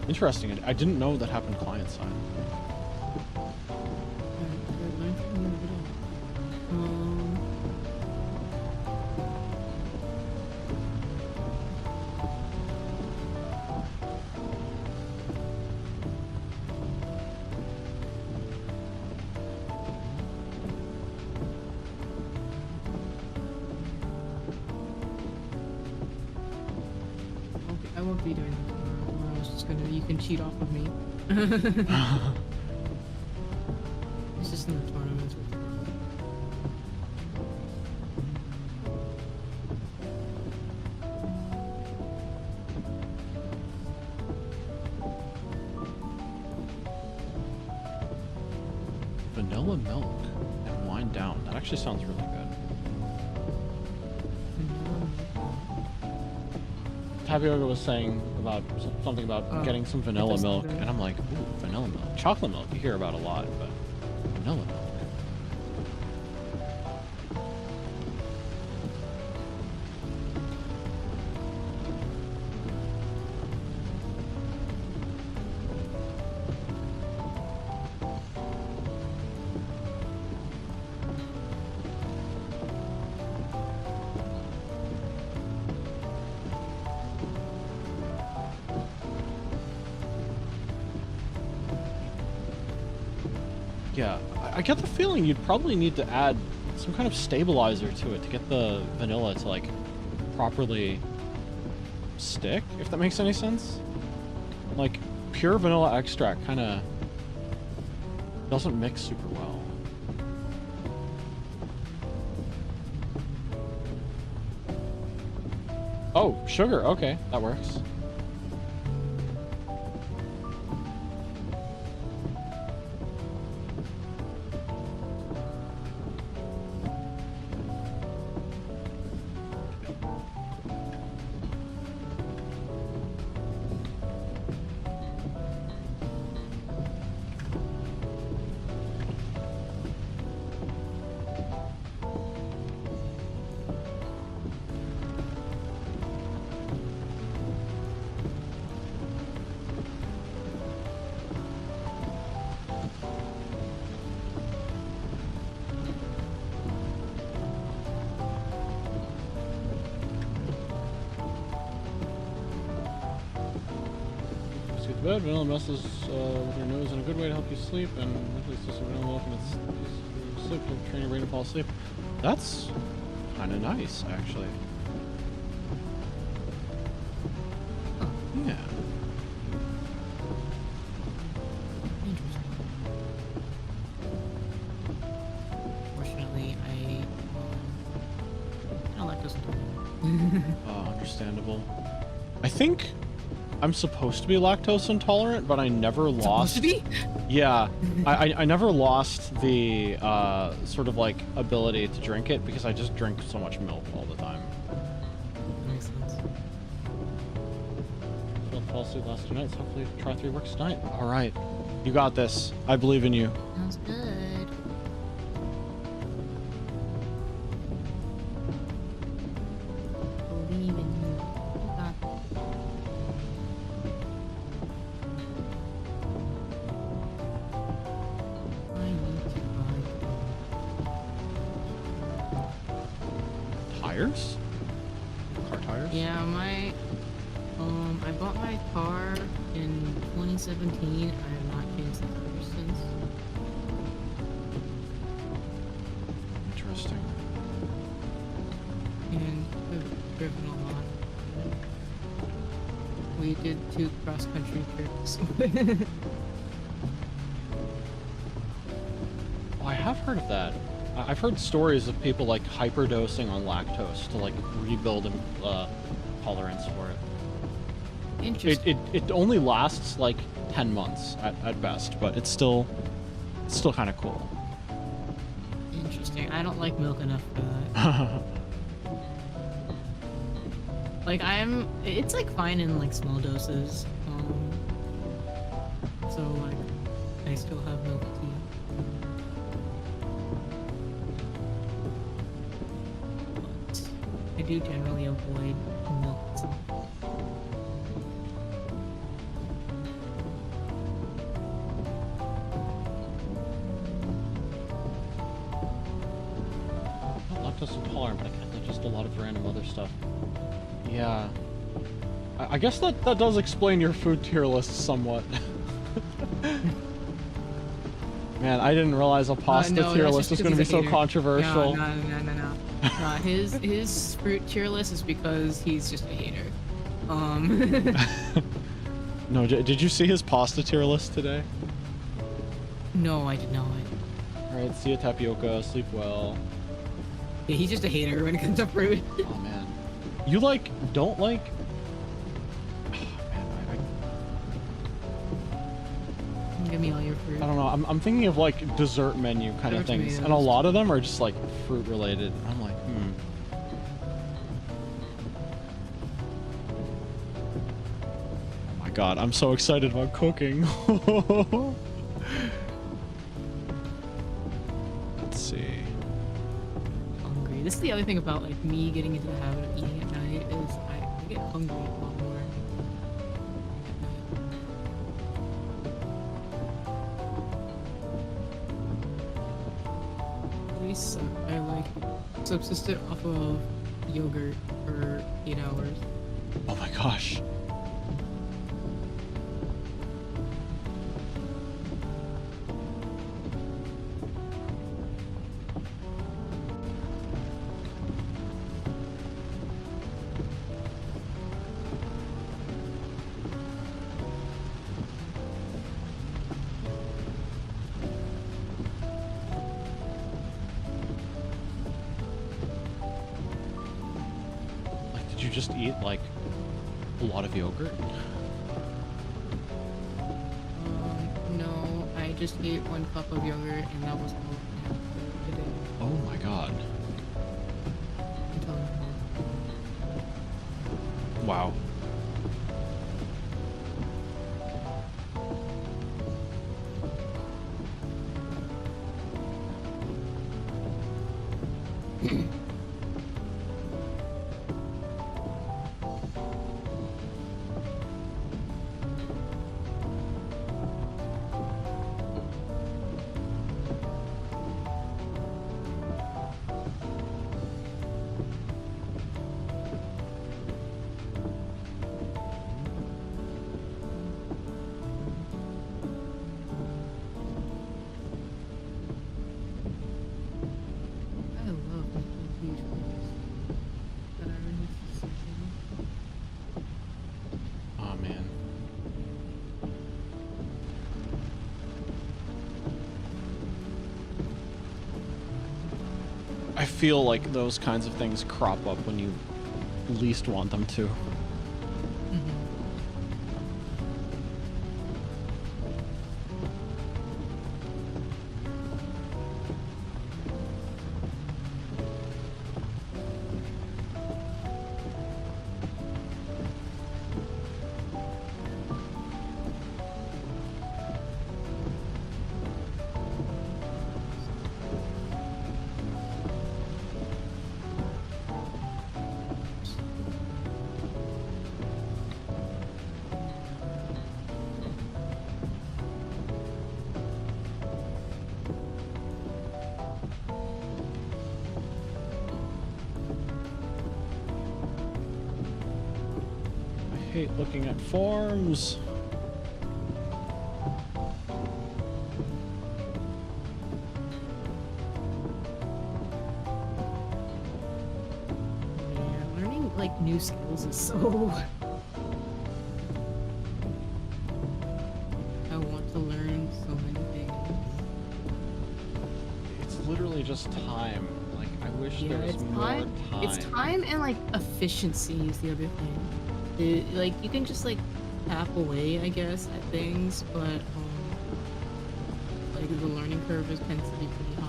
Interesting. I didn't know that happened client side. I won't be doing that tomorrow. I was just gonna. You can cheat off of me. It's just in the tournaments. Vanilla milk and wind down. That actually sounds really good. Tapioca was saying about something about getting some vanilla does sound milk, good. and I'm like, ooh, vanilla milk. Chocolate milk you hear about a lot, but vanilla milk. Yeah, I get the feeling you'd probably need to add some kind of stabilizer to it to get the vanilla to like properly stick, if that makes any sense. Like pure vanilla extract kind of doesn't mix super well. Oh, sugar. Okay, that works. Bed. Vanilla messes with your nose in a good way to help you sleep, and it's just vanilla milk and it's sleep to train your brain to fall asleep. That's kind of nice, actually. Yeah. Interesting. Fortunately, I like this one. Understandable. I think I'm supposed to be lactose intolerant, but I never lost. Supposed to be? Yeah, I never lost the sort of like ability to drink it because I just drink so much milk all the time. Makes sense. I'll fall asleep last 2 nights. Hopefully, try 3 works tonight. All right, you got this. I believe in you. Sounds good. tires? Car tires? Yeah, I bought my car in 2017. I have not changed the tires since. Interesting. And we've driven a lot. We did 2 cross-country trips. Oh, I have heard of that. I've heard stories of people like hyperdosing on lactose to like rebuild tolerance for it. Interesting. It only lasts like 10 months at best, but it's still kind of cool. Interesting. I don't like milk enough for that. Like it's like fine in like small doses. So like I still have milk tea. But I do generally avoid milk itself. Lactose intolerant, but I can't digest a lot of random other stuff. Yeah. I guess that does explain your food tier list somewhat. Man, I didn't realize a pasta tier list was going to be so controversial. No. His fruit tier list is because he's just a hater. No, did you see his pasta tier list today? No, I did not. Alright, see you, tapioca, sleep well. Yeah, he's just a hater when it comes to fruit. Oh man. You like, don't like... Give me all your fruit. I don't know, I'm thinking of like dessert menu kind of things, tomatoes. and a lot of them are just like fruit related. I'm like, Oh my god, I'm so excited about cooking. Let's see. Hungry. This is the other thing about like me getting into the habit of eating at night is I get hungry a lot more. I like subsisted off of yogurt for 8 hours. Oh my gosh. Did you just eat like a lot of yogurt? No, I just ate 1 cup of yogurt and that was all I had for today. Oh my god. Until now. Wow. I love making huge meals that I really Oh man. I feel like those kinds of things crop up when you least want them to. hate looking at forms. Yeah, learning like new skills is so. I want to learn so many things. It's literally just time. Like, I wish Yeah, there was it's more time. time. It's time and like efficiency is the other thing. Like you can just like tap away, I guess, at things, but like the learning curve tends to be pretty high.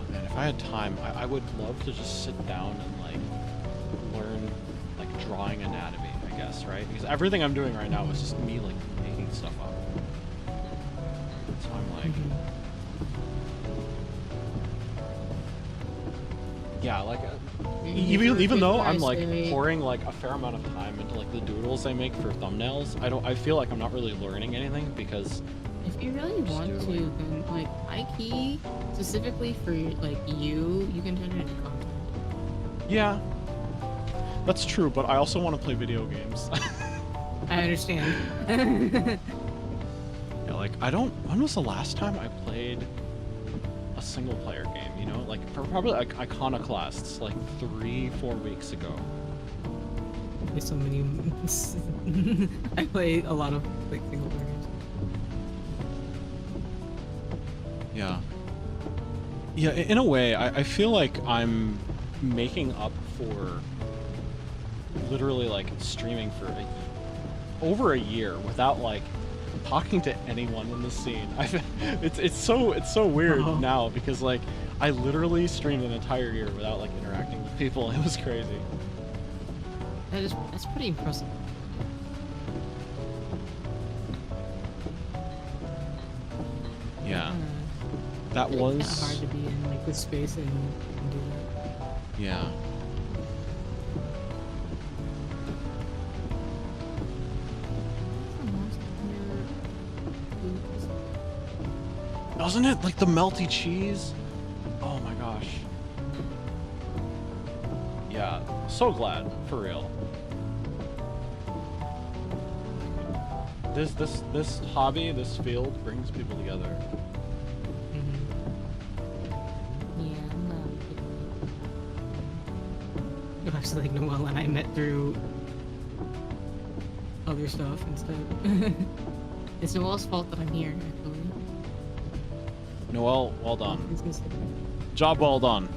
Man, if I had time, I would love to just sit down and like learn like drawing anatomy, I guess, right? Because everything I'm doing right now is just me like making stuff up. So I'm like, yeah, like even though I'm like pouring like a fair amount of time into like the doodles I make for thumbnails, I feel like I'm not really learning anything because if you really want to, then like key specifically for like you can turn it into content. yeah, that's true. But I also want to play video games. I understand. Yeah, like when was the last time I played a single player game, you know? Like probably like Iconoclasts like 3-4 weeks ago. There's so many. I play a lot of like single player games. Yeah. Yeah, in a way, I feel like I'm making up for literally like streaming for over a year without like talking to anyone in the scene. It's so weird now because like I literally streamed an entire year without like interacting with people. It was crazy. That's pretty impressive. Yeah. That was kind of hard to be in like this space and do that. Yeah. Wasn't it like the melty cheese? Oh my gosh. Yeah, so glad, for real. This hobby, this field brings people together. Actually, like Noelle and I met through other stuff instead. It's Noelle's fault that I'm here, actually. Noelle, well done. Job well done.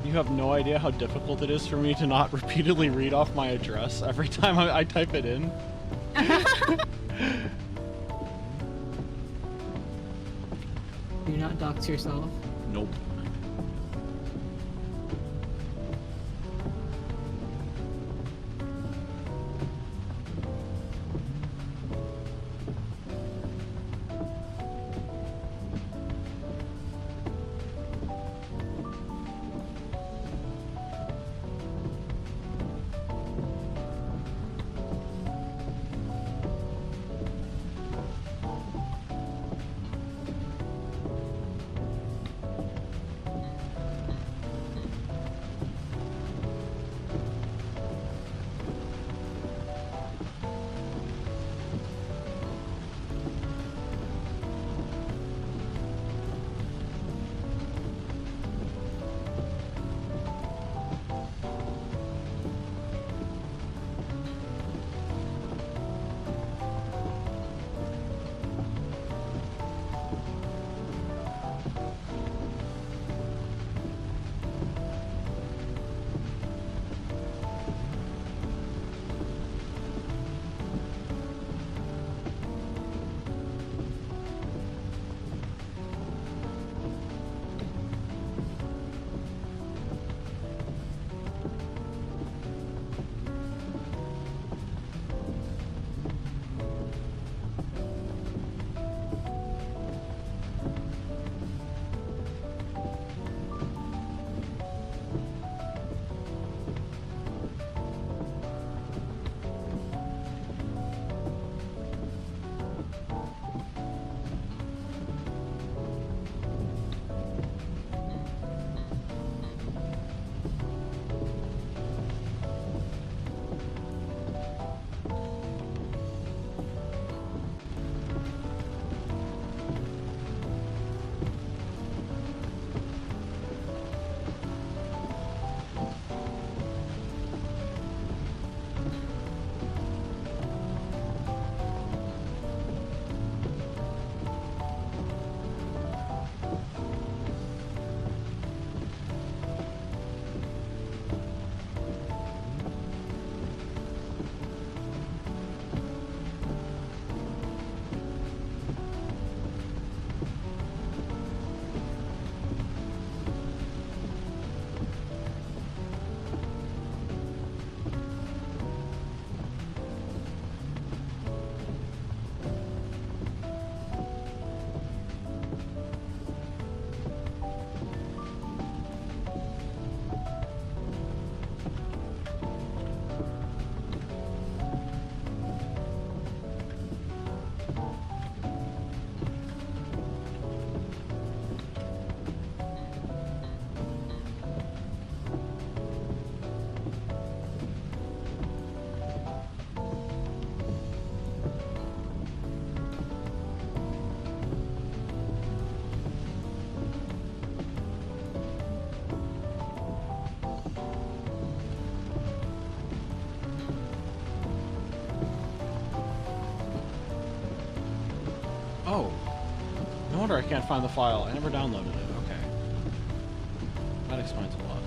You have no idea how difficult it is for me to not repeatedly read off my address every time I type it in. Do not dox yourself. Nope. No wonder I can't find the file. I never downloaded it. Okay. That explains a lot.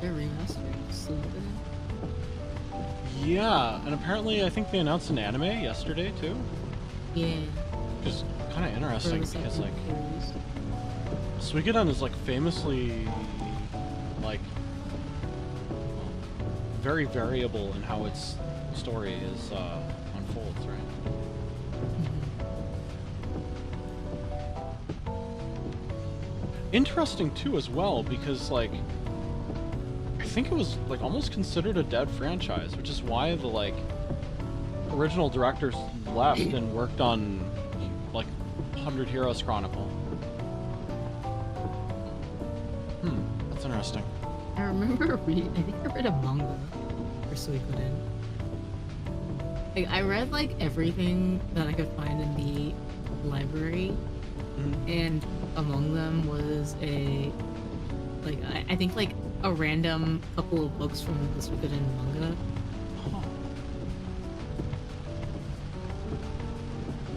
They're remastering something. Yeah, and apparently I think they announced an anime yesterday too. Yeah. Which is kind of interesting For the because like series. Suikoden is like famously like very variable in how its story is unfolds, right? Interesting too as well because like I think it was like almost considered a dead franchise, which is why the like original directors left and worked on like 100 Heroes Chronicle. That's interesting. I remember reading, I think I read a manga for Suikoden. Like, I read like everything that I could find in the library, and among them was a, like, I think like a random couple of books from the Suikoden manga. Huh.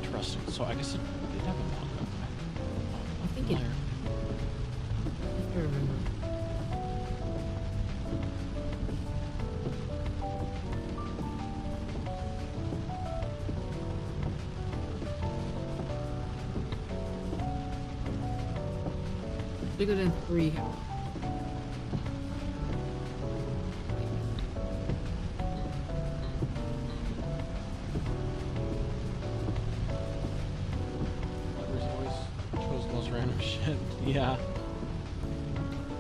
Interesting. So I guess it did have a manga. I think it, I don't remember. Suikoden 3. Libraries always chose the most random shit. Yeah.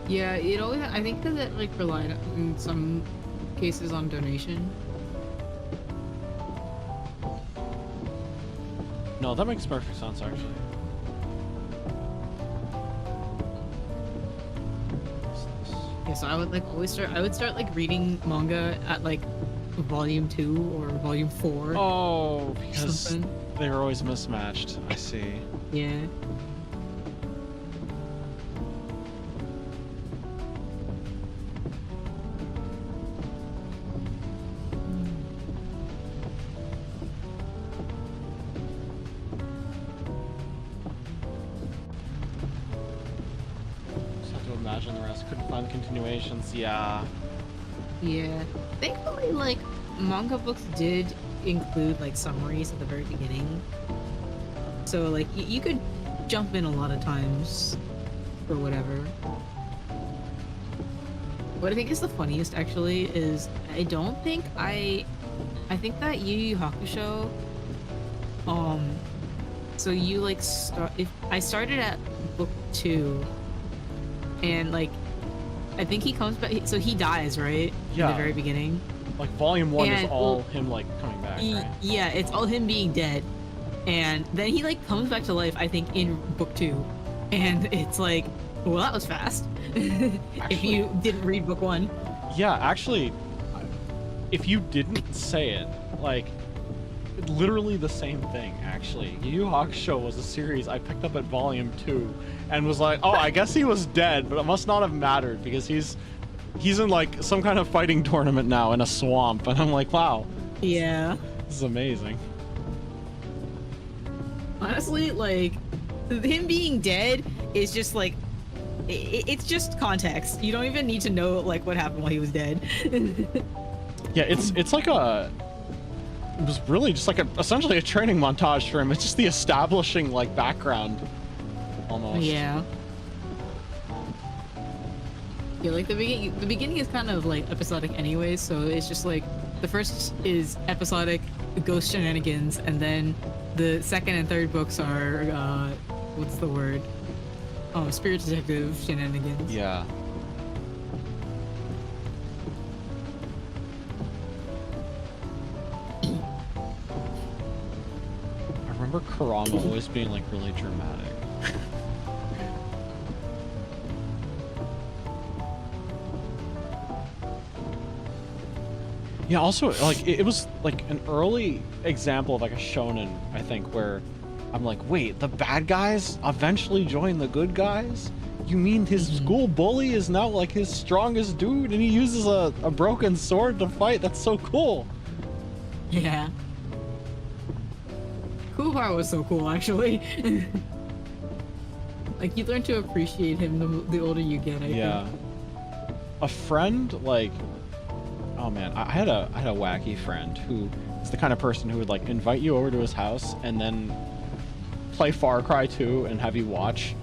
Yeah, it always. I think that it like relied in some cases on donation. No, that makes perfect sense actually. Yeah, so I would like always start. I would start like reading manga at like volume 2 or volume 4. Oh, because something. they were always mismatched. I see. Yeah. Just have to imagine the rest. Couldn't find the continuations. Yeah. Yeah. Thankfully, like manga books did include like summaries at the very beginning, so like you could jump in a lot of times or whatever. What I think is the funniest actually is I don't think I think that Yu Yu Hakusho, so you like I started at book 2, and like I think he comes back, so he dies, right? Yeah. In the very beginning. Like volume 1 is And, all well, him like coming back, right? Yeah, it's all him being dead, and then he like comes back to life, I think, in book 2, and it's like, well, that was fast. If Actually- you didn't read book 1. Yeah, actually, if you didn't say it, like, literally the same thing, actually. Yu Yu Hakusho was a series I picked up at volume 2 and was like, oh, I guess he was dead, but it must not have mattered because he's in like some kind of fighting tournament now in a swamp, and I'm like, wow. Yeah. This is amazing. Honestly, like, him being dead is just like, it's just context. You don't even need to know like what happened while he was dead. Yeah, it's like it was really just like essentially a training montage for him. It's just the establishing like background, almost. Yeah. Yeah, like the beginning is kind of like episodic anyway, so it's just like the first is episodic ghost shenanigans, and then the second and third books are what's the word? Oh, spirit detective shenanigans. Yeah. I remember Kurama always being like really dramatic. Yeah, also, like, it was, like, an early example of, like, a shonen, I think, where I'm like, wait, the bad guys eventually join the good guys? You mean his school bully is now, like, his strongest dude, and he uses a broken sword to fight? That's so cool. Yeah. Kuwar was so cool, actually. Like, you learn to appreciate him the older you get, I think. A friend, like... Oh man, I had a wacky friend who is the kind of person who would like invite you over to his house and then play Far Cry 2 and have you watch.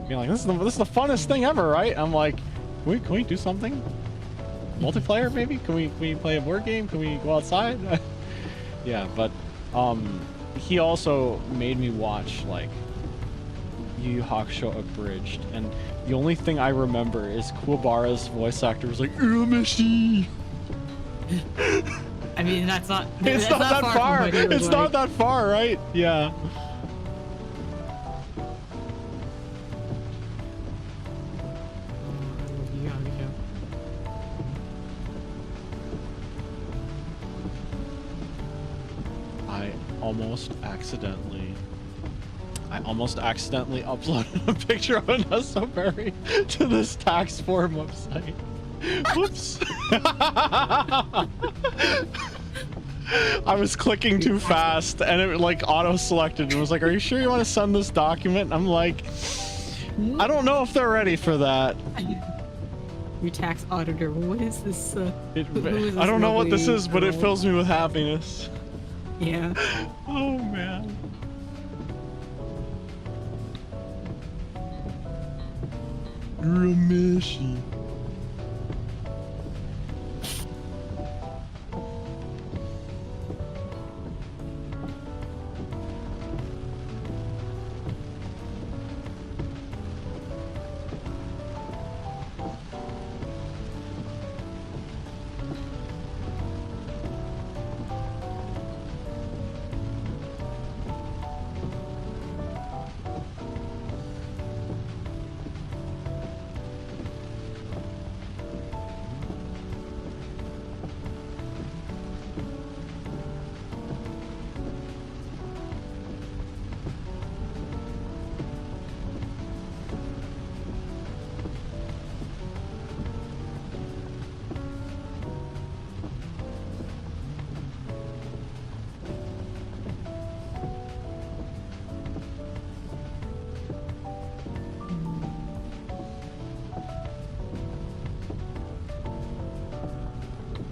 Being like, this is the funnest thing ever, right? I'm like, can we do something? Multiplayer maybe? Can we play a board game? Can we go outside? Yeah, but he also made me watch like Yu Yu Hakusho Abridged, and the only thing I remember is Kuwabara's voice actor was like, Uramishi! I mean, that's not... It's not that far! It's not that far, right? Yeah. I almost accidentally uploaded a picture of Vanessa Berry to this tax form website. Whoops. I was clicking too fast and it like auto-selected and was like, are you sure you want to send this document? I'm like, I don't know if they're ready for that. Your tax auditor, what is this? Who is this I don't know what this is, girl? but it fills me with happiness. Yeah. Oh man. Uramishi.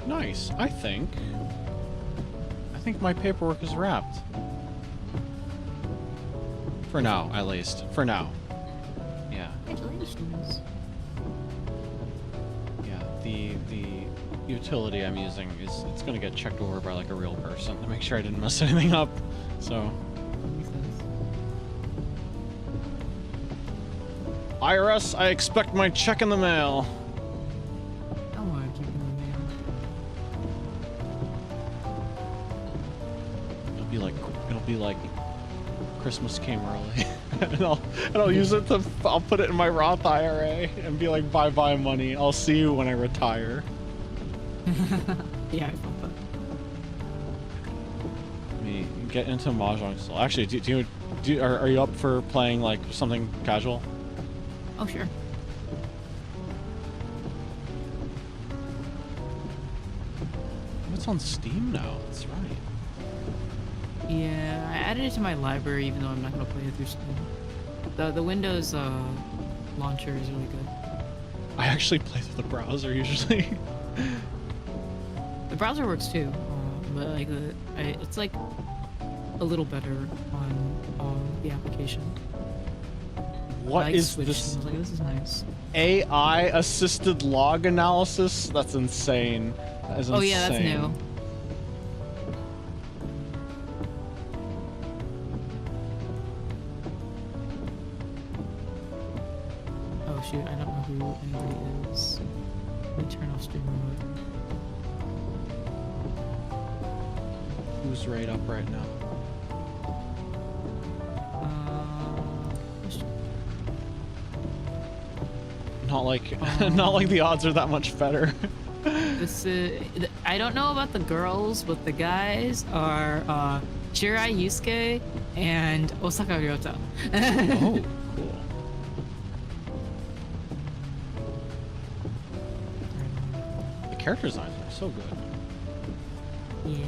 Nice. I think my paperwork is wrapped. For now, at least. For now. Yeah. Congratulations. Yeah, the utility I'm using it's gonna get checked over by like a real person to make sure I didn't mess anything up. So IRS, I expect my check in the mail. I want to check in the mail. It'll be like Christmas came early. and I'll use it to I'll put it in my Roth IRA and be like, bye money. I'll see you when I retire. Yeah, I felt that. get into mahjong still. Actually, are you up for playing like something casual? Oh sure. It's on Steam now. That's right. Yeah, I added it to my library even though I'm not gonna play it through Steam. The Windows launcher is really good. I actually play through the browser usually. The browser works too, but like it's like a little better on the application. What I is switched this? and I was like, this is nice. AI assisted log analysis? That's insane. That is Oh insane. yeah, that's new. Oh shoot, I don't know who anybody is. Let me turn off stream mode. Who's right up right now? Not like, not like the odds are that much better. This is, I don't know about the girls, but the guys are Shirai Yusuke and Osaka Ryota. Oh, cool. The character designs are so good. Yeah.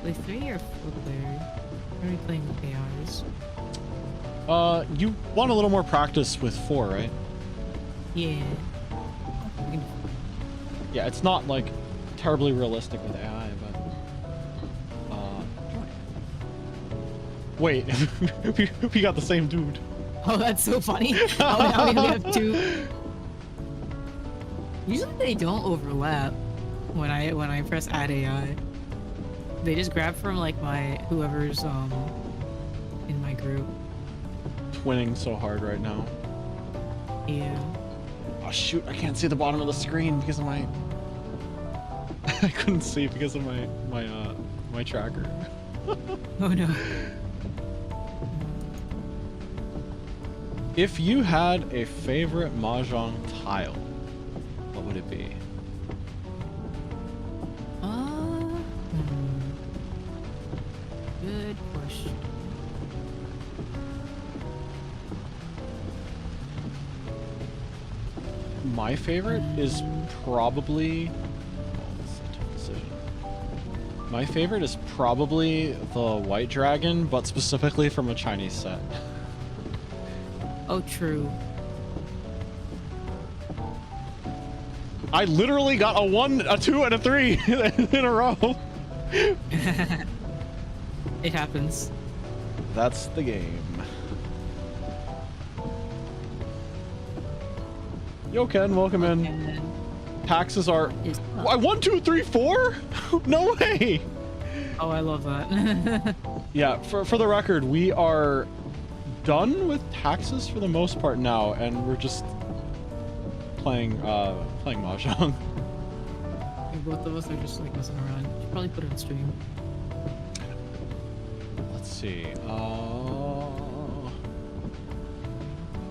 Play 3 or 4 player? Are we playing with ARs? You want a little more practice with 4, right? Yeah. Yeah, it's not like terribly realistic with AI, but wait, we got the same dude. Oh, that's so funny. Oh, now we only have 2. Usually they don't overlap when I press add AI. They just grab from like my whoever's in my group. Twinning so hard right now. Yeah. Oh shoot, I can't see the bottom of the screen because of my I couldn't see because of my tracker. Oh no. If you had a favorite mahjong tile, what would it be? Good question. My favorite is probably... Oh, this is a tough decision. My favorite is probably the White Dragon, but specifically from a Chinese set. Oh, true. I literally got a 1, a 2, and a 3 in a row. It happens. That's the game. Yo, Ken, welcome in. And Taxes are... is Why, 1, 2, 3, 4? No way! oh, I love that. Yeah, for the record, we are done with taxes for the most part now, and we're just playing mahjong. Both of us are just like messing around. Should probably put it on stream. Let's see.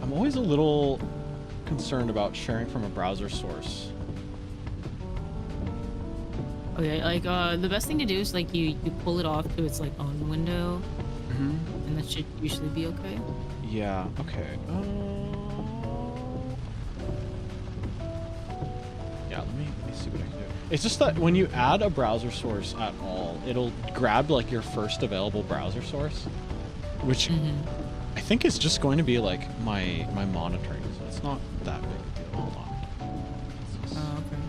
I'm always a little concerned about sharing from a browser source. Okay, like the best thing to do is like you pull it off to its like own window, and that should usually be okay. Yeah. Okay. Yeah. Let me see what I can do. It's just that when you add a browser source at all, it'll grab like your first available browser source, which I think is just going to be like my monitoring. So it's not that big a deal. Hold on. Oh, okay.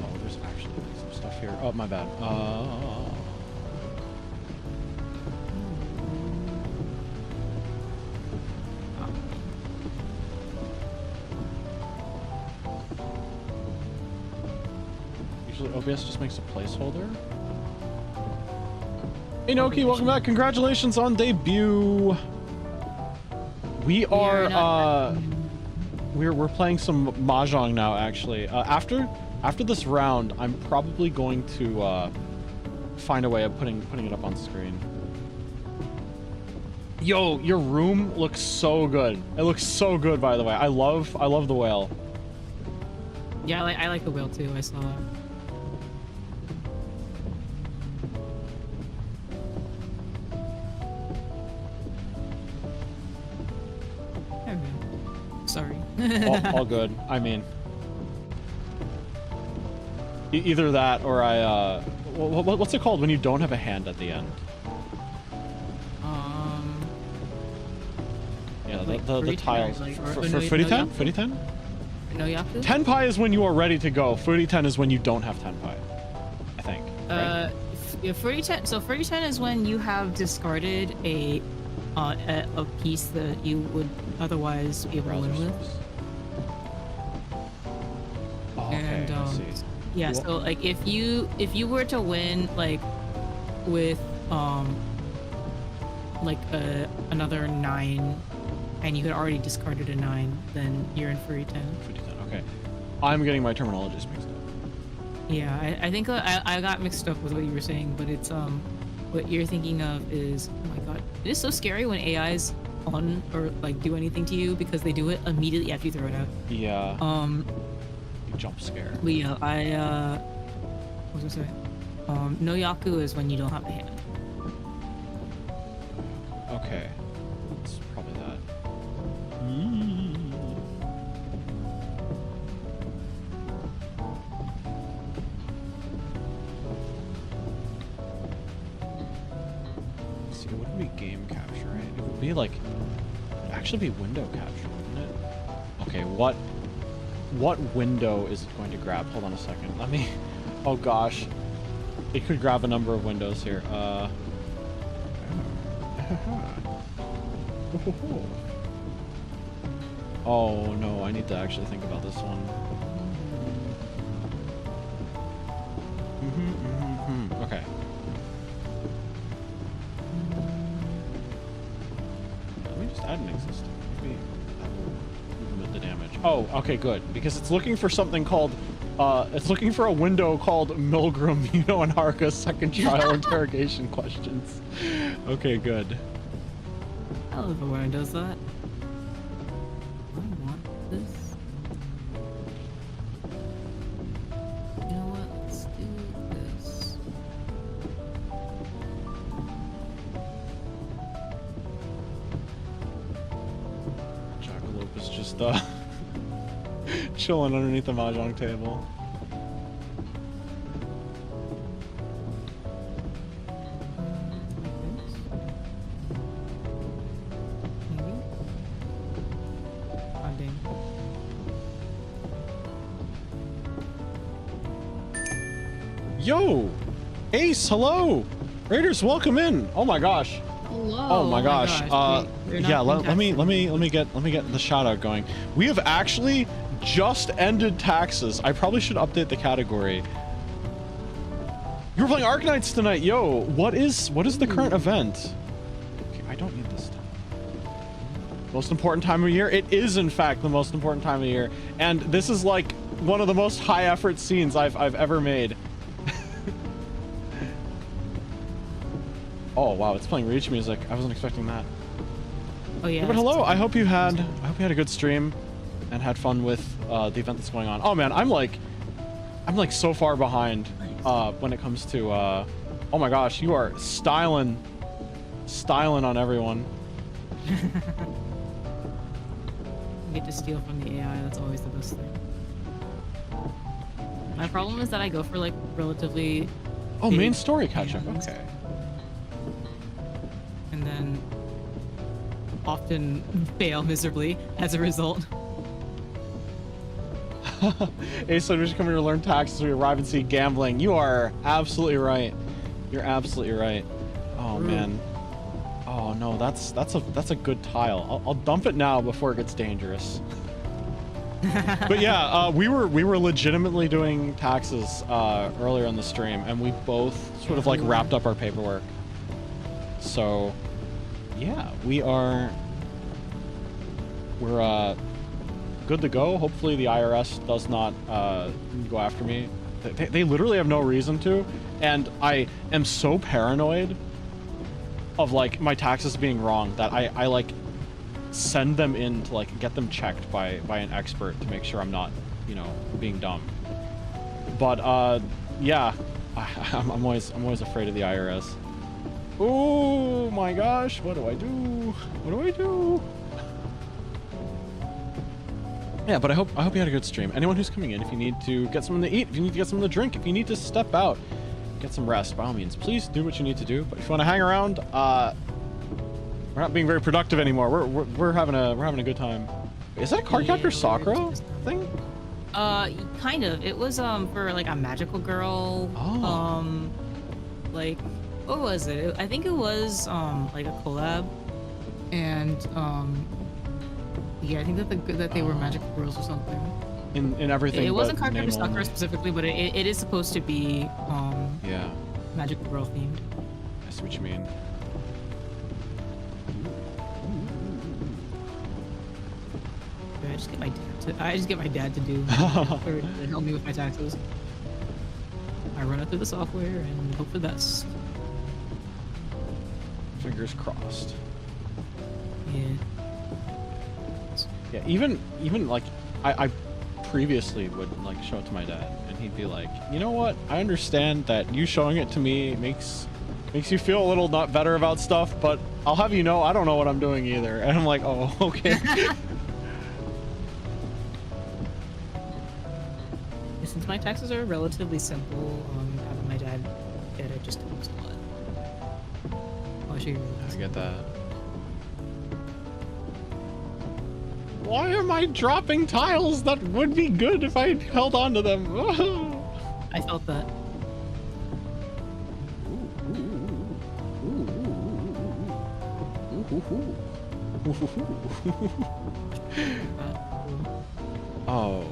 Oh, there's actually some stuff here. Oh, my bad. Usually OBS just makes a placeholder. Hey Noki, welcome back. Congratulations on debut. We are we're playing some mahjong now actually. After this round, I'm probably going to find a way of putting it up on screen. Yo, your room looks so good. It looks so good, by the way. I love the whale. Yeah, I like the whale too. I saw that. There we go. Sorry. All good. I mean, either that or what's it called when you don't have a hand at the end? Yeah, like the tiles. like, For Footy 10? Footy 10? No yaku? Tenpai is when you are ready to go. Footy 10 is when you don't have Tenpai. I think. Right? Yeah, Footy 10. So Footy 10 is when you have discarded a piece that you would otherwise be able to win with. Oh, okay, And I see. yeah, so like if you were to win like with like another 9 and you had already discarded a 9, then you're in Footy 10. Footy 10, okay. I'm getting my terminologies mixed up. Yeah, I think I got mixed up with what you were saying, but it's what you're thinking of is, oh my god, it is so scary when AIs on or like do anything to you because they do it immediately after you throw it out. Yeah. You jump scare. But yeah, what was I say? No yaku is when you don't have a hand. Okay. It's probably that. See, it wouldn't be game capture, right? It would be like, it'd actually be window capture, wouldn't it? Okay, what window is it going to grab? Hold on a second. Let me, oh gosh. It could grab a number of windows here. Oh no, I need to actually think about this one. Okay. Let me just add an existing. Maybe that will limit the damage. Oh, okay, good. Because it's looking for something called, it's looking for a window called Milgram, and Harka's second trial interrogation questions. Okay, good. I love it when it does that. I want this. You know what? Let's do this. Jackalope is just chilling underneath the mahjong table. Yo! Ace, hello! Raiders, welcome in! Oh my gosh. Hello. Oh my gosh. Yeah, let me get the shout out going. We have actually just ended taxes. I probably should update the category. You were playing Arknights tonight, yo! What is the current event? Okay, I don't need this stuff. Most important time of year? It is in fact the most important time of year. And this is like one of the most high effort scenes I've ever made. Oh wow, it's playing Reach music. I wasn't expecting that. Oh yeah. But hello, I hope you had a good stream and had fun with the event that's going on. Oh man, I'm like so far behind when it comes to oh my gosh, you are styling on everyone. You get to steal from the AI, that's always the best thing. My problem is that I go for like relatively main story catch up. hands. Okay. And then often fail miserably as a result. Ace, so we should come here to learn taxes. We arrive and see gambling. You are absolutely right. You're absolutely right. Oh man. Oh no, that's a good tile. I'll dump it now before it gets dangerous. But yeah, we were legitimately doing taxes earlier in the stream, and we both sort of like wrapped up our paperwork. So yeah, we're good to go. Hopefully the IRS does not go after me. They literally have no reason to, and I am so paranoid of like my taxes being wrong that I like send them in to like get them checked by an expert to make sure I'm not you know, being dumb. But yeah, I'm always afraid of the IRS. Oh my gosh, what do I do? What do I do? Yeah, but I hope you had a good stream. Anyone who's coming in, if you need to get something to eat, if you need to get something to drink, if you need to step out, get some rest, by all means, please do what you need to do. But if you want to hang around, we're not being very productive anymore. We're having a good time. Is that a Cardcaptor Sakura thing? Kind of. It was for like a magical girl. Oh. Like, what was it? I think it was like a collab, and yeah, I think that they were magical girls or something. In everything. It wasn't Cardcaptor Sakura specifically, but it is supposed to be yeah, magical girl themed. I see what you mean. I just get my dad to do or to help me with my taxes. I run it through the software and hope for the best. Fingers crossed. Yeah. Yeah, even like I previously would like show it to my dad, and he'd be like, you know what? I understand that you showing it to me makes you feel a little not better about stuff, but I'll have you know I don't know what I'm doing either. And I'm like, oh, okay. Since my taxes are relatively simple, having my dad get it just helps a lot. I'll show you really I easy. get that. Why am I dropping tiles that would be good if I held on to them? I felt that. Oh.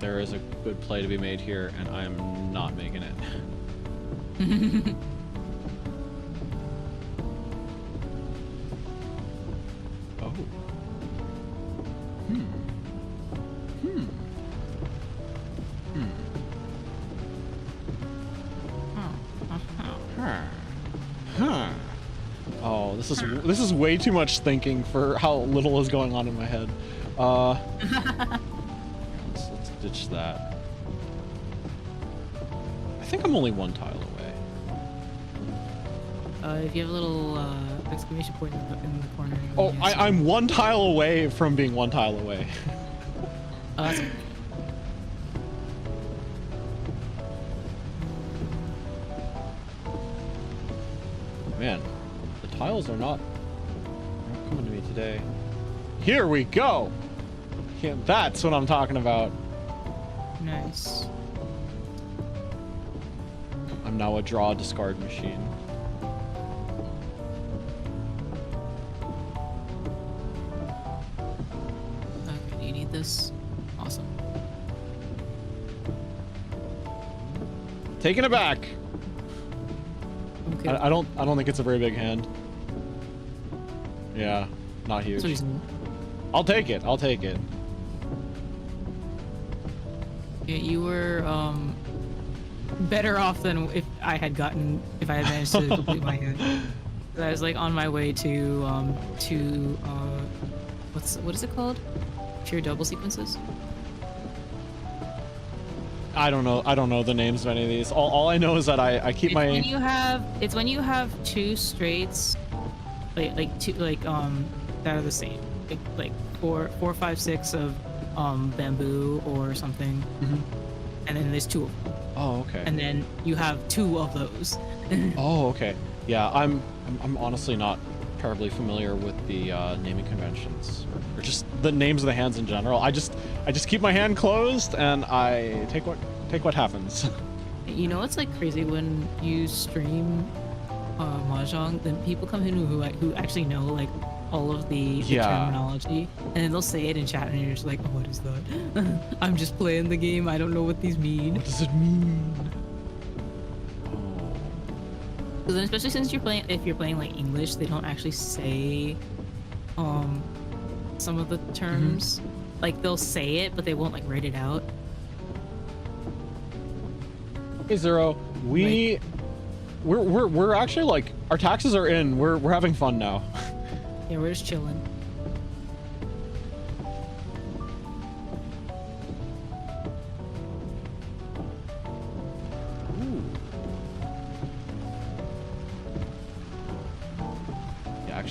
There is a good play to be made here, and I am not making it. Oh. Huh. Oh, this is way too much thinking for how little is going on in my head. Let's ditch that. I think I'm only one tile away. If you have a little exclamation point in the corner. Oh, I'm one tile away from being one tile away. Oh, that's okay. Man, the tiles are not coming to me today. Here we go! Yeah, that's what I'm talking about. Nice. I'm now a draw discard machine. Okay, do you need this? Awesome. Taking it back. Okay. I don't think it's a very big hand. Yeah, not huge. That's reasonable. I'll take it. I'll take it. Yeah, you were better off than if I had managed to complete my hand. I was like on my way to what is it called? Pure double sequences? I don't know the names of any of these. All I know is that I keep my. It's when you have two straights, like two that are the same, like 4, 5, 6 of bamboo or something, and then there's 2 of them. Oh, okay. And then you have 2 of those. Oh, okay. Yeah, I'm honestly not terribly familiar with the naming conventions or just the names of the hands in general. I just keep my hand closed and I take what happens. You know what's like crazy when you stream mahjong? Then people come in who actually know like all of the terminology, and then they'll say it in chat, and you're just like, oh, what is that? I'm just playing the game. I don't know what these mean. What does it mean? Because then, especially since if you're playing like English, they don't actually say some of the terms. Like they'll say it, but they won't like write it out. Hey Zero, we're actually like our taxes are in. We're having fun now. Yeah, we're just chilling.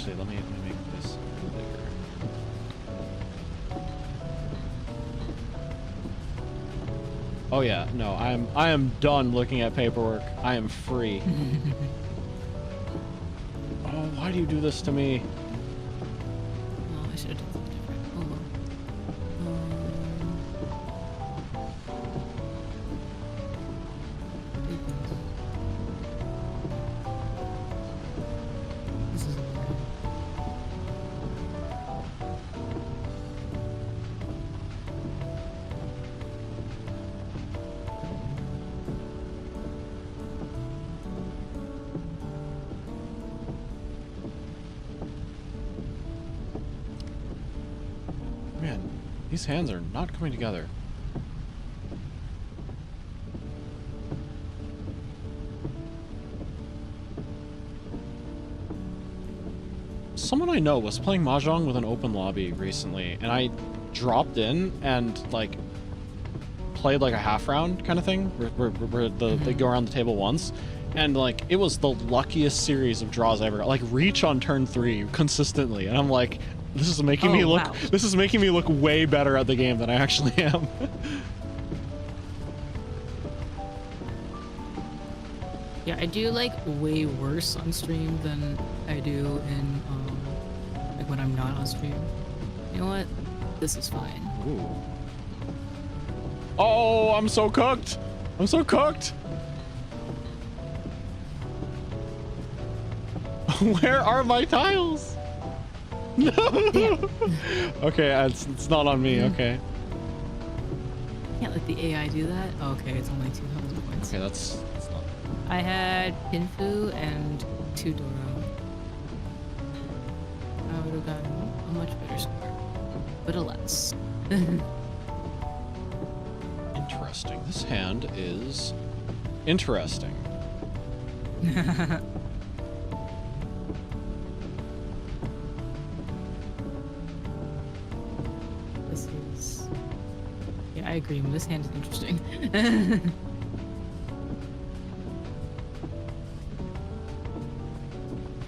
Actually, let me make this bigger. Oh yeah, no, I am done looking at paperwork. I am free. Oh, why do you do this to me? Oh, I should have done something different. Hold on. This is weird. Man, these hands are not coming together. Someone I know was playing Mahjong with an open lobby recently, and I dropped in and, like, played, like, a half round kind of thing, where they go around the table once, and, like, it was the luckiest series of draws I ever got. Like, reach on turn 3 consistently, and I'm like, this is making me look, wow. this is making me look way better at the game than I actually am. Yeah, I do like way worse on stream than I do in like when I'm not on stream. You know what? This is fine. Ooh. Oh, I'm so cooked. I'm so cooked. Where are my tiles? No. Yeah. Okay, it's not on me. Okay. Can't let the AI do that. Oh, okay, it's only 200 points. Okay, that's not. I had Pinfu and 2 Doro. I would have gotten a much better score, but alas. Interesting. This hand is interesting. This is... Yeah, I agree. This hand is interesting.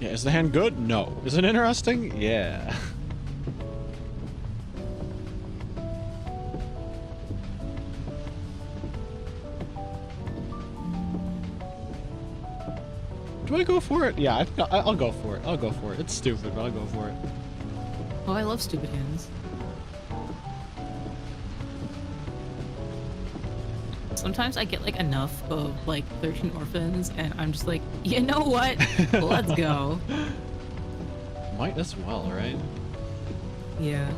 Yeah, is the hand good? No. Is it interesting? Yeah. Do I go for it? Yeah, I think I'll go for it. I'll go for it. It's stupid, but I'll go for it. Oh, I love stupid hands. Sometimes I get like enough of like 13 orphans and I'm just like, you know what? Let's go. Might as well, right? Yeah.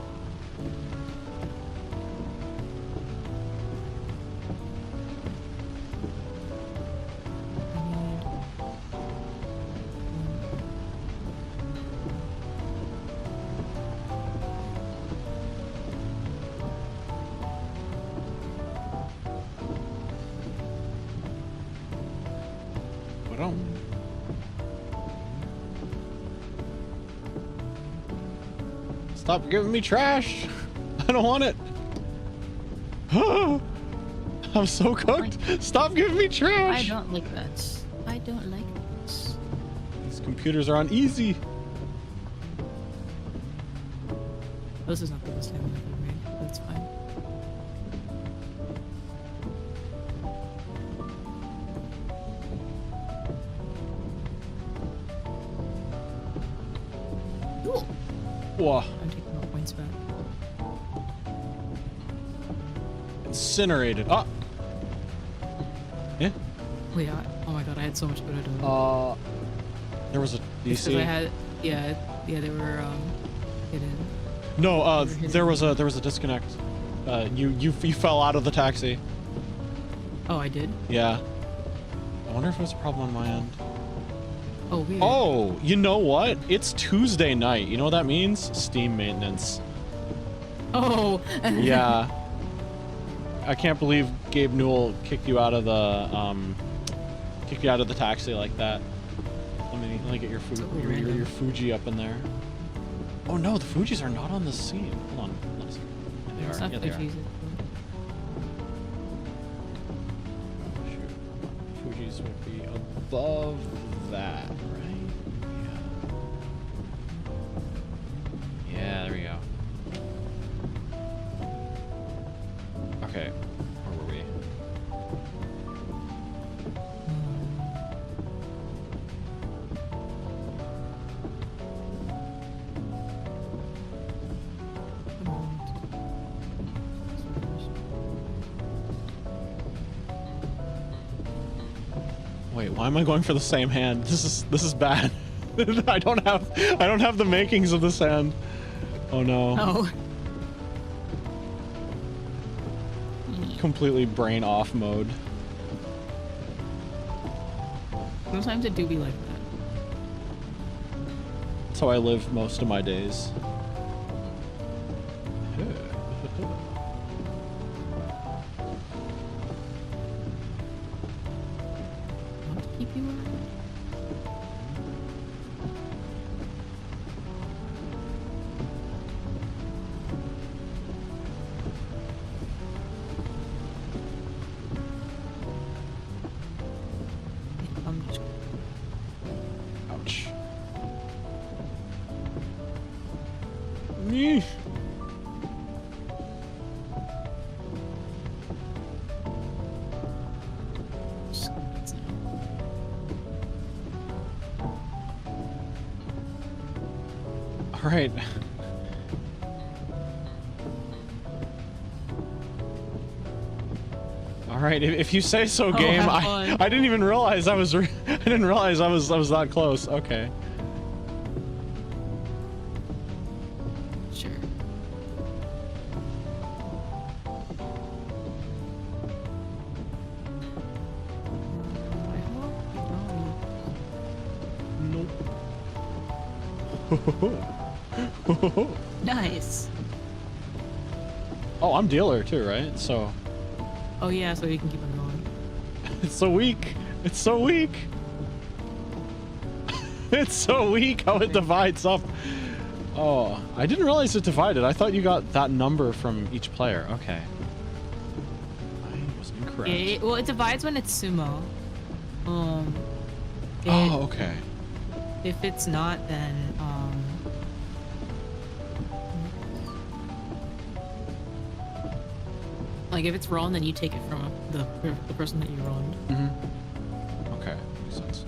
Stop giving me trash! I don't want it! I'm so cooked! Stop giving me trash! I don't like that. I don't like that. These computers are on easy! This is not the best time I've ever made. That's fine. Cool. Whoa. I'm taking my points back. Incinerated. Ah! Yeah? Oh yeah. Oh my god, I had so much better doing There was a because DC. I had yeah, they were hidden. No, there was a disconnect. You fell out of the taxi. Oh, I did? Yeah. I wonder if it was a problem on my end. Oh, weird. Oh, you know what? It's Tuesday night. You know what that means? Steam maintenance. Oh. Yeah. I can't believe Gabe Newell kicked you out of the taxi like that. Let me get your your Fuji up in there. Oh no, the Fujis are not on the scene. Hold on. Let's see. Yeah, It's they are. not Yeah, they are. Fuji's. Shoot. Fuji's would be above that, right? Yeah. Okay, where were we? Wait, why am I going for the same hand? This is bad. I don't have the makings of this hand. Oh no. Oh. Completely brain off mode. Sometimes it do be like that. That's how I live most of my days. Want to keep you around? I'm just Ouch. Nyeh. All right. All right, if you say so, game. have fun. I didn't even realize I was I didn't realize I was that close. Okay. sure. Nope. Nice. Oh, I'm dealer too, right? So Oh yeah, so you can keep it going. it's so weak. It's so weak. It's so weak how it divides up. Oh, I didn't realize it divided. I thought you got that number from each player. Okay. I was incorrect. Well, it divides when it's sumo. Oh, okay. If it's not, then like if it's wrong, then you take it from the person that you wronged. Mm-hmm. Okay, makes sense.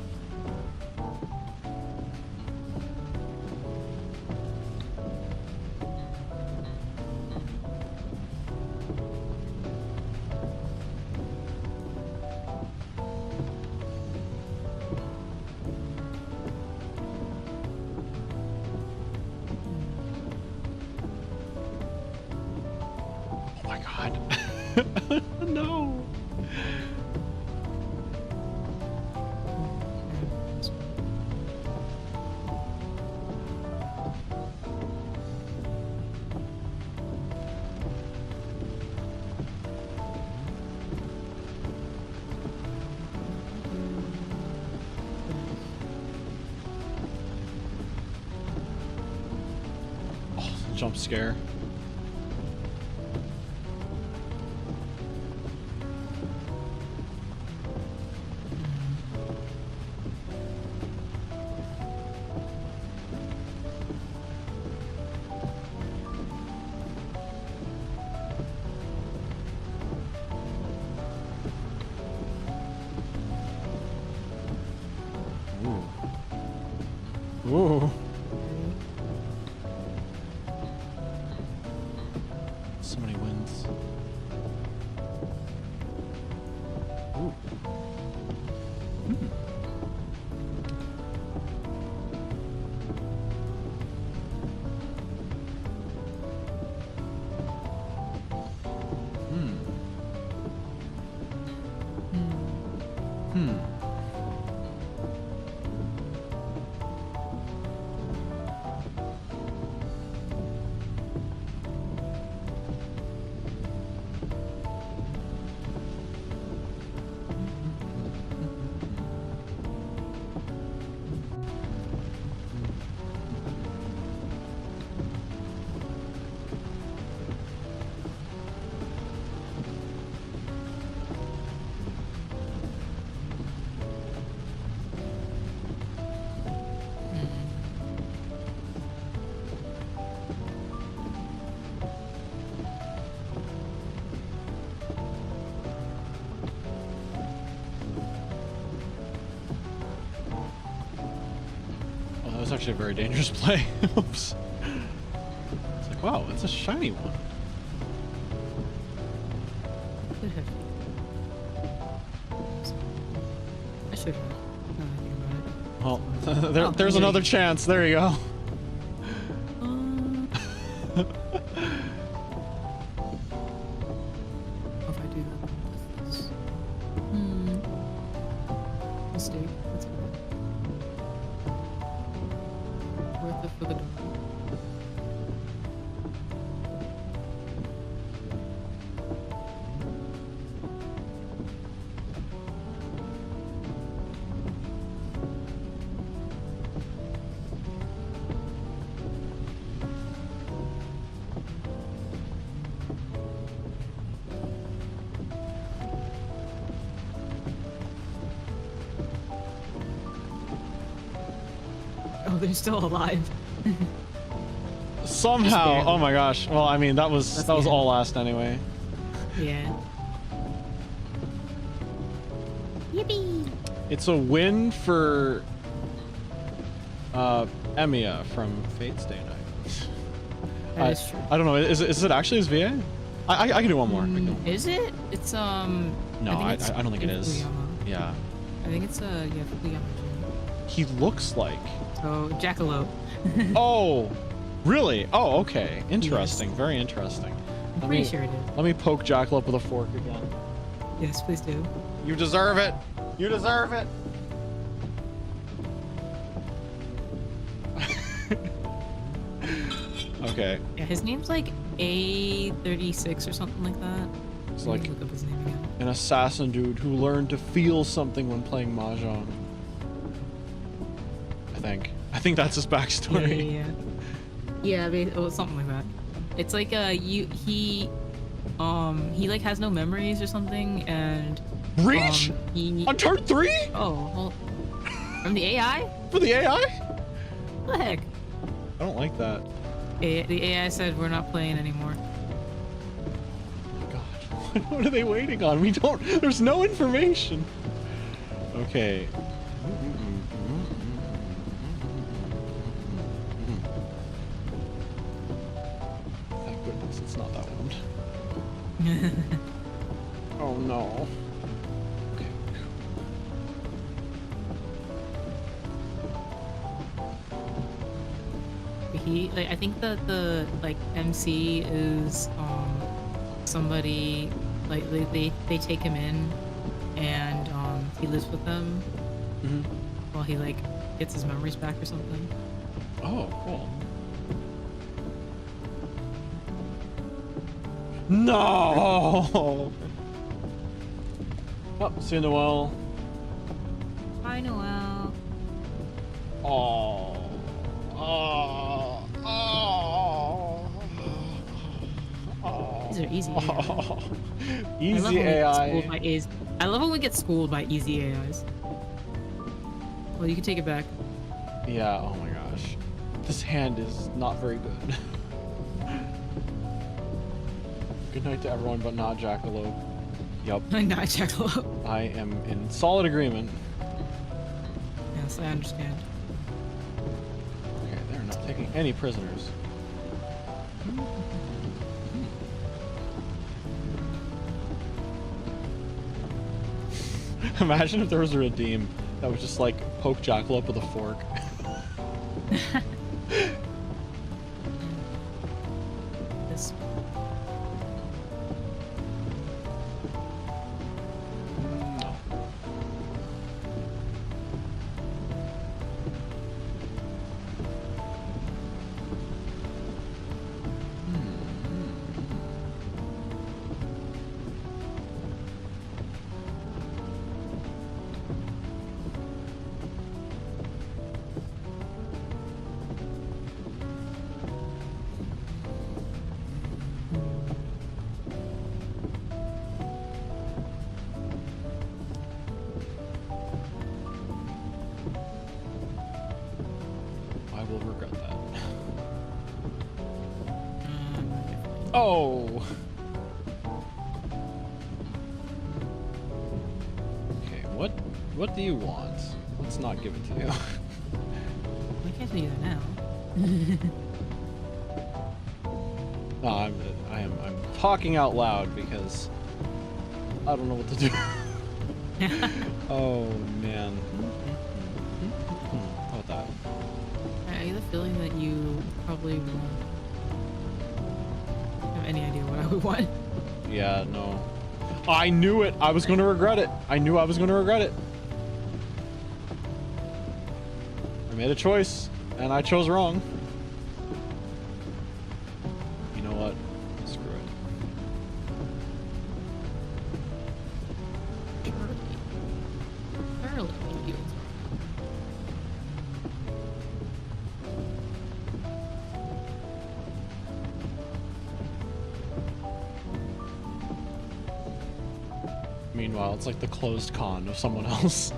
Oh my god. No. Oh, jump scare. Ooh. So many wins. Ooh. Hmm. Hmm. actually a very dangerous play. Oops. It's like, wow, it's a shiny one. Could have. I should have. Now that I think about it. Well, there's another chance. There you go. If I do that, this is... Mistake. That's good. Worth it for the door. Oh, they're still alive. Somehow. Oh my gosh. Well, I mean, that was all last anyway. Yeah. Yippee! It's a win for Emiya from Fate's Day Night. That is true. I don't know. Is it actually his VA? I can do one more. Is it? It's No, I don't think it is. Fukuyama. Yeah. I think it's Fukuyama. He looks like. So Jackalope. Oh, really? Oh, okay. Interesting. Yes. Very interesting. I'm pretty sure it is. Let me poke Jackalope with a fork again. Yes, please do. You deserve it. You deserve it. Okay. Yeah, his name's like A36 or something like that. It's Let like me look up his name again. an assassin dude who learned to feel something when playing Mahjong. I think that's his backstory. Yeah, something like that. It's like he like has no memories or something, and Reach on turn 3. Oh, well, from the AI? For the AI? What the heck? I don't like that. The AI said we're not playing anymore. Oh my god, what are they waiting on? We don't. There's no information. Okay. Thank goodness it's not that one. Oh no. Okay. I think that the MC is somebody like they take him in and he lives with them while he gets his memories back or something. Oh, cool. No! Oh, see you, Noel. Bye, Noel. Oh. Oh. Oh. These are easy. Easy AI. I love when we get schooled by easy AIs. Well, you can take it back. Yeah, oh my gosh. This hand is not very good. Good night to everyone, but not Jackalope. Yup. Not Jackalope. I am in solid agreement. Yes, I understand. Okay, they're not taking any prisoners. Imagine if there was a redeem that was just like poke Jackalope with a fork. This. No. I will regret that. Oh! Okay, what do you want? Let's not give it to you. Why can't tell you that now. No, I'm talking out loud because I don't know what to do. Oh man. How about that? I get the feeling that you probably won't have any idea what I would want. Yeah, no. I knew it. I was going to regret it. I knew I was going to regret it. I made a choice, and I chose wrong. You know what? Screw it. Charlie. Meanwhile, it's like the closed con of someone else.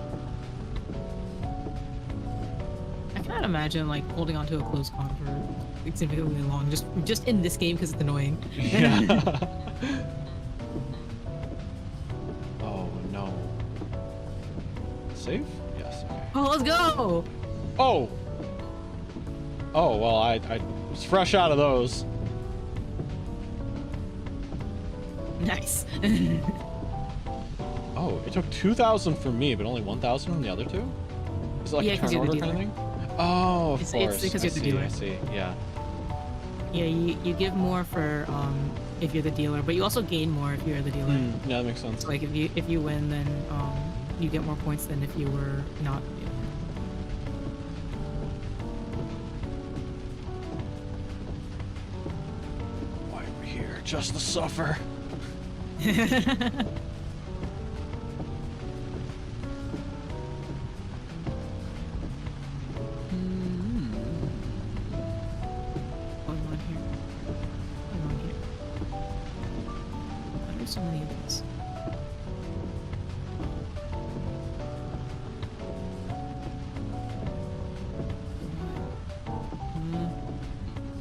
I cannot imagine like holding onto a closed con for significantly long, just in this game because it's annoying. Yeah. Oh no. Save? Yes. Okay. Oh, let's go! Oh. Oh well, I was fresh out of those. Nice. Oh, it took 2,000 from me, but only 1,000 from the other two? Is it like a 'cause turn you're the order kind of dealer. thing? Oh, of It's course. because I you're the see, dealer. I see, yeah. Yeah, you give more for if you're the dealer, but you also gain more if you're the dealer. Yeah, that makes sense. So like if you win, then you get more points than if you were not the dealer. Why are we here? Just to suffer. One more here. One more here. Why are there so many of these?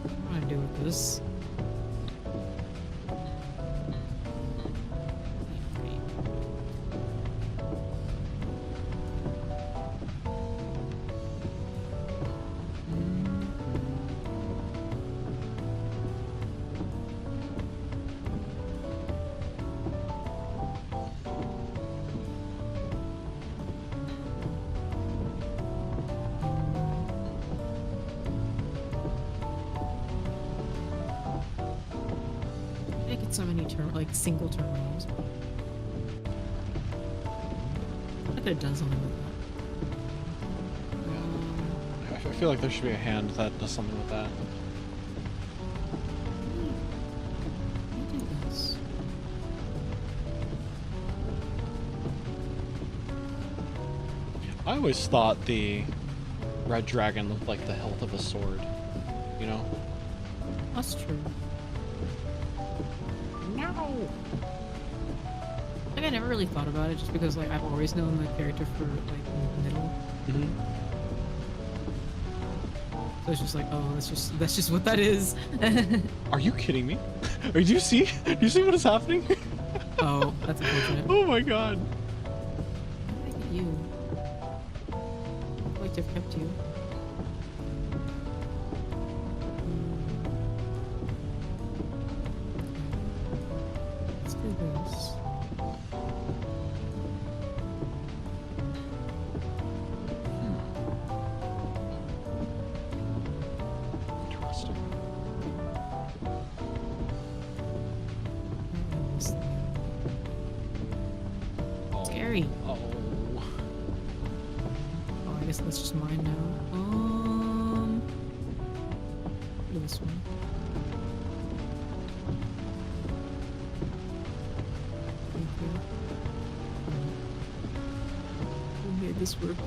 What do I do with this? I get so many single terminals. I could have done something with that. I feel like there should be a hand that does something with that. Let me do this. I always thought the red dragon looked like the hilt of a sword, you know? That's true. No! Like I never really thought about it just because like I've always known the character for like in the middle. Mm-hmm. So it's just like, oh, that's just what that is. Are you kidding me? Do you see? Do you see what is happening? Oh, that's unfortunate. Oh my god. How did I get you? I'd like to have kept you. Let's do this. Interesting. Oh. Scary. Oh. Oh, I guess that's just mine now. This one. Thank you. Who made this work?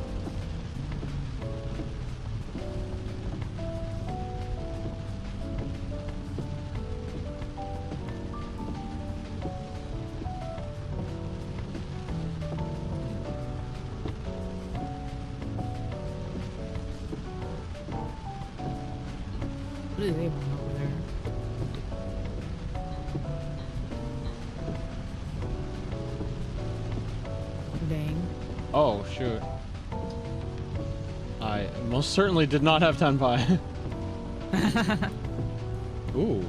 What do they want over there? Dang. Oh, shoot. I Most certainly did not have tenpai. Ooh.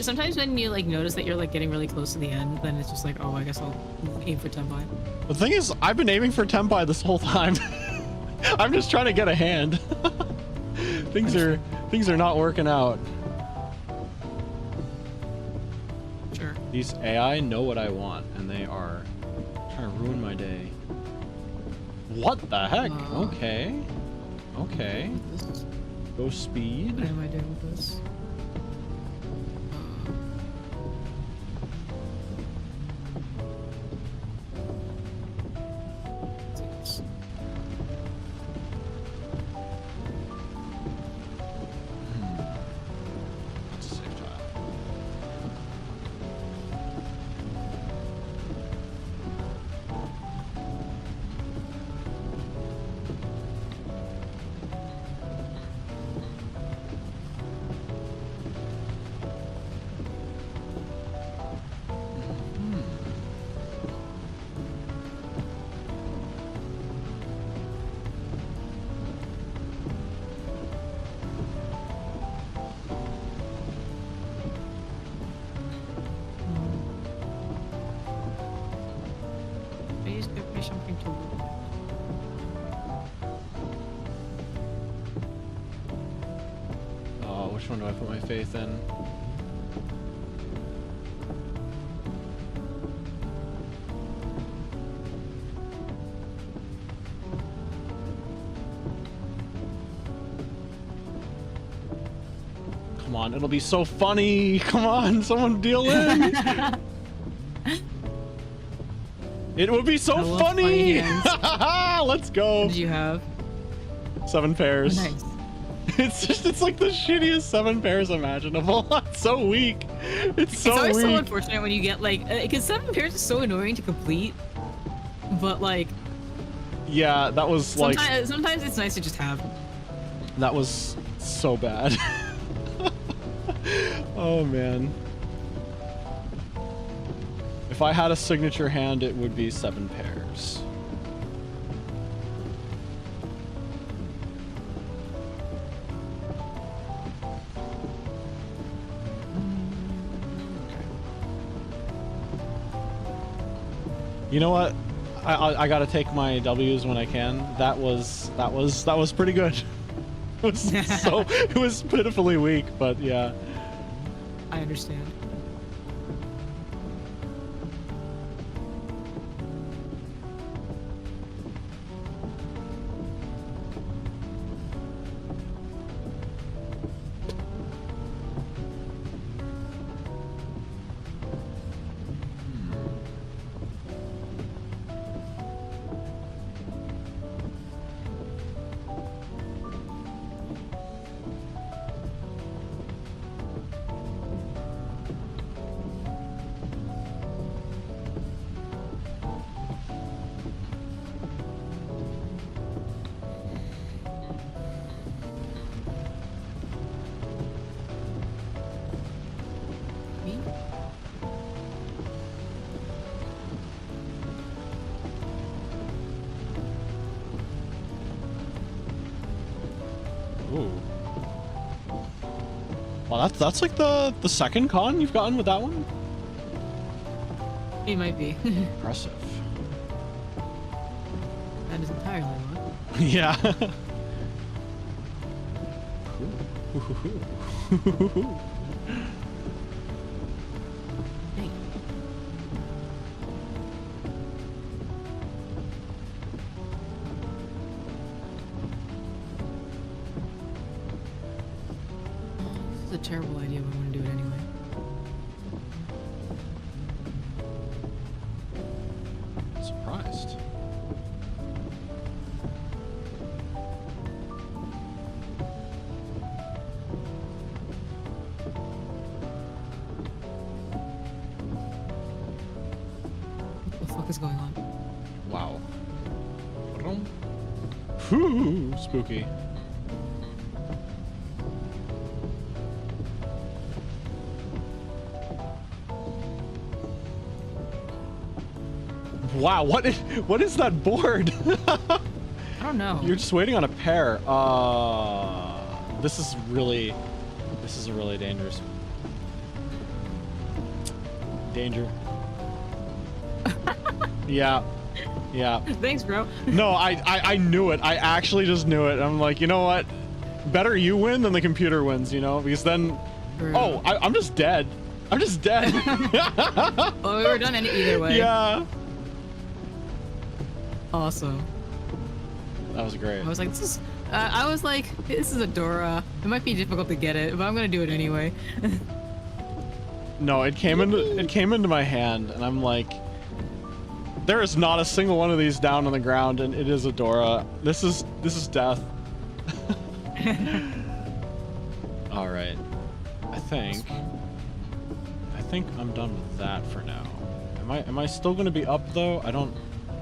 Sometimes when you like notice that you're like getting really close to the end, then it's just like, oh, I guess I'll aim for tenpai. The thing is, I've been aiming for tenpai this whole time. I'm just trying to get a hand. things are not working out. Sure. These AI know what I want, and they are trying to ruin my day. What the heck? Okay. Okay. Go speed. What am I doing with this? Which one do I put my faith in? Come on, it'll be so funny. Come on, someone deal in. It would be so funny. Let's go. What did you have? 7 pairs. Oh, nice. It's like the shittiest 7 pairs imaginable. It's so weak. It's always weak. so unfortunate when you get like, because 7 pairs is so annoying to complete, but like, yeah, that was sometimes it's nice to just have. That was so bad. Oh man. If I had a signature hand, it would be 7 pairs. You know what? I gotta take my W's when I can. That was pretty good. It was pitifully weak, but yeah. I understand. Well, that's like the second con you've gotten with that one? It might be. Impressive. That is entirely wrong. Yeah. Hey. This is a terrible idea, but I'm gonna do it anyway. Surprised. What the fuck is going on? Wow. Whew, spooky. Wow, what is that board? I don't know. You're just waiting on a pair. This is a really dangerous. Danger. Yeah. Yeah. Thanks, bro. No, I knew it. I actually just knew it. I'm like, you know what? Better you win than the computer wins, you know? Because then... Bro. Oh, I'm just dead. I'm just dead. Well, we were done either way. Yeah. Awesome. That was great. I was like, this is Adora. It might be difficult to get it, but I'm gonna do it anyway. No, it came into my hand, and I'm like, there is not a single one of these down on the ground, and it is Adora. This is death. All right, I think I'm done with that for now. Am I still gonna be up though? I don't.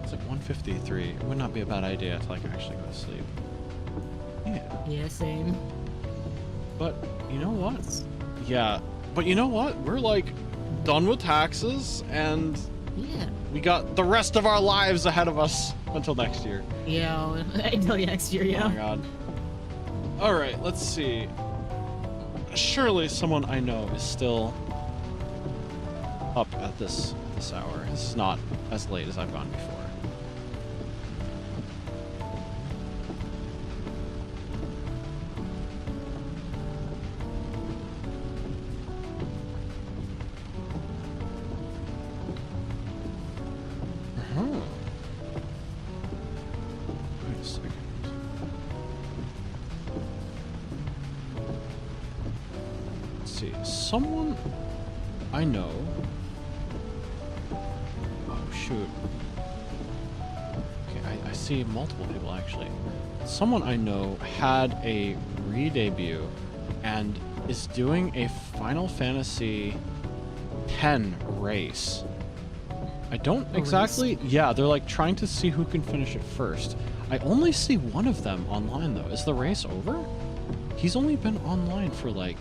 It's like 1:53. It would not be a bad idea to like actually go to sleep. Yeah. Yeah, same. But you know what? Yeah. But you know what? We're like done with taxes, and Yeah. we got the rest of our lives ahead of us until next year. Yeah, until next year, yeah. Oh my god. All right, let's see. Surely someone I know is still up at this hour. It's not as late as I've gone before. Wait a second. Let's see. Someone I know. Oh shoot. Okay, I see multiple people actually. Someone I know had a re-debut and is doing a Final Fantasy X race. I don't exactly... Yeah, they're like trying to see who can finish it first. I only see one of them online though. Is the race over? He's only been online for like...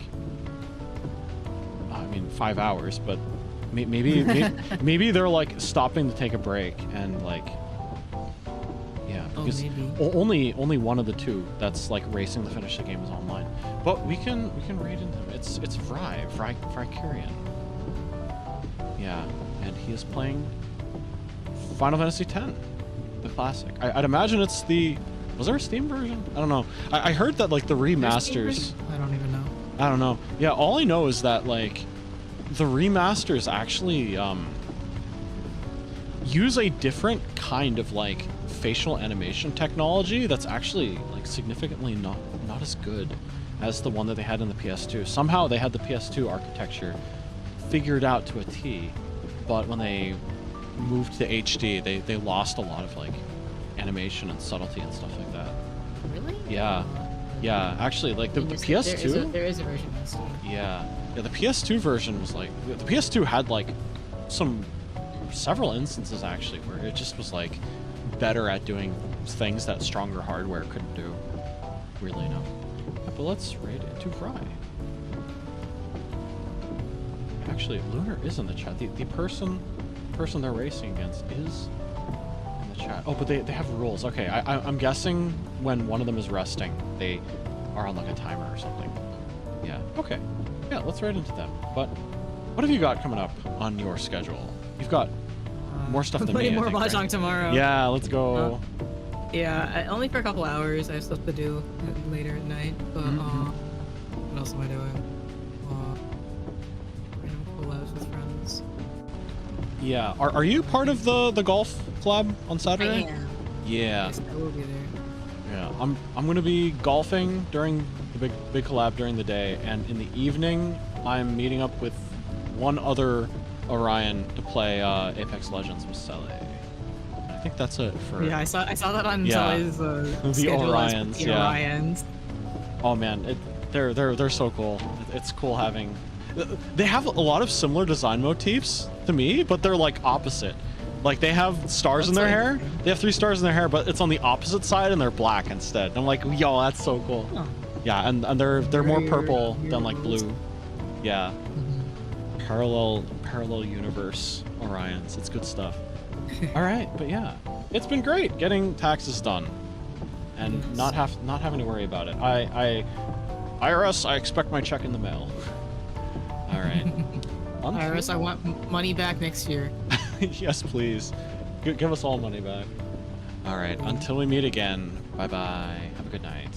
I mean, 5 hours, but maybe they're like stopping to take a break and like... Yeah, because only one of the two that's like racing to finish the game is online. But we can raid into him. It's Vrykurian. Yeah, and he is playing Final Fantasy X, the classic. I'd imagine it's the... Was there a Steam version? I don't know. I heard that like the remasters... I don't even know. I don't know. Yeah, all I know is that like the remasters actually use a different kind of like facial animation technology that's actually like significantly not as good as the one that they had in the PS2. Somehow they had the PS2 architecture figured out to a T, but when they moved to HD, they lost a lot of like animation and subtlety and stuff like that. Really? Yeah. Yeah, actually, like the PS2. There is a version of Steam. Yeah, the PS2 version was like the PS2 had like several instances actually where it just was like better at doing things that stronger hardware couldn't do. Weirdly enough. Yeah, but let's raid into Vry. Actually, Lunar is in the chat. The person they're racing against is in the chat. Oh, but they have rules. Okay, I'm guessing when one of them is resting, they are on like a timer or something. Yeah. Okay. Yeah, let's raid into them. But what have you got coming up on your schedule? You've got more stuff than me. More I think, Mahjong right? tomorrow. Yeah, let's go. Yeah, only for a couple hours. I have stuff to do later at night. But what else am I doing? Random collabs with friends. Yeah. Are you part of the golf club on Saturday? I am. Yeah. Yes, I will be there. Yeah. I'm gonna be golfing during the big collab during the day, and in the evening I'm meeting up with one other Orion to play Apex Legends with Sele. I think that's it for... Yeah, I saw that on Yeah. Sele's the schedule. Orions, The yeah. Orions. Oh man, they're so cool. It's cool having... They have a lot of similar design motifs to me, but they're like opposite. Like they have stars in their hair. They have 3 stars in their hair, but it's on the opposite side and they're black instead. I'm like, yo, that's so cool. Oh. Yeah, and they're more purple Your than like rules. blue. Yeah. Parallel universe Orions. It's good stuff. All right, but yeah, it's been great getting taxes done. and Yes. not having to worry about it. IRS, I expect my check in the mail. All right. Iris, I want money back next year. Yes, please. Give us all money back. All right. Until we meet again. Bye bye. Have a good night.